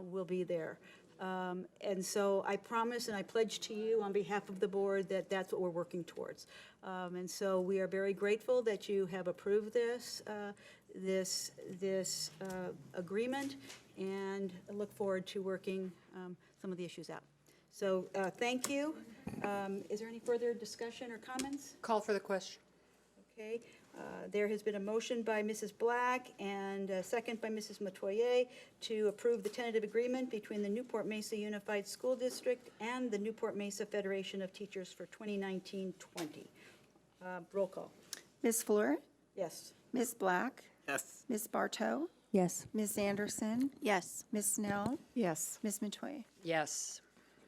will be there. And so I promise and I pledge to you on behalf of the board that that's what we're working towards. And so we are very grateful that you have approved this agreement, and I look forward to working some of the issues out. So thank you. Is there any further discussion or comments? Call for the question. Okay. There has been a motion by Mrs. Black and a second by Mrs. Metoyer to approve the tentative agreement between the Newport Mesa Unified School District and the Newport Mesa Federation of Teachers for 2019-20. Roll call. Ms. Fleur, Yes. Ms. Black, Yes. Ms. Bartow, Yes. Ms. Anderson, Yes. Ms. Snell, Yes. Ms. Metoyer. Yes.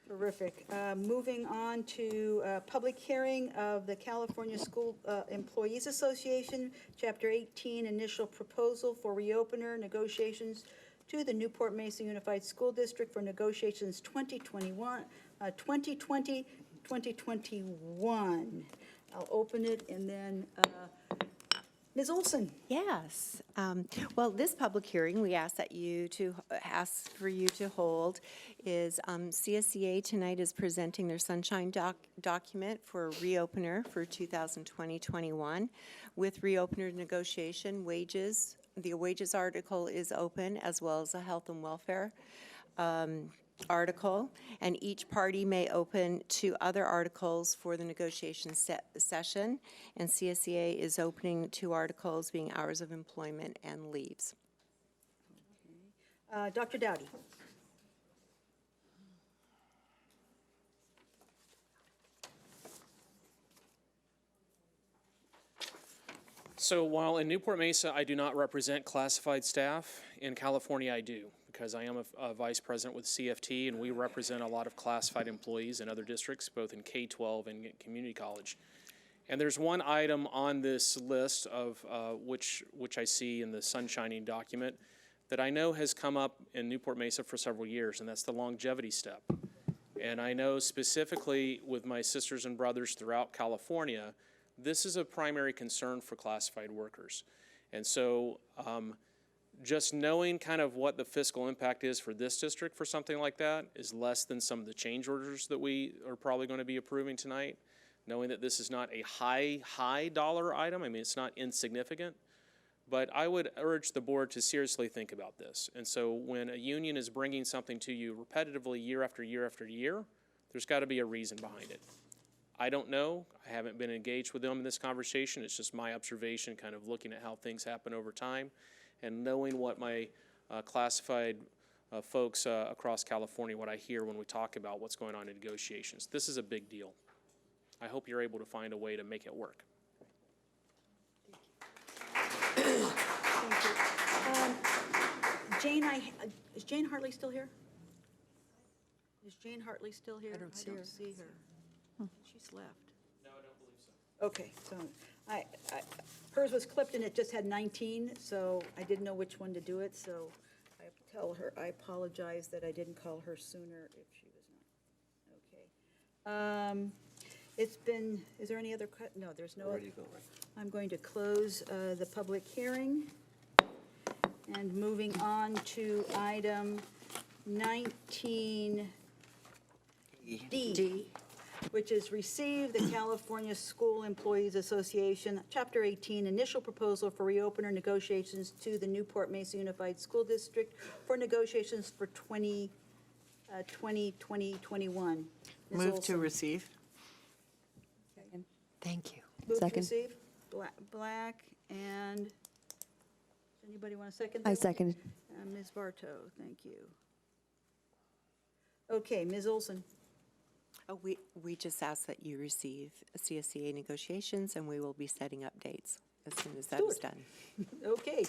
Terrific. Moving on to public hearing of the California School Employees Association, Chapter 18, initial proposal for reopener negotiations to the Newport Mesa Unified School District for negotiations 2021. I'll open it and then Ms. Olson. Yes. Well, this public hearing, we ask for you to hold is CSEA tonight is presenting their sunshine document for a reopener for 2020-21. With reopener negotiation, wages, the wages article is open, as well as a health and welfare article, and each party may open 2 other articles for the negotiation session, and CSEA is opening 2 articles, being hours of employment and leaves. Dr. Dowdy. So while in Newport Mesa, I do not represent classified staff, in California I do, because I am a vice president with CFT, and we represent a lot of classified employees in other districts, both in K-12 and community college. And there's one item on this list of which I see in the sunshining document that I know has come up in Newport Mesa for several years, and that's the longevity step. And I know specifically with my sisters and brothers throughout California, this is a primary concern for classified workers. And so just knowing kind of what the fiscal impact is for this district for something like that is less than some of the change orders that we are probably going to be approving tonight. Knowing that this is not a high dollar item, I mean, it's not insignificant, but I would urge the board to seriously think about this. And so when a union is bringing something to you repetitively year after year after year, there's got to be a reason behind it. I don't know. I haven't been engaged with them in this conversation. It's just my observation, kind of looking at how things happen over time and knowing what my classified folks across California, what I hear when we talk about what's going on in negotiations. This is a big deal. I hope you're able to find a way to make it work. Jane, is Jane Hartley still here? Is Jane Hartley still here? I don't see her. She's left. No, I don't believe so. Okay, so hers was clipped and it just had 19, so I didn't know which one to do it, so I tell her, I apologize that I didn't call her sooner if she was not. Okay. It's been, is there any other, no, there's no. I'm going to close the public hearing. And moving on to item 19D, which is receive the California School Employees Association, Chapter 18, initial proposal for reopener negotiations to the Newport Mesa Unified School District for negotiations for 2020-2021. Move to receive. Thank you. Move to Second. receive. Black and, does anybody want to second? I that? seconded. Ms. Bartow, thank you. Okay, Ms. Olson. Oh, we just ask that you receive CSEA negotiations, and we will be setting up dates as soon as that is done. Okay.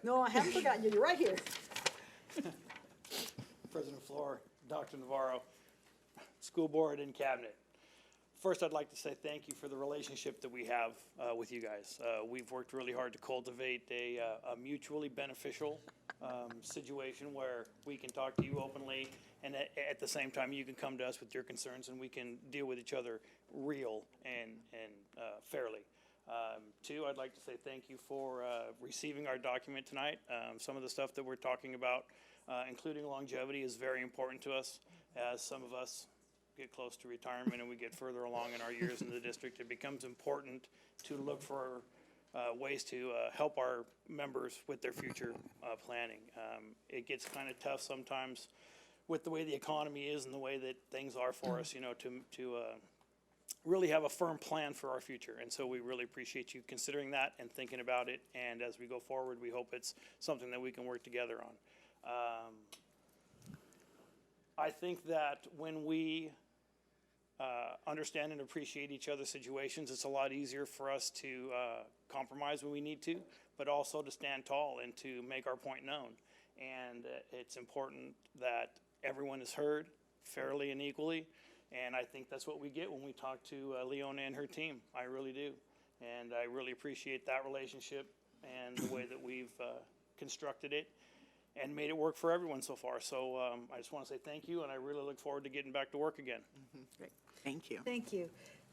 No, I haven't forgotten you. You're right here. President Floor, Dr. Navarro, school board and cabinet. First, I'd like to say thank you for the relationship that we have with you guys. We've worked really hard to cultivate a mutually beneficial situation where we can talk to you openly, and at the same time, you can come to us with your concerns, and we can deal with each other real and fairly. Two, I'd like to say thank you for receiving our document tonight. Some of the stuff that we're talking about, including longevity, is very important to us. As some of us get close to retirement and we get further along in our years in the district, it becomes important to look for ways to help our members with their future planning. It gets kind of tough sometimes with the way the economy is and the way that things are for us, you know, to really have a firm plan for our future. And so we really appreciate you considering that and thinking about it. And as we go forward, we hope it's something that we can work together on. I think that when we understand and appreciate each other's situations, it's a lot easier for us to compromise when we need to, but also to stand tall and to make our point known. And it's important that everyone is heard fairly and equally. And I think that's what we get when we talk to Leona and her team. I really do. And I really appreciate that relationship and the way that we've constructed it and made it work for everyone so far. So I just want to say thank you, and I really look forward to getting back to work again. Great. Thank you. Thank you.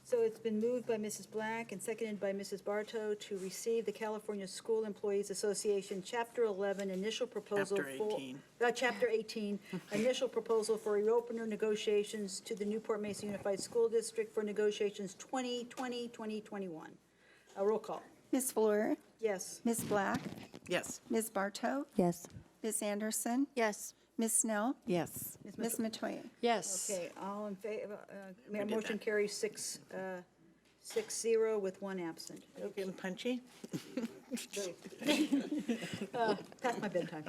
So it's been moved by Mrs. Black and seconded by Mrs. Bartow to receive the California School Employees Association Chapter 11 initial proposal Chapter for 18. Chapter 18 initial proposal for reopener negotiations to the Newport Mesa Unified School District for negotiations 2020-2021. Roll call. Ms. Fleur, Yes. Ms. Black, Yes. Ms. Bartow, Yes. Ms. Anderson, Yes. Ms. Snell, Yes. Ms. Metoyer. Yes. Okay, all in favor, did motion that. carries 6-0 with one absent. You getting punchy? Past my bedtime.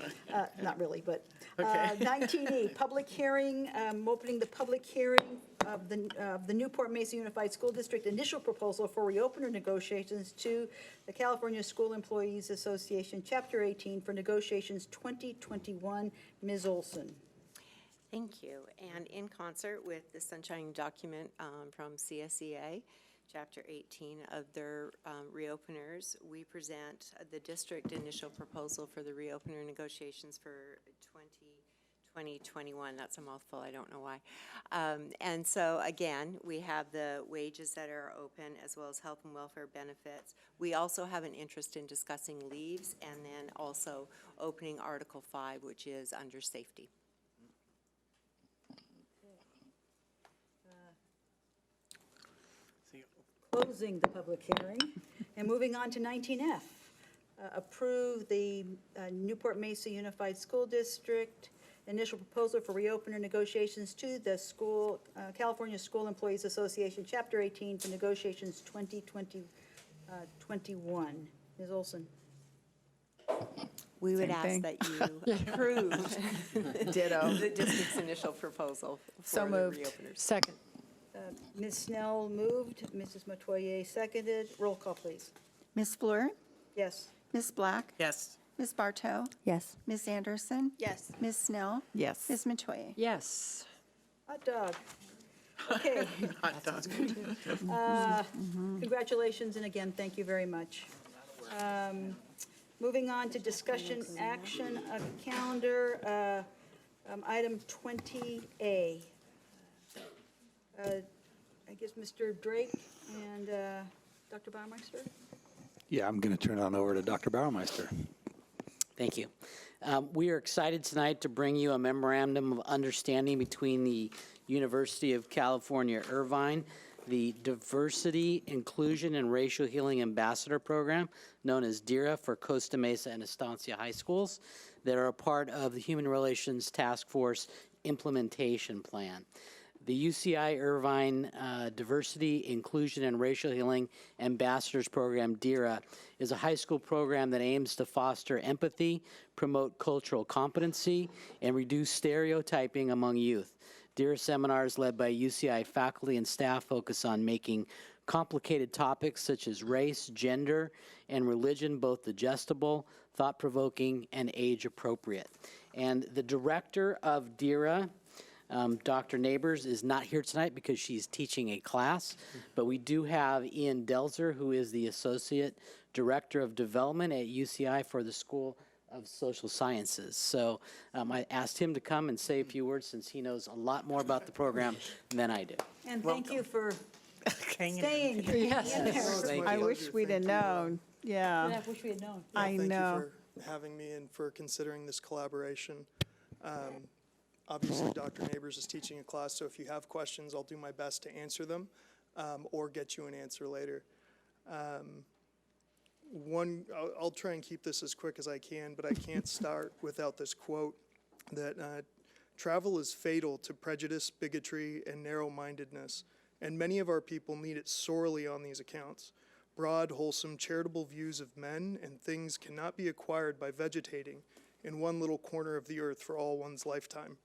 Not really, but. Okay. 19E, public hearing, opening the public hearing of the Newport Mesa Unified School District initial proposal for reopener negotiations to the California School Employees Association, Chapter 18, for negotiations 2021. Ms. Olson. Thank you. And in concert with the Sunshine document from CSEA, Chapter 18 of their reopeners, we present the district initial proposal for the reopener negotiations for 2020-21. That's a mouthful, I don't know why. And so again, we have the wages that are open as well as health and welfare benefits. We also have an interest in discussing leaves and then also opening Article 5, which is under safety. Closing the public hearing and moving on to 19F. Approve the Newport Mesa Unified School District initial proposal for reopener negotiations to the school, California School Employees Association, Chapter 18 for negotiations 2020-21. Ms. Olson. We would Same ask thing. that you approve Ditto. the district's initial proposal So for the moved. reopeners. Second. Ms. Snell moved, Mrs. Metoyer seconded. Roll call, please. Ms. Fleur, Yes. Ms. Black, Yes. Ms. Bartow, Yes. Ms. Anderson, Yes. Ms. Snell, Yes. Ms. Metoyer. Yes. Hot dog. Okay. Hot dog. Congratulations, and again, thank you very much. Moving on to discussion action of calendar, item 20A. I guess Mr. Drake and Dr. Baumeister? Yeah, I'm going to turn it on over to Dr. Baumeister. Thank you. We are excited tonight to bring you a memorandum of understanding between the University of California, Irvine, the Diversity, Inclusion, and Racial Healing Ambassador Program, known as DIRA for Costa Mesa and Estancia High Schools, that are a part of the Human Relations Task Force Implementation Plan. The UCI Irvine Diversity, Inclusion, and Racial Healing Ambassadors Program, DIRA, is a high school program that aims to foster empathy, promote cultural competency, and reduce stereotyping among youth. DIRA seminars led by UCI faculty and staff focus on making complicated topics such as race, gender, and religion both digestible, thought-provoking, and age-appropriate. And the director of DIRA, Dr. Neighbors, is not here tonight because she's teaching a class, but we do have Ian Delzer, who is the Associate Director of Development at UCI for the School of Social Sciences. So I asked him to come and say a few words since he knows a lot more about the program than I do. And thank you for Hanging in. staying here. Yes. Thank I you. wish we'd have known. Yeah, Yeah, I wish we had known. I know. Thank you for having me and for considering this collaboration. Obviously, Dr. Neighbors is teaching a class, so if you have questions, I'll do my best to answer them or get you an answer later. I'll try and keep this as quick as I can, but I can't start without this quote that travel is fatal to prejudice, bigotry, and narrow-mindedness. and many of our people need it sorely on these accounts. Broad, wholesome, charitable views of men and things cannot be acquired by vegetating in one little corner of the earth for all one's lifetime.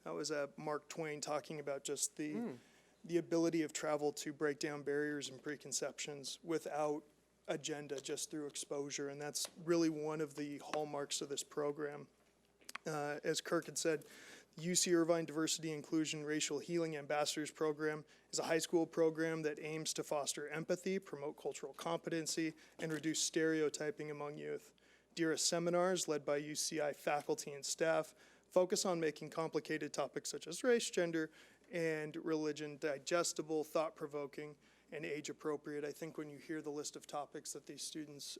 That was Mark Twain talking about just the ability of travel to break down barriers and preconceptions without agenda, just through exposure, and that's really one of the hallmarks of this program. As Kirk had said, UC Irvine Diversity, Inclusion, Racial Healing Ambassadors Program is a high school program that aims to foster empathy, promote cultural competency, and reduce stereotyping among youth. DERA seminars, led by UCI faculty and staff, focus on making complicated topics such as race, gender, and religion digestible, thought-provoking, and age-appropriate. I think when you hear the list of topics that these students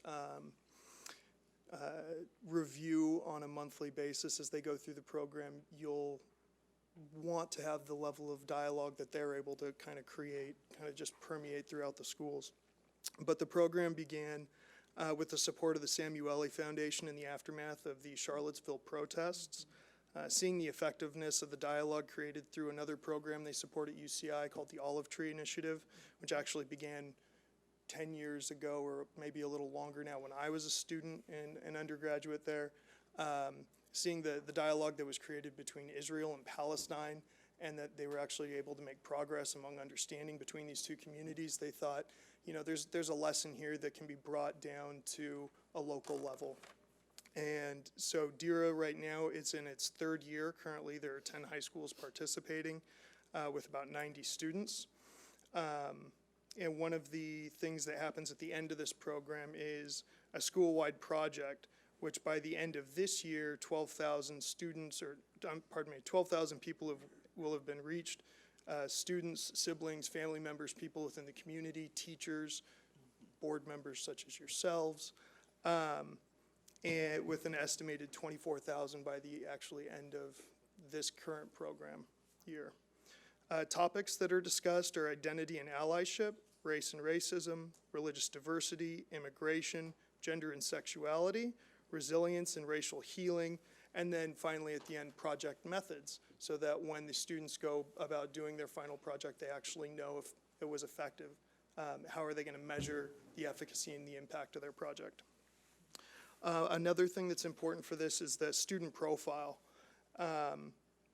review on a monthly basis as they go through the program, you'll want to have the level of dialogue that they're able to kind of create, kind of just permeate throughout the schools. But the program began with the support of the Samueli Foundation in the aftermath of the Charlottesville protests. Seeing the effectiveness of the dialogue created through another program they support at UCI called the Olive Tree Initiative, which actually began 10 years ago, or maybe a little longer now, when I was a student and an undergraduate there. Seeing the dialogue that was created between Israel and Palestine, and that they were actually able to make progress among understanding between these two communities, they thought, you know, there's a lesson here that can be brought down to a local level. And so DERA right now is in its third year. Currently, there are 10 high schools participating with about 90 students. And one of the things that happens at the end of this program is a school-wide project, which by the end of this year, 12,000 students, or 12,000 people will have been reached. Students, siblings, family members, people within the community, teachers, board members such as yourselves, and with an estimated 24,000 by the actually end of this current program year. Topics that are discussed are identity and allyship, race and racism, religious diversity, immigration, gender and sexuality, resilience and racial healing, and then finally at the end, project methods, so that when the students go about doing their final project, they actually know if it was effective. How are they going to measure the efficacy and the impact of their project? Another thing that's important for this is the student profile.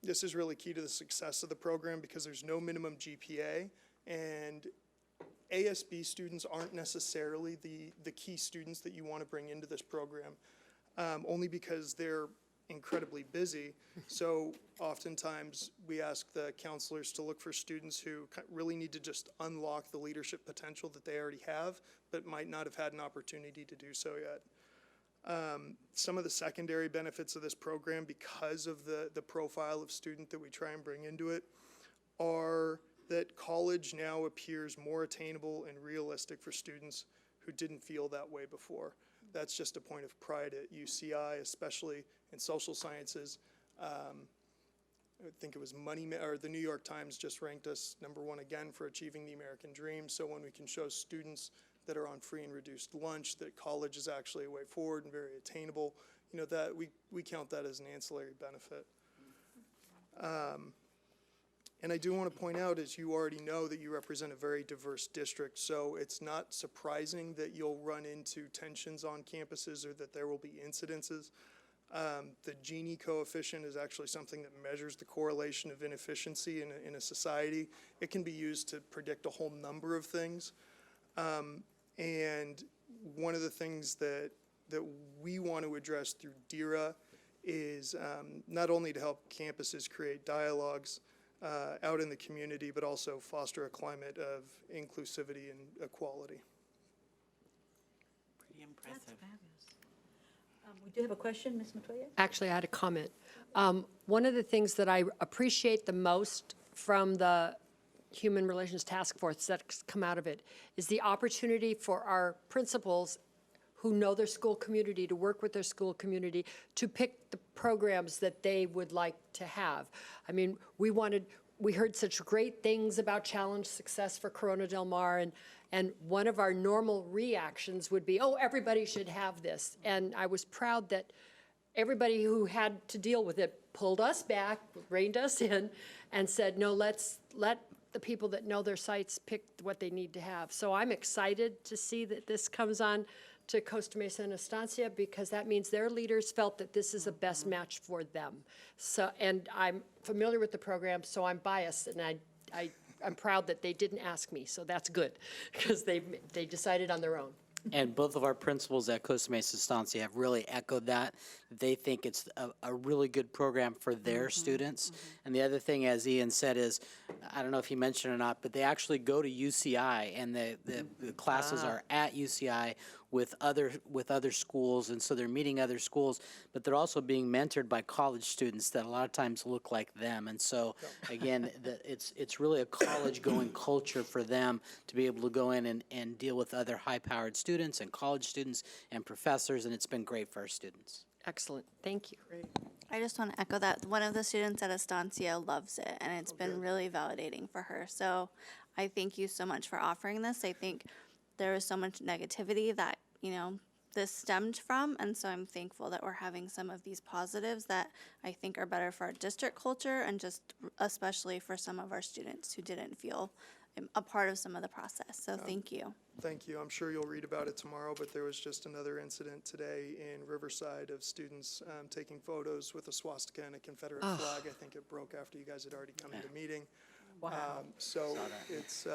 This is really key to the success of the program because there's no minimum GPA, and ASB students aren't necessarily the key students that you want to bring into this program, only because they're incredibly busy. So oftentimes we ask the counselors to look for students who really need to just unlock the leadership potential that they already have, but might not have had an opportunity to do so yet. Some of the secondary benefits of this program, because of the profile of student that we try and bring into it, are that college now appears more attainable and realistic for students who didn't feel that way before. That's just a point of pride at UCI, especially in social sciences. I think it was the New York Times just ranked us #1 again for achieving the American dream. So when we can show students that are on free and reduced lunch that college is actually a way forward and very attainable, you know, that we count that as an ancillary benefit. And I do want to point out, as you already know, that you represent a very diverse district, so it's not surprising that you'll run into tensions on campuses or that there will be incidences. The Gini coefficient is actually something that measures the correlation of inefficiency in a society. It can be used to predict a whole number of things. And one of the things that we want to address through DERA is not only to help campuses create dialogues out in the community, but also foster a climate of inclusivity and equality. Pretty impressive. We do have a question, Ms. Matoya? Actually, I had a comment. One of the things that I appreciate the most from the Human Relations Task Force that's come out of it is the opportunity for our principals who know their school community to work with their school community to pick the programs that they would like to have. I mean, we heard such great things about Challenge Success for Corona Del Mar, and one of our normal reactions would be, oh, everybody should have this. And I was proud that everybody who had to deal with it pulled us back, reined us in, and said, no, let the people that know their sites pick what they need to have. So I'm excited to see that this comes on to Costa Mesa and Estancia, because that means their leaders felt that this is the best match for them. So, and I'm familiar with the program, so I'm biased, and I'm proud that they didn't ask me, so that's good, because they decided on their own. And both of our principals at Costa Mesa Estancia have really echoed that. They think it's a really good program for their students. And the other thing, as Ian said, is, I don't know if he mentioned or not, but they actually go to UCI, and the classes are at UCI with other schools, and so they're meeting other schools, but they're also being mentored by college students that a lot of times look like them. And so, again, it's really a college-going culture for them to be able to go in and deal with other high-powered students and college students and professors, and it's been great for our students. Excellent, thank you. I just want to echo that. One of the students at Estancia loves it, and it's been really validating for her. So I thank you so much for offering this. I think there was so much negativity that, this stemmed from, and so I'm thankful that we're having some of these positives that I think are better for our district culture, and just especially for some of our students who didn't feel a part of some of the process. So thank you. Thank you. I'm sure you'll read about it tomorrow, but there was just another incident today in Riverside of students taking photos with a swastika and a Confederate flag. I think it broke after you guys had already come into meeting. Wow. So it's,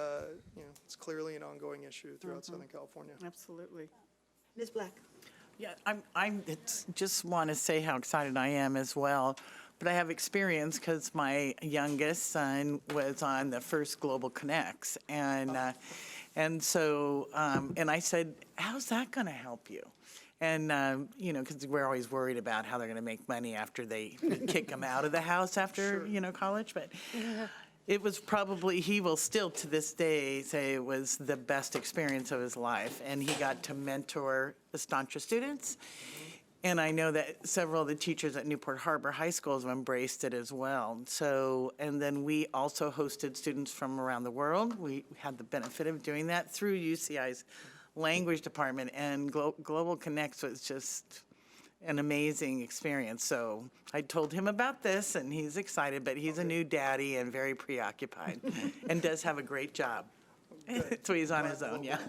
it's clearly an ongoing issue throughout Southern California. Absolutely. Ms. Black? Yeah, just want to say how excited I am as well. But I have experience because my youngest son was on the first Global Connects. And so I said, how's that going to help you? And, because we're always worried about how they're going to make money after they kick them out of the house after, college. But it was probably, he will still to this day say it was the best experience of his life. And he got to mentor Estancia students. And I know that several of the teachers at Newport Harbor High School have embraced it as well. So, and then we also hosted students from around the world. We had the benefit of doing that through UCI's language department, and Global Connects was just an amazing experience. So I told him about this, and he's excited, but he's a new daddy and very preoccupied and does have a great job. So he's on his own, yeah.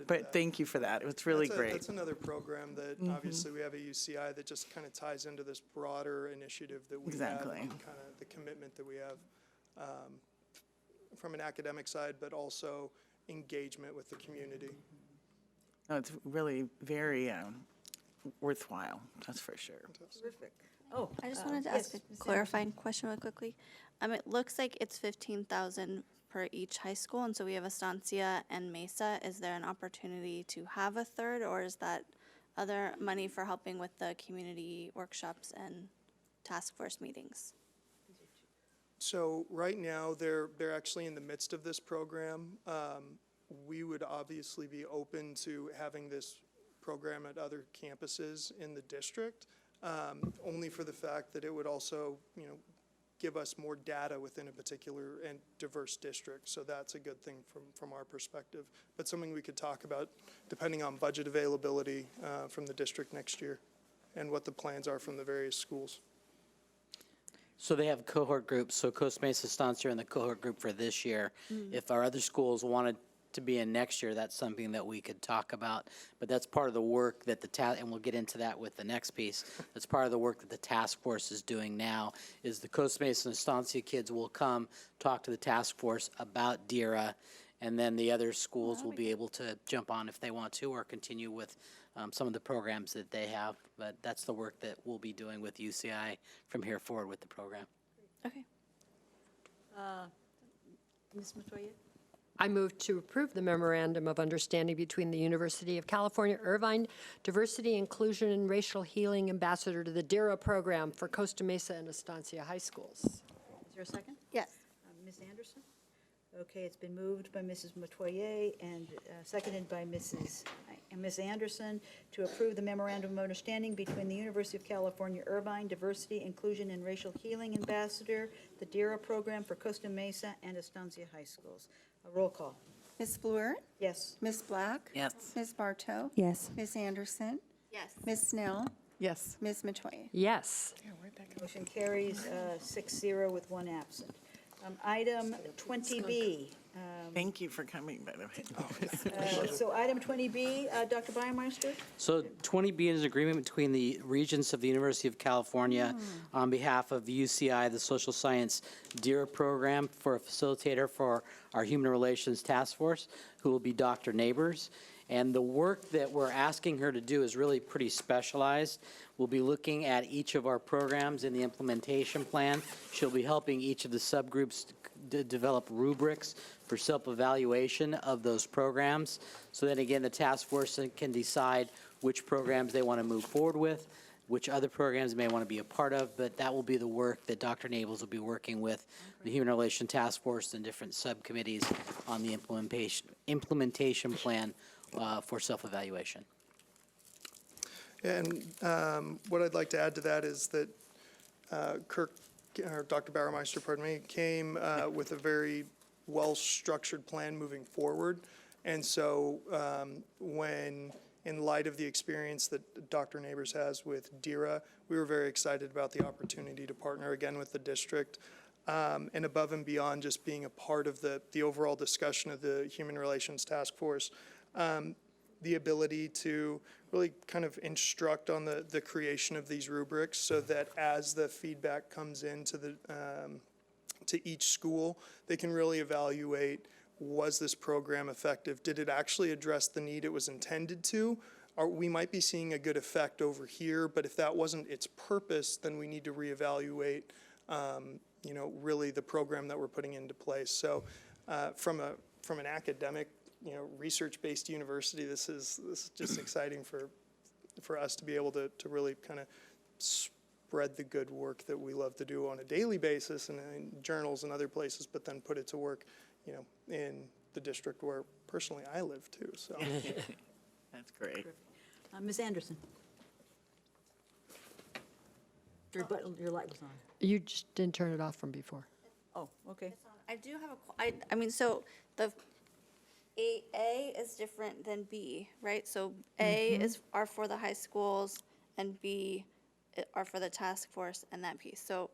But thank you for that. It was really great. That's another program that obviously we have at UCI that just kind of ties into this broader initiative that we have, and kind of the commitment that we have from an academic side, but also engagement with the community. No, it's really very worthwhile, that's for sure. Terrific. I just wanted to ask a clarifying question real quickly. It looks like it's 15,000 per each high school, and so we have Estancia and Mesa. Is there an opportunity to have a third, or is that other money for helping with the community workshops and task force meetings? So right now, they're actually in the midst of this program. We would obviously be open to having this program at other campuses in the district, only for the fact that it would also, give us more data within a particular and diverse district. So that's a good thing from our perspective, but something we could talk about depending on budget availability from the district next year and what the plans are from the various schools. So they have cohort groups, so Costa Mesa Estancia in the cohort group for this year. If our other schools wanted to be in next year, that's something that we could talk about. But that's part of the work that and we'll get into that with the next piece. That's part of the work that the task force is doing now, is the Costa Mesa and Estancia kids will come talk to the task force about DERA, and then the other schools will be able to jump on if they want to, or continue with some of the programs that they have. But that's the work that we'll be doing with UCI from here forward with the program. Okay. Ms. Metoyer? I move to approve the Memorandum of Understanding between the University of California, Irvine Diversity, Inclusion, and Racial Healing Ambassador to the DERA program for Costa Mesa and Estancia High Schools. Is there a second? Yes. Ms. Anderson? Okay, it's been moved by Mrs. Metoyer and seconded by Ms. Anderson to approve the Memorandum of Understanding between the University of California, Irvine Diversity, Inclusion, and Racial Healing Ambassador, the DERA program for Costa Mesa and Estancia High Schools. A roll call. Ms. Fleur? Yes. Ms. Black? Yes. Ms. Bartow? Yes. Ms. Anderson? Yes. Ms. Snell? Yes. Ms. Metoyer? Yes. Motion carries 6-0 with one absent. Item 20B. Thank you for coming, by the way. So item 20B, Dr. Bauermeister? So 20B is an agreement between the Regents of the University of California on behalf of UCI, the Social Science DERA program, for a facilitator for our Human Relations Task Force, who will be Dr. Neighbors. And the work that we're asking her to do is really pretty specialized. We'll be looking at each of our programs in the implementation plan. She'll be helping each of the subgroups develop rubrics for self-evaluation of those programs. So then again, the task force can decide which programs they want to move forward with, which other programs they may want to be a part of, but that will be the work that Dr. Nabels will be working with the Human Relations Task Force and different subcommittees on the implementation plan for self-evaluation. And what I'd like to add to that is that Dr. Bauermeister, pardon me, came with a very well-structured plan moving forward. And so when, in light of the experience that Dr. Neighbors has with DERA, we were very excited about the opportunity to partner again with the district. And above and beyond just being a part of the overall discussion of the Human Relations Task Force, the ability to really kind of instruct on the creation of these rubrics so that as the feedback comes into to each school, they can really evaluate, was this program effective? Did it actually address the need it was intended to? Or we might be seeing a good effect over here, but if that wasn't its purpose, then we need to reevaluate, really the program that we're putting into place. So from an academic, research-based university, this is just exciting for us to be able to really kind of spread the good work that we love to do on a daily basis and in journals and other places, but then put it to work, in the district where personally I live too, so. That's great. Ms. Anderson? Your light was on. You just didn't turn it off from before. Oh, okay. I do have I mean, so the A is different than B, right? So A are for the high schools and B are for the task force and that piece. So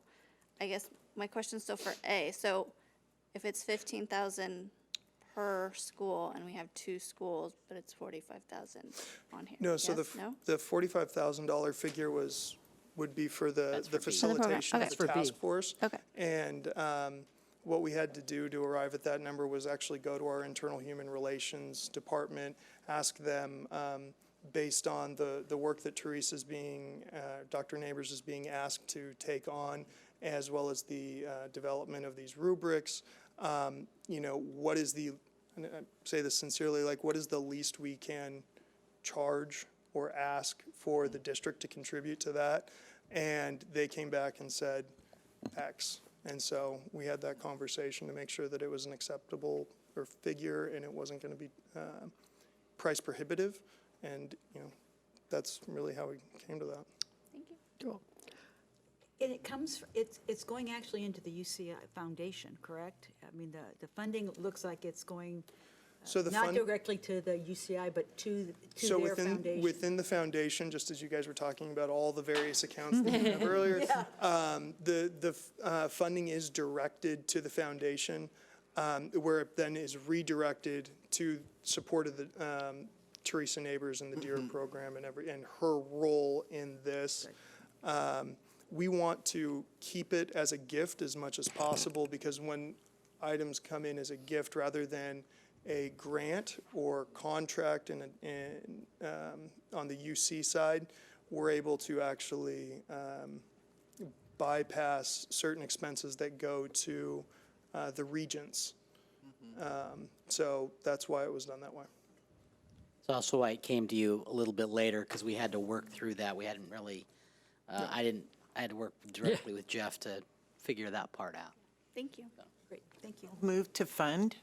I guess my question's still for A. So if it's 15,000 per school and we have 2 schools, but it's 45,000 on here. No, so Yes? No? the $45,000 figure would be for the facilitation Okay. of the task force. Okay. And what we had to do to arrive at that number was actually go to our internal human relations department, ask them, based on the work that Teresa's Dr. Neighbors is being asked to take on, as well as the development of these rubrics, what is and I say this sincerely, what is the least we can charge or ask for the district to contribute to that? And they came back and said X. And so we had that conversation to make sure that it was an acceptable figure and it wasn't going to be price prohibitive. And, that's really how we came to that. Thank you. Cool. And it's going actually into the UCI Foundation, correct? I mean, the funding looks like it's going So the not fund- directly to the UCI, but to So their foundation. within the foundation, just as you guys were talking about all the various accounts that you have earlier, the funding is directed to the foundation, where it then is redirected to support of the Teresa Neighbors and the DEER program and her role in this. We want to keep it as a gift as much as possible, because when items come in as a gift rather than a grant or contract on the UC side, we're able to actually bypass certain expenses that go to the regents. So that's why it was done that way. It's also why it came to you a little bit later, because we had to work through that. We hadn't really, I had to work directly with Jeff to figure that part out. Thank you. Great, thank you. Move to fund.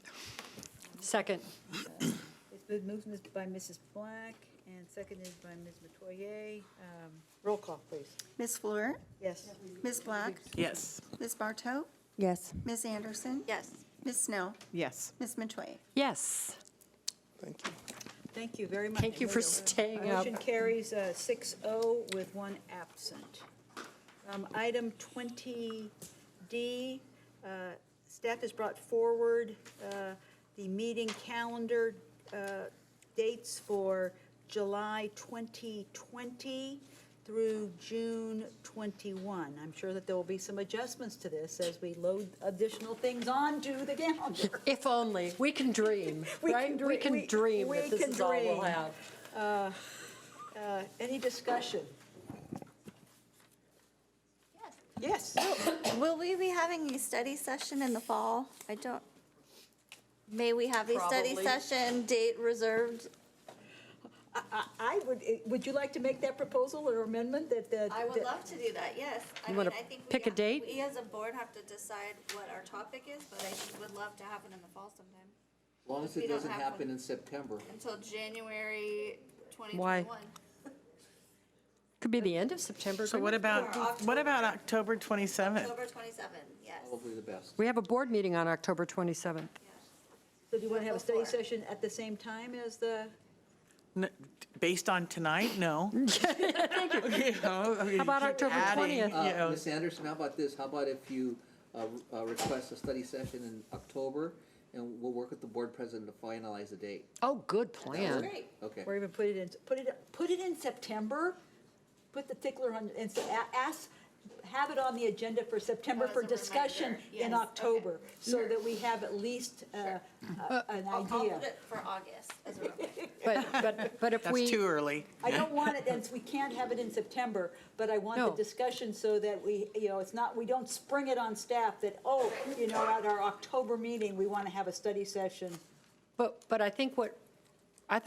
Second. It's been moved by Mrs. Black and seconded by Ms. Metoyer. Roll call, please. Ms. Fleur? Yes. Ms. Black? Yes. Ms. Bartow? Yes. Ms. Anderson? Yes. Ms. Snell? Yes. Ms. Metoyer? Yes. Thank you. Thank you very much. Thank you for staying up. Motion carries 6-0 with 1 absent. Item 20D, staff has brought forward the meeting calendar dates for July 2020 through June 21. I'm sure that there will be some adjustments to this as we load additional things onto the calendar. If only, we can dream, right? We can dream that this is all we'll have. Any discussion? Yes. Will we be having a study session in the fall? May we have a study Probably. session date reserved? I would you like to make that proposal or amendment that? I would love to do that, yes. You wanna pick a date? We as a board have to decide what our topic is, but I would love to have it in the fall sometime. As long as We it don't doesn't have happen one. in September. Until January 2021. Could be the end of September. So couldn't it? what about October 27th? October 27, yes. Probably the best. We have a board meeting on October 27th. So do you want to have a study session at the same time as the? Based on tonight, no. Thank you. How about October 20th? Ms. Anderson, how about this? How about if you request a study session in October, and we'll work with the board president to finalize the date? Oh, good plan. Great. Okay. Or even put it in September, put the tickler on, and have it on the agenda for September for discussion in Yes, October, so that we have at least an I'll idea. put it for August as well. But if That's we, too early. I don't want it, and we can't have it in September, but I want the No. discussion so that we, it's not, we don't spring it on staff that, at our October meeting, we want to have a study session. but I think what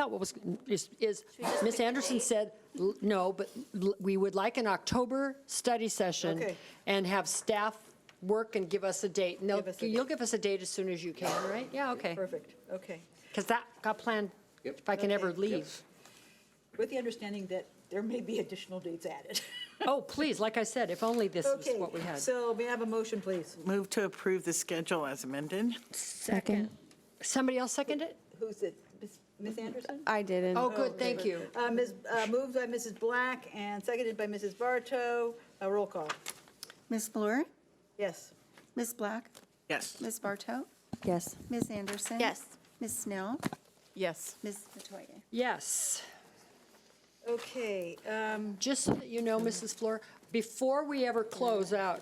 was, is just Ms. pick a Anderson date? said, no, but we would like an October study session Okay. and have staff work and give us a date. And Give us a date. you'll give us a date as soon as you can, right? Yeah, okay. Perfect, okay. Because that got planned, Yep. if I can ever Okay. leave. With the understanding that there may be additional dates added. Oh, please, like I said, if only this is what we had. So may I have a motion, please? Move to approve the schedule as amended. Second. Somebody else second it? Who's it? Ms. Anderson? I didn't. Oh, good, thank you. Moved by Mrs. Black and seconded by Mrs. Bartow. A roll call. Ms. Fleur, Yes. Ms. Black, Yes. Ms. Bartow, Yes. Ms. Anderson. Yes. Ms. Snell, Yes. Ms. Metoyer. Yes. Okay, Just so that you know, Mrs. Fleur, before we ever close out,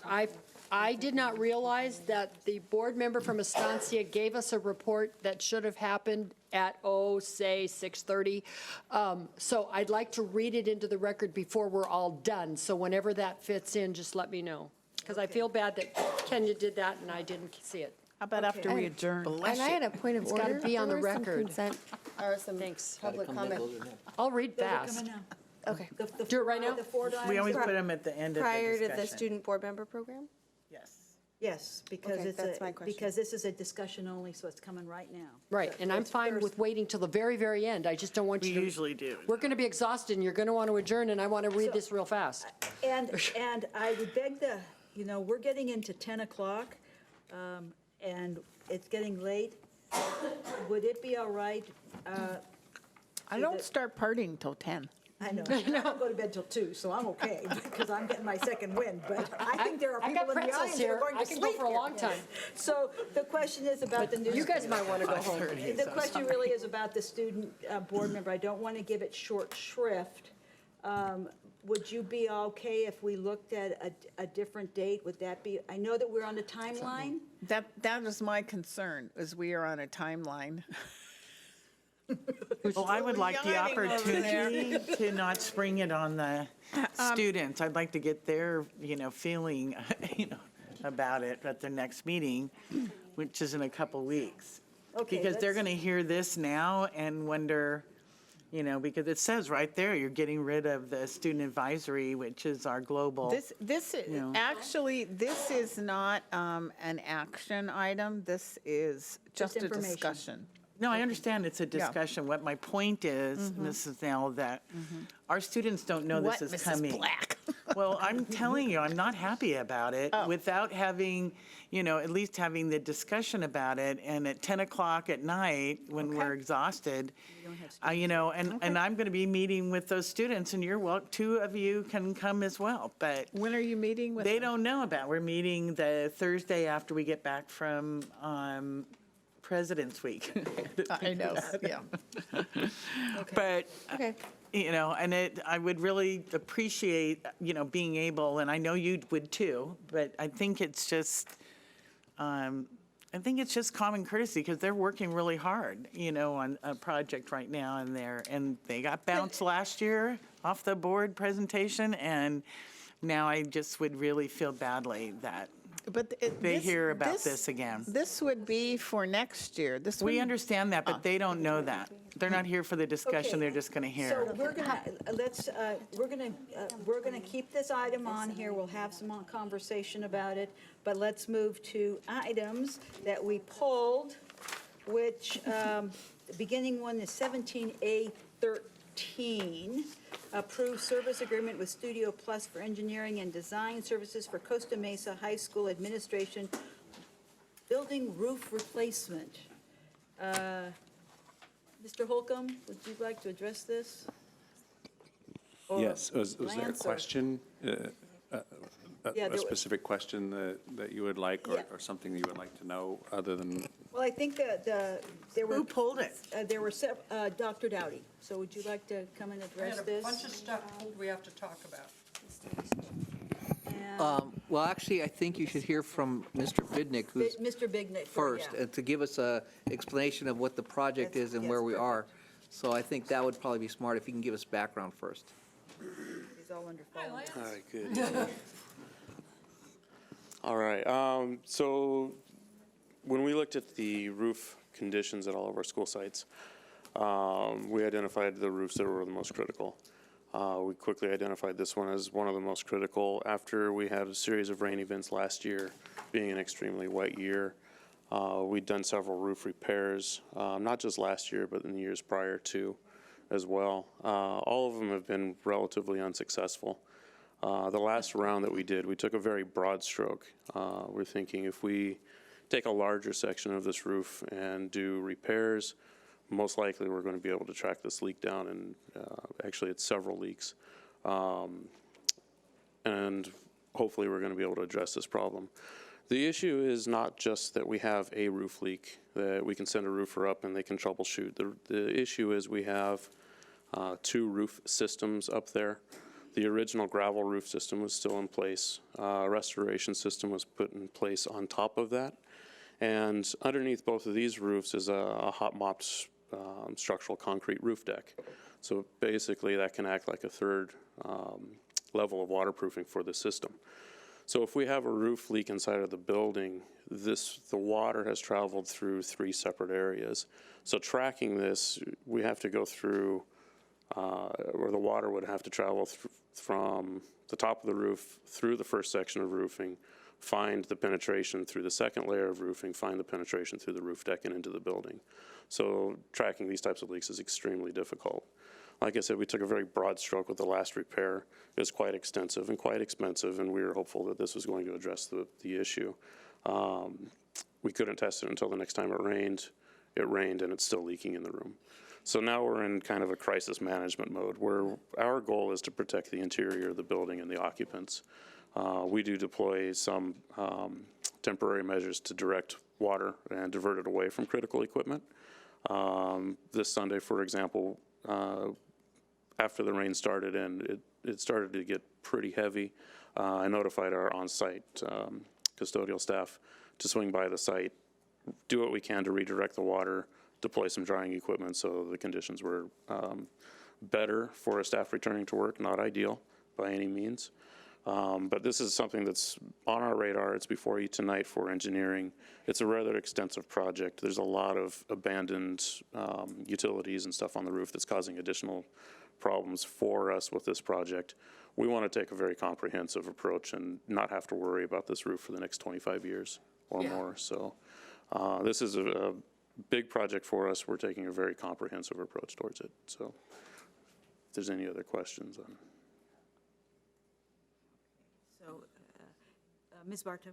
I did not realize that the board member from Estancia gave us a report that should have happened at, say, 6:30. So I'd like to read it into the record before we're all done. So whenever that fits in, just let me know. Because I feel bad that Kenya did that and I didn't see it. How about after we adjourn? And I had a point of It's order. gotta be on the There were some record. consent- Or some Thanks. public comment. I'll read those are fast. coming now. Okay. Do it right now? The four We items? always put them at the end of the Prior to discussion. the student board member program? Yes. Yes, because Okay, it's that's my question. because this is a discussion only, so it's coming right now. Right, and I'm It's fine first. with waiting till the very, very end. I just don't want We you to. usually do. We're going to be exhausted, and you're going to want to adjourn, and I want to read this real fast. And I would beg we're getting into 10 o'clock, and it's getting late. Would it be all right? I don't start partying till 10. I know, I don't go to bed till 2, so I'm okay, because I'm getting my second wind, but I think there are I people got in the pretzels audience that are here. going to I sleep can go for a here. long time. So the question is about the new. You guys might want to go home. The question really is about the student board member. I don't want to give it short shrift. Would you be okay if we looked at a different date? Would that be, I know that we're on a timeline. That is my concern, is we are on a timeline. Well, I would like the yawning over opportunity to not spring it on the students. I'd like to get their, feeling, about it at their next meeting, which is in a couple weeks. Okay, Because they're let's- going to hear this now and wonder, because it says right there, you're getting rid of the student advisory, which is our global. This is, actually, this is not an action item. This is just a information. discussion. No, I understand it's a discussion. What my point is, Mrs. Nell, that our students don't know this What, is Mrs. coming. Black? Well, I'm telling you, I'm not happy about it without having, at least having the discussion about it. And at 10 o'clock at night, when we're exhausted, and I'm going to be meeting with those students, and two of you can come as well. But When are you meeting with they them? don't know about. We're meeting the Thursday after we get back from President's Week. I know, yeah. But, Okay. I would really appreciate, being able, and I know you would too, but I think it's just, common courtesy because they're working really hard, on a project right now and they got bounced last year off the board presentation, and now I just would really feel badly that But they hear about this again. This would be for next year. This We wouldn't- understand that, but they don't know that. They're not here for the discussion, Okay. they're just gonna hear. So we're gonna, we're gonna keep this item on here, we'll have some conversation about it, but let's move to items that we pulled, which, beginning one is 17A13, approve service agreement with Studio Plus for engineering and design services for Costa Mesa High School administration, building roof replacement. Mr. Holcomb, would you like to address this? Or Yes, was there a Lance, or- question, Yeah, a there specific question that you would like, Yeah. or something that you would like to know, other than, Well, I think that there were. Who pulled it? There were Dr. Dowdy. So would you like to come and address this? of stuff we have to talk about. Well, actually, I think you should hear from Mr. Bidnick, who's Mr. Bignick. first, and to give us a explanation of what the project is and where we are. So I think that would probably be smart if you can give us background first. He's all under fire. all right, good. All right, so when we looked at the roof conditions at all of our school sites, we identified the roofs that were the most critical. We quickly identified this one as one of the most critical after we had a series of rain events last year, being an extremely wet year. We'd done several roof repairs, not just last year, but in the years prior to as well. All of them have been relatively unsuccessful. The last round that we did, we took a very broad stroke. We're thinking if we take a larger section of this roof and do repairs, most likely we're going to be able to track this leak down, and actually it's several leaks. And hopefully we're going to be able to address this problem. The issue is not just that we have a roof leak, that we can send a roofer up and they can troubleshoot. The issue is we have 2 roof systems up there. The original gravel roof system was still in place. A restoration system was put in place on top of that. And underneath both of these roofs is a hot mopped structural concrete roof deck. So basically that can act like a third level of waterproofing for the system. So if we have a roof leak inside of the building, the water has traveled through 3 separate areas. So tracking this, we have to go through, or the water would have to travel from the top of the roof through the first section of roofing, find the penetration through the second layer of roofing, find the penetration through the roof deck and into the building. So tracking these types of leaks is extremely difficult. Like I said, we took a very broad stroke with the last repair. It was quite extensive and quite expensive, and we were hopeful that this was going to address the issue. We couldn't test it until the next time it rained. It rained, and it's still leaking in the room. So now we're in kind of a crisis management mode where our goal is to protect the interior of the building and the occupants. We do deploy some temporary measures to direct water and divert it away from critical equipment. This Sunday, for example, after the rain started and it started to get pretty heavy, I notified our on-site custodial staff to swing by the site, do what we can to redirect the water, deploy some drying equipment so the conditions were better for a staff returning to work, not ideal by any means. But this is something that's on our radar. It's before you tonight for engineering. It's a rather extensive project. There's a lot of abandoned utilities and stuff on the roof that's causing additional problems for us with this project. We want to take a very comprehensive approach and not have to worry about this roof for the next 25 years or more. So this is a big project for us. We're taking a very comprehensive approach towards it. So if there's any other questions on Ms. Bartow?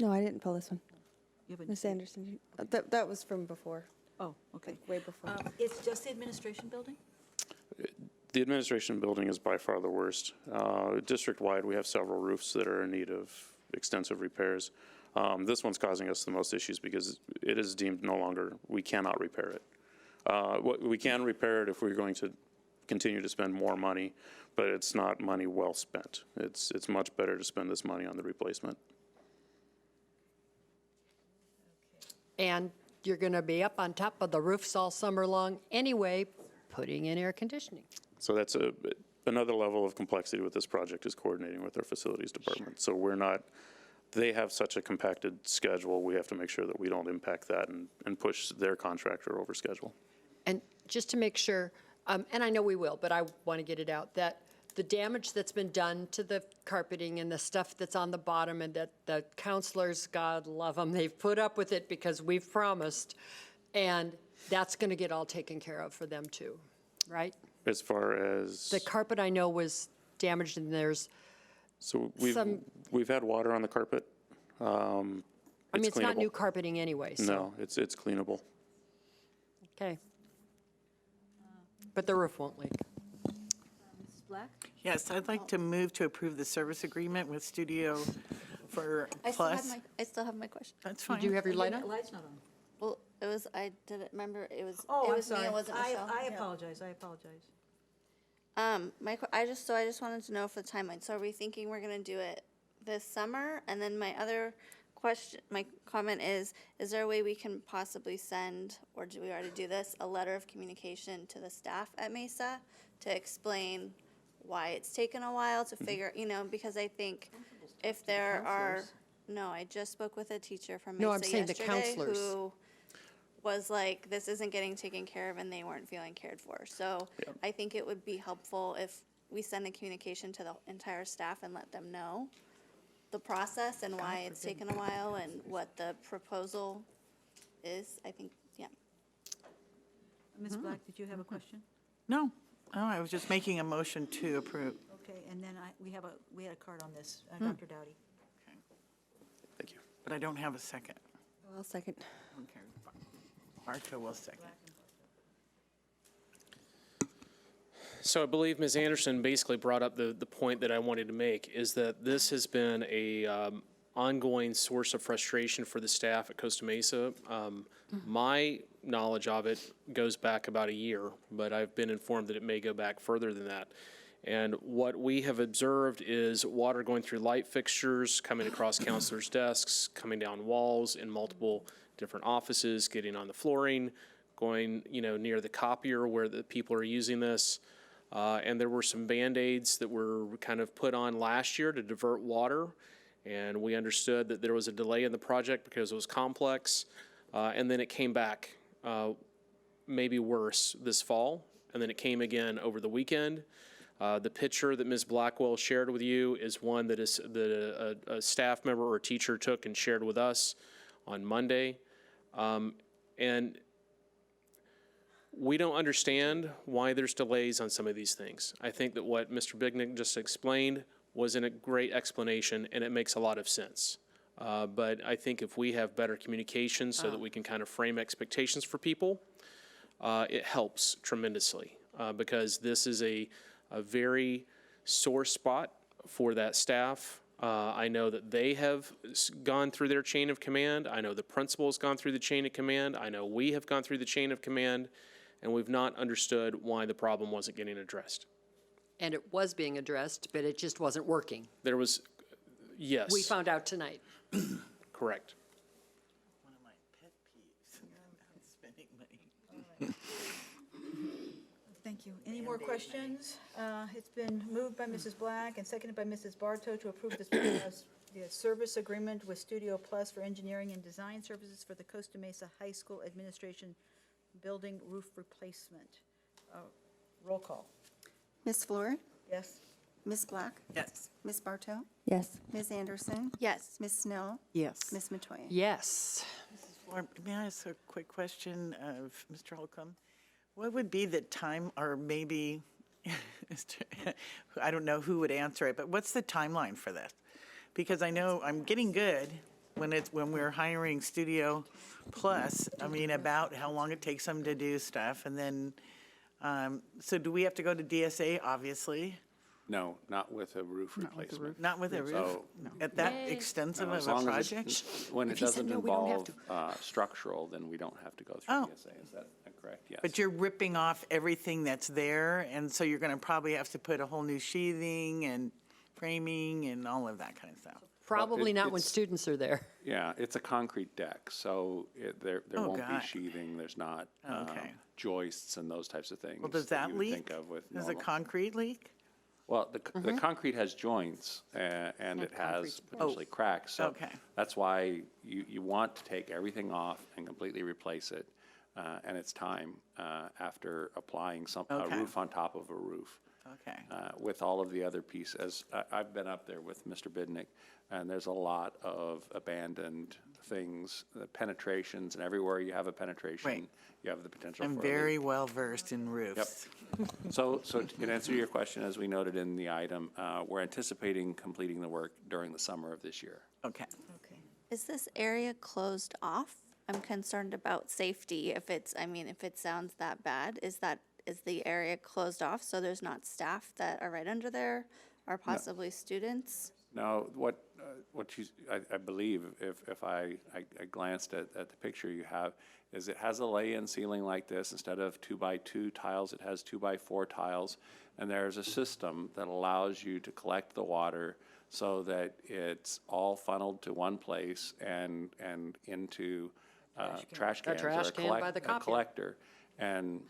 No, I didn't pull this one. You haven't- Ms. Anderson, that was from before, Oh, okay. way before. It's just the administration building? The administration building is by far the worst. District-wide, we have several roofs that are in need of extensive repairs. This one's causing us the most issues because it is deemed no longer, we cannot repair it. We can repair it if we're going to continue to spend more money, but it's not money well spent. It's much better to spend this money on the replacement. And you're going to be up on top of the roofs all summer long anyway, putting in air conditioning. So that's another level of complexity with this project is coordinating with our facilities department. So we're not, they have such a compacted schedule, we have to make sure that we don't impact that and push their contractor over schedule. And just to make sure, and I know we will, but I want to get it out, that the damage that's been done to the carpeting and the stuff that's on the bottom, and that the counselors, God love them, they've put up with it because we've promised, and that's going to get all taken care of for them too, right? As far as, The carpet I know was damaged, and there's, so some- we've had water on the carpet. I mean, it's not cleanable. new carpeting anyway, so. No, it's cleanable. Okay. But the roof won't leak. Mrs. Black? Yes, I'd like to move to approve the service agreement with Studio for I still have Plus. I still have my question. That's fine. Do you have your light on? Light's not on. Well, it was, I didn't remember, it was Oh, it I'm was me, sorry. it wasn't Michelle. I Yeah. apologize, I apologize. I just wanted to know for the timeline. So are we thinking we're gonna do it this summer? And then my other question, my comment is there a way we can possibly send, or do we already do this, a letter of communication to the staff at Mesa to explain why it's taken a while to figure, because I think if there are, no, I just spoke with a teacher from No, I'm Mesa saying the yesterday counselors. who was like, this isn't getting taken care of, and they weren't feeling cared for. So I think it would be helpful if we send a communication to the entire staff and let them know the process and why it's taken a while and what the proposal is. I think, yeah. Ms. Black, did you have a question? No, I was just making a motion to approve. Okay, and then we had a card on this, Dr. Dowdy. Thank you. But I don't have a second. I'll second. Okay. Bartow will second. So I believe Ms. Anderson basically brought up the point that I wanted to make, is that this has been a ongoing source of frustration for the staff at Costa Mesa. My knowledge of it goes back about a year, but I've been informed that it may go back further than that. And what we have observed is water going through light fixtures, coming across counselors' desks, coming down walls in multiple different offices, getting on the flooring, going, near the copier where the people are using this. And there were some Band-Aids that were kind of put on last year to divert water. And we understood that there was a delay in the project because it was complex. And then it came back, maybe worse, this fall. And then it came again over the weekend. The picture that Ms. Blackwell shared with you is one that a staff member or teacher took and shared with us on Monday. And we don't understand why there's delays on some of these things. I think that what Mr. Bignick just explained wasn't a great explanation, and it makes a lot of sense. But I think if we have better communication so that we can kind of frame expectations for people, it helps tremendously because this is a very sore spot for that staff. I know that they have gone through their chain of command. I know the principal has gone through the chain of command. I know we have gone through the chain of command, and we've not understood why the problem wasn't getting addressed. And it was being addressed, but it just wasn't working. There was, yes. We found out tonight. Correct. One of my pet peeves, spending money. Thank you. Any more questions? It's been moved by Mrs. Black and seconded by Mrs. Bartow to approve this the service agreement with Studio Plus for engineering and design services for the Costa Mesa High School Administration Building roof replacement. Roll call. Ms. Fleur? Yes? Ms. Black? Yes. Ms. Bartow? Yes. Ms. Anderson? Yes. Ms. Snell? Yes. Ms. Metoyer? Yes. May I ask a quick question of Mr. Holcomb? What would be the time, or maybe, I don't know who would answer it, but what's the timeline for this? Because I know I'm getting good when we're hiring Studio Plus, I mean, about how long it takes them to do stuff. And then, so do we have to go to DSA, obviously? No, not with a roof replacement. Not with a roof? So, At that extensive no, of as a long as project? it's- When it If he said doesn't no, we don't have involve structural, then we don't have to go through Oh. DSA. Is that correct? Yes. But you're ripping off everything that's there, and so you're gonna probably have to put a whole new sheathing and framing and all of that kind of stuff. Probably not when it's- students are there. Yeah, it's a concrete deck, so there Oh, won't God. be sheathing, there's not Okay. joists and those types of things. Well, does that you would leak? think of with Does the normal. concrete leak? Well, the concrete has joints, and it has potentially cracks, so Okay. that's why you want to take everything off and completely replace it, and it's time after applying a Okay. roof on top of a roof. Okay. With all of the other pieces. I've been up there with Mr. Bidnick, and there's a lot of abandoned things, penetrations, and everywhere you have a penetration, Right. you have the potential for I'm a leak. very well versed in roofs. So in answer to your question, as we noted in the item, we're anticipating completing the work during the summer of this year. Okay. Is this area closed off? I'm concerned about safety. If it's, I mean, if it sounds that bad, is the area closed off so there's not staff that are right under there or possibly students? Now, what I believe, if I glanced at the picture you have, is it has a lay-in ceiling like this. Instead of 2x2 tiles, it has 2x4 tiles. And there's a system that allows you to collect the water so that it's all funneled to one place and into trash cans or a collector. And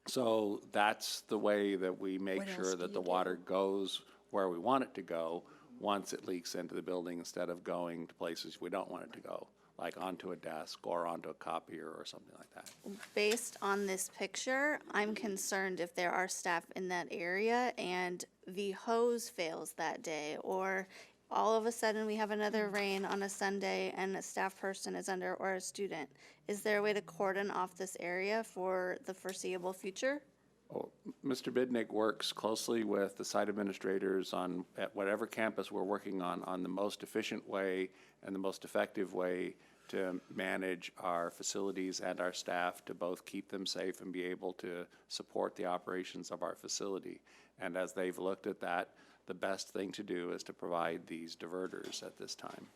so that's the way that we make sure that the water goes where we want it to go once it leaks into the building, instead of going to places we don't want it to go, like onto a desk or onto a copier or something like that. Based on this picture, I'm concerned if there are staff in that area and the hose fails that day, or all of a sudden we have another rain on a Sunday and a staff person is under, or a student. Is there a way to cordon off this area for the foreseeable future? Well, Mr. Bidnick works closely with the site administrators at whatever campus we're working on the most efficient way and the most effective way to manage our facilities and our staff, to both keep them safe and be able to support the operations of our facility. And as they've looked at that, the best thing to do is to provide these diverters at this time,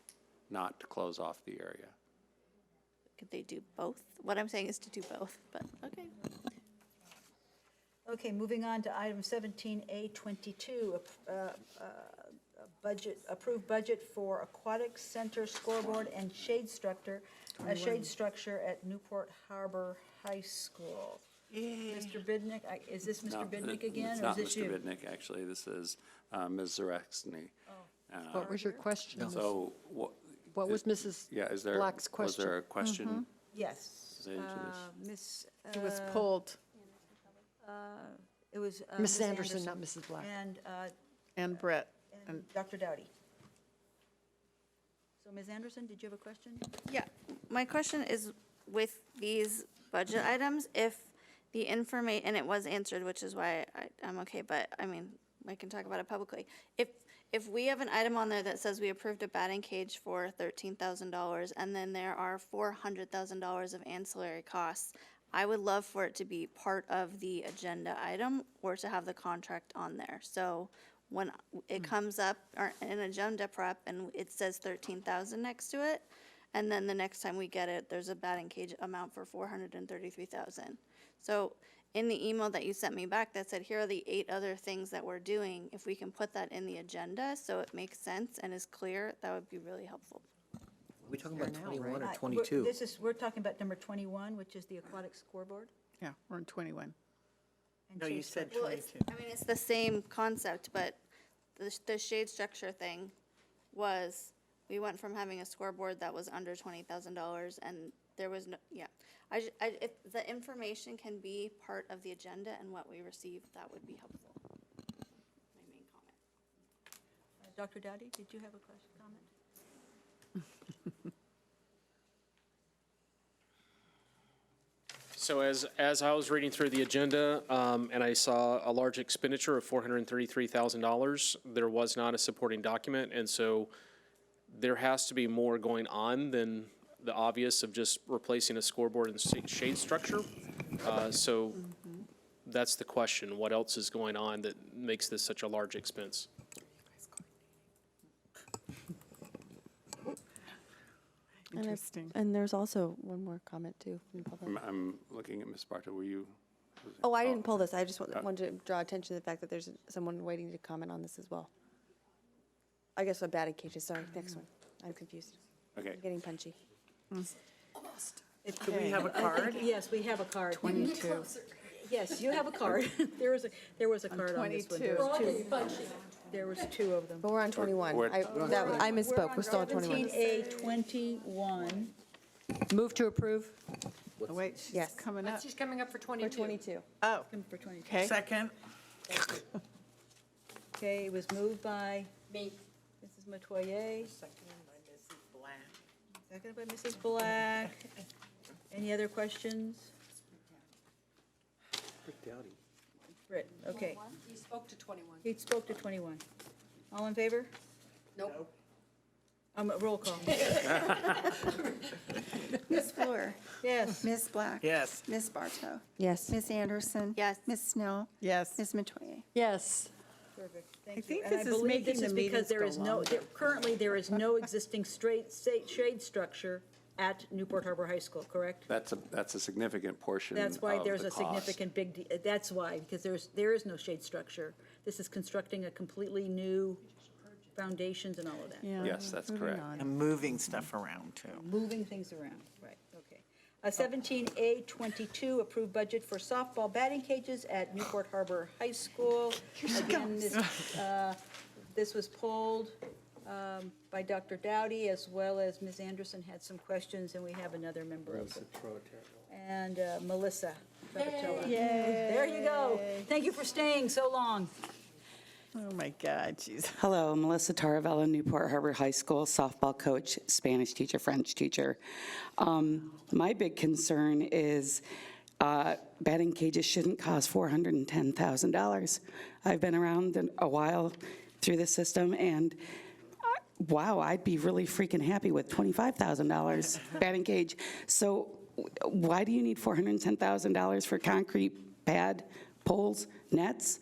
not to close off the area. Could they do both? What I'm saying is to do both, but okay. Okay, moving on to item 17A22, approved budget for aquatic center scoreboard and shade structure at Newport Harbor High School. Mr. Bidnick, is this No, Mr. Bidnick again, It's or not is this Mr. you? Bidnick, actually. This is Ms. Zareczny. What was your question? So, What was Mrs. yeah, is there, Black's was there a question? question? Yes. related to this? Miss. It was pulled. It was. Ms. Anderson, not Mrs. Black. And Brett. And Dr. Dowdy. So Ms. Anderson, did you have a question? Yeah, my question is with these budget items, if the information, and it was answered, which is why I'm okay, but I mean, I can talk about it publicly. If we have an item on there that says we approved a batting cage for $13,000 and then there are $400,000 of ancillary costs, I would love for it to be part of the agenda item or to have the contract on there. So when it comes up or in agenda prep and it says 13,000 next to it, and then the next time we get it, there's a batting cage amount for 433,000. So in the email that you sent me back that said, here are the 8 other things that we're doing, if we can put that in the agenda so it makes sense and is clear, that would be really helpful. Are we talking about 21 or We're 22? talking about number 21, which is the aquatic scoreboard. Yeah, we're on 21. and No, you shade said structure. Well, I mean, it's the same concept, but the shade structure thing was, we went from having a scoreboard that was under $20,000 and there was no, yeah. If the information can be part of the agenda and what we receive, that would be helpful. My main comment. Dr. Dowdy, did you have a question, comment? So as I was reading through the agenda, and I saw a large expenditure of $433,000, there was not a supporting document, and so there has to be more going on than the obvious of just replacing a scoreboard and shade structure. So that's the question. What else is going on that makes this such a large expense? Interesting. And there's also one more comment too from the public. I'm looking at Ms. Barta, were you? Oh, I didn't pull this. I just wanted to draw attention to the fact that there's someone waiting to comment on this as well. I guess what batting cages, sorry, next one. I'm confused. Okay. I'm getting punchy. Do we have a card? Yes, we have a card. 22. Yes, you have a card. There was a card on this one. 22. There was two of them. But we're on 21. I misspoke. We're still on 21. 17A21. Move to approve. Oh, wait, she's Yes. coming up. She's coming up for For 22. 22. Oh, For 22. okay. Second? Okay, it was moved by Me. Mrs. Metoyer, Seconded by Mrs. Black. seconded by Mrs. Black. Any other questions? Britt, okay. He spoke to 21. He spoke to 21. All in favor? Nope. Roll call. Ms. Fleur, Yes. Ms. Black. Yes. Ms. Bartow, Yes. Ms. Anderson. Yes. Ms. Snell, Yes. Ms. Metoyer. Yes. Perfect, I thank you. think And this is believe making this the is because meetings there go is no, longer. currently, there is no existing shade structure at Newport Harbor High School, correct? That's a significant portion of the cost. That's why there's a significant that's why, because there is no shade structure. This is constructing a completely new foundations and all of that. Yeah, Yes, that's moving correct. on. And moving stuff around too. Moving things around, right, okay. 17A22, approved budget for softball batting cages at Newport Harbor High School. Again, this was pulled by Dr. Dowdy, as well as Ms. Anderson had some questions, and we have another member of the. And Melissa Travatella. There you go. Thank you for staying so long. Oh, my God, jeez. Hello, Melissa Taravella, Newport Harbor High School softball coach, Spanish teacher, French teacher. My big concern is batting cages shouldn't cost $410,000. I've been around a while through the system, and wow, I'd be really freaking happy with $25,000 batting cage. So why do you need $410,000 for concrete pad, poles, nets?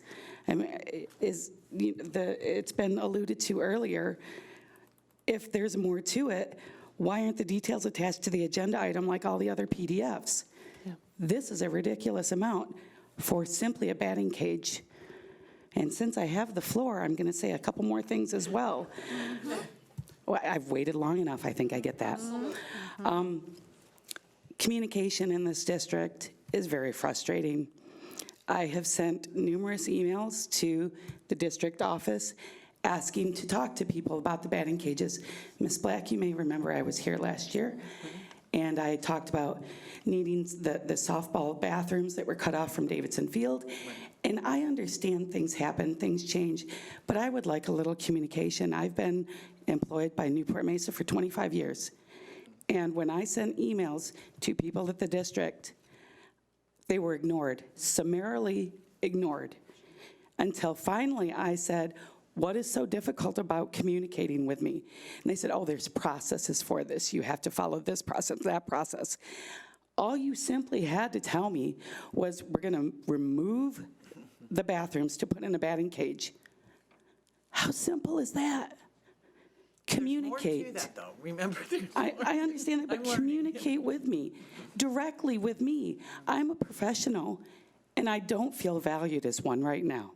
I mean, it's been alluded to earlier, if there's more to it, why aren't the details attached to the agenda item like all the other PDFs? This is a ridiculous amount for simply a batting cage. And since I have the floor, I'm going to say a couple more things as well. Well, I've waited long enough, I think I get that. Communication in this district is very frustrating. I have sent numerous emails to the district office asking to talk to people about the batting cages. Ms. Black, you may remember I was here last year, and I talked about needing the softball bathrooms that were cut off from Davidson Field. And I understand things happen, things change, but I would like a little communication. I've been employed by Newport Mesa for 25 years. And when I sent emails to people at the district, they were ignored, summarily ignored, until finally I said, what is so difficult about communicating with me? And they said, oh, there's processes for this. You have to follow this process, that process. All you simply had to tell me was we're going to remove the bathrooms to put in a batting cage. How simple is that? Communicate. More to that, though. Remember, I understand that, but communicate with me, directly with me. I'm a professional, and I don't feel valued as one right now.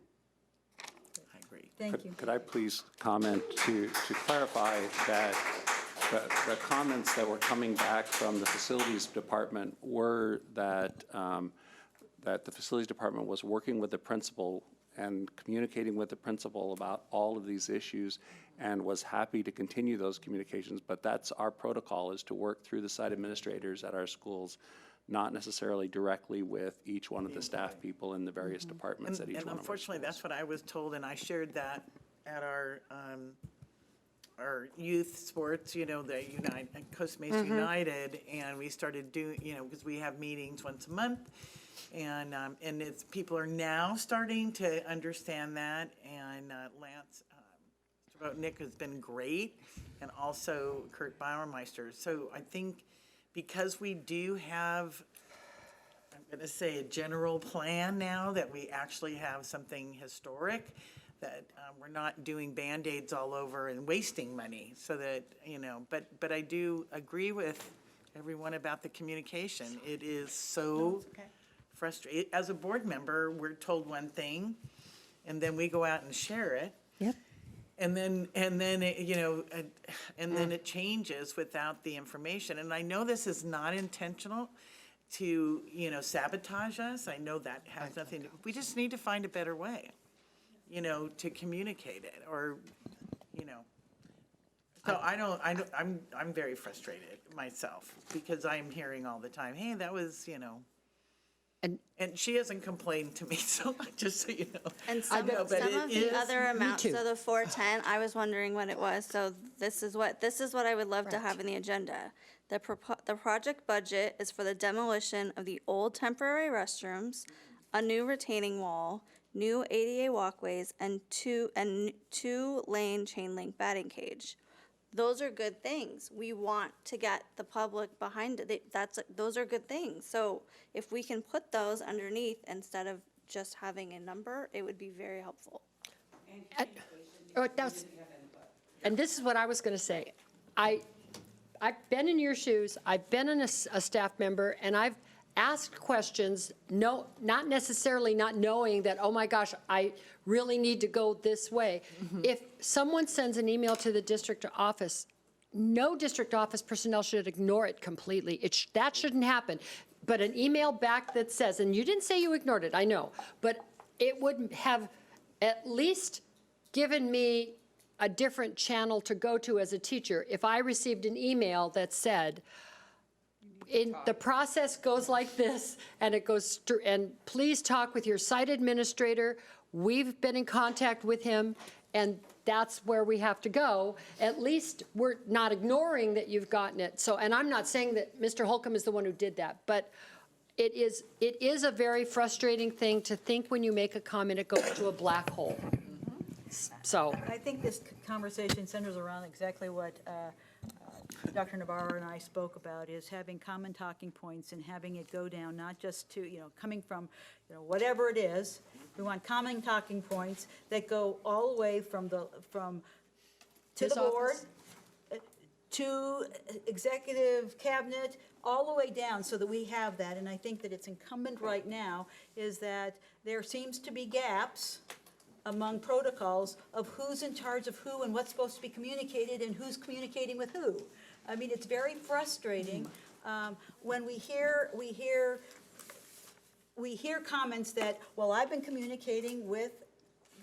I agree. Thank you. Could I please comment to clarify that the comments that were coming back from the facilities department were that, that the facilities department was working with the principal and communicating with the principal about all of these issues and was happy to continue those communications, but that's our protocol, is to work through the site administrators at our schools, not necessarily directly with each one of the staff people in the various departments at each one of our And unfortunately, schools. that's what I was told, and I shared that at our youth sports, the Costa Mesa United, and we started doing, because we have meetings once a month, and people are now starting to understand that, and Lance, about Nick has been great, and also Kurt Bauermeister. So I think because we do have, I'm going to say, a general plan now, that we actually have something historic, that we're not doing Band-Aids all over and wasting money, so that, but I do agree with everyone about the communication. It is so frustrating. As a board member, we're told one thing, and then we go out and share it. Yep. And then it, and then it changes without the information. And I know this is not intentional to, sabotage us. I know that has nothing to, we just need to find a better way, to communicate it, or, So I'm very frustrated myself, because I'm hearing all the time, hey, that was, and she hasn't complained to me, so just so you know. And some of the other amounts, so the 410, I was wondering what it was, so this is what I would love to have in the agenda. The project budget is for the demolition of the old temporary restrooms, a new retaining wall, new ADA walkways, and two-lane chain link batting cage. Those are good things. We want to get the public behind it. Those are good things. So if we can put those underneath instead of just having a number, it would be very helpful. And this is what I was going to say. I've been in your shoes, I've been a staff member, and I've asked questions, not necessarily not knowing that, oh my gosh, I really need to go this way. If someone sends an email to the district office, no district office personnel should ignore it completely. That shouldn't happen. But an email back that says, and you didn't say you ignored it, I know, but it would have at least given me a different channel to go to as a teacher if I received an email that said, the process goes like this, and it goes, and please talk with your site administrator. We've been in contact with him, and that's where we have to go. At least we're not ignoring that you've gotten it. So, and I'm not saying that Mr. Holcomb is the one who did that, but it is a very frustrating thing to think when you make a comment, it goes to a black hole. So. I think this conversation centers around exactly what Dr. Navarro and I spoke about, is having common talking points and having it go down, not just to, coming from, whatever it is. We want common talking points that go all the way from to This the board, office? to executive cabinet, all the way down, so that we have that. And I think that it's incumbent right now is that there seems to be gaps among protocols of who's in charge of who and what's supposed to be communicated and who's communicating with who. I mean, it's very frustrating when we hear comments that, well, I've been communicating with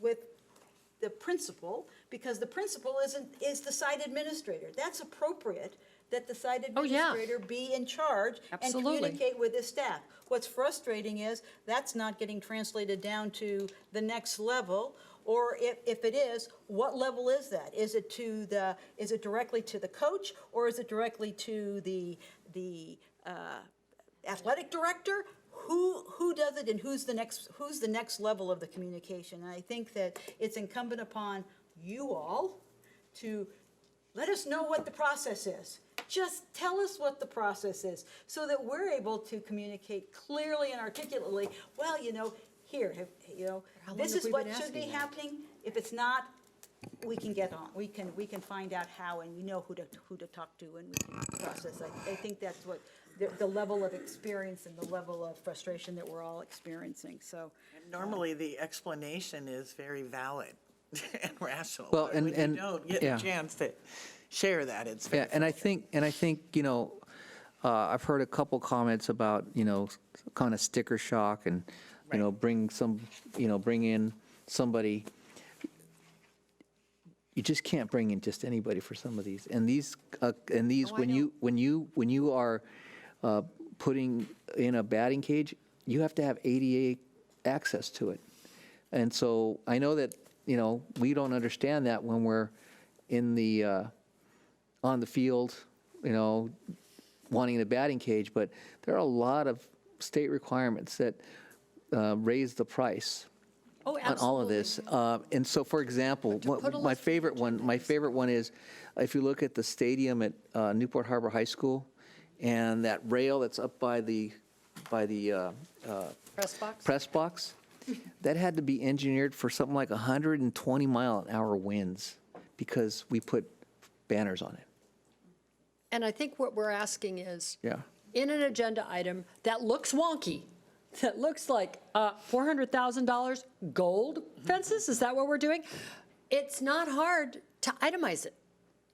the principal because the principal is the site administrator. That's appropriate that the site administrator be in charge and communicate with his staff. What's frustrating is that's not getting translated down to the next level, or if it is, what level is that? Is it directly to the coach, or is it directly to the athletic director? Who does it, and who's the next level of the communication? And I think that it's incumbent upon you all to let us know what the process is. Just tell us what the process is so that we're able to communicate clearly and articulately. Well, here, this is what should be happening. If it's not, we can get on. We can find out how, and we know who to talk to, and we can process. I think that's what the level of experience and the level of frustration that we're all experiencing. So normally the explanation is very valid and rational. Well, but when you don't get a chance to share that, it's very and I think I've heard a couple comments about kind of sticker shock and bring in somebody. You just can't bring in just anybody for some of these. And these when you are putting in a batting cage, you have to have ADA access to it. And so I know that we don't understand that when we're in the on the field, wanting the batting cage, but there are a lot of state requirements that raise the price. Oh, on all of this. And so, for example, my favorite one is, if you look at the stadium at Newport Harbor High School, and that rail that's up by the Press box? press box, that had to be engineered for something like 120-mile-an-hour winds because we put banners on it. And I think what we're asking is, Yeah. in an agenda item that looks wonky, that looks like $400,000 gold fences, is that what we're doing? It's not hard to itemize it.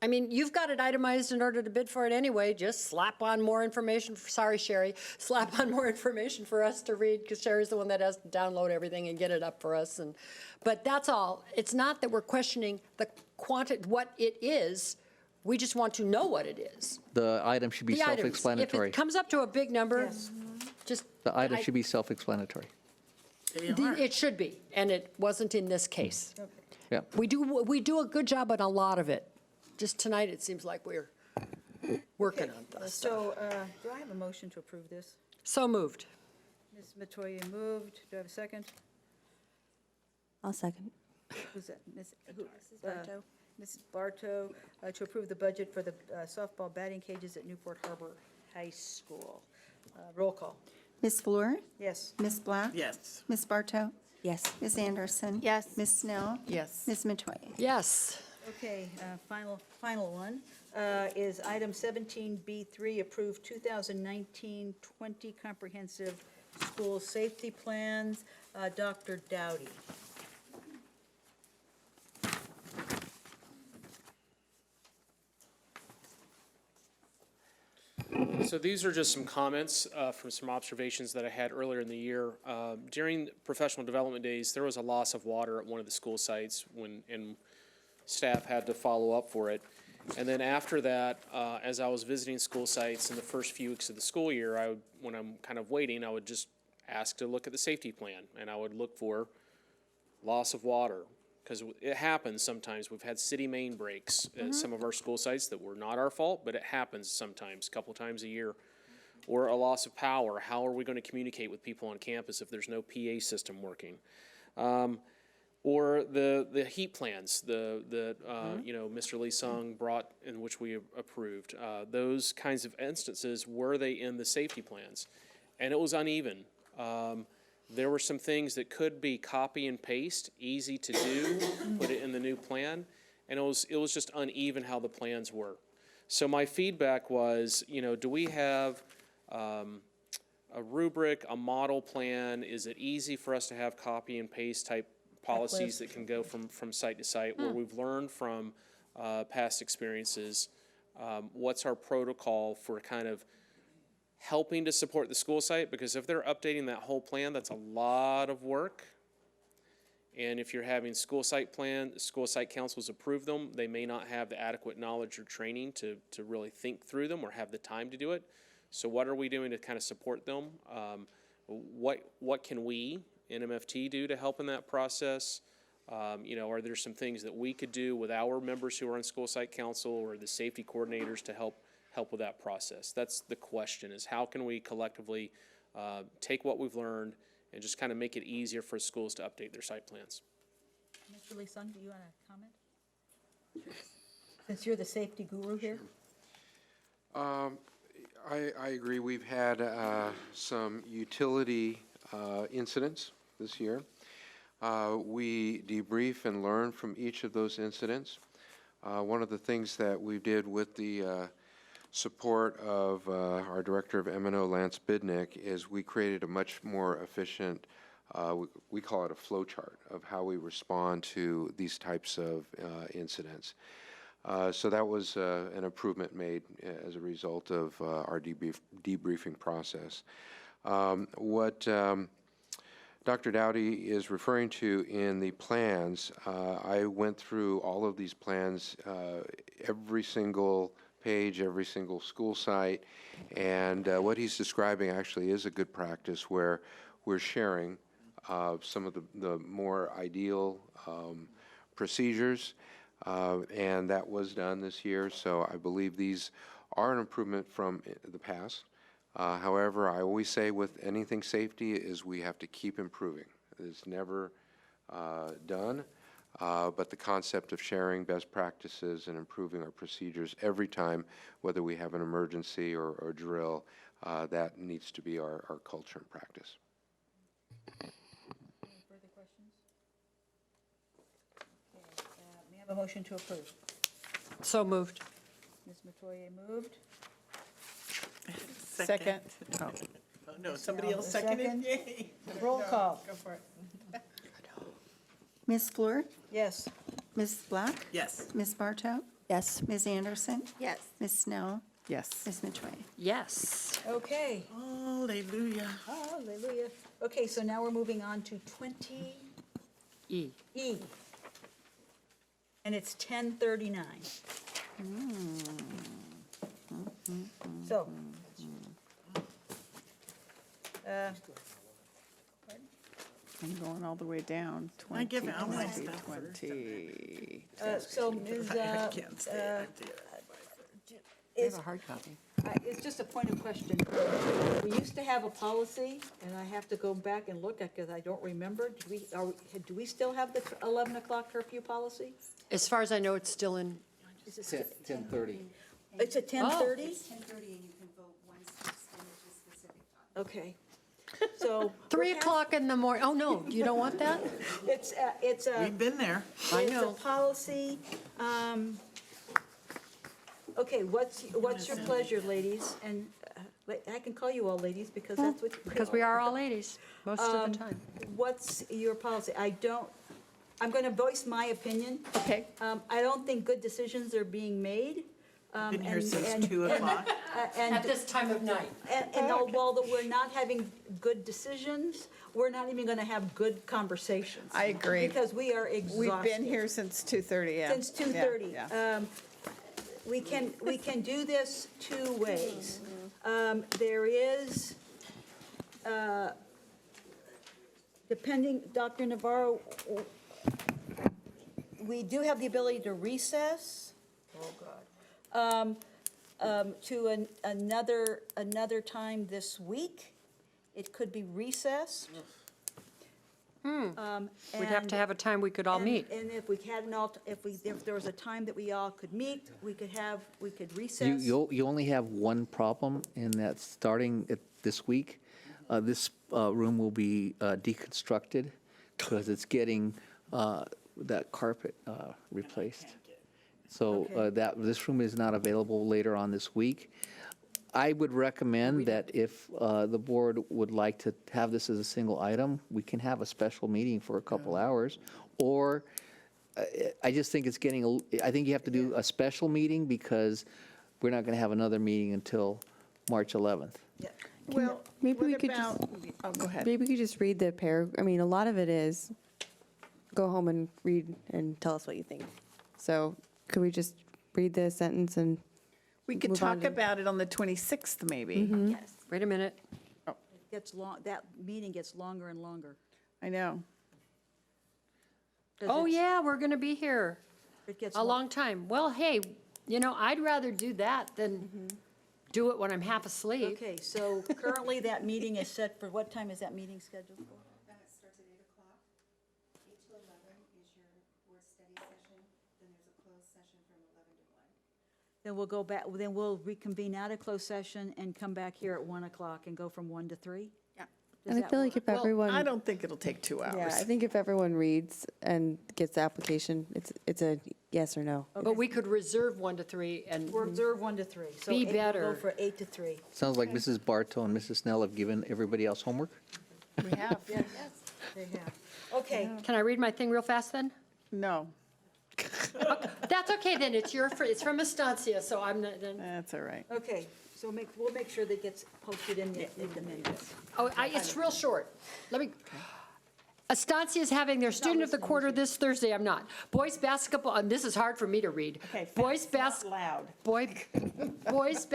I mean, you've got it itemized in order to bid for it anyway, just slap on more information, sorry, Sherry, slap on more information for us to read, because Sherry's the one that has to download everything and get it up for us. But that's all. It's not that we're questioning the what it is, we just want to know what it is. The item should be The items. self-explanatory. If it comes up to a big number, just. The item should be self-explanatory. It should be, and it wasn't in this case. Yeah. We do a good job on a lot of it. Just tonight, it seems like we're working on this. So, do I have a motion to approve this? So moved. Ms. Metoyer moved. Do I have a second? I'll second. Who's that? Ms. Bartow. Ms. Bartow, to approve the budget for the softball batting cages at Newport Harbor High School. Roll call. Ms. Fleur? Yes. Ms. Black? Yes. Ms. Bartow? Yes. Ms. Anderson? Yes. Ms. Snell? Yes. Ms. Metoyer? Yes. Okay, final one is item 17B3, approved 2019-20 comprehensive school safety plans. Dr. Dowdy. So these are just some comments from some observations that I had earlier in the year. During professional development days, there was a loss of water at one of the school sites and staff had to follow up for it. And then after that, as I was visiting school sites in the first few weeks of the school year, when I'm kind of waiting, I would just ask to look at the safety plan, and I would look for loss of water, because it happens sometimes. We've had city main breaks at some of our school sites that were not our fault, but it happens sometimes, a couple times a year. Or a loss of power. How are we going to communicate with people on campus if there's no PA system working? Or the heat plans that Mr. Lee Sung brought, in which we approved. Those kinds of instances, were they in the safety plans? And it was uneven. There were some things that could be copy and paste, easy to do, put it in the new plan, and it was just uneven how the plans were. So my feedback was, do we have a rubric, a model plan? Is it easy for us to have copy and paste type policies that can go from site to site, where we've learned from past experiences? What's our protocol for kind of helping to support the school site? Because if they're updating that whole plan, that's a lot of work. And if you're having school site councils approve them, they may not have the adequate knowledge or training to really think through them or have the time to do it. So what are we doing to kind of support them? What can we, NMFT, do to help in that process? Are there some things that we could do with our members who are on school site council or the safety coordinators to help with that process? That's the question, is how can we collectively take what we've learned and just kind of make it easier for schools to update their site plans? Mr. Lee Sung, do you want to comment? Since you're the safety guru here. I agree. We've had some utility incidents this year. We debrief and learn from each of those incidents. One of the things that we did with the support of our Director of M&O, Lance Bidnick, is we created a much more efficient, we call it a flow chart of how we respond to these types of incidents. So that was an improvement made as a result of our debriefing process. What Dr. Dowdy is referring to in the plans, I went through all of these plans, every single page, every single school site, and what he's describing actually is a good practice where we're sharing some of the more ideal procedures, and that was done this year, so I believe these are an improvement from the past. However, I always say with anything safety is we have to keep improving. It's never done. But the concept of sharing best practices and improving our procedures every time, whether we have an emergency or drill, that needs to be our culture and practice. Further questions? May I have a motion to approve? So moved. Ms. Metoyer moved. Second. Oh, no, somebody else seconded? Second. Yay. Roll call. Go for it. Ms. Fleur, Yes. Ms. Black, Yes. Ms. Bartow, Yes. Ms. Anderson, Yes. Ms. Snell, Yes. Ms. Metoyer. Yes. Okay. Hallelujah. Hallelujah. Okay, so now we're moving on to 20E. E. And it's 10:39. So. I'm going all the way down. I give out my 20, stuff 20. So Ms. I can't say it. Is, hard copy. it's just a point of question. We used to have a policy, and I have to go back and look at, because I don't remember. Do we still have the 11 o'clock curfew policy? As far as I know, it's still in, Is it 10:30. It's at 10:30? 10:30 and you can vote once to extend it to a specific time. Okay. So. 3 o'clock in the morning. Oh, no, you don't want that? It's a. We've been there. I It's know. a policy. Okay, what's your pleasure, ladies? And I can call you all ladies because that's what. Because we are all ladies, most of the time. What's your policy? I'm going to voice my opinion. Okay. I don't think good decisions are being made. Been here since 2 o'clock. And this time of night. And although we're not having good decisions, we're not even going to have good conversations. I agree. Because we are exhausted. We've been here since 2:30, yeah. Since 2:30. Yeah. We can do this two ways. There is, depending, Dr. Navarro, we do have the ability to recess. Oh, God. To another time this week. It could be recess. We'd have to have a time we could all meet. And if we had if there was a time that we all could meet, we could recess. You only have one problem, and that's starting this week. This room will be deconstructed because it's getting that carpet replaced. So this room is not available later on this week. I would recommend that if the board would like to have this as a single item, we can have a special meeting for a couple hours. Or I just think it's getting, I think you have to do a special meeting because we're not going to have another meeting until March 11th. Well, Maybe we what could about, just, oh, go ahead. maybe we could just read the I mean, a lot of it is, go home and read and tell us what you think. So could we just read the sentence and We could move on talk to- about it on the 26th, maybe. Yes. Wait a minute. That meeting gets longer and longer. I know. 'Cause Oh, it's- yeah, we're going to be here It gets a long time. Well, hey, I'd rather do that than do it when I'm half asleep. Okay, so currently that meeting is set for, what time is that meeting scheduled for? That starts at 8 o'clock. 8 to 11 is your board study session. Then there's a closed session from 11 to 1. Then we'll go back, then we'll reconvene out of closed session and come back here at 1 o'clock and go from 1 to 3? Yeah. Does And I that feel work? like if everyone, I don't think it'll take 2 hours. yeah, I think if everyone reads and gets the application, it's a yes or no. But we could reserve 1 to 3 and We'll observe 1 to 3. So Be we'll better. Go for 8 to 3. Sounds like Mrs. Bartow and Mrs. Snell have given everybody else homework. We have. Yes, they have. Okay, Can I read my thing real fast then? No, That's okay then, it's from Estancia, so I'm not, then. that's all right. okay, so we'll make sure that gets posted in the minutes. Oh, it's real short. Let me, Estancia is having their Student of the Quarter this Thursday, I'm not. Boys basketball, and this is hard for me to read. Boys Loud. Boys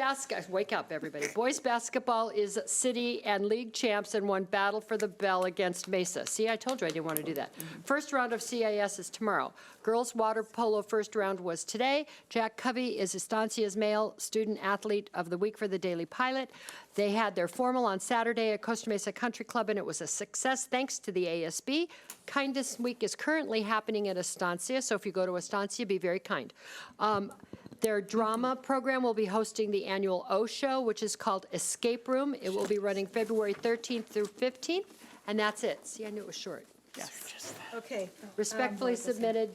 wake up, everybody. Boys basketball is city and league champs and won Battle for the Bell against Mesa. See, I told you I didn't want to do that. First round of CIS is tomorrow. Girls water polo first round was today. Jack Covey is Estancia's male student athlete of the week for the Daily Pilot. They had their formal on Saturday at Costa Mesa Country Club, and it was a success thanks to the ASB. ASB. Kindness Week is currently happening at Estancia, so if you go to Estancia, be very kind. Their drama program will be hosting the annual O Show, which is called Escape Room. It will be running February 13th through 15th, and that's it. See, I knew it was short. Yes. Okay. Respectfully submitted,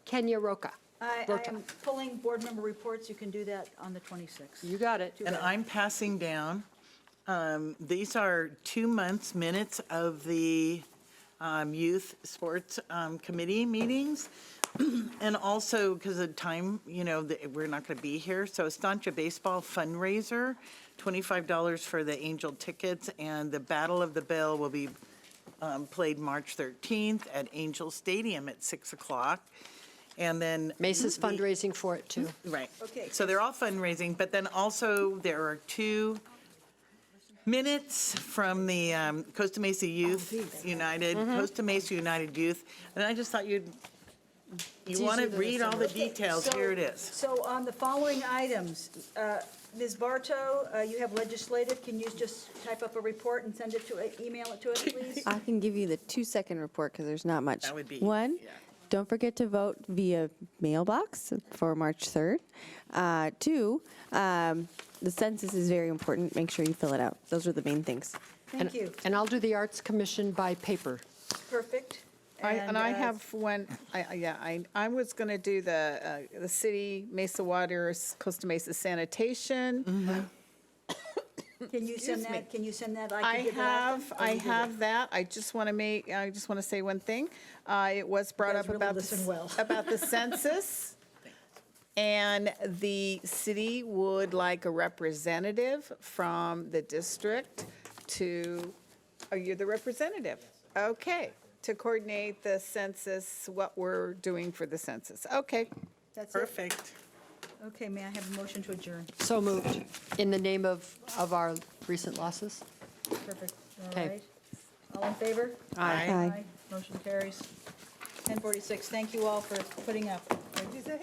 Kenya Roca. I Rota. am pulling board member reports. You can do that on the 26th. You got it. And I'm passing down, these are 2 months' minutes of the youth sports committee meetings. And also, because of time, we're not going to be here. So Estancia Baseball fundraiser, $25 for the Angel tickets, and the Battle of the Bell will be played March 13th at Angel Stadium at 6 o'clock. And then. Mesa's fundraising for it, too. Right. Okay. So they're all fundraising, but then also there are 2 minutes from the Costa Mesa Youth United, Costa Mesa United Youth. And I just thought you want to easier than read all the Okay, details, so- here it is. So on the following items, Ms. Bartow, you have legislative. Can you just type up a report and send it to, email it to us, please? I can give you the 2-second report because there's not much. That would be- One, yeah. don't forget to vote via mailbox for March 3rd. 2, the census is very important. Make sure you fill it out. Those are the main things. Thank you. And I'll do the Arts Commission by paper. Perfect. And I have one, I was going to do the city, Mesa Waters, Costa Mesa sanitation. Can you send that, can you send that? I can give that out? I have that. I just want to say one thing. It was brought guys up really about listen well. about the census. And the city would like a representative from the district are you the representative? Okay, to coordinate the census, what we're doing for the census. Okay. That's it? Perfect. Okay, may I have a motion to adjourn? So moved, in the name of our recent losses. Perfect. All Okay. right. All in favor? Aye. Motion carries. 10:46. Thank you all for putting up. What did you say?